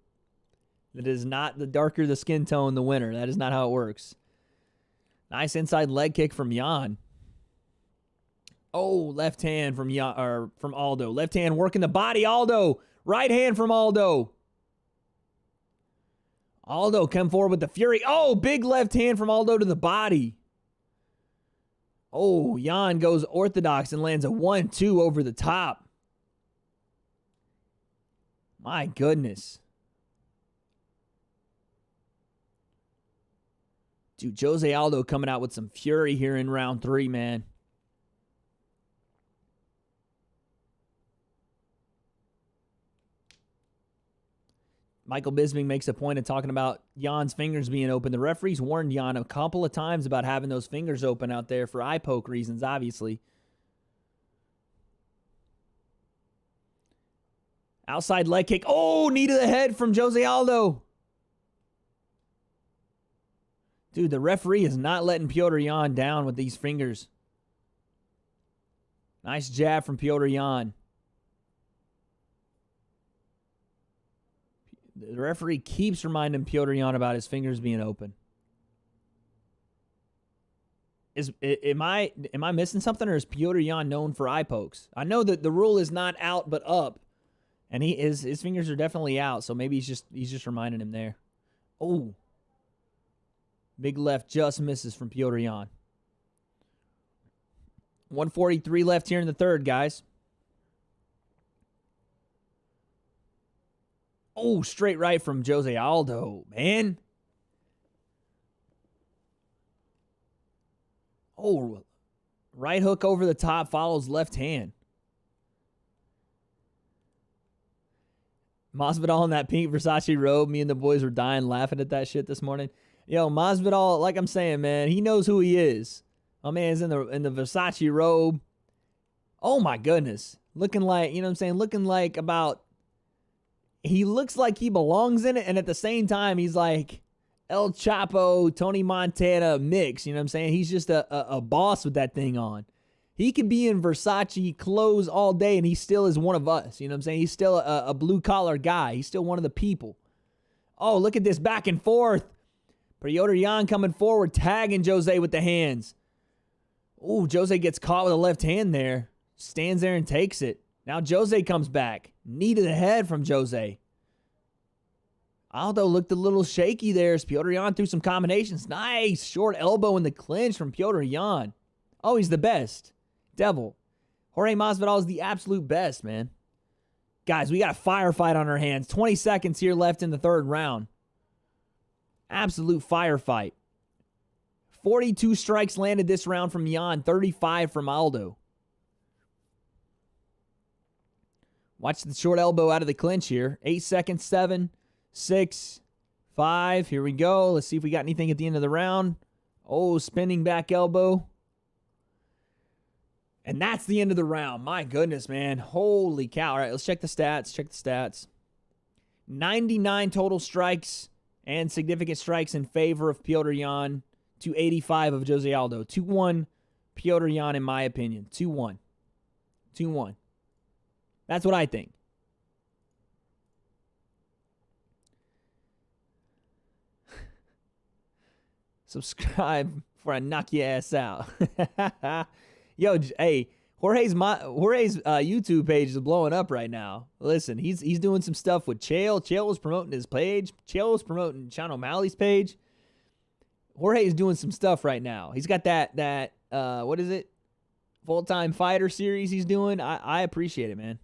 That is not the darker the skin tone, the winner. That is not how it works. Nice inside leg kick from Yan. Oh, left hand from Aldo. Left hand working the body, Aldo. Right hand from Aldo. Aldo come forward with the fury. Oh, big left hand from Aldo to the body. Oh, Jan goes orthodox and lands a 1-2 over the top. My goodness. Dude, Jose Aldo coming out with some fury here in round 3, man. Michael Bisping makes a point of talking about Jan's fingers being open. The referees warned Jan a couple of times about having those fingers open out there for eye poke reasons, obviously. Outside leg kick. Oh, knee to the head from Jose Aldo. Dude, the referee is not letting Petr Yan down with these fingers. Nice jab from Petr Yan. The referee keeps reminding Petr Yan about his fingers being open. Am I missing something, or is Petr Yan known for eye pokes? I know that the rule is not out but up, and his fingers are definitely out. So maybe he's just reminding him there. Oh, big left just misses from Petr Yan. 1:43 left here in the third, guys. Oh, straight right from Jose Aldo, man. Oh, right hook over the top, follows left hand. Masvidal in that pink Versace robe. Me and the boys were dying laughing at that shit this morning. Yo, Masvidal, like I'm saying, man, he knows who he is. My man's in the Versace robe. Oh, my goodness. Looking like, you know what I'm saying? Looking like about... He looks like he belongs in it, and at the same time, he's like El Chapo, Tony Montana mix. You know what I'm saying? He's just a boss with that thing on. He could be in Versace clothes all day, and he still is one of us. You know what I'm saying? He's still a blue-collar guy. He's still one of the people. Oh, look at this back and forth. Petr Yan coming forward, tagging Jose with the hands. Oh, Jose gets caught with a left hand there. Stands there and takes it. Now Jose comes back. Knee to the head from Jose. Aldo looked a little shaky there as Petr Yan threw some combinations. Nice short elbow in the clinch from Petr Yan. Oh, he's the best. Devil. Jorge Masvidal is the absolute best, man. Guys, we got a firefight on our hands. 20 seconds here left in the third round. Absolute firefight. 42 strikes landed this round from Yan. 35 from Aldo. Watch the short elbow out of the clinch here. 8 seconds, 7, 6, 5. Here we go. Let's see if we got anything at the end of the round. Oh, spinning back elbow. And that's the end of the round. My goodness, man. Holy cow. All right, let's check the stats. 99 total strikes and significant strikes in favor of Petr Yan to 85 of Jose Aldo. 2-1 Petr Yan, in my opinion. 2-1. 2-1. That's what I think. Subscribe before I knock your ass out. Yo, hey, Jorge's YouTube page is blowing up right now. Listen, he's doing some stuff with Chael. Chael was promoting his page. Chael was promoting Sean O'Malley's page. Jorge is doing some stuff right now. He's got that what is it? Full-time fighter series he's doing. I appreciate it, man.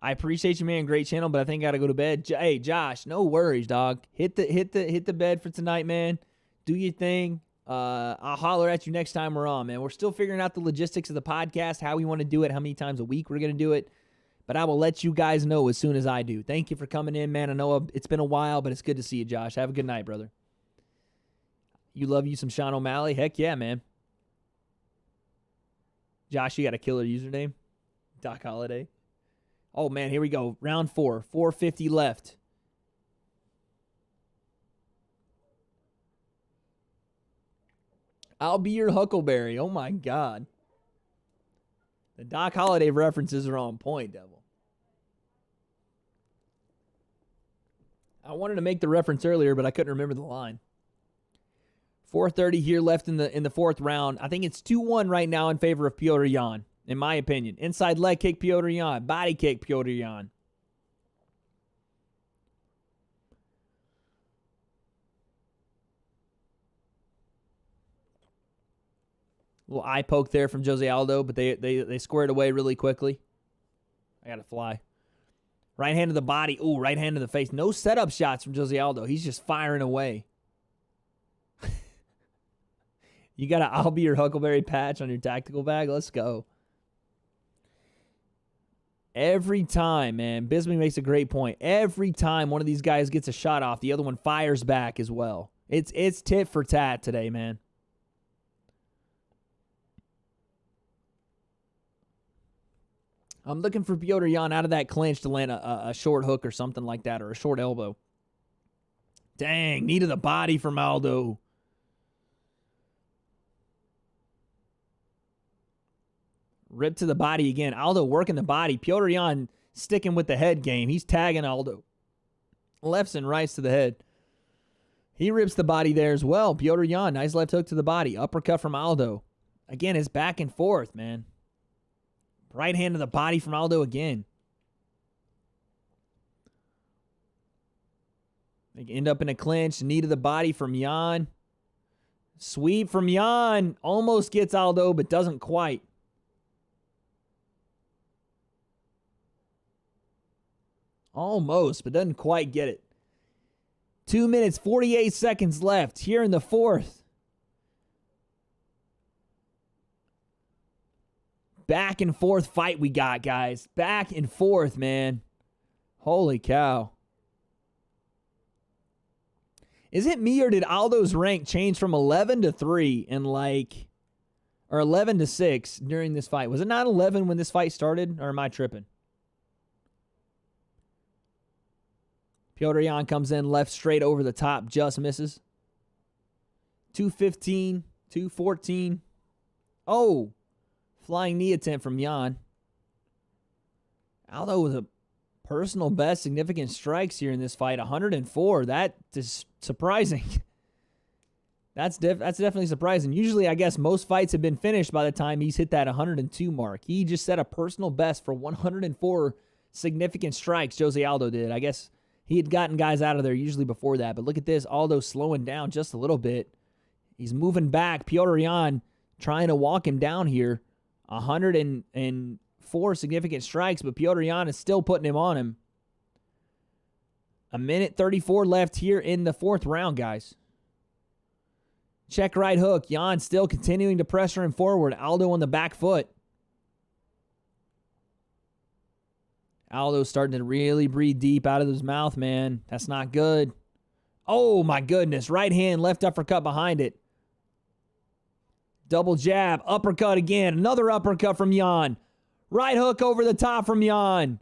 I appreciate you, man. Great channel, but I think I gotta go to bed. Hey, Josh, no worries, dog. Hit the bed for tonight, man. Do your thing. I'll holler at you next time we're on, man. We're still figuring out the logistics of the podcast, how we want to do it, how many times a week we're gonna do it. But I will let you guys know as soon as I do. Thank you for coming in, man. I know it's been a while, but it's good to see you, Josh. Have a good night, brother. You love you some Sean O'Malley? Heck yeah, man. Josh, you got a killer username? Doc Holliday. Oh, man, here we go. Round 4. 4:50 left. I'll be your Huckleberry. Oh, my God. The Doc Holliday references are on point, Devil. I wanted to make the reference earlier, but I couldn't remember the line. 4:30 here left in the fourth round. I think it's 2-1 right now in favor of Petr Yan. In my opinion. Inside leg kick, Petr Yan. Body kick, Petr Yan. Little eye poke there from Jose Aldo, but they squared away really quickly. I got to fly. Right hand to the body. Ooh, right hand to the face. No setup shots from Jose Aldo. He's just firing away. You got an I'll be your Huckleberry patch on your tactical bag? Let's go. Every time, man, Bisbee makes a great point. Every time one of these guys gets a shot off, the other one fires back as well. It's tit for tat today, man. I'm looking for Petr Yan out of that clinch to land a short hook or something like that, or a short elbow. Dang, knee to the body from Aldo. Rip to the body again. Aldo working the body. Petr Yan sticking with the head game. He's tagging Aldo. Lefts and rights to the head. He rips the body there as well. Petr Yan, nice left hook to the body. Uppercut from Aldo. Again, it's back and forth, man. Right hand to the body from Aldo again. They end up in a clinch. Knee to the body from Yan. Sweep from Yan. Almost gets Aldo, but doesn't quite. Almost, but doesn't quite get it. 2 minutes, 48 seconds left here in the fourth. Back and forth fight we got, guys. Back and forth, man. Holy cow. Is it me or did Aldo's rank change from 11 to 3 and or 11 to 6 during this fight? Was it not 11 when this fight started, or am I tripping? Petr Yan comes in left straight over the top, just misses. 215, 214. Oh, flying knee attempt from Yan. Aldo with a personal best significant strikes here in this fight, 104. That is surprising. That's definitely surprising. Usually, I guess most fights have been finished by the time he's hit that 102 mark. He just set a personal best for 104 significant strikes, Jose Aldo did. I guess he had gotten guys out of there usually before that. But look at this. Aldo slowing down just a little bit. He's moving back. Petr Yan trying to walk him down here. 104 significant strikes, but Petr Yan is still putting him on him. 1:34 left here in the fourth round, guys. Check right hook. Yan still continuing to pressure him forward. Aldo on the back foot. Aldo's starting to really breathe deep out of his mouth, man. That's not good. Oh, my goodness. Right hand, left uppercut behind it. Double jab, uppercut again. Another uppercut from Yan. Right hook over the top from Yan.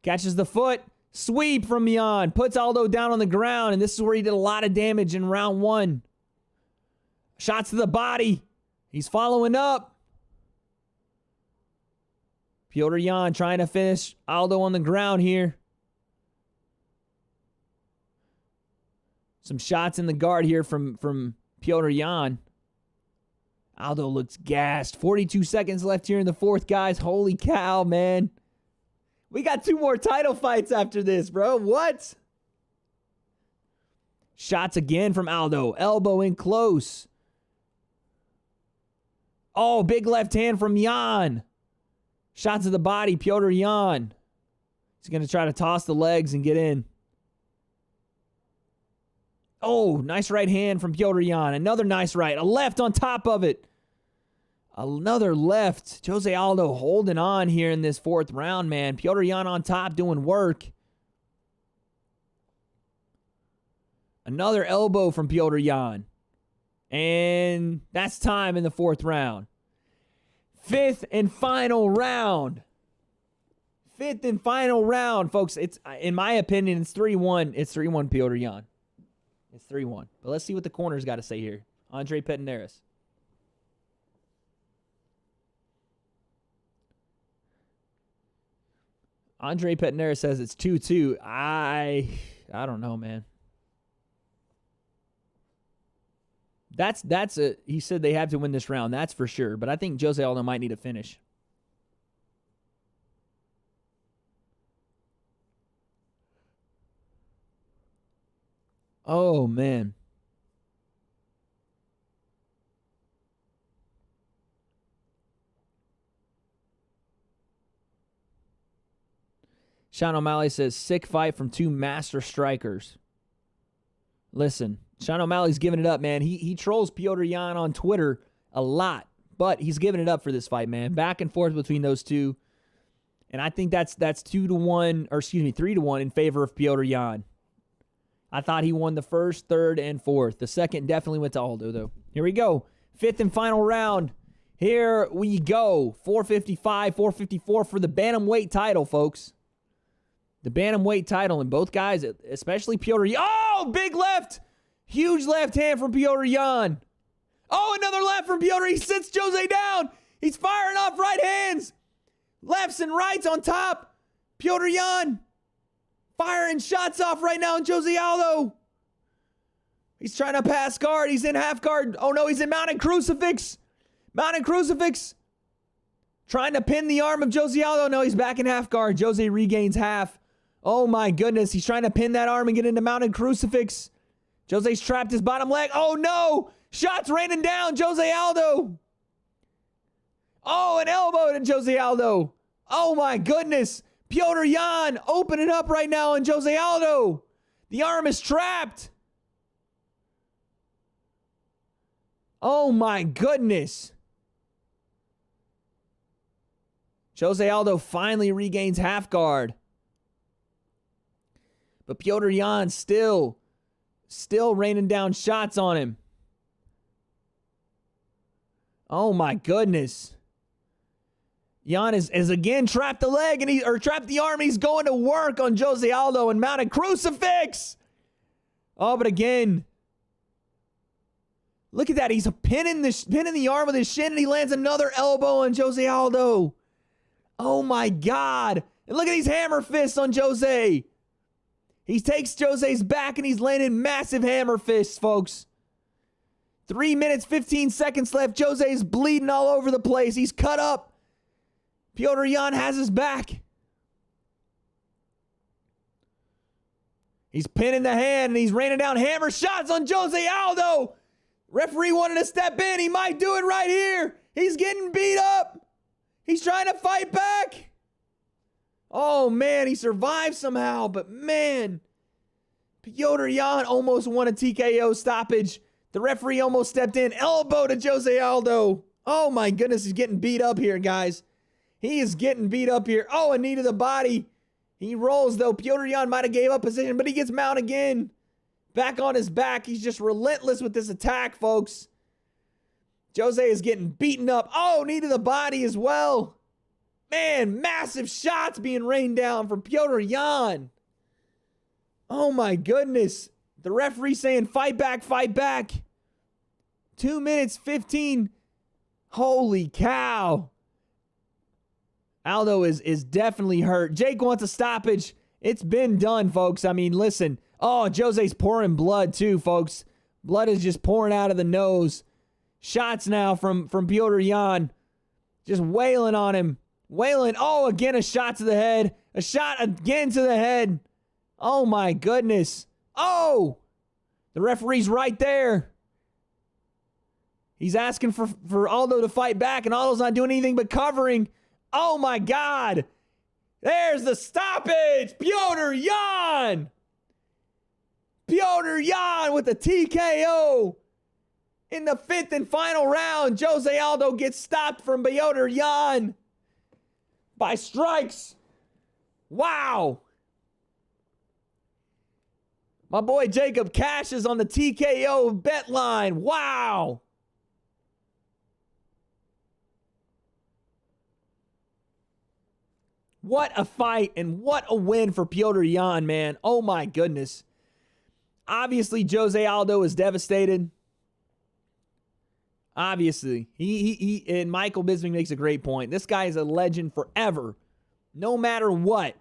Catches the foot. Sweep from Yan. Puts Aldo down on the ground, and this is where he did a lot of damage in round one. Shots to the body. He's following up. Petr Yan trying to finish Aldo on the ground here. Some shots in the guard here from Petr Yan. Aldo looks gassed. 42 seconds left here in the fourth, guys. Holy cow, man. We got 2 more title fights after this, bro. What? Shots again from Aldo. Elbow in close. Oh, big left hand from Yan. Shots to the body, Petr Yan. He's going to try to toss the legs and get in. Oh, nice right hand from Petr Yan. Another nice right. A left on top of it. Another left. Jose Aldo holding on here in this fourth round, man. Petr Yan on top doing work. Another elbow from Petr Yan. And that's time in the fourth round. Fifth and final round. Fifth and final round, folks. It's, in my opinion, it's 3-1. It's 3-1 Petr Yan. It's 3-1. But let's see what the corner's got to say here. Andre Petinaris. Andre Petinaris says it's 2-2. I don't know, man. He said they have to win this round. That's for sure. But I think Jose Aldo might need a finish. Oh, man. Sean O'Malley says, sick fight from two master strikers. Listen, Sean O'Malley's giving it up, man. He trolls Petr Yan on Twitter a lot, but he's giving it up for this fight, man. Back and forth between those two. And I think that's 3-1 in favor of Petr Yan. I thought he won the first, third, and fourth. The second definitely went to Aldo, though. Here we go. Fifth and final round. Here we go. 455, 454 for the bantamweight title, folks. The bantamweight title, and both guys, especially Petr Yan. Oh, big left. Huge left hand from Petr Yan. Oh, another left from Petr. He sits Jose down. He's firing off right hands. Lefts and rights on top. Petr Yan firing shots off right now on Jose Aldo. He's trying to pass guard. He's in half guard. Oh, no, he's in mounted crucifix. Mounted crucifix. Trying to pin the arm of Jose Aldo. No, he's back in half guard. Jose regains half. Oh, my goodness. He's trying to pin that arm and get into mounted crucifix. Jose's trapped his bottom leg. Oh, no. Shots raining down. Jose Aldo. Oh, an elbow to Jose Aldo. Oh, my goodness. Petr Yan opening up right now on Jose Aldo. The arm is trapped. Oh, my goodness. Jose Aldo finally regains half guard. But Petr Yan still raining down shots on him. Oh my goodness. Yan is again trapped the leg and trapped the arm. He's going to work on Jose Aldo and mounted crucifix. Oh, but again, look at that. He's pinning the arm with his shin, and he lands another elbow on Jose Aldo. Oh my God. And look at these hammer fists on Jose. He takes Jose's back and he's landing massive hammer fists, folks. 3 minutes, 15 seconds left. Jose's bleeding all over the place. He's cut up. Petr Yan has his back. He's pinning the hand and he's raining down hammer shots on Jose Aldo. Referee wanted to step in. He might do it right here. He's getting beat up. He's trying to fight back. Oh, man, he survived somehow. But, man, Petr Yan almost won a TKO stoppage. The referee almost stepped in. Elbow to Jose Aldo. Oh, my goodness, he's getting beat up here, guys. He is getting beat up here. Oh, a knee to the body. He rolls, though. Petr Yan might have gave up position, but he gets mounted again. Back on his back. He's just relentless with this attack, folks. Jose is getting beaten up. Oh, knee to the body as well. Man, massive shots being rained down from Petr Yan. Oh, my goodness. The referee saying, fight back, fight back. 2 minutes, 15. Holy cow. Aldo is definitely hurt. Jake wants a stoppage. It's been done, folks. I mean, listen. Oh, Jose's pouring blood, too, folks. Blood is just pouring out of the nose. Shots now from Petr Yan. Just wailing on him. Wailing. Oh, again, a shot to the head. A shot again to the head. Oh, my goodness. Oh! The referee's right there. He's asking for Aldo to fight back, and Aldo's not doing anything but covering. Oh, my God. There's the stoppage. Petr Yan. Petr Yan with the TKO. In the fifth and final round, Jose Aldo gets stopped from Petr Yan by strikes. Wow. My boy Jacob cashes on the TKO bet line. Wow. What a fight and what a win for Petr Yan, man. Oh my goodness. Obviously, Jose Aldo is devastated. Obviously. He and Michael Bisping makes a great point. This guy is a legend forever, no matter what.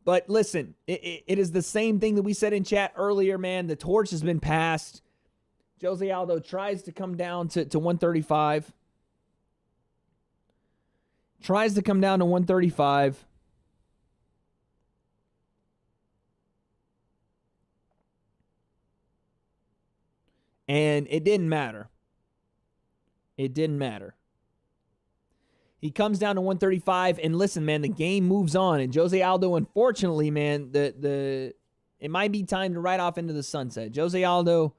But listen, it is the same thing that we said in chat earlier, man. The torch has been passed. Jose Aldo tries to come down to 135. Tries to come down to 135. And it didn't matter. It didn't matter. He comes down to 135, and listen, man, the game moves on. And Jose Aldo, unfortunately, man, it might be time to ride off into the sunset. Jose Aldo,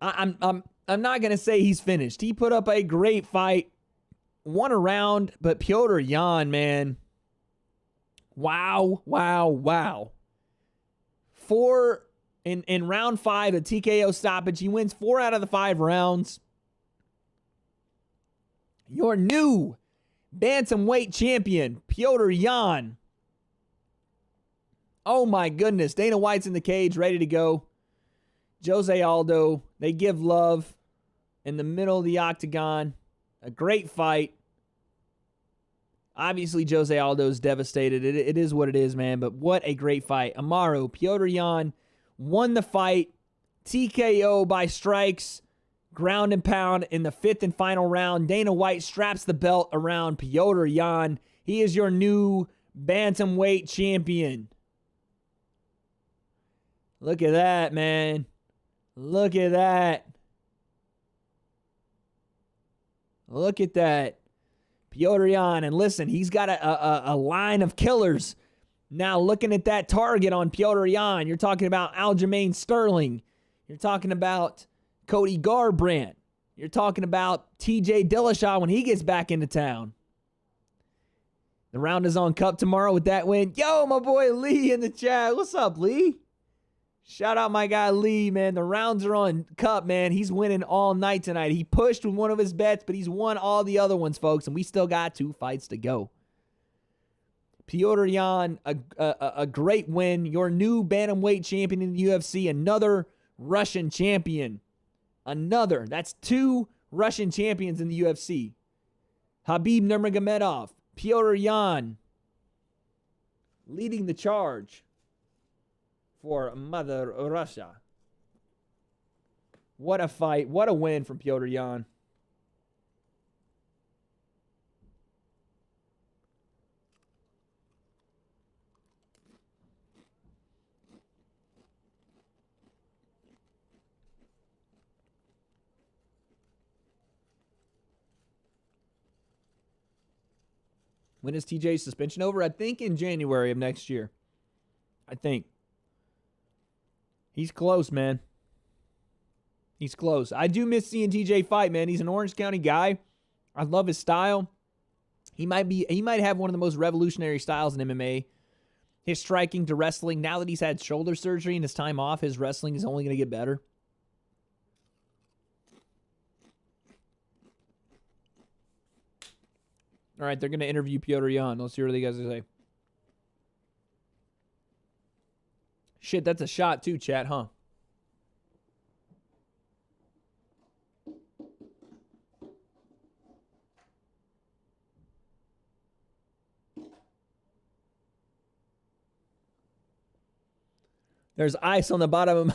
I'm not gonna say he's finished. He put up a great fight, won a round, but Petr Yan, man, wow. In round 5, a TKO stoppage. He wins 4 out of the 5 rounds. Your new bantamweight champion, Petr Yan. Oh my goodness. Dana White's in the cage, ready to go. Jose Aldo, they give love in the middle of the octagon. A great fight. Obviously, Jose Aldo's devastated. It is what it is, man. But what a great fight. Amaru, Petr Yan won the fight. TKO by strikes. Ground and pound in the 5th and final round. Dana White straps the belt around Petr Yan. He is your new bantamweight champion. Look at that, man. Look at that. Look at that. Petr Yan. And listen, he's got a line of killers. Now looking at that target on Petr Yan, you're talking about Aljamain Sterling. You're talking about Cody Garbrandt. You're talking about TJ Dillashaw when he gets back into town. The round is on Cup tomorrow with that win. Yo, my boy Lee in the chat. What's up, Lee? Shout out my guy Lee, man. The rounds are on Cup, man. He's winning all night tonight. He pushed with one of his bets, but he's won all the other ones, folks, and we still got 2 fights to go. Petr Yan, a great win. Your new bantamweight champion in the UFC. Another Russian champion. Another. That's 2 Russian champions in the UFC. Khabib Nurmagomedov. Petr Yan leading the charge for Mother Russia. What a fight. What a win from Petr Yan. When is TJ's suspension over? I think in January of next year. I think. He's close, man. He's close. I do miss seeing TJ fight, man. He's an Orange County guy. I love his style. He might have one of the most revolutionary styles in MMA. His striking to wrestling. Now that he's had shoulder surgery and his time off, his wrestling is only going to get better. All right, they're going to interview Petr Yan. Let's see what they guys say. Shit, that's a shot too, chat, huh? There's ice on the bottom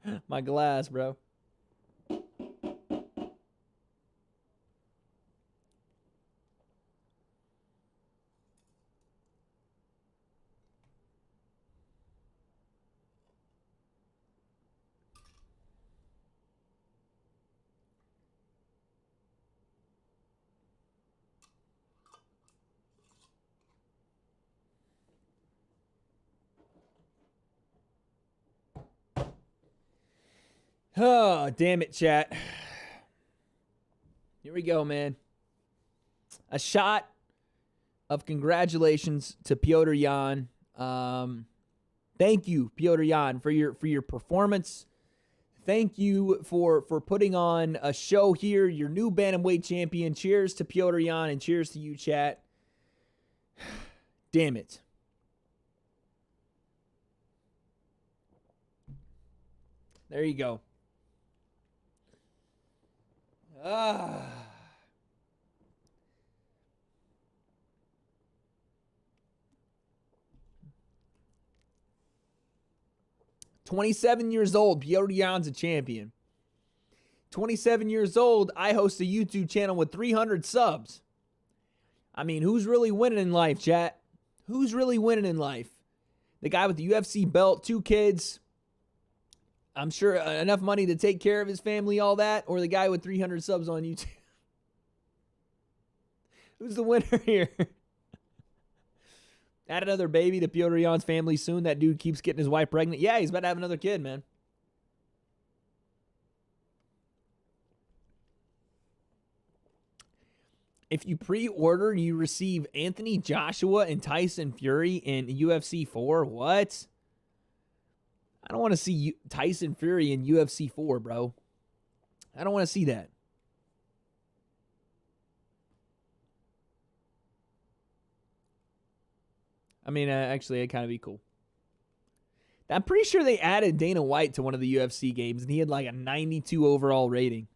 of my glass, bro. Oh, damn it, chat. Here we go, man. A shot of congratulations to Petr Yan. Thank you, Petr Yan, for your performance. Thank you for putting on a show here. Your new bantamweight champion. Cheers to Petr Yan and cheers to you, chat. Damn it. There you go. 27 years old, Petr Yan's a champion. 27 years old, I host a YouTube channel with 300 subs. I mean, who's really winning in life, chat? Who's really winning in life? The guy with the UFC belt, 2 kids, I'm sure enough money to take care of his family, all that, or the guy with 300 subs on YouTube? Who's the winner here? Add another baby to Petr Yan's family soon. That dude keeps getting his wife pregnant. Yeah, he's about to have another kid, man. If you pre-order, you receive Anthony Joshua and Tyson Fury in UFC 4. What? I don't want to see Tyson Fury in UFC 4, bro. I don't want to see that. I mean, actually, it'd kind of be cool. I'm pretty sure they added Dana White to one of the UFC games, and he had like a 92 overall rating.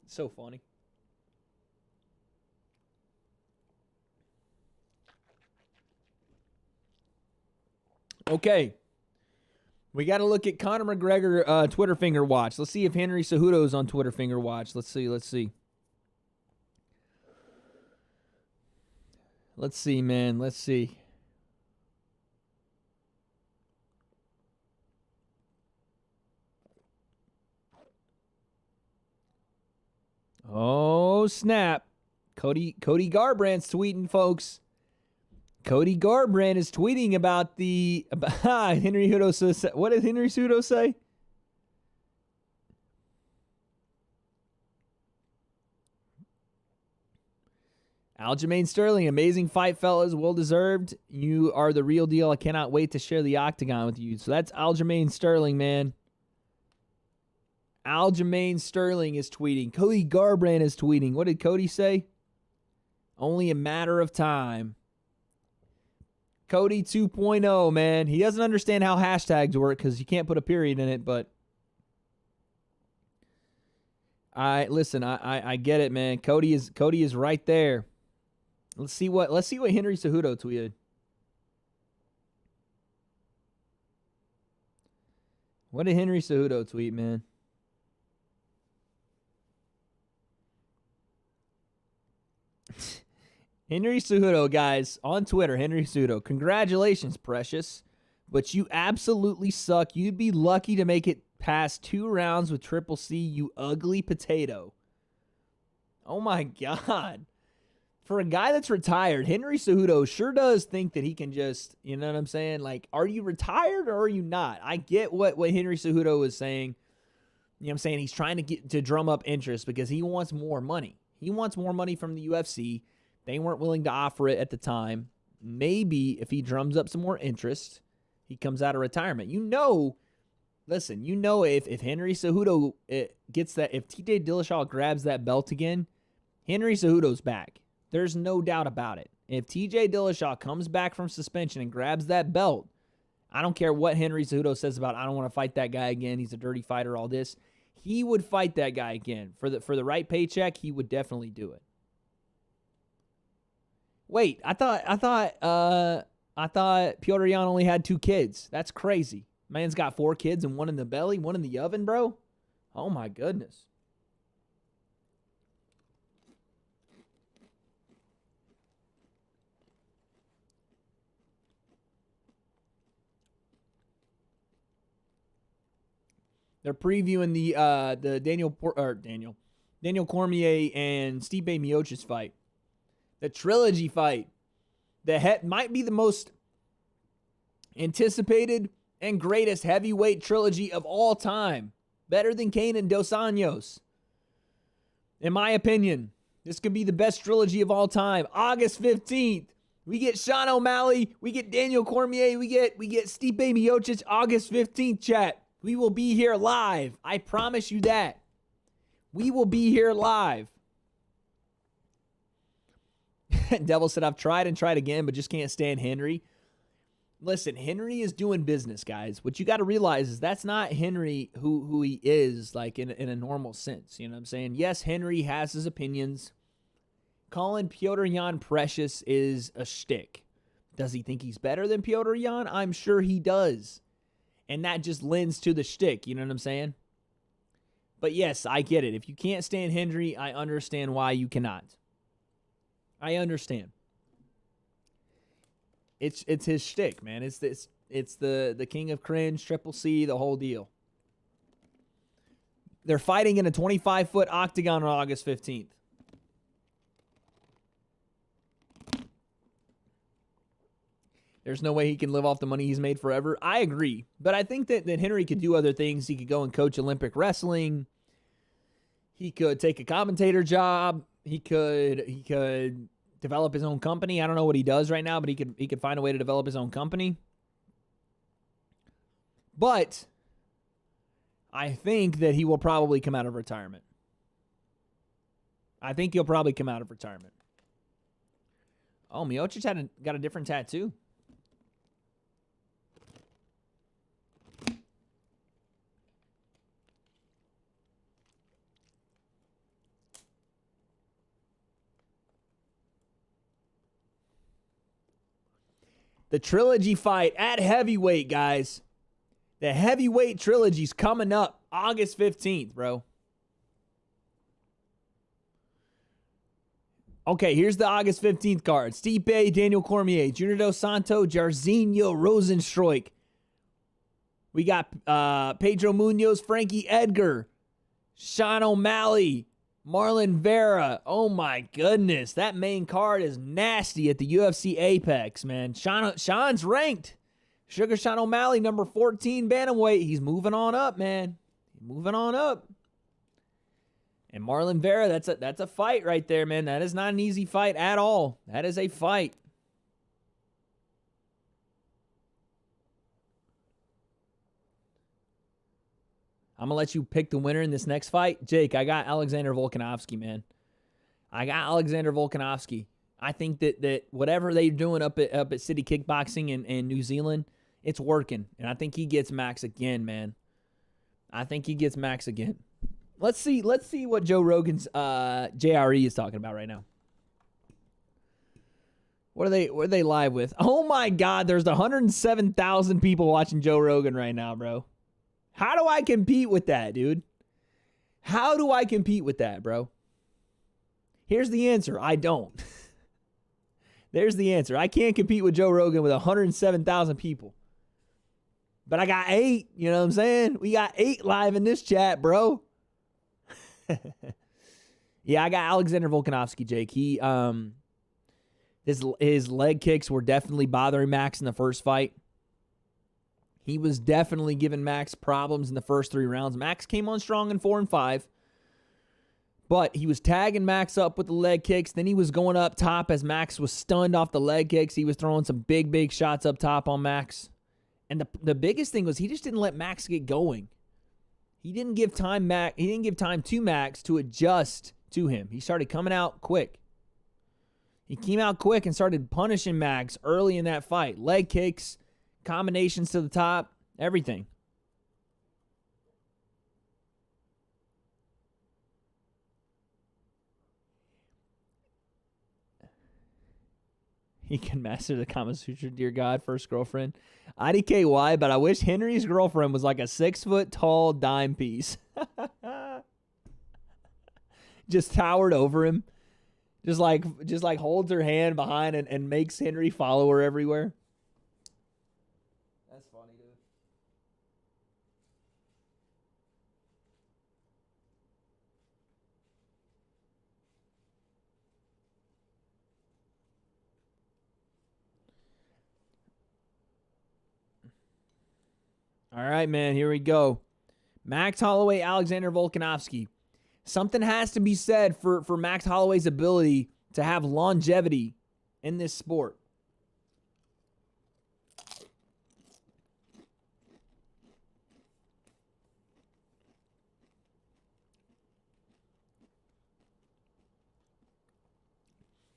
It's so funny. Okay. We got to look at Conor McGregor Twitter finger watch. Let's see if Henry Cejudo's on Twitter finger watch. Let's see. Let's see, man. Let's see. Oh, snap. Cody Garbrandt's tweeting, folks. Cody Garbrandt is tweeting about Henry Cejudo says. What did Henry Cejudo say? Aljamain Sterling, amazing fight, fellas. Well deserved. You are the real deal. I cannot wait to share the octagon with you. So that's Aljamain Sterling, man. Aljamain Sterling is tweeting. Cody Garbrandt is tweeting. What did Cody say? Only a matter of time. Cody 2.0, man. He doesn't understand how hashtags work because you can't put a period in it, but I get it, man. Cody is right there. Let's see what Henry Cejudo tweeted. What did Henry Cejudo tweet, man? Henry Cejudo, guys, on Twitter, Henry Cejudo. Congratulations, Precious. But you absolutely suck. You'd be lucky to make it past 2 rounds with Triple C, you ugly potato. Oh, my God. For a guy that's retired, Henry Cejudo sure does think that he can just, you know what I'm saying? Like, are you retired or are you not? I get what Henry Cejudo is saying. You know what I'm saying? He's trying to drum up interest because he wants more money. He wants more money from the UFC. They weren't willing to offer it at the time. Maybe if he drums up some more interest, he comes out of retirement. Listen, if Henry Cejudo gets that, if TJ Dillashaw grabs that belt again, Henry Cejudo's back. There's no doubt about it. If TJ Dillashaw comes back from suspension and grabs that belt, I don't care what Henry Cejudo says about, I don't want to fight that guy again. He's a dirty fighter, all this. He would fight that guy again. For the right paycheck, he would definitely do it. Wait, I thought Petr Yan only had 2 kids. That's crazy. Man's got 4 kids and 1 in the belly, 1 in the oven, bro. Oh my goodness. They're previewing the Daniel Cormier and Stipe Miocic fight. The trilogy fight that might be the most anticipated and greatest heavyweight trilogy of all time. Better than Kane and Dos Anjos. In my opinion, this could be the best trilogy of all time. August 15th, we get Sean O'Malley, we get Daniel Cormier, we get Stipe Miocic. August 15th, chat. We will be here live. I promise you that. We will be here live. Devil said, I've tried and tried again, but just can't stand Henry. Listen, Henry is doing business, guys. What you got to realize is that's not Henry who he is, like in a normal sense. You know what I'm saying? Yes, Henry has his opinions. Calling Petr Yan precious is a shtick. Does he think he's better than Petr Yan? I'm sure he does. And that just lends to the shtick. You know what I'm saying? But yes, I get it. If you can't stand Henry, I understand why you cannot. I understand. It's his shtick, man. It's the king of cringe, Triple C, the whole deal. They're fighting in a 25-foot octagon on August 15th. There's no way he can live off the money he's made forever. I agree. But I think that Henry could do other things. He could go and coach Olympic wrestling. He could take a commentator job. He could develop his own company. I don't know what he does right now, but he could find a way to develop his own company. But I think that he will probably come out of retirement. I think he'll probably come out of retirement. Oh, Miocic got a different tattoo. The trilogy fight at heavyweight, guys. The heavyweight trilogy's coming up August 15th, bro. Okay, here's the August 15th card. Stipe, Daniel Cormier, Junior Dos Santos, Jairzinho Rozenstruik. We got Pedro Munoz, Frankie Edgar, Sean O'Malley, Marlon Vera. Oh, my goodness. That main card is nasty at the UFC Apex, man. Sean's ranked. Sugar Sean O'Malley, number 14 bantamweight. He's moving on up, man. He's moving on up. And Marlon Vera, that's a fight right there, man. That is not an easy fight at all. That is a fight. I'm going to let you pick the winner in this next fight. Jake, I got Alexander Volkanovski, man. I got Alexander Volkanovski. I think that whatever they're doing up at City Kickboxing in New Zealand, it's working. And I think he gets Max again, man. I think he gets Max again. Let's see what Joe Rogan's JRE is talking about right now. What are they live with? Oh my God, there's 107,000 people watching Joe Rogan right now, bro. How do I compete with that, dude? How do I compete with that, bro? Here's the answer. I don't. There's the answer. I can't compete with Joe Rogan with 107,000 people. But I got 8, you know what I'm saying? We got 8 live in this chat, bro. Yeah, I got Alexander Volkanovski, Jake. He his leg kicks were definitely bothering Max in the first fight. He was definitely giving Max problems in the first 3 rounds. Max came on strong in 4 and 5. But he was tagging Max up with the leg kicks. Then he was going up top as Max was stunned off the leg kicks. He was throwing some big shots up top on Max. And the biggest thing was he just didn't let Max get going. He didn't give time to Max to adjust to him. He started coming out quick. He came out quick and started punishing Max early in that fight. Leg kicks, combinations to the top, everything. He can master the Kama Sutra, dear God, first girlfriend. IDKY, but I wish Henry's girlfriend was like a 6-foot-tall dime piece. Just towered over him. Just like holds her hand behind and makes Henry follow her everywhere. That's funny, dude. All right, man, here we go. Max Holloway, Alexander Volkanovski. Something has to be said for Max Holloway's ability to have longevity in this sport.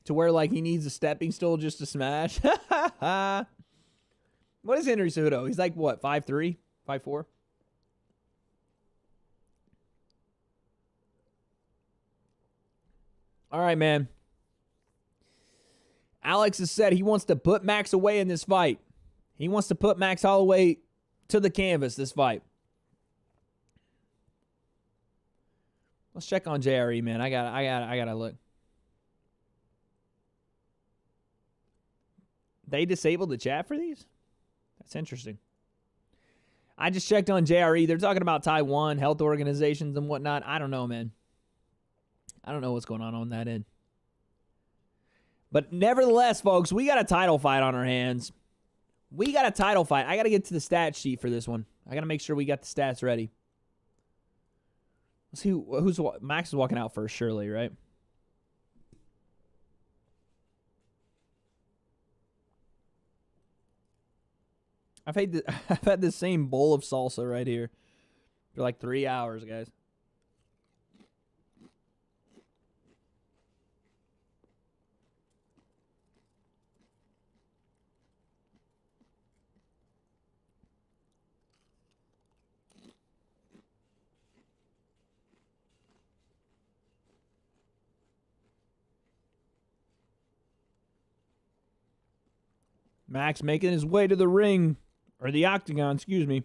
To where, like, he needs a stepping stool just to smash. What is Henry Cejudo? He's like, what, 5'3", 5'4"? All right, man. Alex has said he wants to put Max away in this fight. He wants to put Max Holloway to the canvas this fight. Let's check on JRE, man. I gotta look. They disabled the chat for these? That's interesting. I just checked on JRE. They're talking about Taiwan, health organizations and whatnot. I don't know, man. I don't know what's going on that end. But nevertheless, folks, we got a title fight on our hands. We got a title fight. I got to get to the stat sheet for this one. I got to make sure we got the stats ready. Let's see who's Max is walking out first, surely, right? I've had the same bowl of salsa right here for like 3 hours, guys. Max making his way to the ring, or the octagon, excuse me.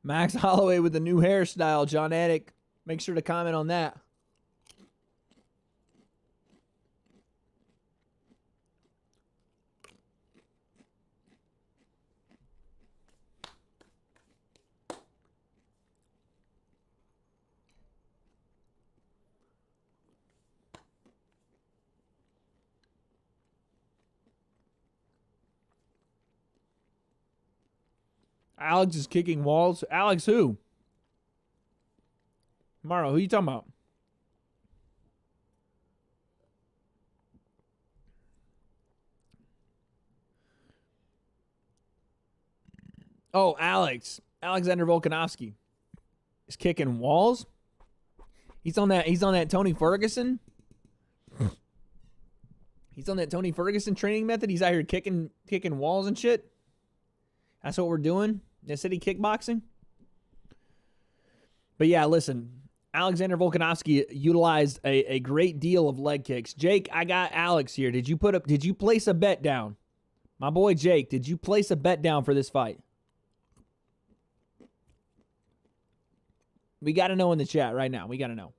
Max Holloway with the new hairstyle. John Attic, make sure to comment on that. Alex is kicking walls. Alex who? Maro, who you talking about? Oh, Alex. Alexander Volkanovski is kicking walls. He's on that Tony Ferguson. He's on that Tony Ferguson training method. He's out here kicking walls and shit. That's what we're doing. The city kickboxing. But yeah, listen. Alexander Volkanovski utilized a great deal of leg kicks. Jake, I got Alex here. Did you place a bet down? My boy Jake, did you place a bet down for this fight? We got to know in the chat right now. We got to know.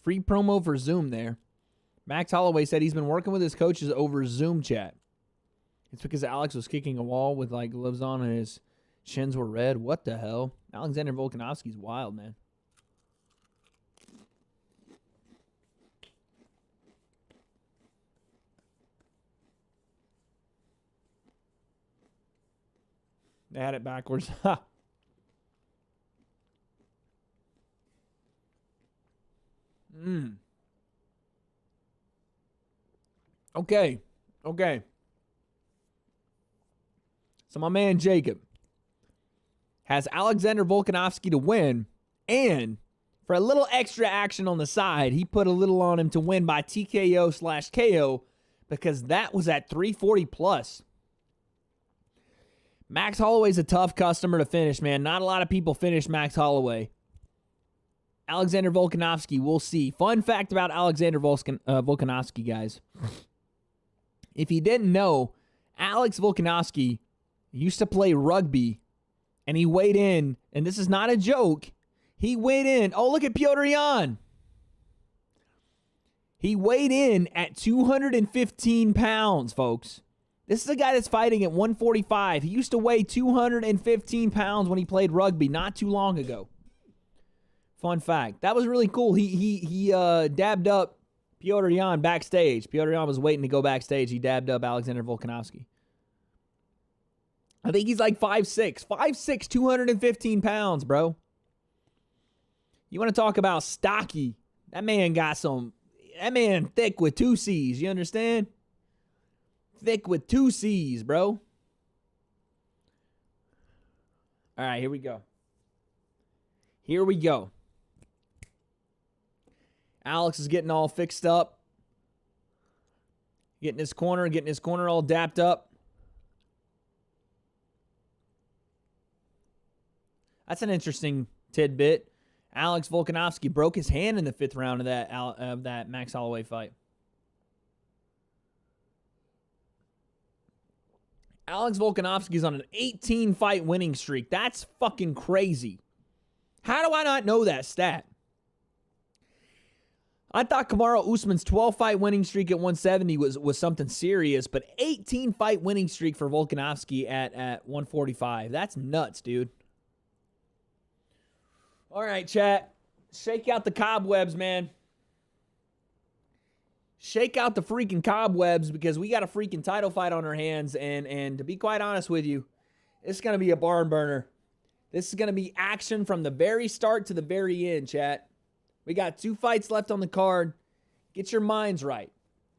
Free promo for Zoom there. Max Holloway said he's been working with his coaches over Zoom chat. It's because Alex was kicking a wall with like gloves on and his shins were red. What the hell? Alexander Volkanovski's wild, man. They had it backwards. Ha. Okay. So my man Jacob has Alexander Volkanovski to win, and for a little extra action on the side, he put a little on him to win by TKO/KO because that was at 340 plus. Max Holloway's a tough customer to finish, man. Not a lot of people finish Max Holloway. Alexander Volkanovski, we'll see. Fun fact about Alexander Volkanovski, guys. If you didn't know, Alex Volkanovski used to play rugby, and he weighed in, and this is not a joke, he weighed in. Oh, look at Piotr Jan. He weighed in at 215 pounds, folks. This is a guy that's fighting at 145. He used to weigh 215 pounds when he played rugby not too long ago. Fun fact. That was really cool. He dabbed up Piotr Jan backstage. Piotr Jan was waiting to go backstage. He dabbed up Alexander Volkanovski. I think he's like 5'6". 5'6", 215 pounds, bro. You want to talk about stocky? That man thick with 2 C's. You understand? Thick with 2 C's, bro. All right, here we go. Alex is getting all fixed up. Getting his corner all dapped up. That's an interesting tidbit. Alex Volkanovski broke his hand in the 5th round of that Max Holloway fight. Alex Volkanovski's on an 18-fight winning streak. That's fucking crazy. How do I not know that stat? I thought Kamaru Usman's 12-fight winning streak at 170 was something serious, but 18-fight winning streak for Volkanovski at 145. That's nuts, dude. All right, chat. Shake out the cobwebs, man. Shake out the freaking cobwebs because we got a freaking title fight on our hands, and to be quite honest with you, it's going to be a barn burner. This is going to be action from the very start to the very end, chat. We got 2 fights left on the card. Get your minds right.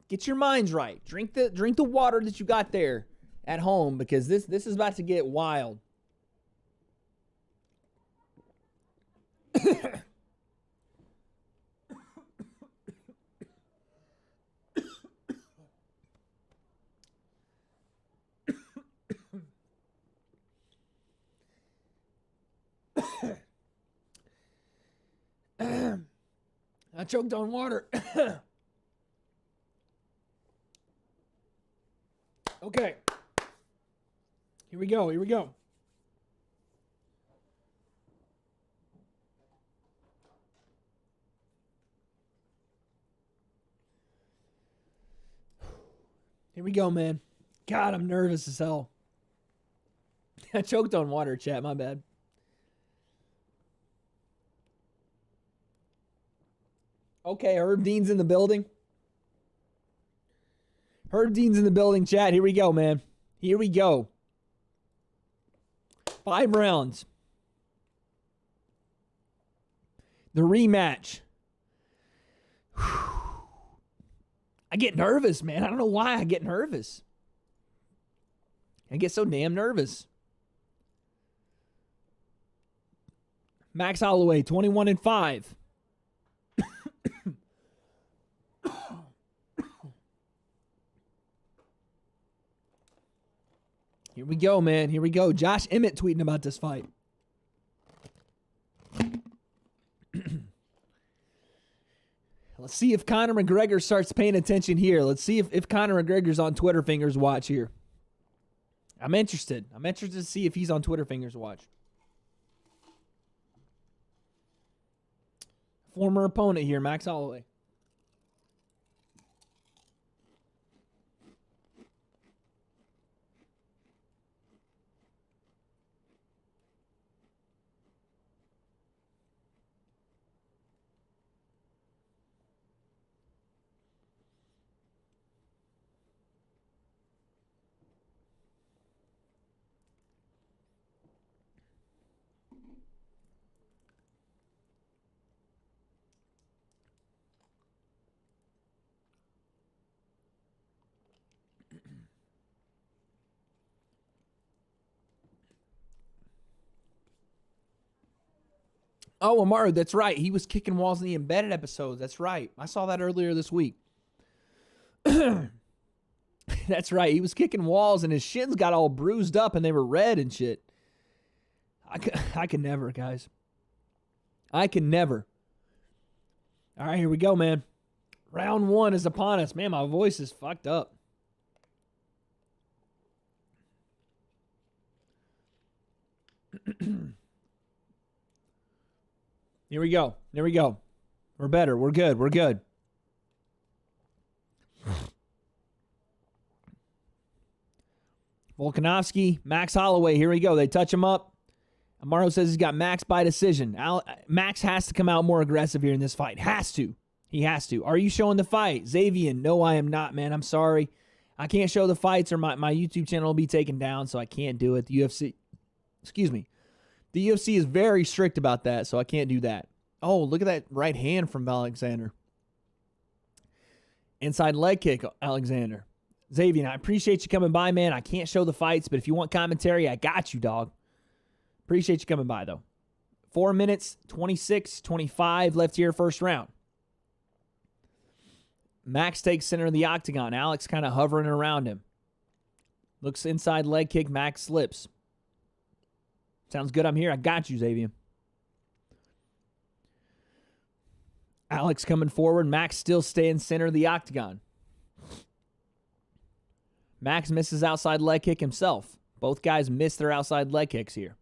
Get your minds right. Drink the water that you got there at home because this is about to get wild. I choked on water. Okay. Here we go. Here we go. Here we go, man. God, I'm nervous as hell. I choked on water, chat. My bad. Okay, Herb Dean's in the building. Herb Dean's in the building, chat. Here we go, man. Here we go. 5 rounds. The rematch. I get nervous, man. I don't know why I get nervous. I get so damn nervous. Max Holloway, 21-5. Here we go, man. Here we go. Josh Emmett tweeting about this fight. Let's see if Conor McGregor starts paying attention here. Let's see if Conor McGregor's on Twitter Fingers watch here. I'm interested. I'm interested to see if he's on Twitter Fingers watch. Former opponent here, Max Holloway. Oh, Amaru, that's right. He was kicking walls in the embedded episodes. That's right. I saw that earlier this week. That's right. He was kicking walls and his shins got all bruised up and they were red and shit. I can never, guys. I can never. All right, here we go, man. Round 1 is upon us. Man, my voice is fucked up. Here we go. There we go. We're better. We're good. We're good. Volkanovski, Max Holloway. Here we go. They touch him up. Amaro says he's got Max by decision. Max has to come out more aggressive here in this fight. Has to. He has to. Are you showing the fight? Xavian, no, I am not, man. I'm sorry. I can't show the fights or my YouTube channel will be taken down, so I can't do it. The UFC, excuse me. The UFC is very strict about that, so I can't do that. Oh, look at that right hand from Alexander. Inside leg kick, Alexander. Xavier, I appreciate you coming by, man. I can't show the fights, but if you want commentary, I got you, dog. Appreciate you coming by, though. 4 minutes, 26-25 left here, first round. Max takes center of the octagon. Alex kind of hovering around him. Looks inside leg kick. Max slips. Sounds good. I'm here. I got you, Xavier. Alex coming forward. Max still staying center of the octagon. Max misses outside leg kick himself. Both guys miss their outside leg kicks here.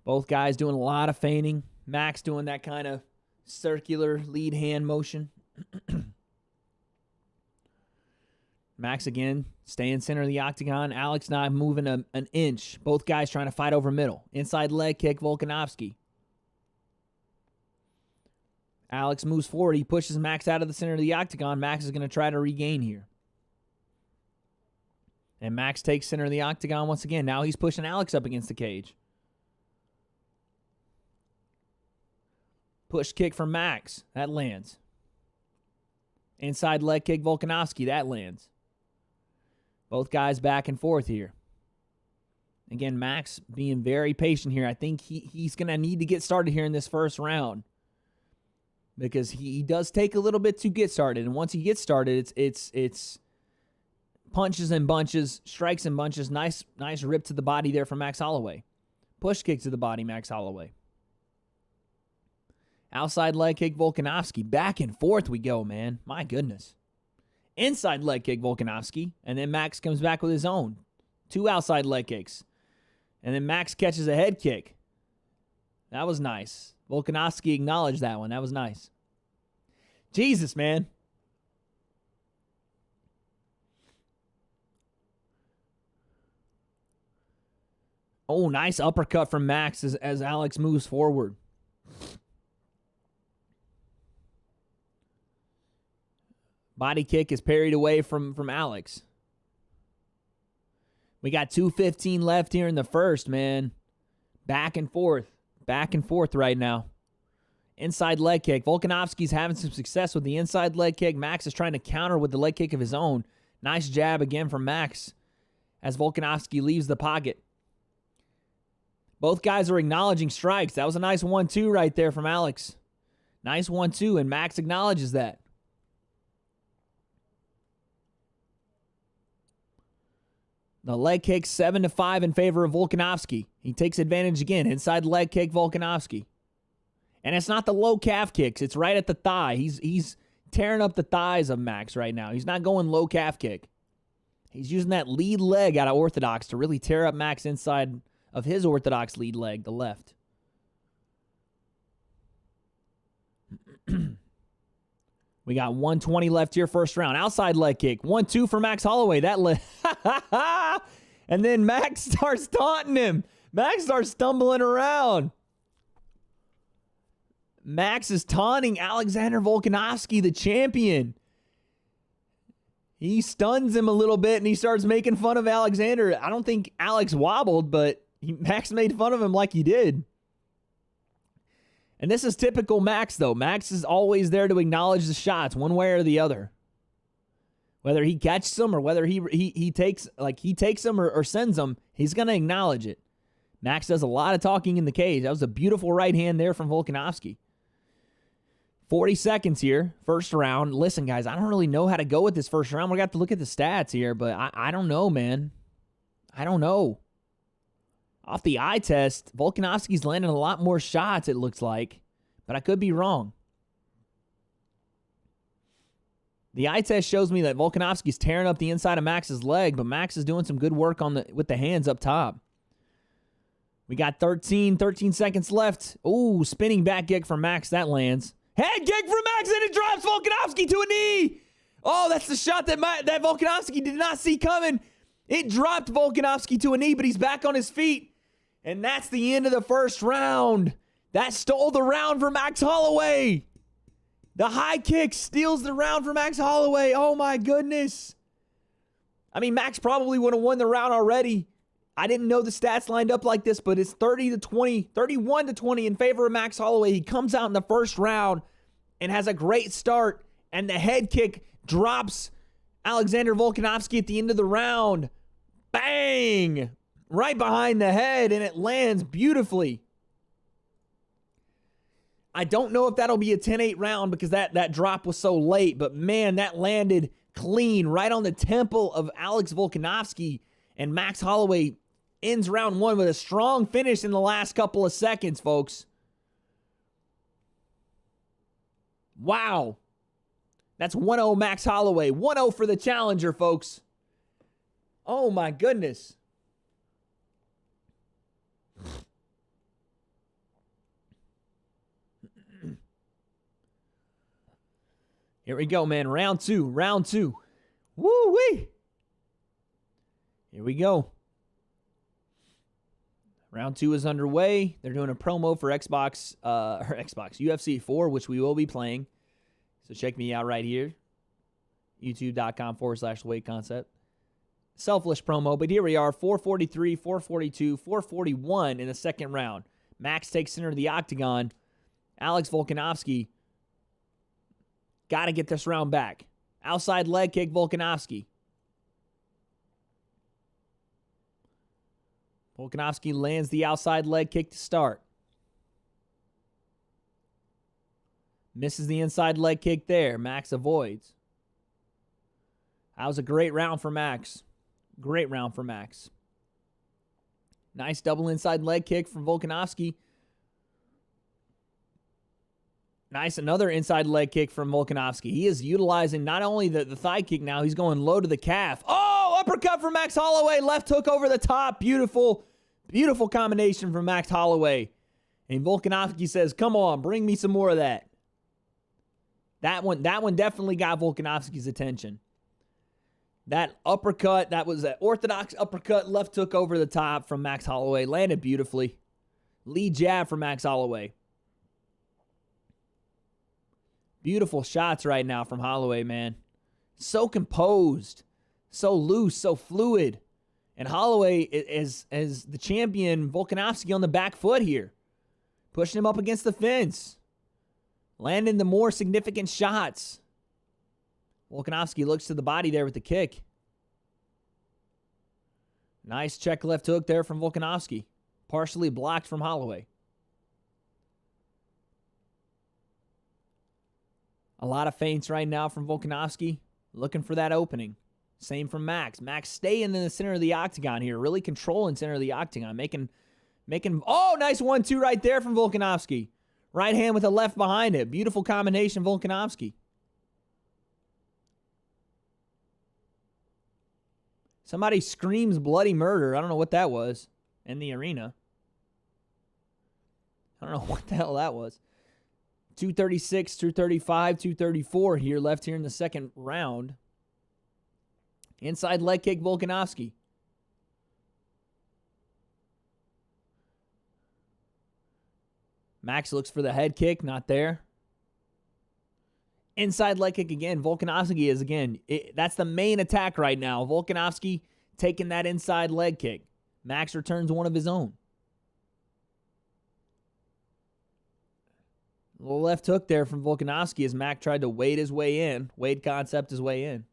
Both guys doing a lot of feigning. Max doing that kind of circular lead hand motion. Max again, staying center of the octagon. Alex not moving an inch. Both guys trying to fight over middle. Inside leg kick, Volkanovski. Alex moves forward. He pushes Max out of the center of the octagon. Max is going to try to regain here. And Max takes center of the octagon once again. Now he's pushing Alex up against the cage. Push kick from Max. That lands. Inside leg kick, Volkanovski. That lands. Both guys back and forth here. Again, Max being very patient here. I think he's going to need to get started here in this first round. Because he does take a little bit to get started. And once he gets started, it's punches and bunches, strikes and bunches. Nice rip to the body there from Max Holloway. Push kick to the body, Max Holloway. Outside leg kick, Volkanovski. Back and forth we go, man. My goodness. Inside leg kick, Volkanovski. And then Max comes back with his own. 2 outside leg kicks. And then Max catches a head kick. That was nice. Volkanovski acknowledged that one. That was nice. Jesus, man. Oh, nice uppercut from Max as Alex moves forward. Body kick is parried away from Alex. We got 2:15 left here in the first, man. Back and forth. Back and forth right now. Inside leg kick. Volkanovski's having some success with the inside leg kick. Max is trying to counter with the leg kick of his own. Nice jab again from Max as Volkanovski leaves the pocket. Both guys are acknowledging strikes. That was a nice 1-2 right there from Alex. Nice 1-2, and Max acknowledges that. The leg kick 7-5 in favor of Volkanovski. He takes advantage again. Inside leg kick, Volkanovski. And it's not the low calf kicks. It's right at the thigh. He's tearing up the thighs of Max right now. He's not going low calf kick. He's using that lead leg out of orthodox to really tear up Max inside of his orthodox lead leg, the left. We got 1:20 left here, first round. Outside leg kick. 1-2 for Max Holloway. That and then Max starts taunting him. Max starts stumbling around. Max is taunting Alexander Volkanovski, the champion. He stuns him a little bit, and he starts making fun of Alexander. I don't think Alex wobbled, but Max made fun of him like he did. And this is typical Max, though. Max is always there to acknowledge the shots, one way or the other. Whether he catches them or whether he takes them or sends them, he's going to acknowledge it. Max does a lot of talking in the cage. That was a beautiful right hand there from Volkanovski. 40 seconds here, first round. Listen, guys, I don't really know how to go with this first round. We're going to have to look at the stats here, but I don't know, man. I don't know. Off the eye test, Volkanovski's landing a lot more shots, it looks like. But I could be wrong. The eye test shows me that Volkanovski's tearing up the inside of Max's leg, but Max is doing some good work with the hands up top. We got 13 seconds left. Ooh, spinning back kick from Max. That lands. Head kick from Max, and it drops Volkanovski to a knee. Oh, that's the shot that Volkanovski did not see coming. It dropped Volkanovski to a knee, but he's back on his feet. And that's the end of the first round. That stole the round for Max Holloway. The high kick steals the round for Max Holloway. Oh, my goodness. I mean, Max probably would have won the round already. I didn't know the stats lined up like this, but it's 31-20 in favor of Max Holloway. He comes out in the first round and has a great start, and the head kick drops Alexander Volkanovski at the end of the round. Bang! Right behind the head, and it lands beautifully. I don't know if that'll be a 10-8 round because that drop was so late, but man, that landed clean right on the temple of Alex Volkanovski, and Max Holloway ends round one with a strong finish in the last couple of seconds, folks. Wow. That's 1-0 Max Holloway. 1-0 for the challenger, folks. Oh, my goodness. Here we go, man. Round two. Woo-wee. Here we go. Round 2 is underway. They're doing a promo for UFC 4, which we will be playing. So check me out right here. YouTube.com/weight concept. Selfless promo, but here we are. 443, 442, 441 in the second round. Max takes center of the octagon. Alex Volkanovski got to get this round back. Outside leg kick, Volkanovski. Volkanovski lands the outside leg kick to start. Misses the inside leg kick there. Max avoids. That was a great round for Max. Great round for Max. Nice double inside leg kick from Volkanovski. Nice, another inside leg kick from Volkanovski. He is utilizing not only the thigh kick now, he's going low to the calf. Oh, uppercut from Max Holloway. Left hook over the top. Beautiful, beautiful combination from Max Holloway. And Volkanovski says, come on, bring me some more of that. That one definitely got Volkanovski's attention. That uppercut, that was an orthodox uppercut, left hook over the top from Max Holloway. Landed beautifully. Lead jab from Max Holloway. Beautiful shots right now from Holloway, man. So composed, so loose, so fluid. And Holloway is the champion, Volkanovski on the back foot here. Pushing him up against the fence. Landing the more significant shots. Volkanovski looks to the body there with the kick. Nice check left hook there from Volkanovski. Partially blocked from Holloway. A lot of feints right now from Volkanovski. Looking for that opening. Same from Max. Max staying in the center of the octagon here. Really controlling center of the octagon. Making. Oh, nice 1-2 right there from Volkanovski. Right hand with a left behind it. Beautiful combination, Volkanovski. Somebody screams bloody murder. I don't know what that was in the arena. I don't know what the hell that was. 236, 235, 234 here, left here in the second round. Inside leg kick, Volkanovski. Max looks for the head kick, not there. Inside leg kick again. Volkanovski is, again, that's the main attack right now. Volkanovski taking that inside leg kick. Max returns one of his own. A little left hook there from Volkanovski as Max tried to wade his way in. Wade concept his way in.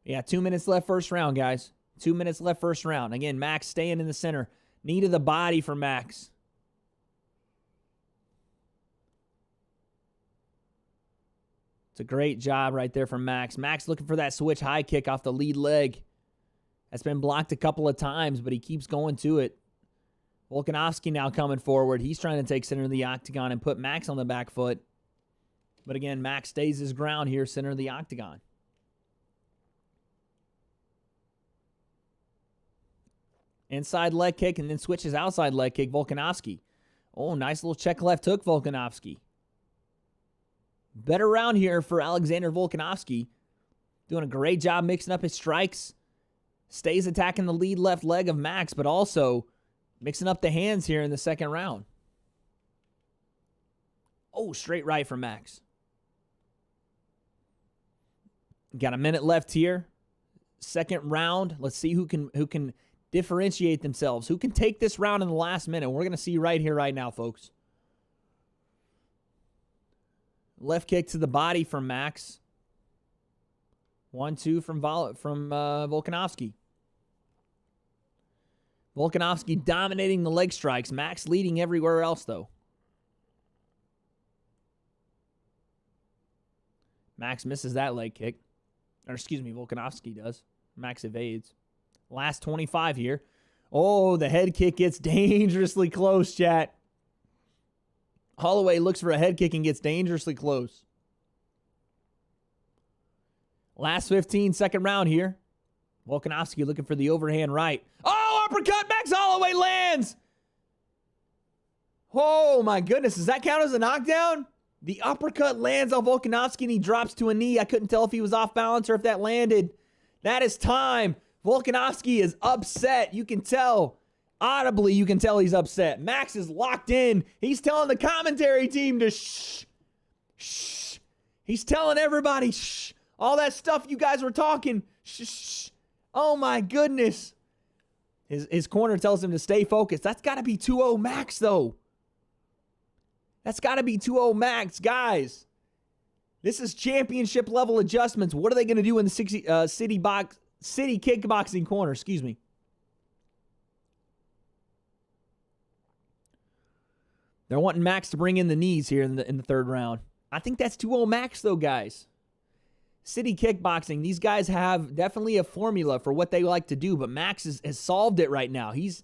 Yeah, 2 minutes left first round, guys. 2 minutes left first round. Again, Max staying in the center. Knee to the body for Max. It's a great job right there from Max. Max looking for that switch high kick off the lead leg. That's been blocked a couple of times, but he keeps going to it. Volkanovski now coming forward. He's trying to take center of the octagon and put Max on the back foot. But again, Max stays his ground here, center of the octagon. Inside leg kick and then switches outside leg kick, Volkanovski. Oh, nice little check left hook, Volkanovski. Better round here for Alexander Volkanovski. Doing a great job mixing up his strikes. Stays attacking the lead left leg of Max, but also mixing up the hands here in the second round. Oh, straight right from Max. Got a minute left here. Second round. Let's see who can differentiate themselves. Who can take this round in the last minute? We're going to see right here, right now, folks. Left kick to the body from Max. 1-2 from Volkanovski. Volkanovski dominating the leg strikes. Max leading everywhere else, though. Max misses that leg kick. Or, excuse me, Volkanovski does. Max evades. Last 25 here. Oh, the head kick gets dangerously close, chat. Holloway looks for a head kick and gets dangerously close. Last 15, second round here. Volkanovski looking for the overhand right. Oh, uppercut. Max Holloway lands. Oh, my goodness. Does that count as a knockdown? The uppercut lands on Volkanovski and he drops to a knee. I couldn't tell if he was off balance or if that landed. That is time. Volkanovski is upset. You can tell. Audibly, you can tell he's upset. Max is locked in. He's telling the commentary team to shh. Shh. He's telling everybody, shh. All that stuff you guys were talking. Shh. Shh. Oh my goodness. His corner tells him to stay focused. That's got to be 2-0 Max, though. That's got to be 2-0 Max, guys. This is championship level adjustments. What are they going to do in the city kickboxing corner? Excuse me. They're wanting Max to bring in the knees here in the third round. I think that's 2-0 Max, though, guys. City kickboxing, these guys have definitely a formula for what they like to do, but Max has solved it right now. He's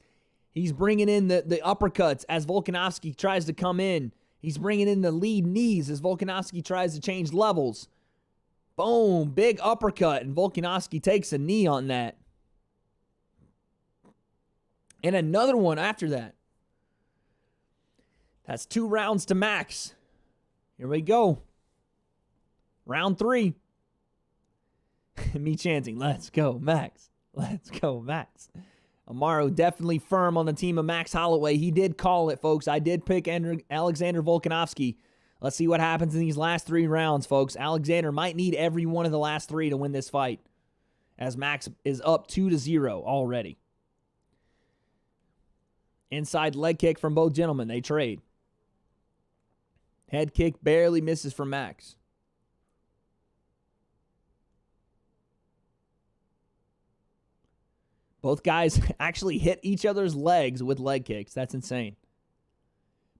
bringing in the uppercuts as Volkanovski tries to come in. He's bringing in the lead knees as Volkanovski tries to change levels. Boom, big uppercut, and Volkanovski takes a knee on that. And another one after that. That's 2 rounds to Max. Here we go. Round 3. Me chanting, let's go, Max. Let's go, Max. Amaro definitely firm on the team of Max Holloway. He did call it, folks. I did pick Alexander Volkanovski. Let's see what happens in these last 3 rounds, folks. Alexander might need every one of the last 3 to win this fight, as Max is up 2-0 already. Inside leg kick from both gentlemen. They trade. Head kick barely misses from Max. Both guys actually hit each other's legs with leg kicks. That's insane.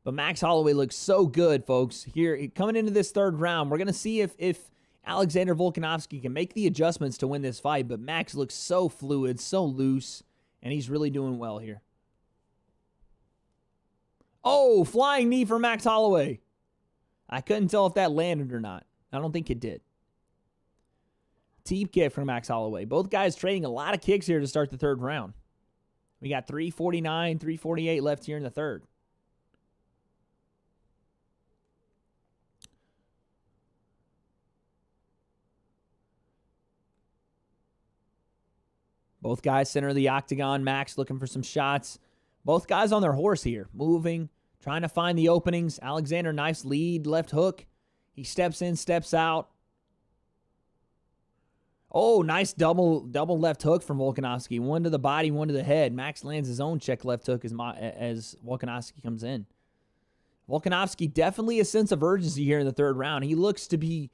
But Max Holloway looks so good, folks. Here, coming into this third round, we're going to see if Alexander Volkanovski can make the adjustments to win this fight. But Max looks so fluid, so loose, and he's really doing well here. Oh, flying knee for Max Holloway. I couldn't tell if that landed or not. I don't think it did. Teep kick from Max Holloway. Both guys trading a lot of kicks here to start the third round. We got 3:49, 3:48 left here in the third. Both guys center of the octagon. Max looking for some shots. Both guys on their horse here, moving, trying to find the openings. Alexander, nice lead, left hook. He steps in, steps out. Oh, nice double left hook from Volkanovski. One to the body, one to the head. Max lands his own check left hook as Volkanovski comes in. Volkanovski, definitely a sense of urgency here in the third round. He looks to be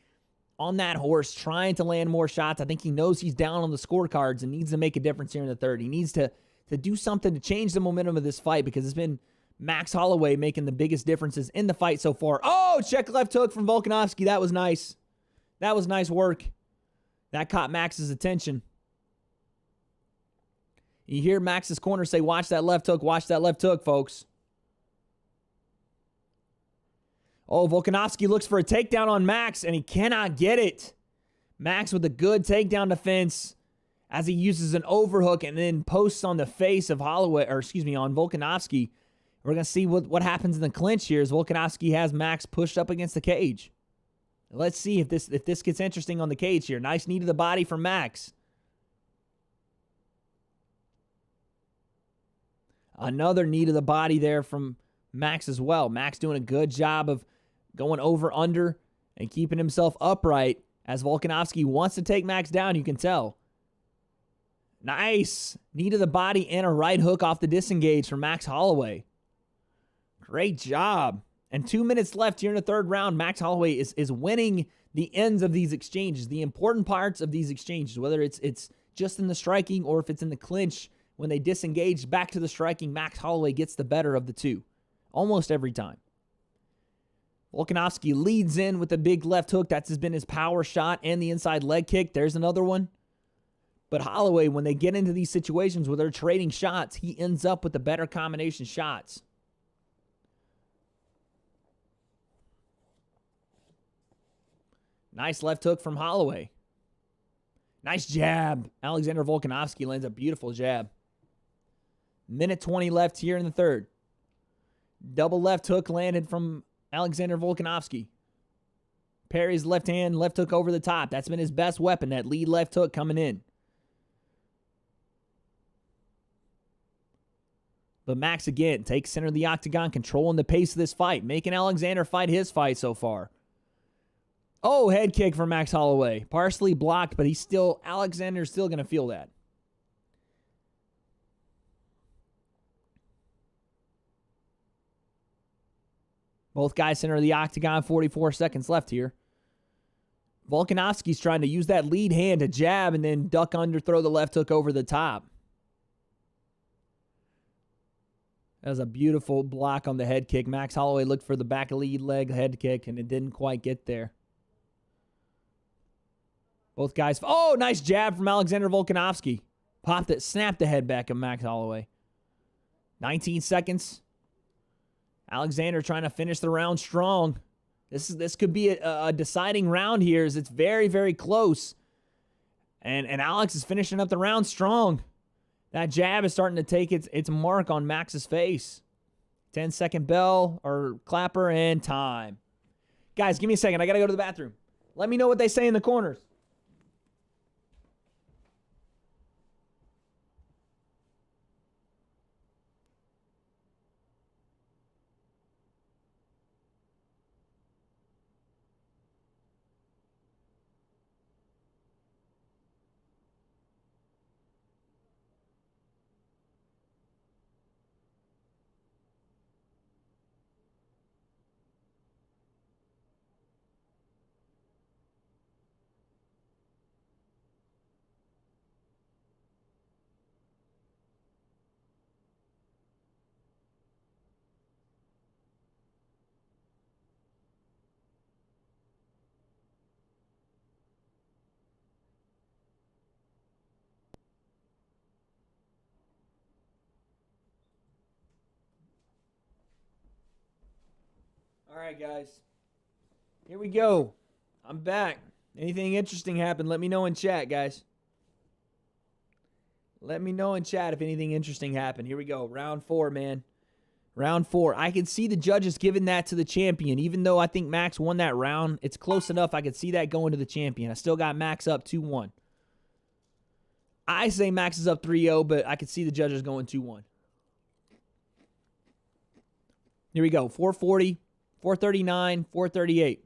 on that horse, trying to land more shots. I think he knows he's down on the scorecards and needs to make a difference here in the third. He needs to do something to change the momentum of this fight, because it's been Max Holloway making the biggest differences in the fight so far. Oh, check left hook from Volkanovski. That was nice. That was nice work. That caught Max's attention. You hear Max's corner say, watch that left hook, folks. Oh, Volkanovski looks for a takedown on Max, and he cannot get it. Max with a good takedown defense as he uses an overhook and then posts on the face of Holloway, on Volkanovski. We're going to see what happens in the clinch here as Volkanovski has Max pushed up against the cage. Let's see if this gets interesting on the cage here. Nice knee to the body from Max. Another knee to the body there from Max as well. Max doing a good job of going over, under, and keeping himself upright as Volkanovski wants to take Max down, you can tell. Nice knee to the body and a right hook off the disengage from Max Holloway. Great job. And 2 minutes left here in the third round. Max Holloway is winning the ends of these exchanges, the important parts of these exchanges, whether it's just in the striking or if it's in the clinch. When they disengage back to the striking, Max Holloway gets the better of the two almost every time. Volkanovski leads in with a big left hook. That's been his power shot and the inside leg kick. There's another one. But Holloway, when they get into these situations where they're trading shots, he ends up with the better combination shots. Nice left hook from Holloway. Nice jab. Alexander Volkanovski lands a beautiful jab. Minute 20 left here in the third. Double left hook landed from Alexander Volkanovski. Parries left hand, left hook over the top. That's been his best weapon, that lead left hook coming in. But Max, again, takes center of the octagon, controlling the pace of this fight, making Alexander fight his fight so far. Oh, head kick for Max Holloway. Partially blocked, but Alexander's still going to feel that. Both guys center of the octagon, 44 seconds left here. Volkanovski's trying to use that lead hand to jab and then duck under, throw the left hook over the top. That was a beautiful block on the head kick. Max Holloway looked for the back lead leg head kick, and it didn't quite get there. Both guys. Oh, nice jab from Alexander Volkanovski. Popped it, snapped the head back of Max Holloway. 19 seconds. Alexander trying to finish the round strong. This could be a deciding round here, as it's very, very close. And Alex is finishing up the round strong. That jab is starting to take its mark on Max's face. 10-second bell or clapper and time. Guys, give me a second. I got to go to the bathroom. Let me know what they say in the corners. All right, guys. Here we go. I'm back. Anything interesting happened, let me know in chat, guys. Let me know in chat if anything interesting happened. Here we go. Round 4, man. Round 4. I can see the judges giving that to the champion. Even though I think Max won that round, it's close enough. I could see that going to the champion. I still got Max up 2-1. I say Max is up 3-0, but I could see the judges going 2-1. Here we go. 440. 439, 438.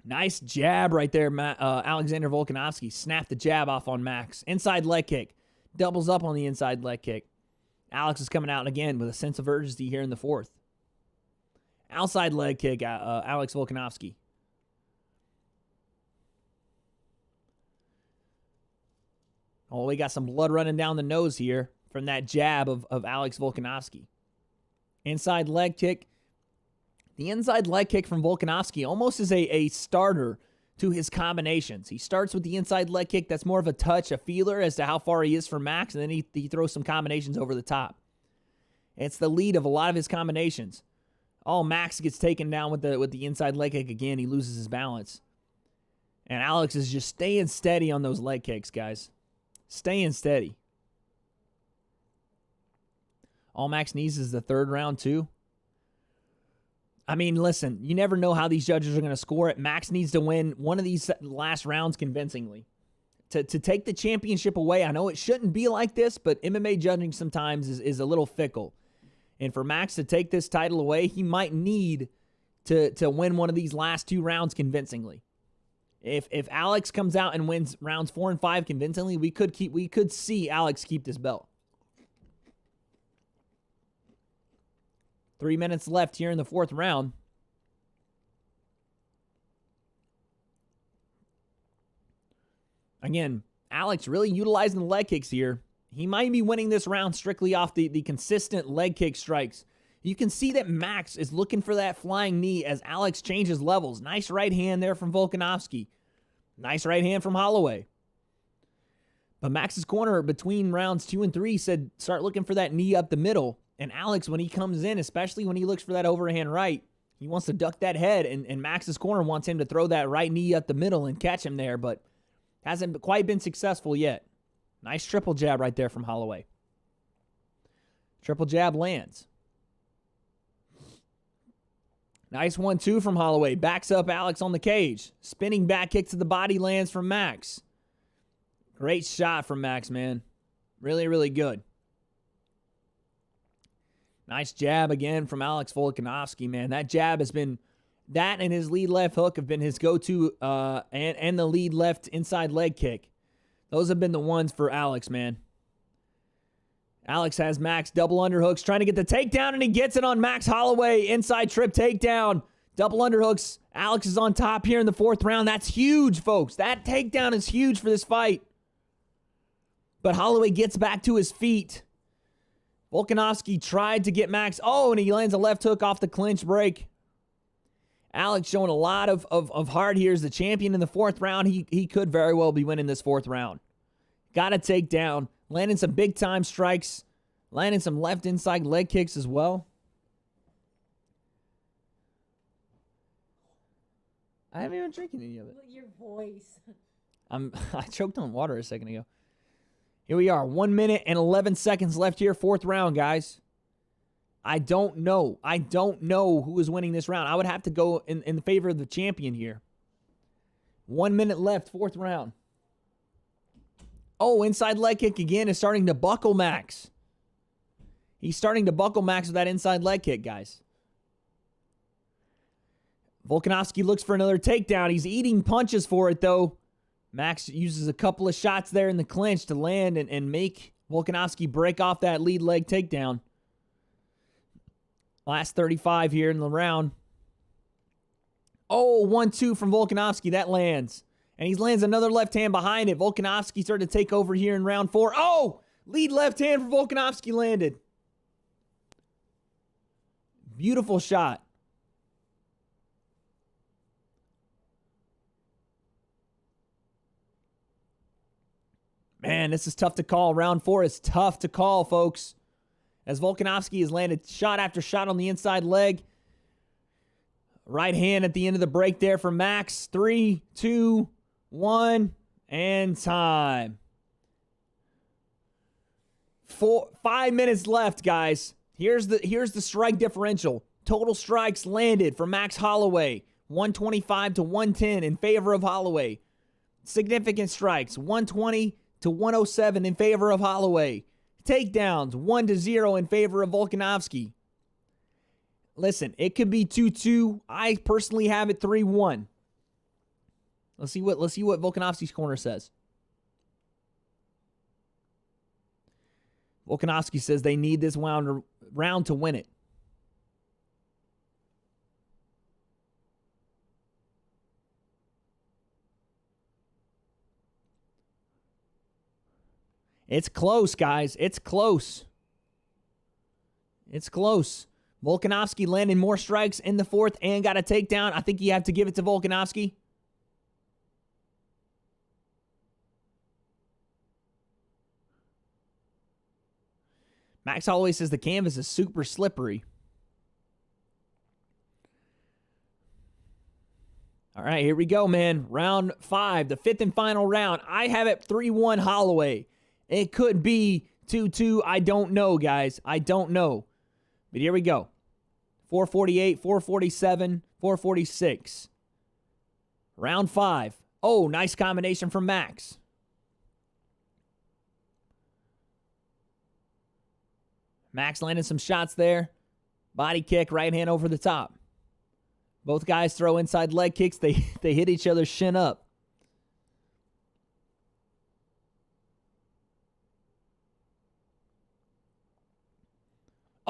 Nice jab right there, Alexander Volkanovski. Snapped the jab off on Max. Inside leg kick. Doubles up on the inside leg kick. Alex is coming out again with a sense of urgency here in the 4th. Outside leg kick, Alex Volkanovski. Oh, we got some blood running down the nose here from that jab of Alex Volkanovski. Inside leg kick. The inside leg kick from Volkanovski almost is a starter to his combinations. He starts with the inside leg kick. That's more of a touch, a feeler as to how far he is from Max, and then he throws some combinations over the top. It's the lead of a lot of his combinations. Oh, Max gets taken down with the inside leg kick again. He loses his balance. And Alex is just staying steady on those leg kicks, guys. Staying steady. All Max needs is the 3rd round, too. I mean, listen, you never know how these judges are going to score it. Max needs to win one of these last rounds convincingly to take the championship away. I know it shouldn't be like this, but MMA judging sometimes is a little fickle. And for Max to take this title away, he might need to win one of these last 2 rounds convincingly. If Alex comes out and wins rounds 4 and 5 convincingly, we could see Alex keep this belt. 3 minutes left here in the 4th round. Again, Alex really utilizing the leg kicks here. He might be winning this round strictly off the consistent leg kick strikes. You can see that Max is looking for that flying knee as Alex changes levels. Nice right hand there from Volkanovski. Nice right hand from Holloway. But Max's corner between rounds 2 and 3 said start looking for that knee up the middle. And Alex, when he comes in, especially when he looks for that overhand right, he wants to duck that head, and Max's corner wants him to throw that right knee up the middle and catch him there, but hasn't quite been successful yet. Nice triple jab right there from Holloway. Triple jab lands. Nice 1-2 from Holloway. Backs up Alex on the cage. Spinning back kick to the body lands from Max. Great shot from Max, man. Really, really good. Nice jab again from Alex Volkanovski, man. That jab has been, that and his lead left hook have been his go-to, and the lead left inside leg kick. Those have been the ones for Alex, man. Alex has Max double underhooks, trying to get the takedown, and he gets it on Max Holloway. Inside trip takedown. Double underhooks. Alex is on top here in the 4th round. That's huge, folks. That takedown is huge for this fight. But Holloway gets back to his feet. Volkanovski tried to get Max. Oh, and he lands a left hook off the clinch break. Alex showing a lot of heart here as the champion in the 4th round. He could very well be winning this 4th round. Got to take down. Landing some big-time strikes. Landing some left inside leg kicks as well. I haven't even drinking any of it. Your voice. I choked on water a second ago. Here we are. 1 minute and 11 seconds left here. 4th round, guys. I don't know. I don't know who is winning this round. I would have to go in favor of the champion here. 1 minute left. 4th round. Oh, inside leg kick again is starting to buckle Max. He's starting to buckle Max with that inside leg kick, guys. Volkanovski looks for another takedown. He's eating punches for it, though. Max uses a couple of shots there in the clinch to land and make Volkanovski break off that lead leg takedown. Last 35 here in the round. Oh, 1-2 from Volkanovski. That lands. And he lands another left hand behind it. Volkanovski started to take over here in round 4. Oh! Lead left hand for Volkanovski landed. Beautiful shot. Man, this is tough to call. Round 4 is tough to call, folks. As Volkanovski has landed shot after shot on the inside leg. Right hand at the end of the break there for Max. 3, 2, 1, and time. 5 minutes left, guys. Here's the strike differential. Total strikes landed for Max Holloway. 125 to 110 in favor of Holloway. Significant strikes. 120 to 107 in favor of Holloway. Takedowns, 1-0 in favor of Volkanovski. Listen, it could be 2-2. I personally have it 3-1. Let's see what Volkanovski's corner says. Volkanovski says they need this round to win it. It's close, guys. It's close. It's close. Volkanovski landing more strikes in the 4th and got a takedown. I think you have to give it to Volkanovski. Max Holloway says the canvas is super slippery. All right, here we go, man. Round 5, the 5th and final round. I have it 3-1 Holloway. It could be 2-2. I don't know, guys. I don't know. But here we go. 448, 447, 446. Round 5. Oh, nice combination from Max. Max landed some shots there. Body kick, right hand over the top. Both guys throw inside leg kicks. They hit each other's shin up.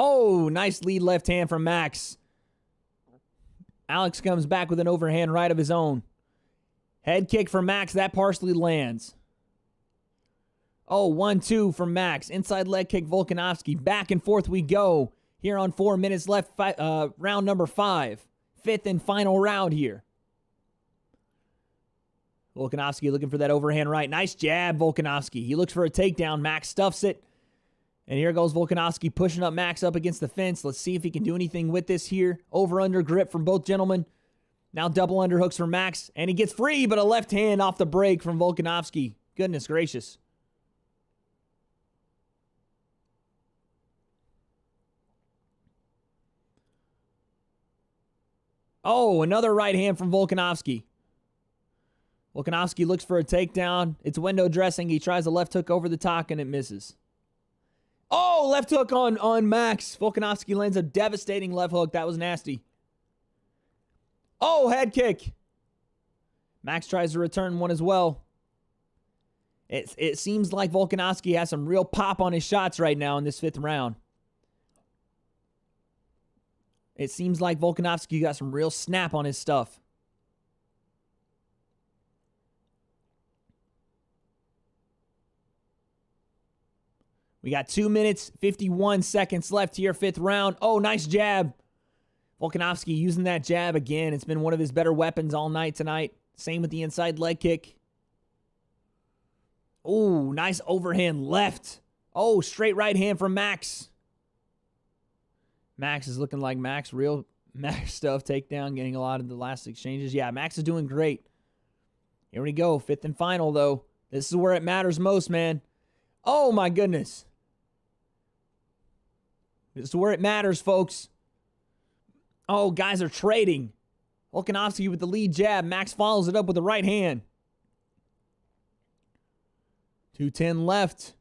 Oh, nice lead left hand from Max. Alex comes back with an overhand right of his own. Head kick from Max. That partially lands. Oh, 1-2 from Max. Inside leg kick, Volkanovski. Back and forth we go. Here on 4 minutes left, round number 5. 5th and final round here. Volkanovski looking for that overhand right. Nice jab, Volkanovski. He looks for a takedown. Max stuffs it. And here goes Volkanovski pushing up Max up against the fence. Let's see if he can do anything with this here. Over-under grip from both gentlemen. Now double underhooks for Max. And he gets free, but a left hand off the break from Volkanovski. Goodness gracious. Oh, another right hand from Volkanovski. Volkanovski looks for a takedown. It's window dressing. He tries a left hook over the top, and it misses. Oh, left hook on Max. Volkanovski lands a devastating left hook. That was nasty. Oh, head kick. Max tries to return one as well. It seems like Volkanovski has some real pop on his shots right now in this 5th round. It seems like Volkanovski got some real snap on his stuff. We got 2 minutes, 51 seconds left here, 5th round. Oh, nice jab. Volkanovski using that jab again. It's been one of his better weapons all night tonight. Same with the inside leg kick. Oh, nice overhand left. Oh, straight right hand from Max. Max is looking like Max. Real Max stuff. Takedown, getting a lot of the last exchanges. Yeah, Max is doing great. Here we go. 5th and final, though. This is where it matters most, man. Oh, my goodness. This is where it matters, folks. Oh, guys are trading. Volkanovski with the lead jab. Max follows it up with the right hand. 2:10 left.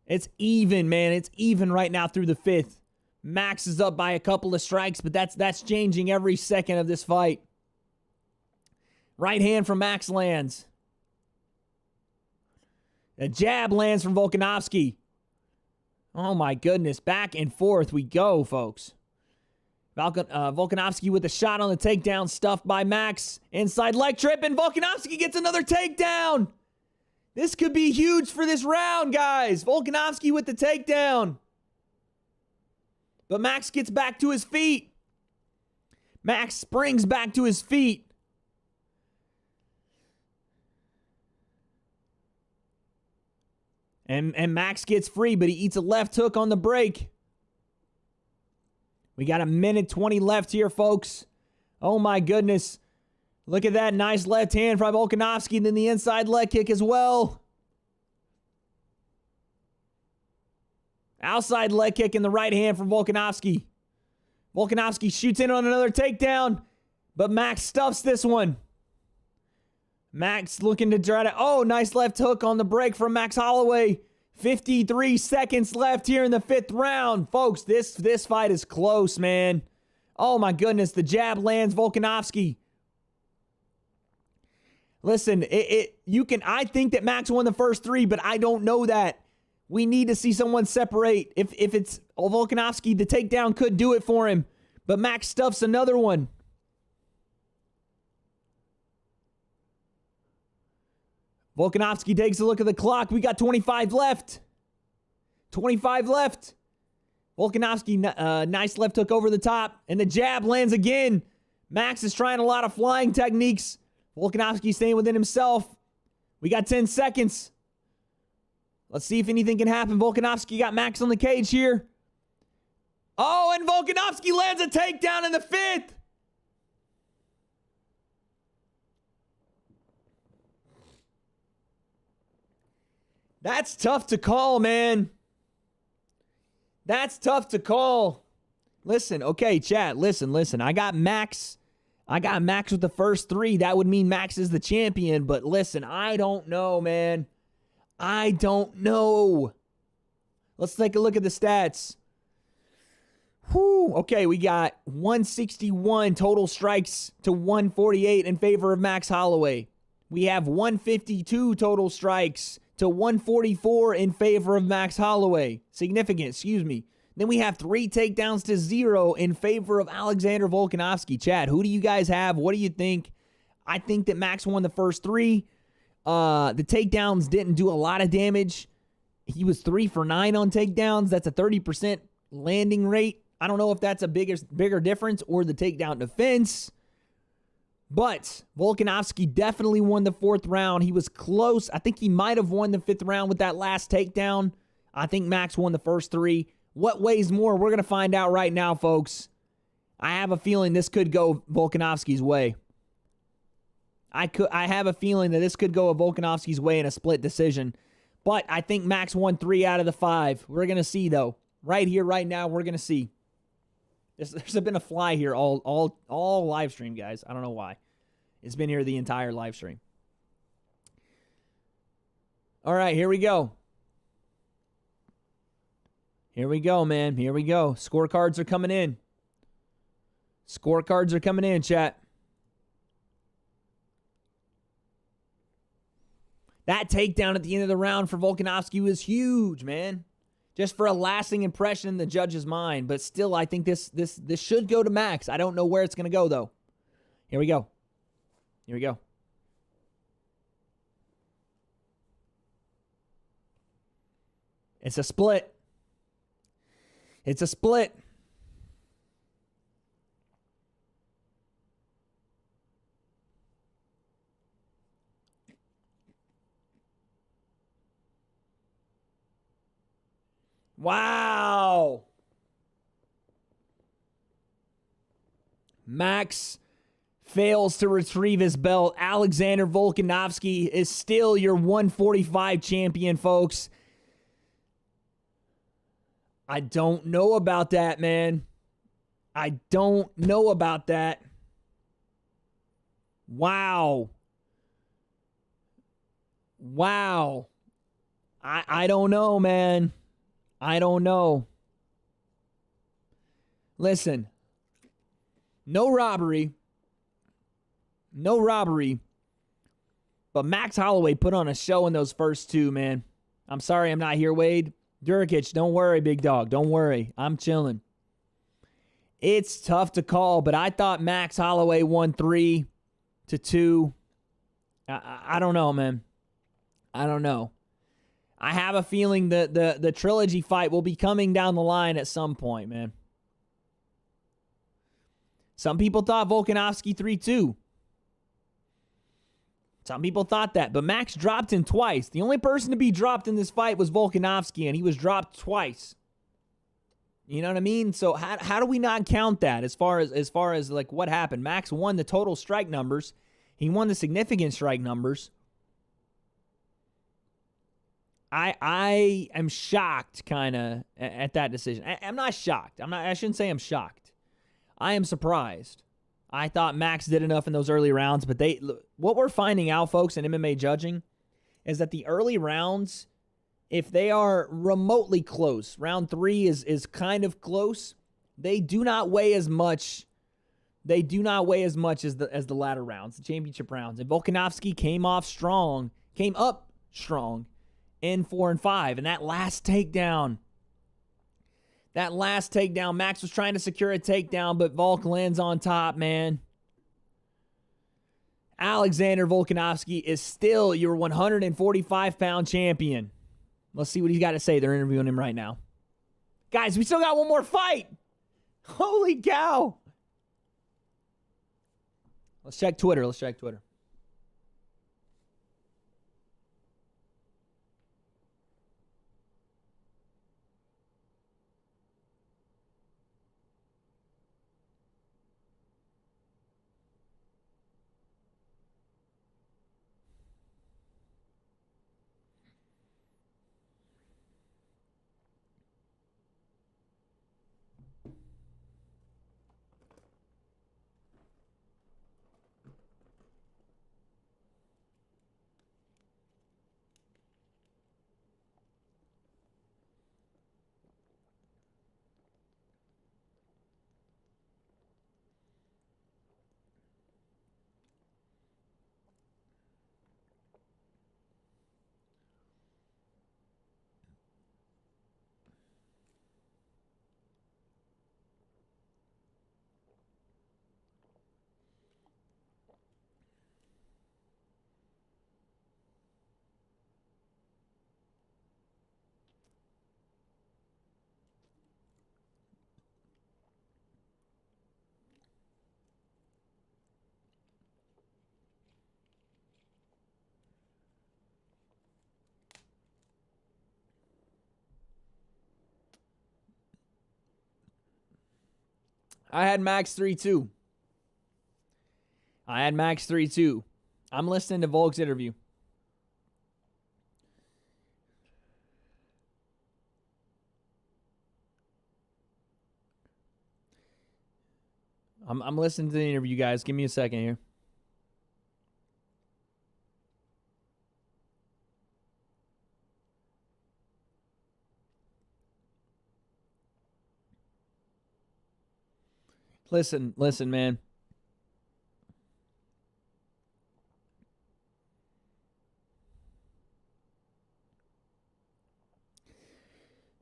It's even, man. It's even right now through the 5th. Max is up by a couple of strikes, but that's changing every second of this fight. Right hand from Max lands. A jab lands from Volkanovski. Oh, my goodness. Back and forth we go, folks. Volkanovski with a shot on the takedown, stuffed by Max. Inside leg trip, and Volkanovski gets another takedown. This could be huge for this round, guys. Volkanovski with the takedown. But Max gets back to his feet. Max springs back to his feet. And Max gets free, but he eats a left hook on the break. We got 1:20 left here, folks. Oh, my goodness. Look at that nice left hand from Volkanovski, and then the inside leg kick as well. Outside leg kick in the right hand from Volkanovski. Volkanovski shoots in on another takedown, but Max stuffs this one. Max looking to try to... Oh, nice left hook on the break from Max Holloway. 53 seconds left here in the 5th round. Folks, this fight is close, man. Oh, my goodness. The jab lands Volkanovski. Listen, I think that Max won the first 3, but I don't know that. We need to see someone separate. If it's Volkanovski, the takedown could do it for him. But Max stuffs another one. Volkanovski takes a look at the clock. We got 25 left. 25 left. Volkanovski, nice left hook over the top. And the jab lands again. Max is trying a lot of flying techniques. Volkanovski staying within himself. We got 10 seconds. Let's see if anything can happen. Volkanovski got Max on the cage here. Oh, and Volkanovski lands a takedown in the 5th. That's tough to call, man. That's tough to call. Listen, okay, chat, listen. I got Max with the first 3. That would mean Max is the champion. But listen, I don't know, man. I don't know. Let's take a look at the stats. Whew. Okay, we got 161 total strikes to 148 in favor of Max Holloway. We have 152 total strikes to 144 in favor of Max Holloway. Significant, excuse me. Then we have 3 takedowns to 0 in favor of Alexander Volkanovski. Chad, who do you guys have? What do you think? I think that Max won the first 3. The takedowns didn't do a lot of damage. He was 3 for 9 on takedowns. That's a 30% landing rate. I don't know if that's a bigger difference or the takedown defense. But Volkanovski definitely won the 4th round. He was close. I think he might have won the 5th round with that last takedown. I think Max won the first 3. What weighs more? We're going to find out right now, folks. I have a feeling this could go Volkanovski's way. I have a feeling that this could go Volkanovski's way in a split decision. But I think Max won 3 out of the 5. We're going to see, though. Right here, right now, we're going to see. There's been a fly here all live stream, guys. I don't know why. It's been here the entire live stream. All right, here we go. Here we go, man. Here we go. Scorecards are coming in. Scorecards are coming in, chat. That takedown at the end of the round for Volkanovski was huge, man. Just for a lasting impression in the judge's mind. But still, I think this should go to Max. I don't know where it's going to go, though. Here we go. Here we go. It's a split. It's a split. Wow. Max fails to retrieve his belt. Alexander Volkanovski is still your 145 champion, folks. I don't know about that, man. I don't know about that. Wow. Wow. I don't know, man. I don't know. Listen. No robbery. No robbery. But Max Holloway put on a show in those first two, man. I'm sorry I'm not here, Wade. Durkic, don't worry, big dog. Don't worry. I'm chilling. It's tough to call, but I thought Max Holloway won 3-2. I don't know, man. I don't know. I have a feeling that the trilogy fight will be coming down the line at some point, man. Some people thought Volkanovski 3-2. Some people thought that, but Max dropped him twice. The only person to be dropped in this fight was Volkanovski, and he was dropped twice. You know what I mean? So how do we not count that as far as like what happened? Max won the total strike numbers. He won the significant strike numbers. I am shocked kind of at that decision. I'm not shocked. I shouldn't say I'm shocked. I am surprised. I thought Max did enough in those early rounds, but what we're finding out, folks, in MMA judging is that the early rounds, if they are remotely close, round 3 is kind of close, they do not weigh as much. They do not weigh as much as the latter rounds, the championship rounds. And Volkanovski came up strong in 4 and 5, and that last takedown, Max was trying to secure a takedown, but Volk lands on top, man. Alexander Volkanovski is still your 145-pound champion. Let's see what he's got to say. They're interviewing him right now. Guys, we still got one more fight. Holy cow. Let's check Twitter. I had Max 3-2. I'm listening to Volk's interview. I'm listening to the interview, guys. Give me a second here. Listen, man.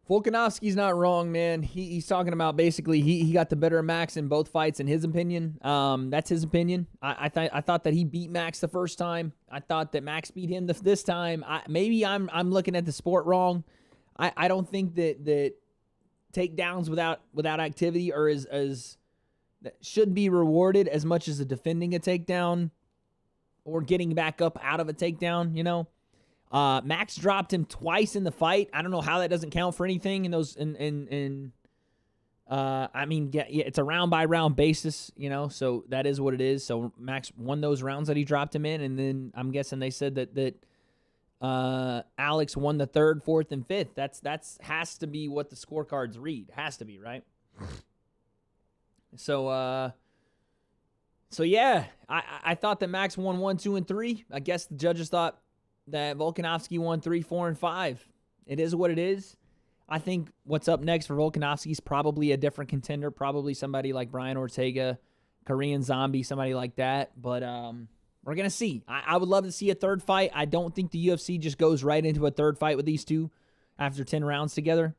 Volkanovski's not wrong, man. He's talking about basically he got the better of Max in both fights, in his opinion. That's his opinion. I thought that he beat Max the first time. I thought that Max beat him this time. Maybe I'm looking at the sport wrong. I don't think that takedowns without activity are as should be rewarded as much as defending a takedown or getting back up out of a takedown, you know. Max dropped him twice in the fight. I don't know how that doesn't count for anything in those I mean, yeah, it's a round by round basis, you know, so that is what it is. So Max won those rounds that he dropped him in, and then I'm guessing they said that Alex won the third, fourth, and fifth. That's has to be what the scorecards read. Has to be, right? So yeah, I thought that Max won 1, 2, and 3. I guess the judges thought that Volkanovski won 3, 4, and 5. It is what it is. I think what's up next for Volkanovski is probably a different contender, probably somebody like Brian Ortega, Korean Zombie, somebody like that. But we're going to see. I would love to see a third fight. I don't think the UFC just goes right into a third fight with these two after 10 rounds together.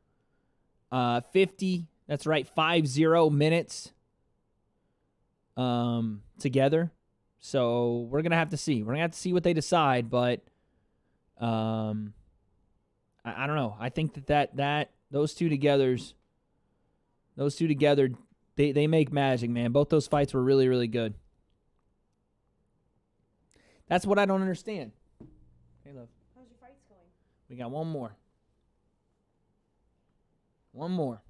50, that's right, 50 minutes together. So we're going to have to see. We're going to have to see what they decide, but I don't know. I think that those two together, they make magic, man. Both those fights were really, really good. That's what I don't understand. Hey, love. How's your fights going? We got one more. One more.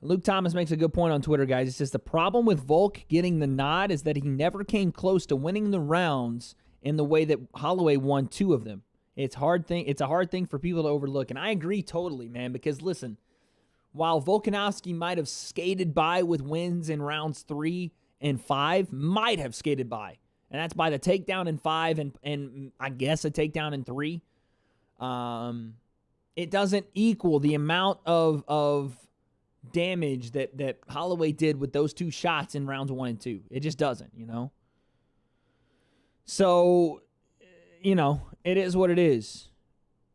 Luke Thomas makes a good point on Twitter, guys. He says the problem with Volk getting the nod is that he never came close to winning the rounds in the way that Holloway won 2 of them. It's a hard thing for people to overlook. And I agree totally, man, because listen, while Volkanovski might have skated by with wins in rounds 3 and 5, might have skated by. And that's by the takedown in 5 and I guess a takedown in 3. It doesn't equal the amount of damage that Holloway did with those 2 shots in rounds 1 and 2. It just doesn't, you know? So, you know, it is what it is.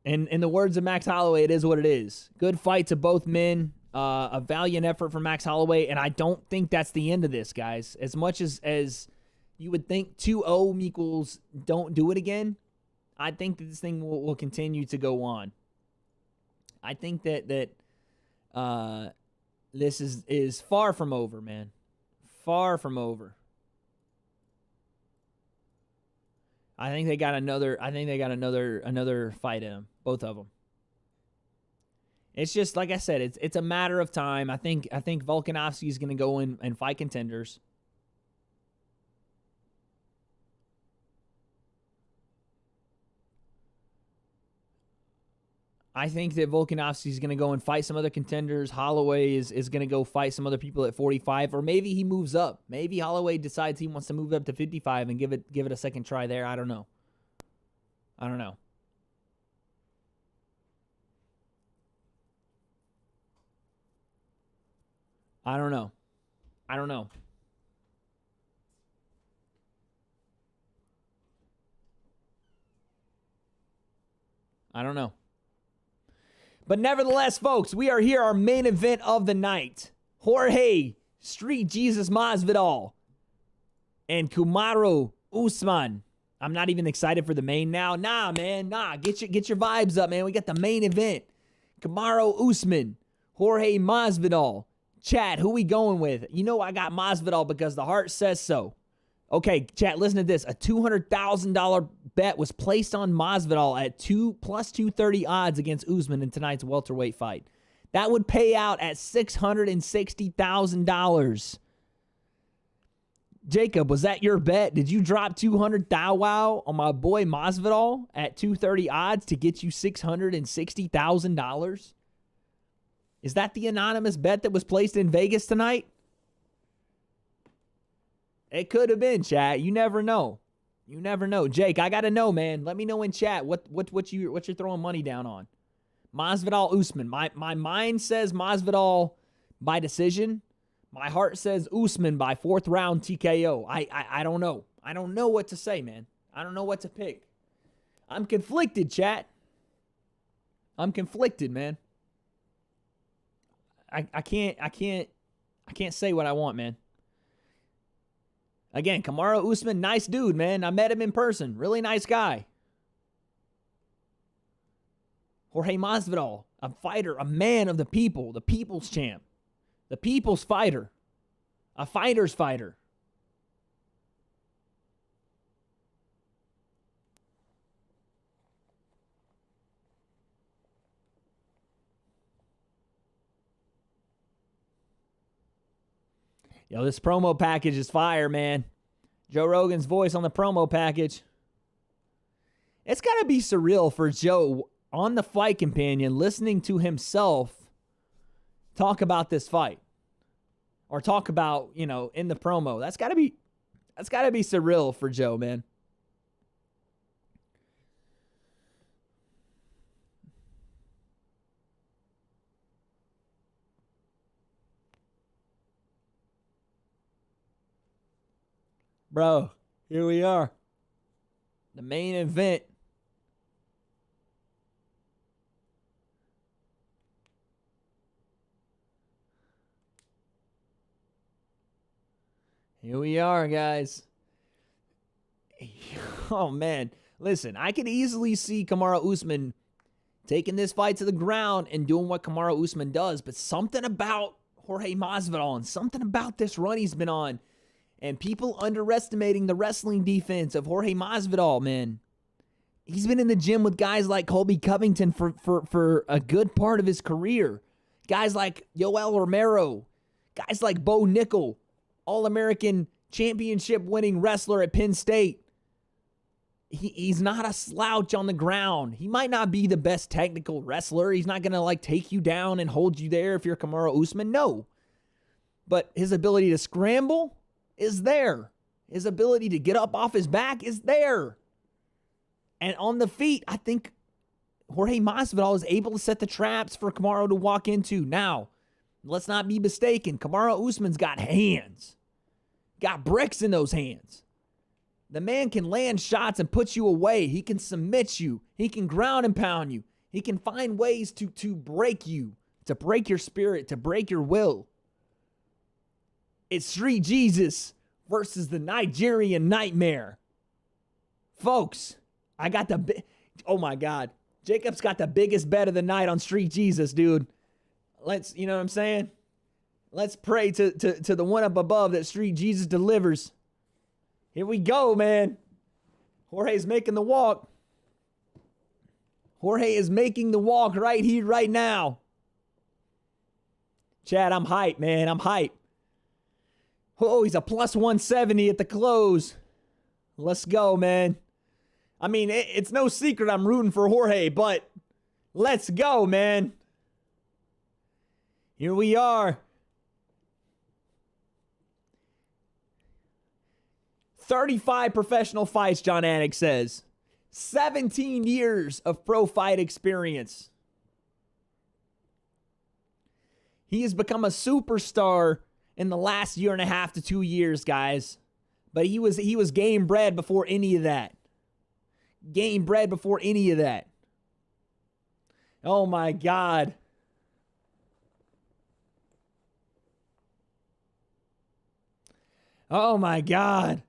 And in the words of Max Holloway, it is what it is. Good fight to both men. A valiant effort from Max Holloway. And I don't think that's the end of this, guys. As much as you would think 2-0 equals don't do it again, I think that this thing will continue to go on. I think that this is far from over, man. Far from over. I think they got another fight in them, both of them. It's just like I said, it's a matter of time. I think Volkanovski is going to go in and fight contenders. I think that Volkanovski is going to go and fight some other contenders. Holloway is going to go fight some other people at 45, or maybe he moves up. Maybe Holloway decides he wants to move up to 55 and give it a second try there. I don't know. I don't know. I don't know. I don't know. I don't know. But nevertheless, folks, we are here, our main event of the night. Jorge Street Jesus Masvidal and Kamaru Usman. I'm not even excited for the main now. Nah, man, nah. Get your vibes up, man. We got the main event. Kamaru Usman, Jorge Masvidal. Chat, who we going with? You know I got Masvidal because the heart says so. Okay, chat, listen to this. A $200,000 bet was placed on Masvidal at plus 230 odds against Usman in tonight's welterweight fight. That would pay out at $660,000. Jacob, was that your bet? Did you drop 200 thou on my boy Masvidal at 230 odds to get you $660,000? Is that the anonymous bet that was placed in Vegas tonight? It could have been, chat. You never know. You never know. Jake, I gotta know, man. Let me know in chat what you're throwing money down on. Masvidal, Usman. My mind says Masvidal by decision. My heart says Usman by 4th round TKO. I don't know. I don't know what to say, man. I don't know what to pick. I'm conflicted, chat. I'm conflicted, man. I can't say what I want, man. Again, Kamaru Usman, nice dude, man. I met him in person. Really nice guy. Jorge Masvidal, a fighter, a man of the people, the people's champ, the people's fighter, a fighter's fighter. Yo, this promo package is fire, man. Joe Rogan's voice on the promo package. It's got to be surreal for Joe on the Fight Companion listening to himself talk about this fight. Or talk about, in the promo. That's got to be surreal for Joe, man. Bro, here we are. The main event. Here we are, guys. Oh, man. Listen, I could easily see Kamaru Usman taking this fight to the ground and doing what Kamaru Usman does, but something about Jorge Masvidal and something about this run he's been on and people underestimating the wrestling defense of Jorge Masvidal, man. He's been in the gym with guys like Colby Covington for a good part of his career. Guys like Yoel Romero. Guys like Bo Nickel. All-American championship-winning wrestler at Penn State. He's not a slouch on the ground. He might not be the best technical wrestler. He's not going to, take you down and hold you there if you're Kamaru Usman. No. But his ability to scramble is there. His ability to get up off his back is there. And on the feet, I think Jorge Masvidal is able to set the traps for Kamaru to walk into. Now, let's not be mistaken. Kamaru Usman's got hands. Got bricks in those hands. The man can land shots and put you away. He can submit you. He can ground and pound you. He can find ways to break you, to break your spirit, to break your will. It's Street Jesus versus the Nigerian Nightmare. Folks, I got oh my God. Jacob's got the biggest bet of the night on Street Jesus, dude. You know what I'm saying? Let's pray to the one up above that Street Jesus delivers. Here we go, man. Jorge's making the walk. Jorge is making the walk right here, right now. Chad, I'm hyped, man. I'm hyped. Oh, he's a plus 170 at the close. Let's go, man. I mean, it's no secret I'm rooting for Jorge, but let's go, man. Here we are. 35 professional fights, John Anik says. 17 years of pro fight experience. He has become a superstar in the last year and a half to 2 years, guys. But he was game bred before any of that. Game bred before any of that. Oh my God. Oh my God.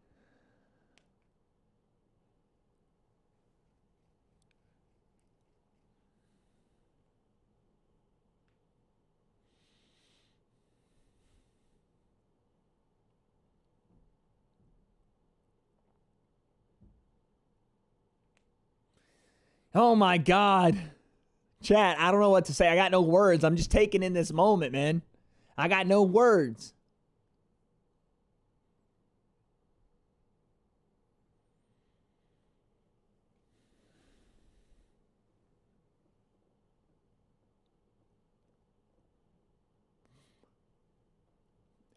Oh my God. Chat, I don't know what to say. I got no words. I'm just taking in this moment, man. I got no words.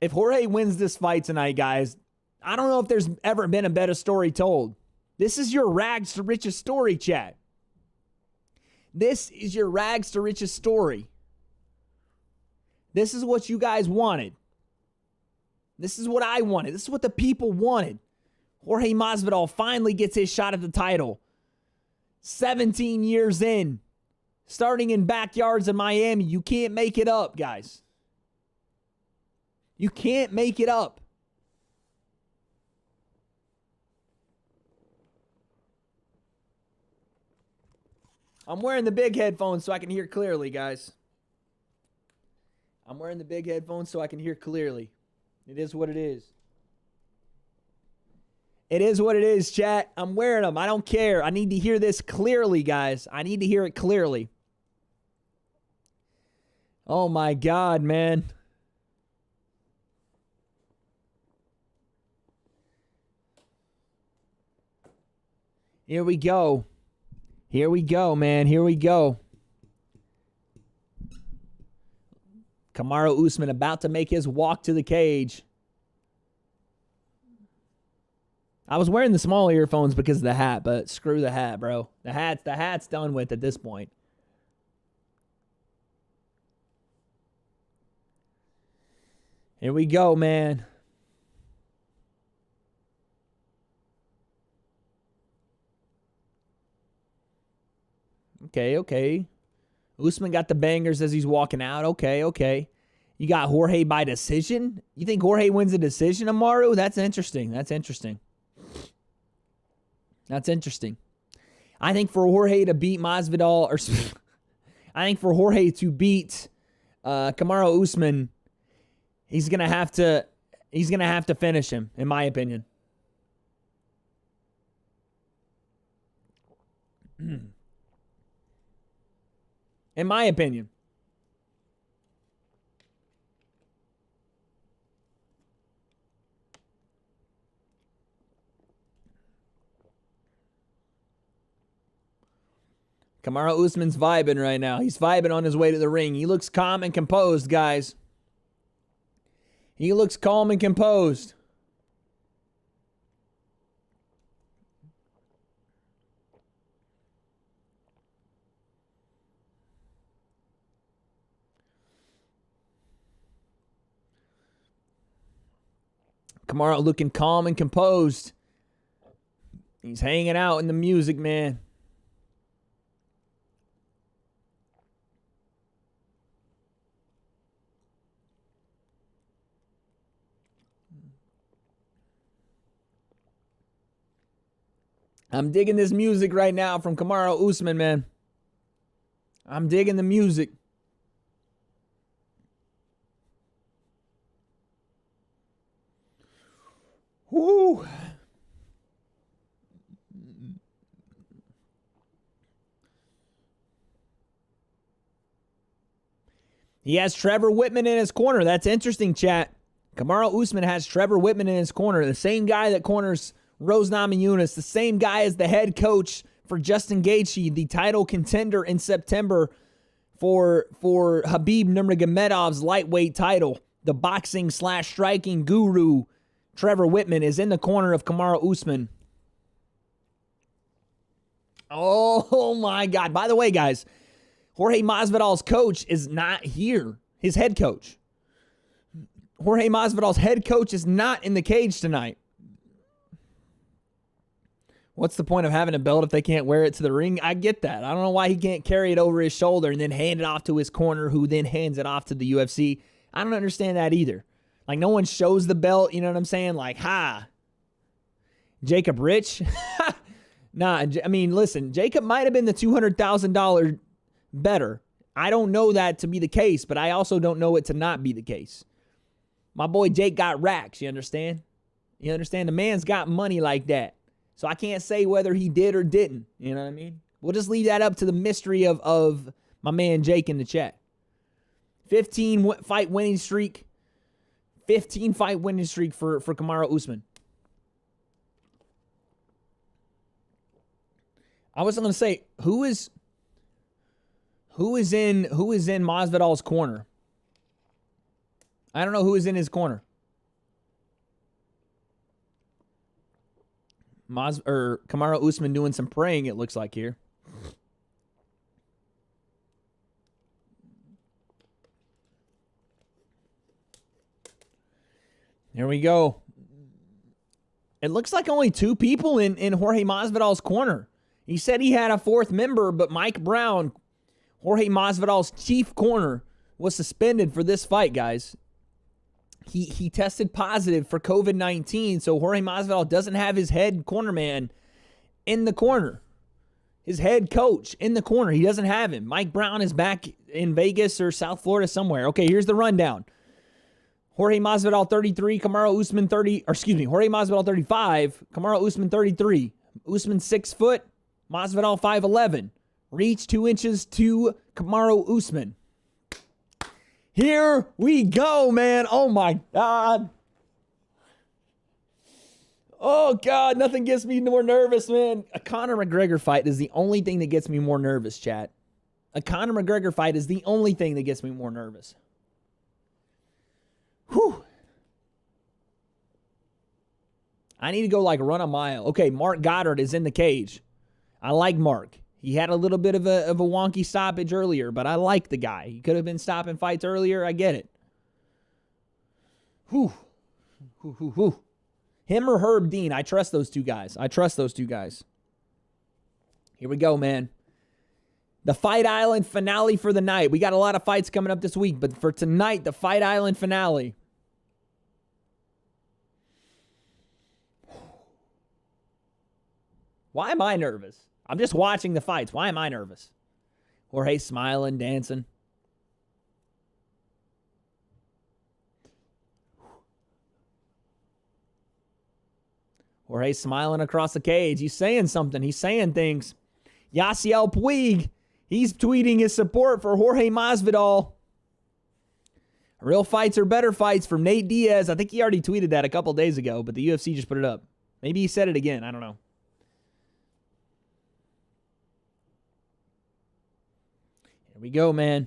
If Jorge wins this fight tonight, guys, I don't know if there's ever been a better story told. This is your rags to riches story, chat. This is your rags to riches story. This is what you guys wanted. This is what I wanted. This is what the people wanted. Jorge Masvidal finally gets his shot at the title. 17 years in. Starting in backyards in Miami. You can't make it up, guys. You can't make it up. I'm wearing the big headphones so I can hear clearly, guys. I'm wearing the big headphones so I can hear clearly. It is what it is. It is what it is, chat. I'm wearing them. I don't care. I need to hear this clearly, guys. I need to hear it clearly. Oh, my God, man. Here we go. Here we go, man. Here we go. Kamaru Usman about to make his walk to the cage. I was wearing the small earphones because of the hat, but screw the hat, bro. The hat's done with at this point. Here we go, man. Okay. Usman got the bangers as he's walking out. Okay. You got Jorge by decision? You think Jorge wins a decision, Amaru? That's interesting. I think for Jorge to beat Masvidal, or I think for Jorge to beat Kamaru Usman, he's gonna have to finish him, in my opinion. In my opinion. Kamaru Usman's vibing right now. He's vibing on his way to the ring. He looks calm and composed, guys. He looks calm and composed. Kamaru looking calm and composed. He's hanging out in the music, man. I'm digging this music right now from Kamaru Usman, man. I'm digging the music. Woo. He has Trevor Whitman in his corner. That's interesting, chat. Kamaru Usman has Trevor Whitman in his corner. The same guy that corners Rose Namajunas. The same guy as the head coach for Justin Gaethje, the title contender in September for Khabib Nurmagomedov's lightweight title. The boxing/striking guru, Trevor Whitman, is in the corner of Kamaru Usman. Oh, my God. By the way, guys, Jorge Masvidal's coach is not here. His head coach. Jorge Masvidal's head coach is not in the cage tonight. What's the point of having a belt if they can't wear it to the ring? I get that. I don't know why he can't carry it over his shoulder and then hand it off to his corner, who then hands it off to the UFC. I don't understand that either. Like, no one shows the belt, you know what I'm saying? Like, Jacob Rich? Nah, I mean, listen, Jacob might have been the $200,000 better. I don't know that to be the case, but I also don't know it to not be the case. My boy Jake got racks, you understand? You understand? The man's got money like that. So I can't say whether he did or didn't. You know what I mean? We'll just leave that up to the mystery of my man Jake in the chat. 15 fight winning streak. 15 fight winning streak for Kamaru Usman. I was going to say, who is in Masvidal's corner? I don't know who is in his corner. Kamaru Usman doing some praying, it looks like here. Here we go. It looks like only 2 people in Jorge Masvidal's corner. He said he had a 4th member, but Mike Brown, Jorge Masvidal's chief corner, was suspended for this fight, guys. He tested positive for COVID-19, so Jorge Masvidal doesn't have his head cornerman in the corner. His head coach in the corner. He doesn't have him. Mike Brown is back in Vegas or South Florida somewhere. Okay, here's the rundown. Jorge Masvidal 33, Kamaru Usman 30, or excuse me, Jorge Masvidal 35, Kamaru Usman 33. Usman 6 foot, Masvidal 5'11. Reach 2 inches to Kamaru Usman. Here we go, man. Oh my God. Oh God, nothing gets me more nervous, man. A Conor McGregor fight is the only thing that gets me more nervous, chat. A Conor McGregor fight is the only thing that gets me more nervous. Whew. I need to go like run a mile. Okay, Mark Goddard is in the cage. I like Mark. He had a little bit of a wonky stoppage earlier, but I like the guy. He could have been stopping fights earlier. I get it. Whew. Whew, whew, whew. Him or Herb Dean. I trust those 2 guys. I trust those 2 guys. Here we go, man. The Fight Island finale for the night. We got a lot of fights coming up this week, but for tonight, the Fight Island finale. Why am I nervous? I'm just watching the fights. Why am I nervous? Jorge smiling, dancing. Jorge smiling across the cage. He's saying something. He's saying things. Yasiel Puig, he's tweeting his support for Jorge Masvidal. Real fights are better fights from Nate Diaz. I think he already tweeted that a couple days ago, but the UFC just put it up. Maybe he said it again. I don't know. Here we go, man.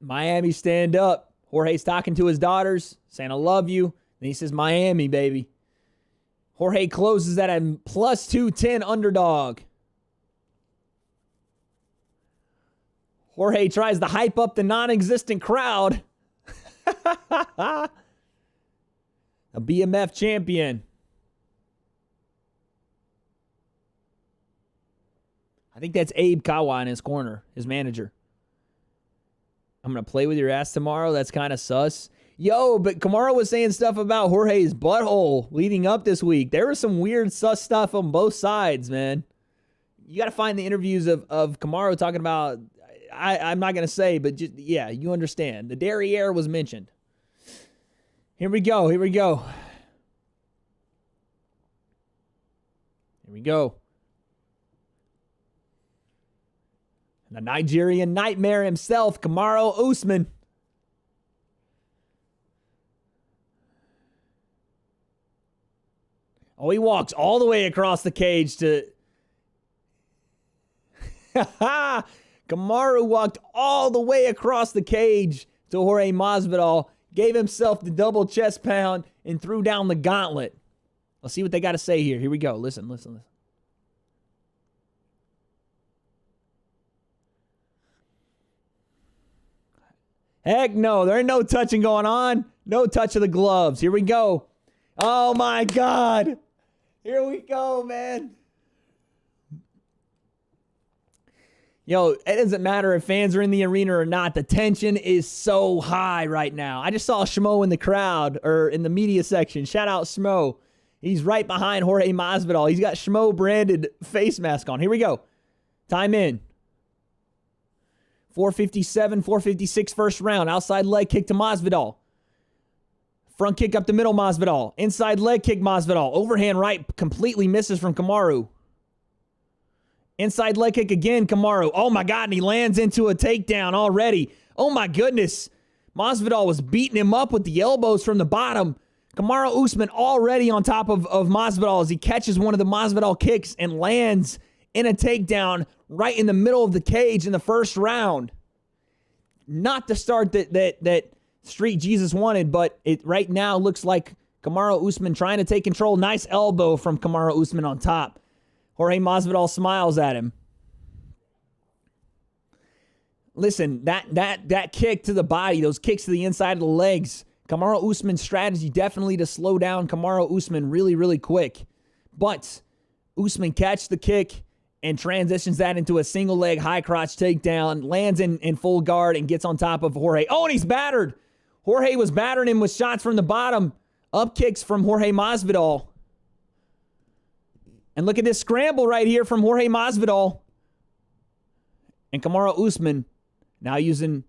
Miami, stand up. Jorge's talking to his daughters, saying, I love you. And he says, Miami, baby. Jorge closes at a plus 210 underdog. Jorge tries to hype up the non-existent crowd. A BMF champion. I think that's Abe Kawa in his corner, his manager. I'm going to play with your ass tomorrow. That's kind of sus. Yo, but Kamaru was saying stuff about Jorge's butthole leading up this week. There was some weird sus stuff on both sides, man. You got to find the interviews of Kamaru talking about, I'm not going to say, but just, yeah, you understand. The derriere was mentioned. Here we go. Here we go. Here we go. The Nigerian nightmare himself, Kamaru Usman. Oh, he walks all the way across the cage to... Kamaru walked all the way across the cage to Jorge Masvidal, gave himself the double chest pound, and threw down the gauntlet. Let's see what they got to say here. Here we go. Listen, listen, listen. Heck no, there ain't no touching going on. No touch of the gloves. Here we go. Oh my God. Here we go, man. Yo, it doesn't matter if fans are in the arena or not. The tension is so high right now. I just saw Schmo in the crowd, or in the media section. Shout out Schmo. He's right behind Jorge Masvidal. He's got Schmo branded face mask on. Here we go. Time in. 457, 456 first round. Outside leg kick to Masvidal. Front kick up the middle, Masvidal. Inside leg kick, Masvidal. Overhand right completely misses from Kamaru. Inside leg kick again, Kamaru. Oh my God, and he lands into a takedown already. Oh my goodness. Masvidal was beating him up with the elbows from the bottom. Kamaru Usman already on top of Masvidal as he catches one of the Masvidal kicks and lands in a takedown right in the middle of the cage in the first round. not the start that Street Jesus wanted, but it right now looks like Kamaru Usman trying to take control. Nice elbow from Kamaru Usman on top. Jorge Masvidal smiles at him. Listen, that kick to the body, those kicks to the inside of the legs, Kamaru Usman's strategy definitely to slow down Kamaru Usman really, really quick. But Usman catches the kick and transitions that into a single leg high crotch takedown, lands in full guard and gets on top of Jorge. Oh, and he's battered. Jorge was battering him with shots from the bottom. Up kicks from Jorge Masvidal. And look at this scramble right here from Jorge Masvidal. And Kamaru Usman now using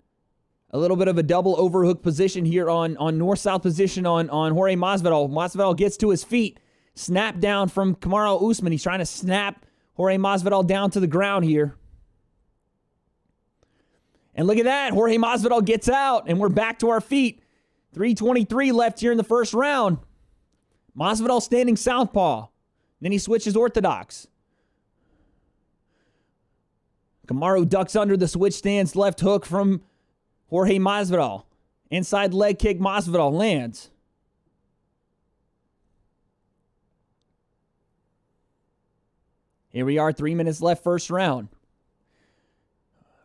a little bit of a double overhook position here on north-south position on Jorge Masvidal. Masvidal gets to his feet. Snap down from Kamaru Usman. He's trying to snap Jorge Masvidal down to the ground here. And look at that. Jorge Masvidal gets out, and we're back to our feet. 3:23 left here in the first round. Masvidal standing southpaw. Then he switches orthodox. Kamaru ducks under the switch stance left hook from Jorge Masvidal. Inside leg kick, Masvidal lands. Here we are, 3 minutes left, first round.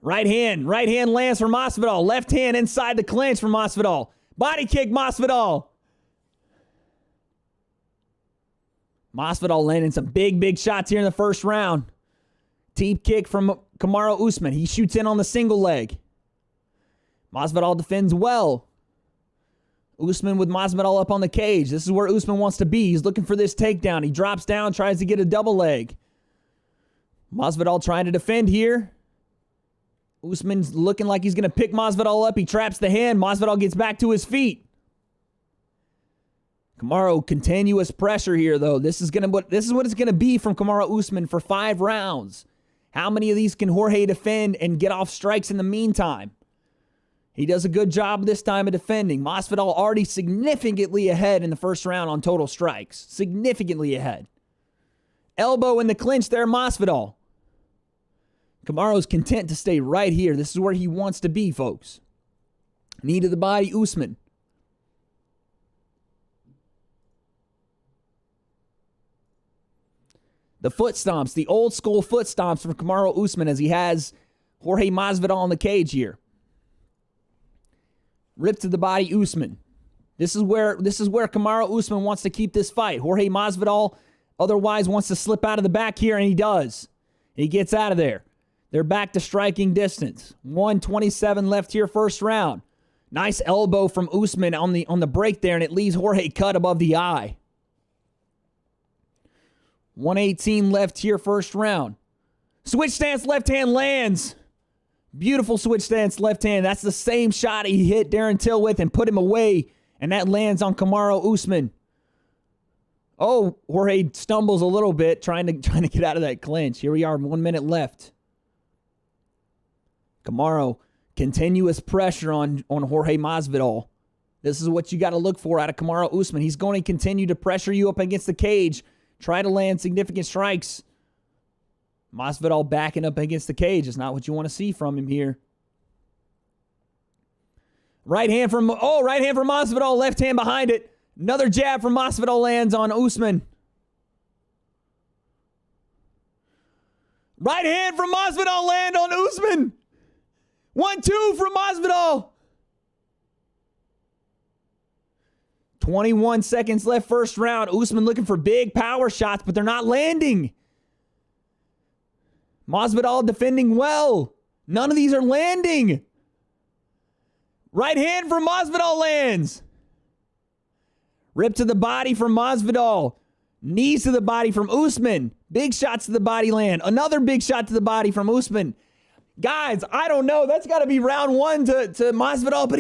Right hand lands for Masvidal. Left hand inside the clinch for Masvidal. Body kick, Masvidal. Masvidal landing some big shots here in the first round. Teep kick from Kamaru Usman. He shoots in on the single leg. Masvidal defends well. Usman with Masvidal up on the cage. This is where Usman wants to be. He's looking for this takedown. He drops down, tries to get a double leg. Masvidal trying to defend here. Usman's looking like he's going to pick Masvidal up. He traps the hand. Masvidal gets back to his feet. Kamaru, continuous pressure here, though. This is what it's going to be from Kamaru Usman for 5 rounds. How many of these can Jorge defend and get off strikes in the meantime? He does a good job this time of defending. Masvidal already significantly ahead in the first round on total strikes. Significantly ahead. Elbow in the clinch there, Masvidal. Kamaru's content to stay right here. This is where he wants to be, folks. Knee to the body, Usman. The foot stomps, the old school foot stomps from Kamaru Usman as he has Jorge Masvidal in the cage here. Rip to the body, Usman. This is where Kamaru Usman wants to keep this fight. Jorge Masvidal otherwise wants to slip out of the back here, and he does. He gets out of there. They're back to striking distance. 1:27 left here, first round. Nice elbow from Usman on the break there, and it leaves Jorge cut above the eye. 1:18 left here, first round. Switch stance, left hand lands. Beautiful switch stance, left hand. That's the same shot he hit Darren Till with and put him away, and that lands on Kamaru Usman. Oh, Jorge stumbles a little bit trying to get out of that clinch. Here we are, 1 minute left. Kamaru, continuous pressure on Jorge Masvidal. This is what you got to look for out of Kamaru Usman. He's going to continue to pressure you up against the cage, try to land significant strikes. Masvidal backing up against the cage is not what you want to see from him here. Right hand from Masvidal, left hand behind it. Another jab from Masvidal lands on Usman. Right hand from Masvidal land on Usman. 1-2 from Masvidal. 21 seconds left, first round. Usman looking for big power shots, but they're not landing. Masvidal defending well. None of these are landing. Right hand from Masvidal lands. Rip to the body from Masvidal. Knees to the body from Usman. Big shots to the body land. Another big shot to the body from Usman. Guys, I don't know. That's got to be round 1 to Masvidal, but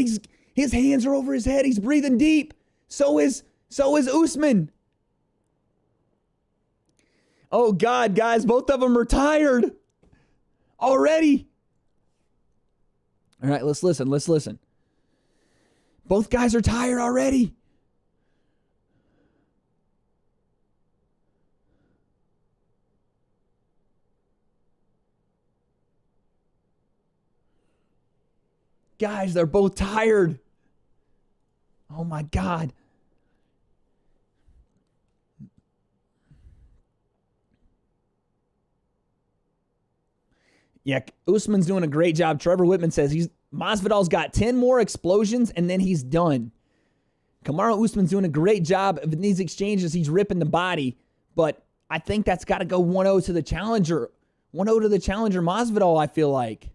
his hands are over his head. He's breathing deep. So is Usman. Oh, God, guys. Both of them are tired already. All right, let's listen. Both guys are tired already. Guys, they're both tired. Oh, my God. Yeah, Usman's doing a great job. Trevor Whitman says Masvidal's got 10 more explosions, and then he's done. Kamaru Usman's doing a great job in these exchanges. He's ripping the body, but I think that's got to go 1-0 to the challenger. 1-0 to the challenger Masvidal, I feel like.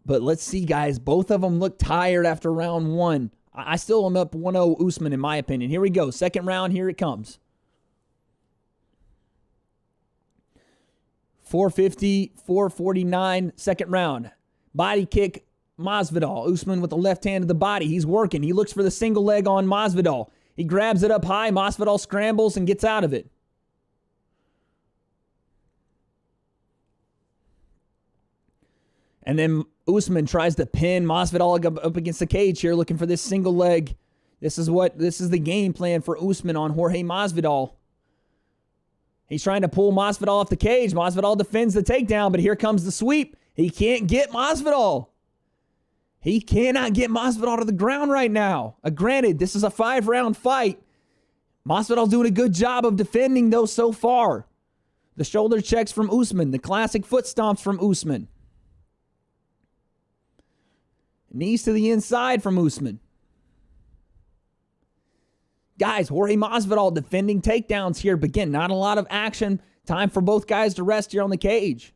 But let's see, guys. Both of them look tired after round one. I still am up 1-0 Usman, in my opinion. Here we go. Second round, here it comes. 450, 449, second round. Body kick, Masvidal. Usman with the left hand to the body. He's working. He looks for the single leg on Masvidal. He grabs it up high. Masvidal scrambles and gets out of it. And then Usman tries to pin Masvidal up against the cage here, looking for this single leg. This is the game plan for Usman on Jorge Masvidal. He's trying to pull Masvidal off the cage. Masvidal defends the takedown, but here comes the sweep. He can't get Masvidal. He cannot get Masvidal to the ground right now. Granted, this is a 5-round fight. Masvidal's doing a good job of defending those so far. The shoulder checks from Usman. The classic foot stomps from Usman. Knees to the inside from Usman. Guys, Jorge Masvidal defending takedowns here. But again, not a lot of action. Time for both guys to rest here on the cage.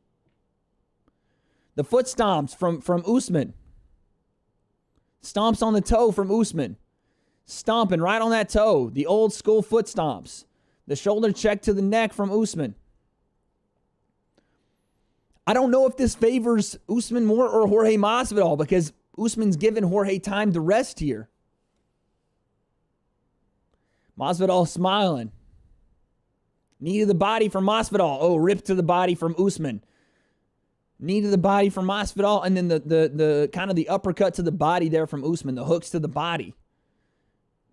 The foot stomps from Usman. Stomps on the toe from Usman. Stomping right on that toe. The old school foot stomps. The shoulder check to the neck from Usman. I don't know if this favors Usman more or Jorge Masvidal, because Usman's given Jorge time to rest here. Masvidal smiling. Knee to the body from Masvidal. Oh, rip to the body from Usman. Knee to the body from Masvidal, and then the kind of the uppercut to the body there from Usman. The hooks to the body.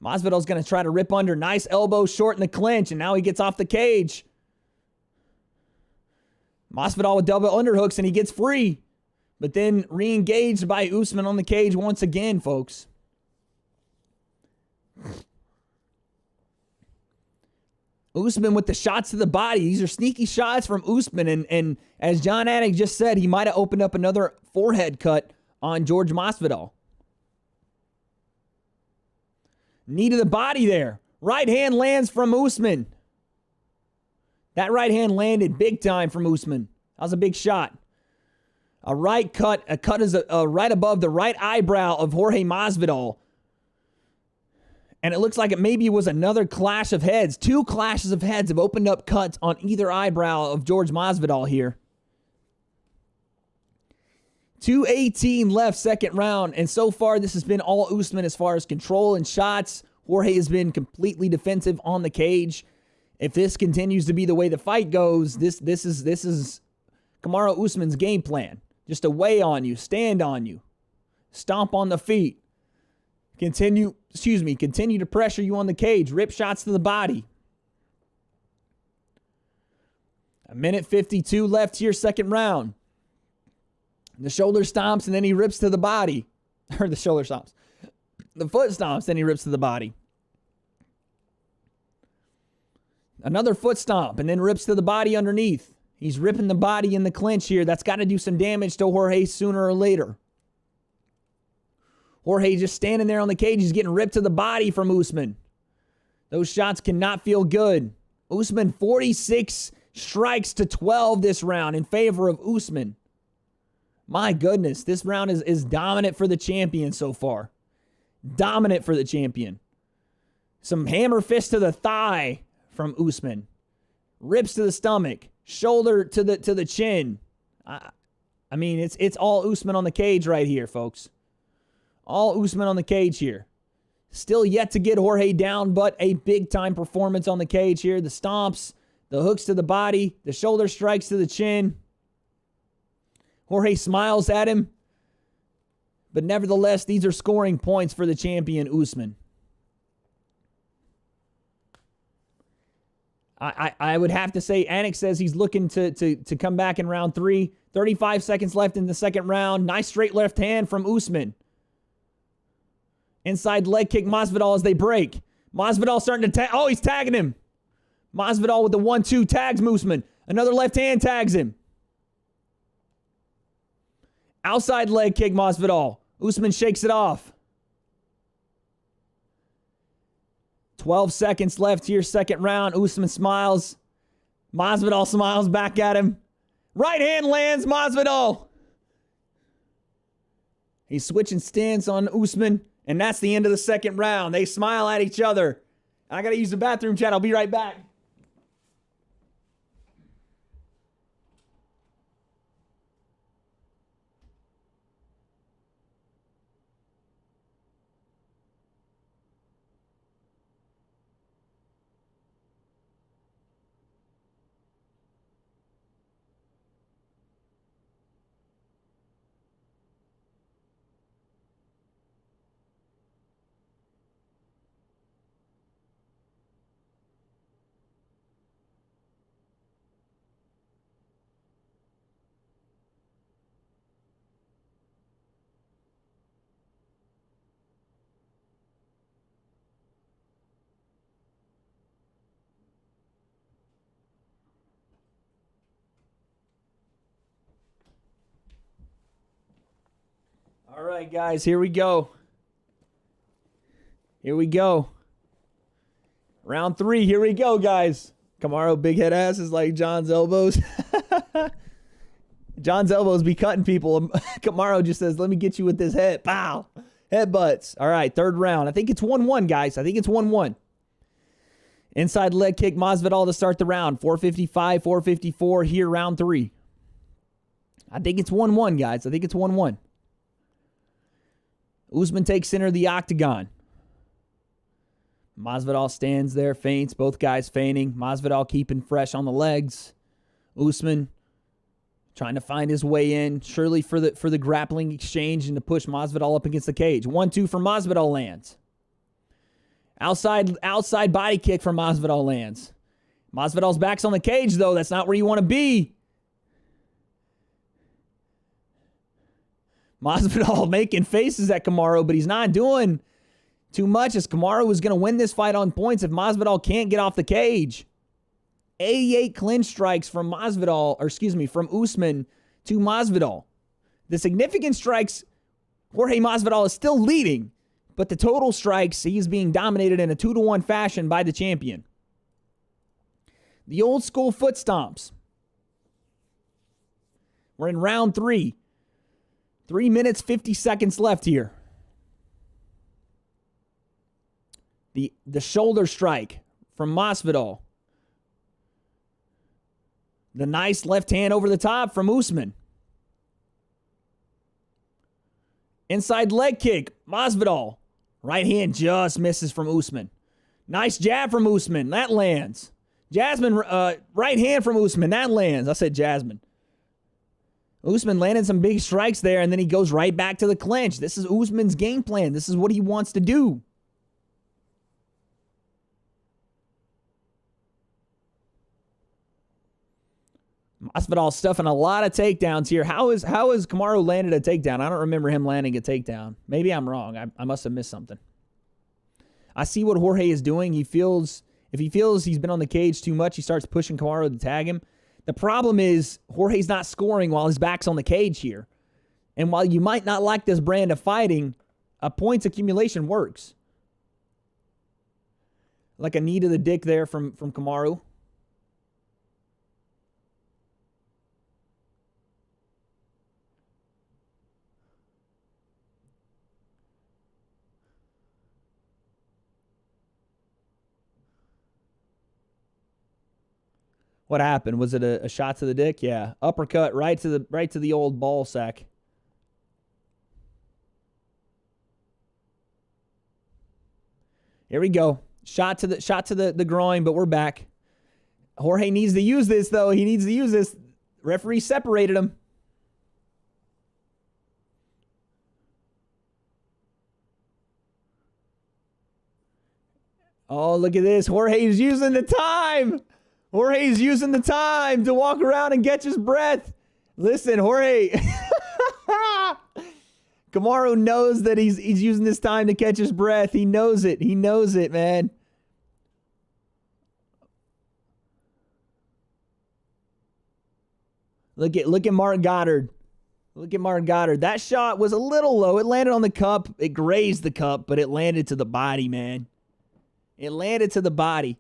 Masvidal's going to try to rip under. Nice elbow, short in the clinch, and now he gets off the cage. Masvidal with double underhooks, and he gets free. But then re-engaged by Usman on the cage once again, folks. Usman with the shots to the body. These are sneaky shots from Usman. And as John Anik just said, he might have opened up another forehead cut on George Masvidal. Knee to the body there. Right hand lands from Usman. That right hand landed big time from Usman. That was a big shot. A right cut. A cut is right above the right eyebrow of Jorge Masvidal. And it looks like it maybe was another clash of heads. 2 clashes of heads have opened up cuts on either eyebrow of George Masvidal here. 2:18 left, second round. And so far, this has been all Usman as far as control and shots. Jorge has been completely defensive on the cage. If this continues to be the way the fight goes, this is Kamaru Usman's game plan. Just to weigh on you, stand on you, stomp on the feet. Continue to pressure you on the cage. Rip shots to the body. 1:52 left here, second round. The shoulder stomps, and then he rips to the body. Or the shoulder stomps. The foot stomps, then he rips to the body. Another foot stomp, and then rips to the body underneath. He's ripping the body in the clinch here. That's got to do some damage to Jorge sooner or later. Jorge just standing there on the cage. He's getting ripped to the body from Usman. Those shots cannot feel good. Usman 46 strikes to 12 this round in favor of Usman. My goodness, this round is dominant for the champion so far. Dominant for the champion. Some hammer fist to the thigh from Usman. Rips to the stomach. Shoulder to the chin. I mean, it's all Usman on the cage right here, folks. All Usman on the cage here. Still yet to get Jorge down, but a big-time performance on the cage here. The stomps, the hooks to the body, the shoulder strikes to the chin. Jorge smiles at him. But nevertheless, these are scoring points for the champion, Usman. I would have to say Anik says he's looking to come back in round 3. 35 seconds left in the second round. Nice straight left hand from Usman. Inside leg kick Masvidal as they break. Masvidal starting to tag. Oh, he's tagging him. Masvidal with the 1-2 tags Usman. Another left hand tags him. Outside leg kick Masvidal. Usman shakes it off. 12 seconds left here, second round. Usman smiles. Masvidal smiles back at him. Right hand lands Masvidal. He's switching stance on Usman, and that's the end of the second round. They smile at each other. I got to use the bathroom, chat. I'll be right back. All right, guys, here we go. Here we go. Round 3, here we go, guys. Kamaru big head ass is like John's elbows. John's elbows be cutting people. Kamaru just says, let me get you with this head. Pow. Headbutts. All right, third round. I think it's 1-1, guys. I think it's 1-1. Inside leg kick, Masvidal to start the round. 455, 454 here, round 3. I think it's 1-1, guys. I think it's 1-1. Usman takes center of the octagon. Masvidal stands there, feints. Both guys feigning. Masvidal keeping fresh on the legs. Usman trying to find his way in, surely for the grappling exchange and to push Masvidal up against the cage. 1-2 from Masvidal lands. Outside body kick from Masvidal lands. Masvidal's back's on the cage, though. That's not where you want to be. Masvidal making faces at Kamaru, but he's not doing too much as Kamaru was going to win this fight on points if Masvidal can't get off the cage. 88 clinch strikes from from Usman to Masvidal. The significant strikes, Jorge Masvidal is still leading, but the total strikes, he's being dominated in a 2-1 fashion by the champion. The old school foot stomps. We're in round 3. 3 minutes, 50 seconds left here. The shoulder strike from Masvidal. The nice left hand over the top from Usman. Inside leg kick, Masvidal. Right hand just misses from Usman. Nice jab from Usman. That lands. Right hand from Usman. That lands. I said Jasmine. Usman landed some big strikes there, and then he goes right back to the clinch. This is Usman's game plan. This is what he wants to do. Masvidal stuffing a lot of takedowns here. How is Kamaru landed a takedown? I don't remember him landing a takedown. Maybe I'm wrong. I must have missed something. I see what Jorge is doing. If he feels he's been on the cage too much, he starts pushing Kamaru to tag him. The problem is Jorge's not scoring while his back's on the cage here. And while you might not like this brand of fighting, a points accumulation works. Like a knee to the dick there from Kamaru. What happened? Was it a shot to the dick? Yeah. Uppercut right to the old ball sack. Here we go. Shot to the groin, but we're back. Jorge needs to use this, though. He needs to use this. Referee separated him. Oh, look at this. Jorge's using the time. Jorge's using the time to walk around and catch his breath. Listen, Jorge. Kamaru knows that he's using this time to catch his breath. He knows it. He knows it, man. Look at Mark Goddard. Look at Mark Goddard. That shot was a little low. It landed on the cup. It grazed the cup, but it landed to the body, man. It landed to the body.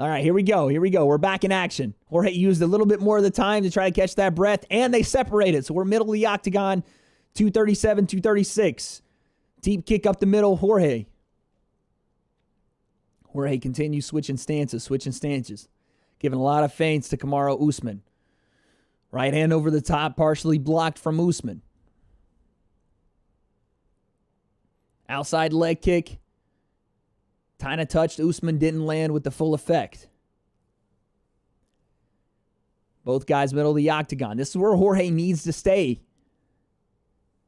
All right, here we go. Here we go. We're back in action. Jorge used a little bit more of the time to try to catch that breath, and they separated. So we're middle of the octagon, 237, 236. Deep kick up the middle, Jorge. Jorge continues switching stances. Giving a lot of feints to Kamaru Usman. Right hand over the top, partially blocked from Usman. Outside leg kick. Kind of touched. Usman didn't land with the full effect. Both guys middle of the octagon. This is where Jorge needs to stay.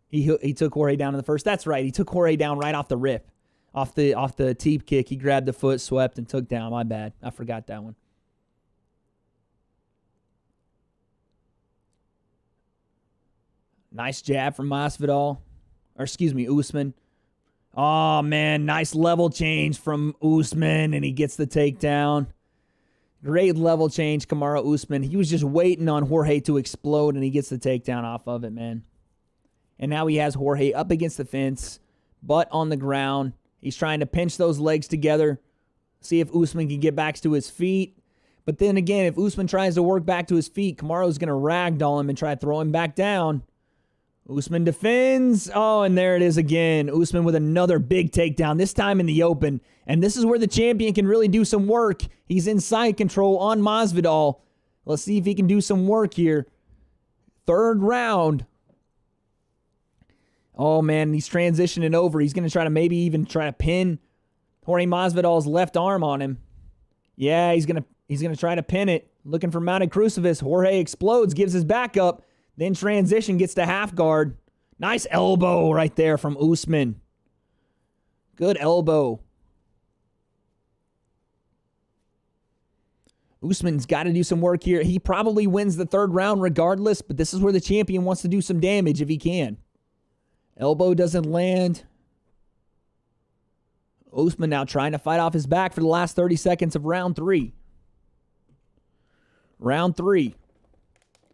He took Jorge down in the first. That's right. He took Jorge down right off the rip. Off the teep kick. He grabbed the foot, swept, and took down. My bad. I forgot that one. Nice jab from Masvidal. Or excuse me, Usman. Oh, man, nice level change from Usman, and he gets the takedown. Great level change, Kamaru Usman. He was just waiting on Jorge to explode, and he gets the takedown off of it, man. And now he has Jorge up against the fence, butt on the ground. He's trying to pinch those legs together, see if Usman can get back to his feet. But then again, if Usman tries to work back to his feet, Kamaru's going to ragdoll him and try to throw him back down. Usman defends. Oh, and there it is again. Usman with another big takedown, this time in the open. And this is where the champion can really do some work. He's in side control on Masvidal. Let's see if he can do some work here. Third round. Oh, man, he's transitioning over. He's going to try to maybe even try to pin Jorge Masvidal's left arm on him. Yeah, he's going to try to pin it. Looking for mounted crucifix. Jorge explodes, gives his back up. Then transition, gets to half guard. Nice elbow right there from Usman. Good elbow. Usman's got to do some work here. He probably wins the third round regardless, but this is where the champion wants to do some damage if he can. Elbow doesn't land. Usman now trying to fight off his back for the last 30 seconds of round 3. Round 3.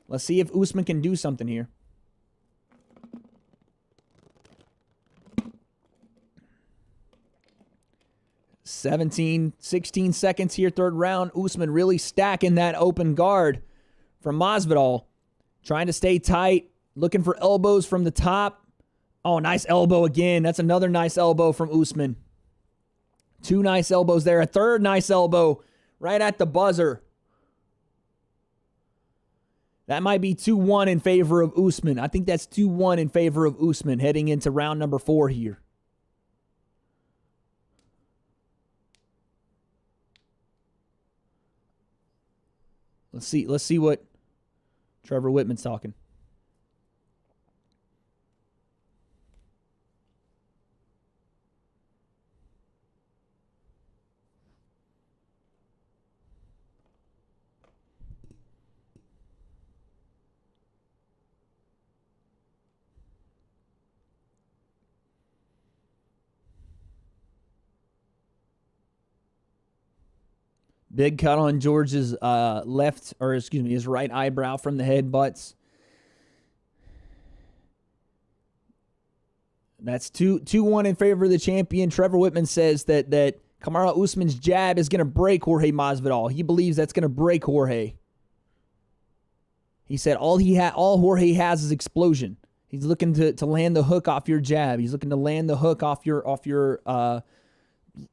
Let's see if Usman can do something here. 16 seconds here, third round. Usman really stacking that open guard from Masvidal. Trying to stay tight. Looking for elbows from the top. Oh, nice elbow again. That's another nice elbow from Usman. 2 nice elbows there. A third nice elbow right at the buzzer. That might be 2-1 in favor of Usman. I think that's 2-1 in favor of Usman heading into round number 4 here. Let's see what Trevor Whitman's talking. Big cut on George's his right eyebrow from the headbutts. That's 2-1 in favor of the champion. Trevor Whitman says that Kamaru Usman's jab is going to break Jorge Masvidal. He believes that's going to break Jorge. He said all Jorge has is explosion. He's looking to land the hook off your jab. He's looking to land the hook off your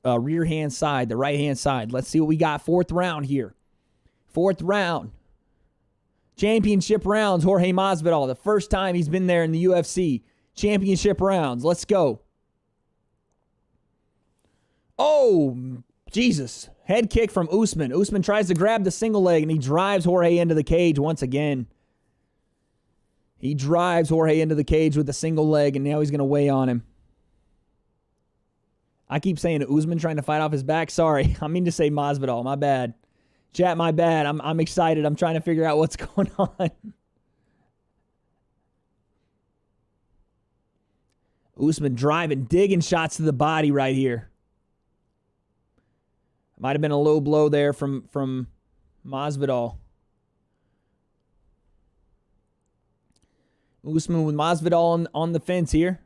rear hand side, the right hand side. Let's see what we got. 4th round here. 4th round. Championship rounds, Jorge Masvidal. The first time he's been there in the UFC. Championship rounds. Let's go. Oh, Jesus. Head kick from Usman. Usman tries to grab the single leg, and he drives Jorge into the cage once again. He drives Jorge into the cage with a single leg, and now he's going to weigh on him. I keep saying Usman trying to fight off his back. Sorry, I mean to say Masvidal. My bad. Chat, my bad. I'm excited. I'm trying to figure out what's going on. Usman driving, digging shots to the body right here. Might have been a low blow there from Masvidal. Usman with Masvidal on the fence here.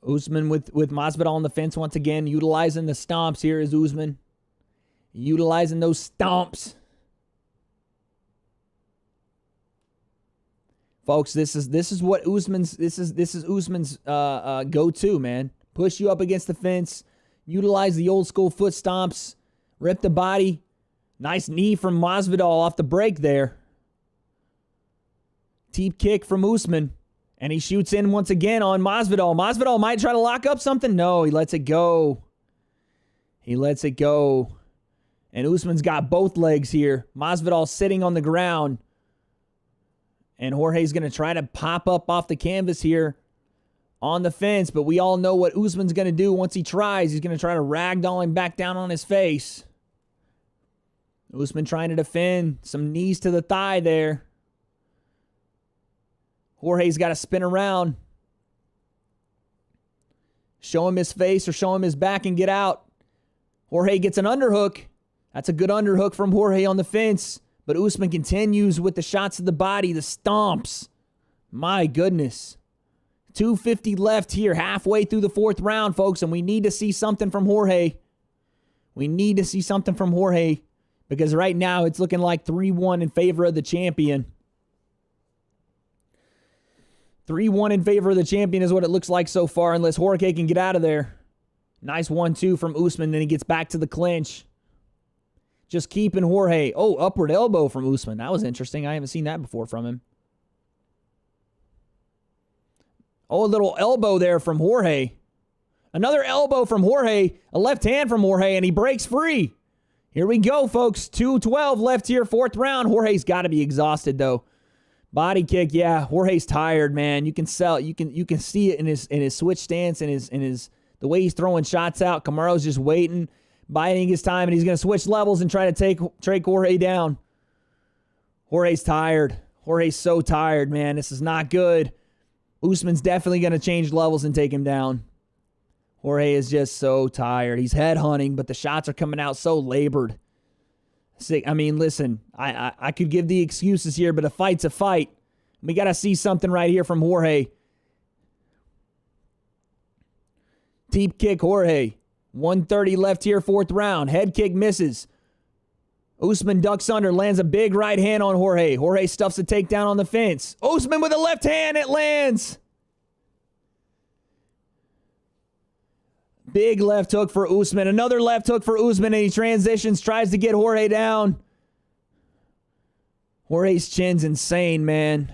Usman with Masvidal on the fence once again, utilizing the stomps here is Usman. Utilizing those stomps. Folks, this is what Usman's Usman's go-to, man. Push you up against the fence, utilize the old school foot stomps, rip the body. Nice knee from Masvidal off the break there. Teep kick from Usman. And he shoots in once again on Masvidal. Masvidal might try to lock up something. No, he lets it go. He lets it go. And Usman's got both legs here. Masvidal sitting on the ground. And Jorge's going to try to pop up off the canvas here on the fence. But we all know what Usman's going to do once he tries. He's going to try to ragdoll him back down on his face. Usman trying to defend. Some knees to the thigh there. Jorge's got to spin around. Show him his face or show him his back and get out. Jorge gets an underhook. That's a good underhook from Jorge on the fence. But Usman continues with the shots to the body, the stomps. My goodness. 2:50 left here, halfway through the fourth round, folks, and we need to see something from Jorge. We need to see something from Jorge because right now it's looking like 3-1 in favor of the champion. 3-1 in favor of the champion is what it looks like so far, unless Jorge can get out of there. Nice 1-2 from Usman, then he gets back to the clinch. Just keeping Jorge. Oh, upward elbow from Usman. That was interesting. I haven't seen that before from him. Oh, a little elbow there from Jorge. Another elbow from Jorge. A left hand from Jorge, and he breaks free. Here we go, folks. 2:12 left here, fourth round. Jorge's got to be exhausted, though. Body kick, yeah. Jorge's tired, man. You can see it in his switch stance and his the way he's throwing shots out. Kamaru's just waiting, biding his time, and he's going to switch levels and try to take Jorge down. Jorge's tired. Jorge's so tired, man. This is not good. Usman's definitely going to change levels and take him down. Jorge is just so tired. He's headhunting, but the shots are coming out so labored. I mean, listen, I could give the excuses here, but a fight's a fight. We got to see something right here from Jorge. Deep kick, Jorge. 1:30 left here, fourth round. Head kick misses. Usman ducks under, lands a big right hand on Jorge. Jorge stuffs a takedown on the fence. Usman with a left hand, it lands. Big left hook for Usman. Another left hook for Usman, and he transitions, tries to get Jorge down. Jorge's chin's insane, man.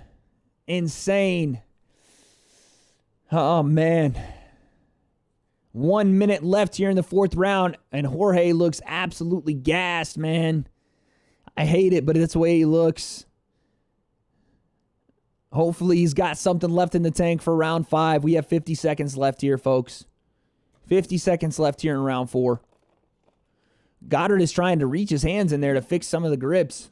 Insane. Oh, man. 1 minute left here in the fourth round, and Jorge looks absolutely gassed, man. I hate it, but it's the way he looks. Hopefully he's got something left in the tank for round 5. We have 50 seconds left here, folks. 50 seconds left here in round 4. Goddard is trying to reach his hands in there to fix some of the grips.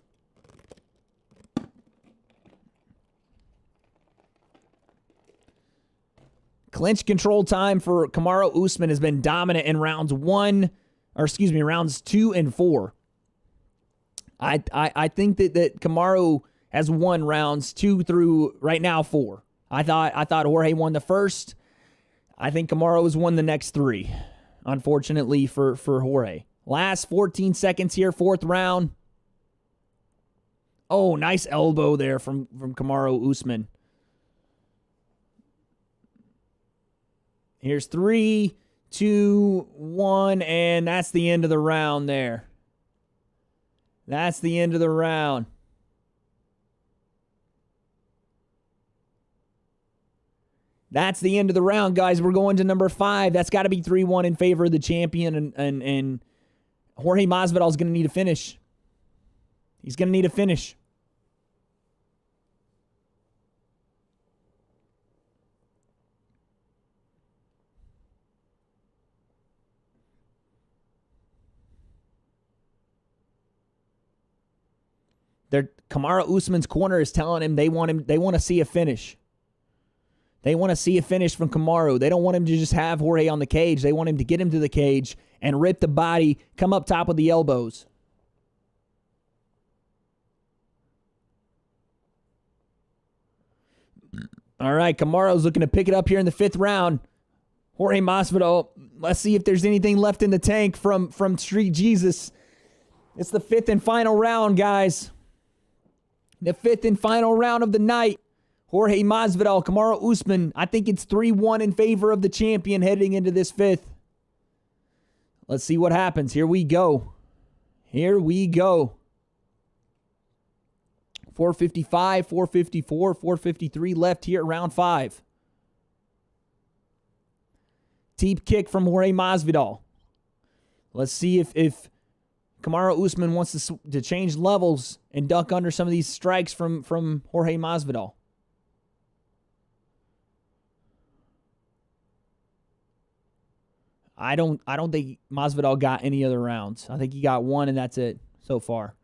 Clinch control time for Kamaru Usman has been dominant in rounds 2 and 4. I think that Kamaru has won rounds 2 through right now 4. I thought Jorge won the first. I think Kamaru has won the next 3, unfortunately for Jorge. Last 14 seconds here, fourth round. Oh, nice elbow there from Kamaru Usman. Here's 3, 2, 1, and that's the end of the round there. That's the end of the round. That's the end of the round, guys. We're going to number 5. That's got to be 3-1 in favor of the champion, and Jorge Masvidal is going to need a finish. He's going to need a finish. Kamaru Usman's corner is telling him they want to see a finish. They want to see a finish from Kamaru. They don't want him to just have Jorge on the cage. They want him to get him to the cage and rip the body, come up top with the elbows. All right, Kamaru's looking to pick it up here in the 5th round. Jorge Masvidal, let's see if there's anything left in the tank from Street Jesus. It's the 5th and final round, guys. The 5th and final round of the night. Jorge Masvidal, Kamaru Usman. I think it's 3-1 in favor of the champion heading into this 5th. Let's see what happens. Here we go. Here we go. 455, 454, 453 left here, round 5. Deep kick from Jorge Masvidal. Let's see if Kamaru Usman wants to change levels and duck under some of these strikes from Jorge Masvidal. I don't think Masvidal got any other rounds. I think he got one, and that's it so far.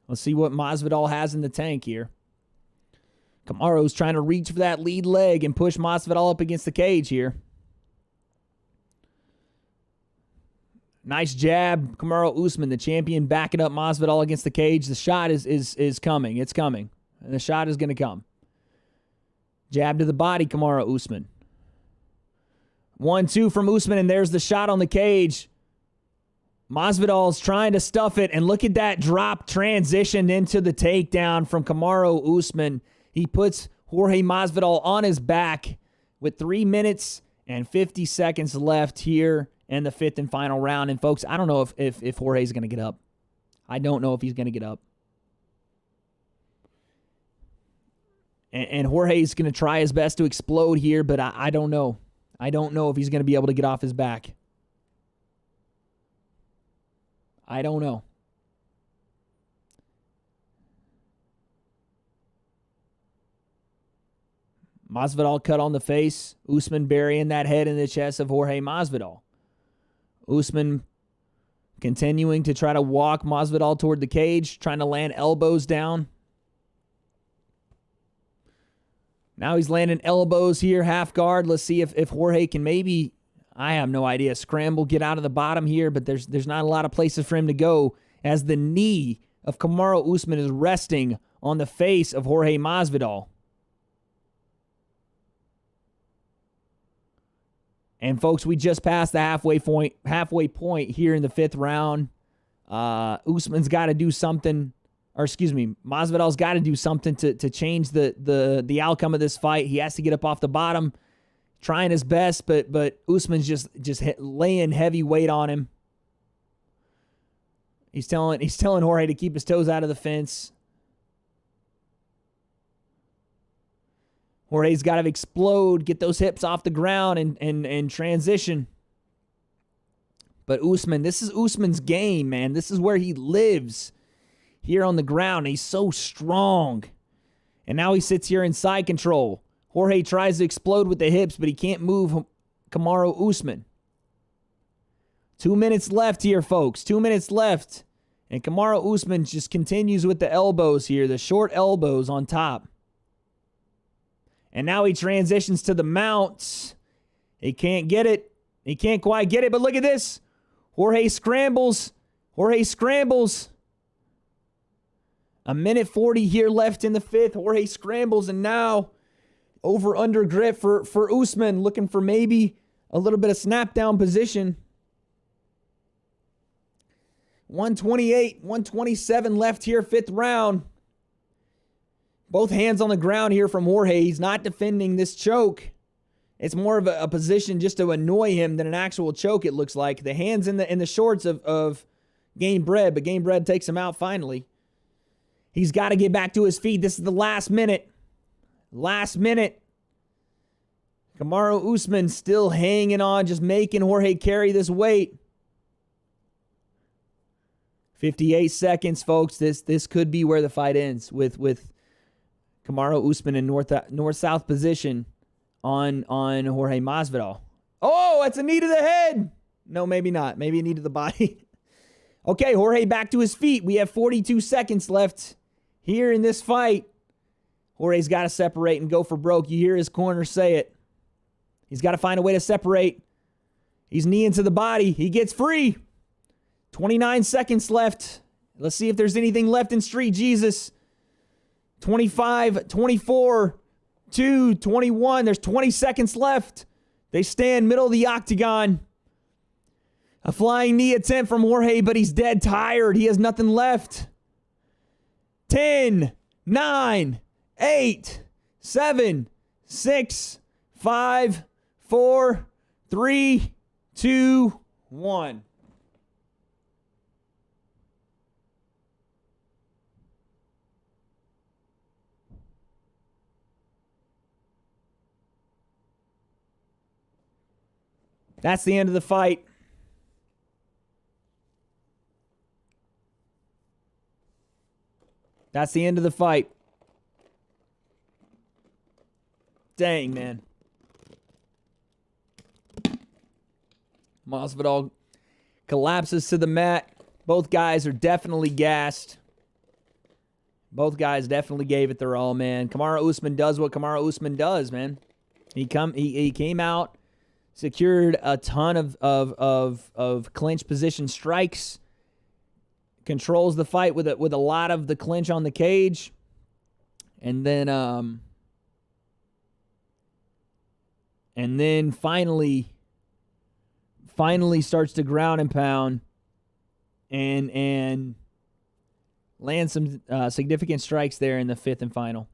Let's see what Masvidal has in the tank here. Kamaru's trying to reach for that lead leg and push Masvidal up against the cage here. Nice jab. Kamaru Usman, the champion, backing up Masvidal against the cage. The shot is coming. It's coming. And the shot is going to come. Jab to the body, Kamaru Usman. 1-2 from Usman, and there's the shot on the cage. Masvidal's trying to stuff it, and look at that drop transition into the takedown from Kamaru Usman. He puts Jorge Masvidal on his back with 3 minutes and 50 seconds left here in the 5th and final round. And folks, I don't know if Jorge's going to get up. I don't know if he's going to get up. And Jorge's going to try his best to explode here, but I don't know. I don't know if he's going to be able to get off his back. I don't know. Masvidal cut on the face. Usman burying that head in the chest of Jorge Masvidal. Usman continuing to try to walk Masvidal toward the cage, trying to land elbows down. Now he's landing elbows here, half guard. Let's see if Jorge can maybe, I have no idea, scramble, get out of the bottom here, but there's not a lot of places for him to go as the knee of Kamaru Usman is resting on the face of Jorge Masvidal. And folks, we just passed the halfway point here in the 5th round. Usman's got to do something, or excuse me, Masvidal's got to do something to change the outcome of this fight. He has to get up off the bottom, trying his best, but Usman's just laying heavy weight on him. He's telling Jorge to keep his toes out of the fence. Jorge's got to explode, get those hips off the ground, and transition. But Usman, this is Usman's game, man. This is where he lives, here on the ground. He's so strong. And now he sits here in side control. Jorge tries to explode with the hips, but he can't move Kamaru Usman. 2 minutes left here, folks. 2 minutes left. And Kamaru Usman just continues with the elbows here, the short elbows on top. And now he transitions to the mounts. He can't get it. He can't quite get it, but look at this. Jorge scrambles. Jorge scrambles. A minute 40 here left in the 5th. Jorge scrambles, and now over-under grip for Usman, looking for maybe a little bit of snap-down position. 128, 127 left here, 5th round. Both hands on the ground here from Jorge. He's not defending this choke. It's more of a position just to annoy him than an actual choke, it looks like. The hands in the shorts of Game Bread, but Game Bread takes him out finally. He's got to get back to his feet. This is the last minute. Last minute. Kamaru Usman still hanging on, just making Jorge carry this weight. 58 seconds, folks. This could be where the fight ends with Kamaru Usman in north-south position on Jorge Masvidal. Oh, that's a knee to the head. No, maybe not. Maybe a knee to the body. Okay, Jorge back to his feet. We have 42 seconds left here in this fight. Jorge's got to separate and go for broke. You hear his corner say it. He's got to find a way to separate. He's knee into the body. He gets free. 29 seconds left. Let's see if there's anything left in Street Jesus. 25, 24, 2, 21. There's 20 seconds left. They stand middle of the octagon. A flying knee attempt from Jorge, but he's dead tired. He has nothing left. 10, 9, 8, 7, 6, 5, 4, 3, 2, 1. That's the end of the fight. That's the end of the fight. Dang, man. Masvidal collapses to the mat. Both guys are definitely gassed. Both guys definitely gave it their all, man. Kamaru Usman does what Kamaru Usman does, man. He came out, secured a ton of clinch position strikes, controls the fight with a lot of the clinch on the cage, and then finally starts to ground and pound and land some significant strikes there in the fifth and final.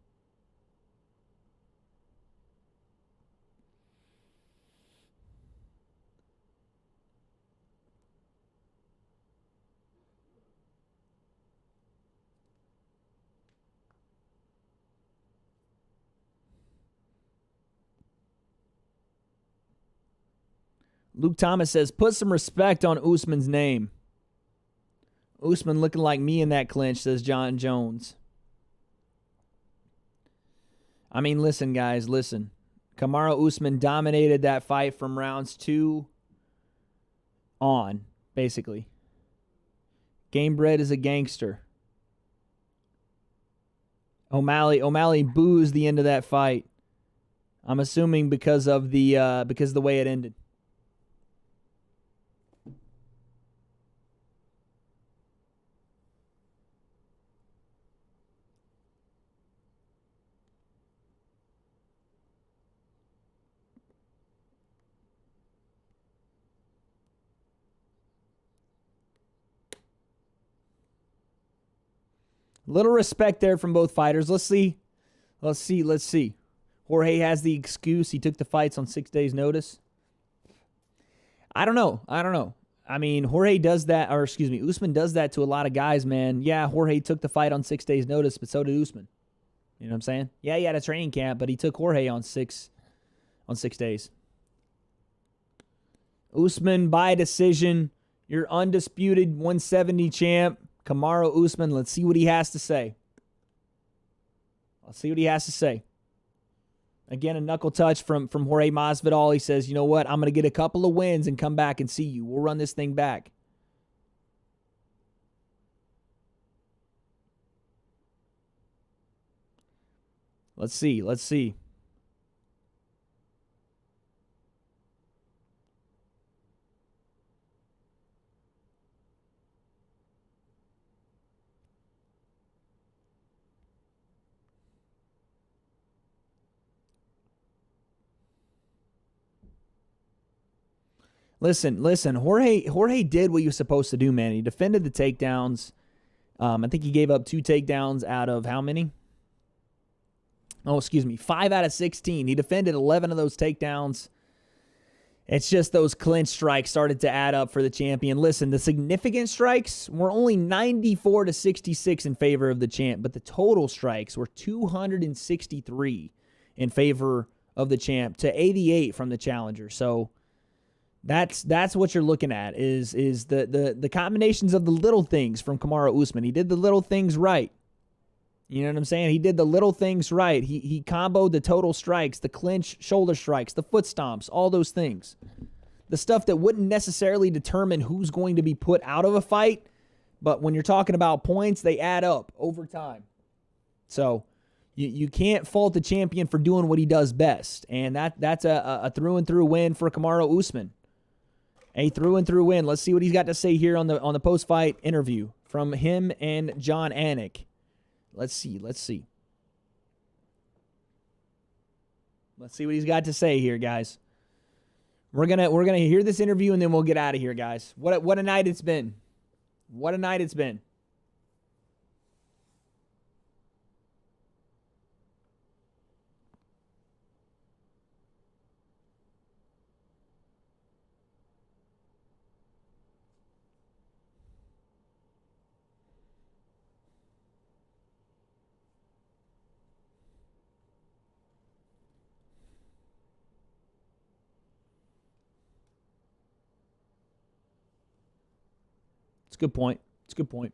Luke Thomas says, put some respect on Usman's name. Usman looking like me in that clinch, says John Jones. I mean, listen, guys, listen. Kamaru Usman dominated that fight from rounds 2 on, basically. Gamebred is a gangster. O'Malley boozed the end of that fight. I'm assuming because of the way it ended. Little respect there from both fighters. Let's see. Jorge has the excuse he took the fights on 6 days' notice. I don't know. I mean, Usman does that to a lot of guys, man. Yeah, Jorge took the fight on 6 days' notice, but so did Usman. You know what I'm saying? Yeah, he had a training camp, but he took Jorge on 6 days. Usman by decision. Your undisputed 170 champ. Kamaru Usman, let's see what he has to say. Again, a knuckle touch from Jorge Masvidal. He says, you know what? I'm going to get a couple of wins and come back and see you. We'll run this thing back. Let's see. Listen. Jorge did what he was supposed to do, man. He defended the takedowns. I think he gave up 2 takedowns out of how many? 5 out of 16. He defended 11 of those takedowns. It's just those clinch strikes started to add up for the champion. Listen, the significant strikes were only 94 to 66 in favor of the champ, but the total strikes were 263 in favor of the champ to 88 from the challenger. So that's what you're looking at is the combinations of the little things from Kamaru Usman. He did the little things right. You know what I'm saying? He did the little things right. He comboed the total strikes, the clinch shoulder strikes, the foot stomps, all those things. The stuff that wouldn't necessarily determine who's going to be put out of a fight, But when you're talking about points, they add up over time. So you can't fault the champion for doing what he does best. And that's a through-and-through win for Kamaru Usman. A through-and-through win. Let's see what he's got to say here on the post-fight interview from him and John Anik. Let's see. Let's see what he's got to say here, guys. We're gonna hear this interview and then we'll get out of here, guys. What a night it's been. What a night it's been. It's a good point. It's a good point.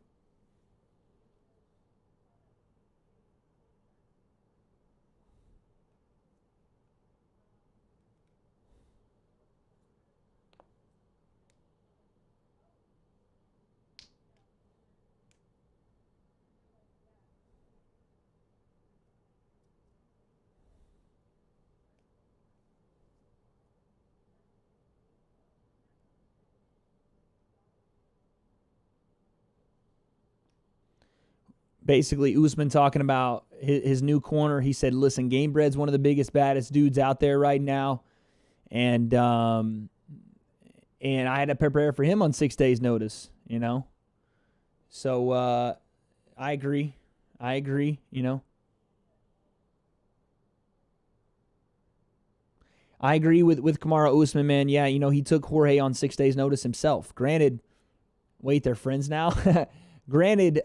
Basically, Usman talking about his new corner. He said, listen, Gamebred's one of the biggest, baddest dudes out there right now. And I had to prepare for him on 6 days' notice, you know. So I agree, you know. I agree with Kamaru Usman, man. Yeah, you know, he took Jorge on 6 days' notice himself. Granted, wait, they're friends now? Granted,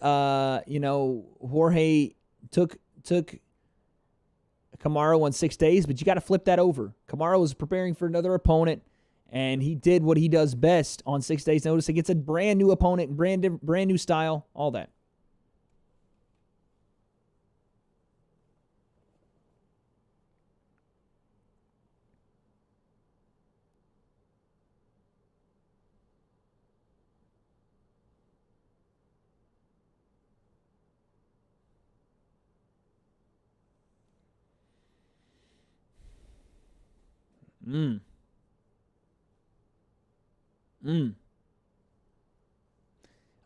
you know, Jorge took Kamaru on 6 days, but you got to flip that over. Kamaru was preparing for another opponent, and he did what he does best on 6 days' notice. He gets a brand new opponent, brand new style, all that.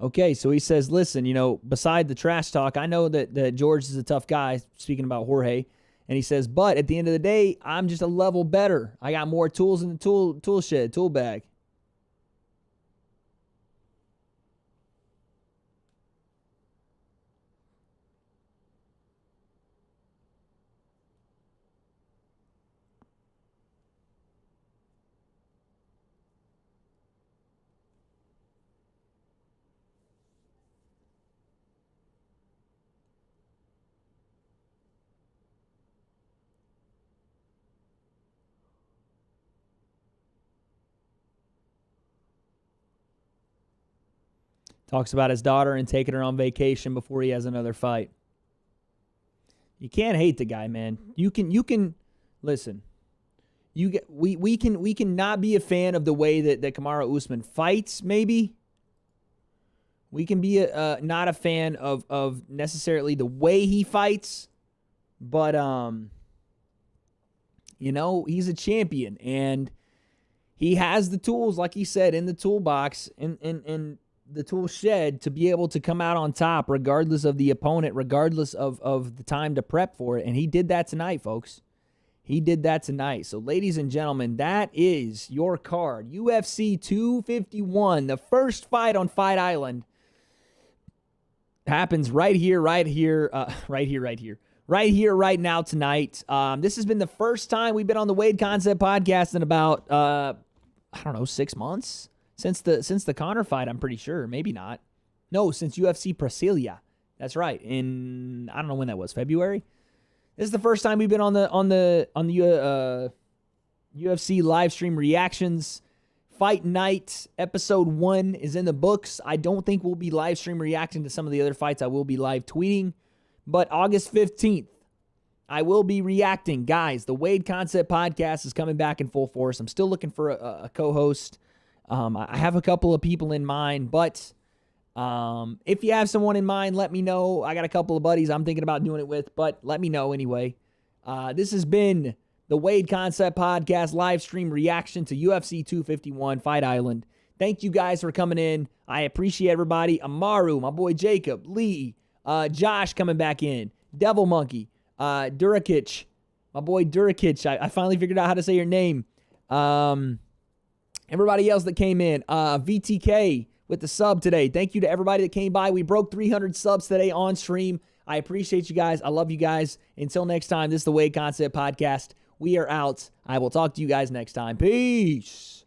Okay, so he says, listen, you know, beside the trash talk, I know that George is a tough guy, speaking about Jorge, and he says, but at the end of the day, I'm just a level better. I got more tools in the tool shed, tool bag. Talks about his daughter and taking her on vacation before he has another fight. You can't hate the guy, man. You can listen. We can not be a fan of the way that Kamaru Usman fights, maybe. We can be not a fan of necessarily the way he fights, but you know, he's a champion and he has the tools, like he said, in the toolbox, in the tool shed to be able to come out on top regardless of the opponent, regardless of the time to prep for it. And he did that tonight, folks. He did that tonight. So, ladies and gentlemen, that is your card. UFC 251, the first fight on Fight Island, happens right here, right now tonight. This has been the first time we've been on the W.A.D.E Concept podcast in about, 6 months. Since the Conor fight, I'm pretty sure. Maybe not. No, since UFC Brasilia. That's right. In, I don't know when that was, February? This is the first time we've been on the UFC live stream reactions. Fight Night episode 1 is in the books. I don't think we'll be live stream reacting to some of the other fights. I will be live tweeting. But August 15th, I will be reacting. Guys, the W.A.D.E Concept podcast is coming back in full force. I'm still looking for a co-host. I have a couple of people in mind, but If you have someone in mind, let me know. I got a couple of buddies I'm thinking about doing it with, but let me know anyway. This has been the W.A.D.E Concept Podcast live stream reaction to UFC 251 Fight Island. Thank you guys for coming in. I appreciate everybody. Amaru, my boy Jacob, Lee, Josh coming back in, Devil Monkey, Durakic, my boy Durakic. I finally figured out how to say your name. Everybody else that came in, VTK with the sub today. Thank you to everybody that came by. We broke 300 subs today on stream. I appreciate you guys. I love you guys. Until next time, this is the W.A.D. Concept Podcast. We are out. I will talk to you guys next time. Peace.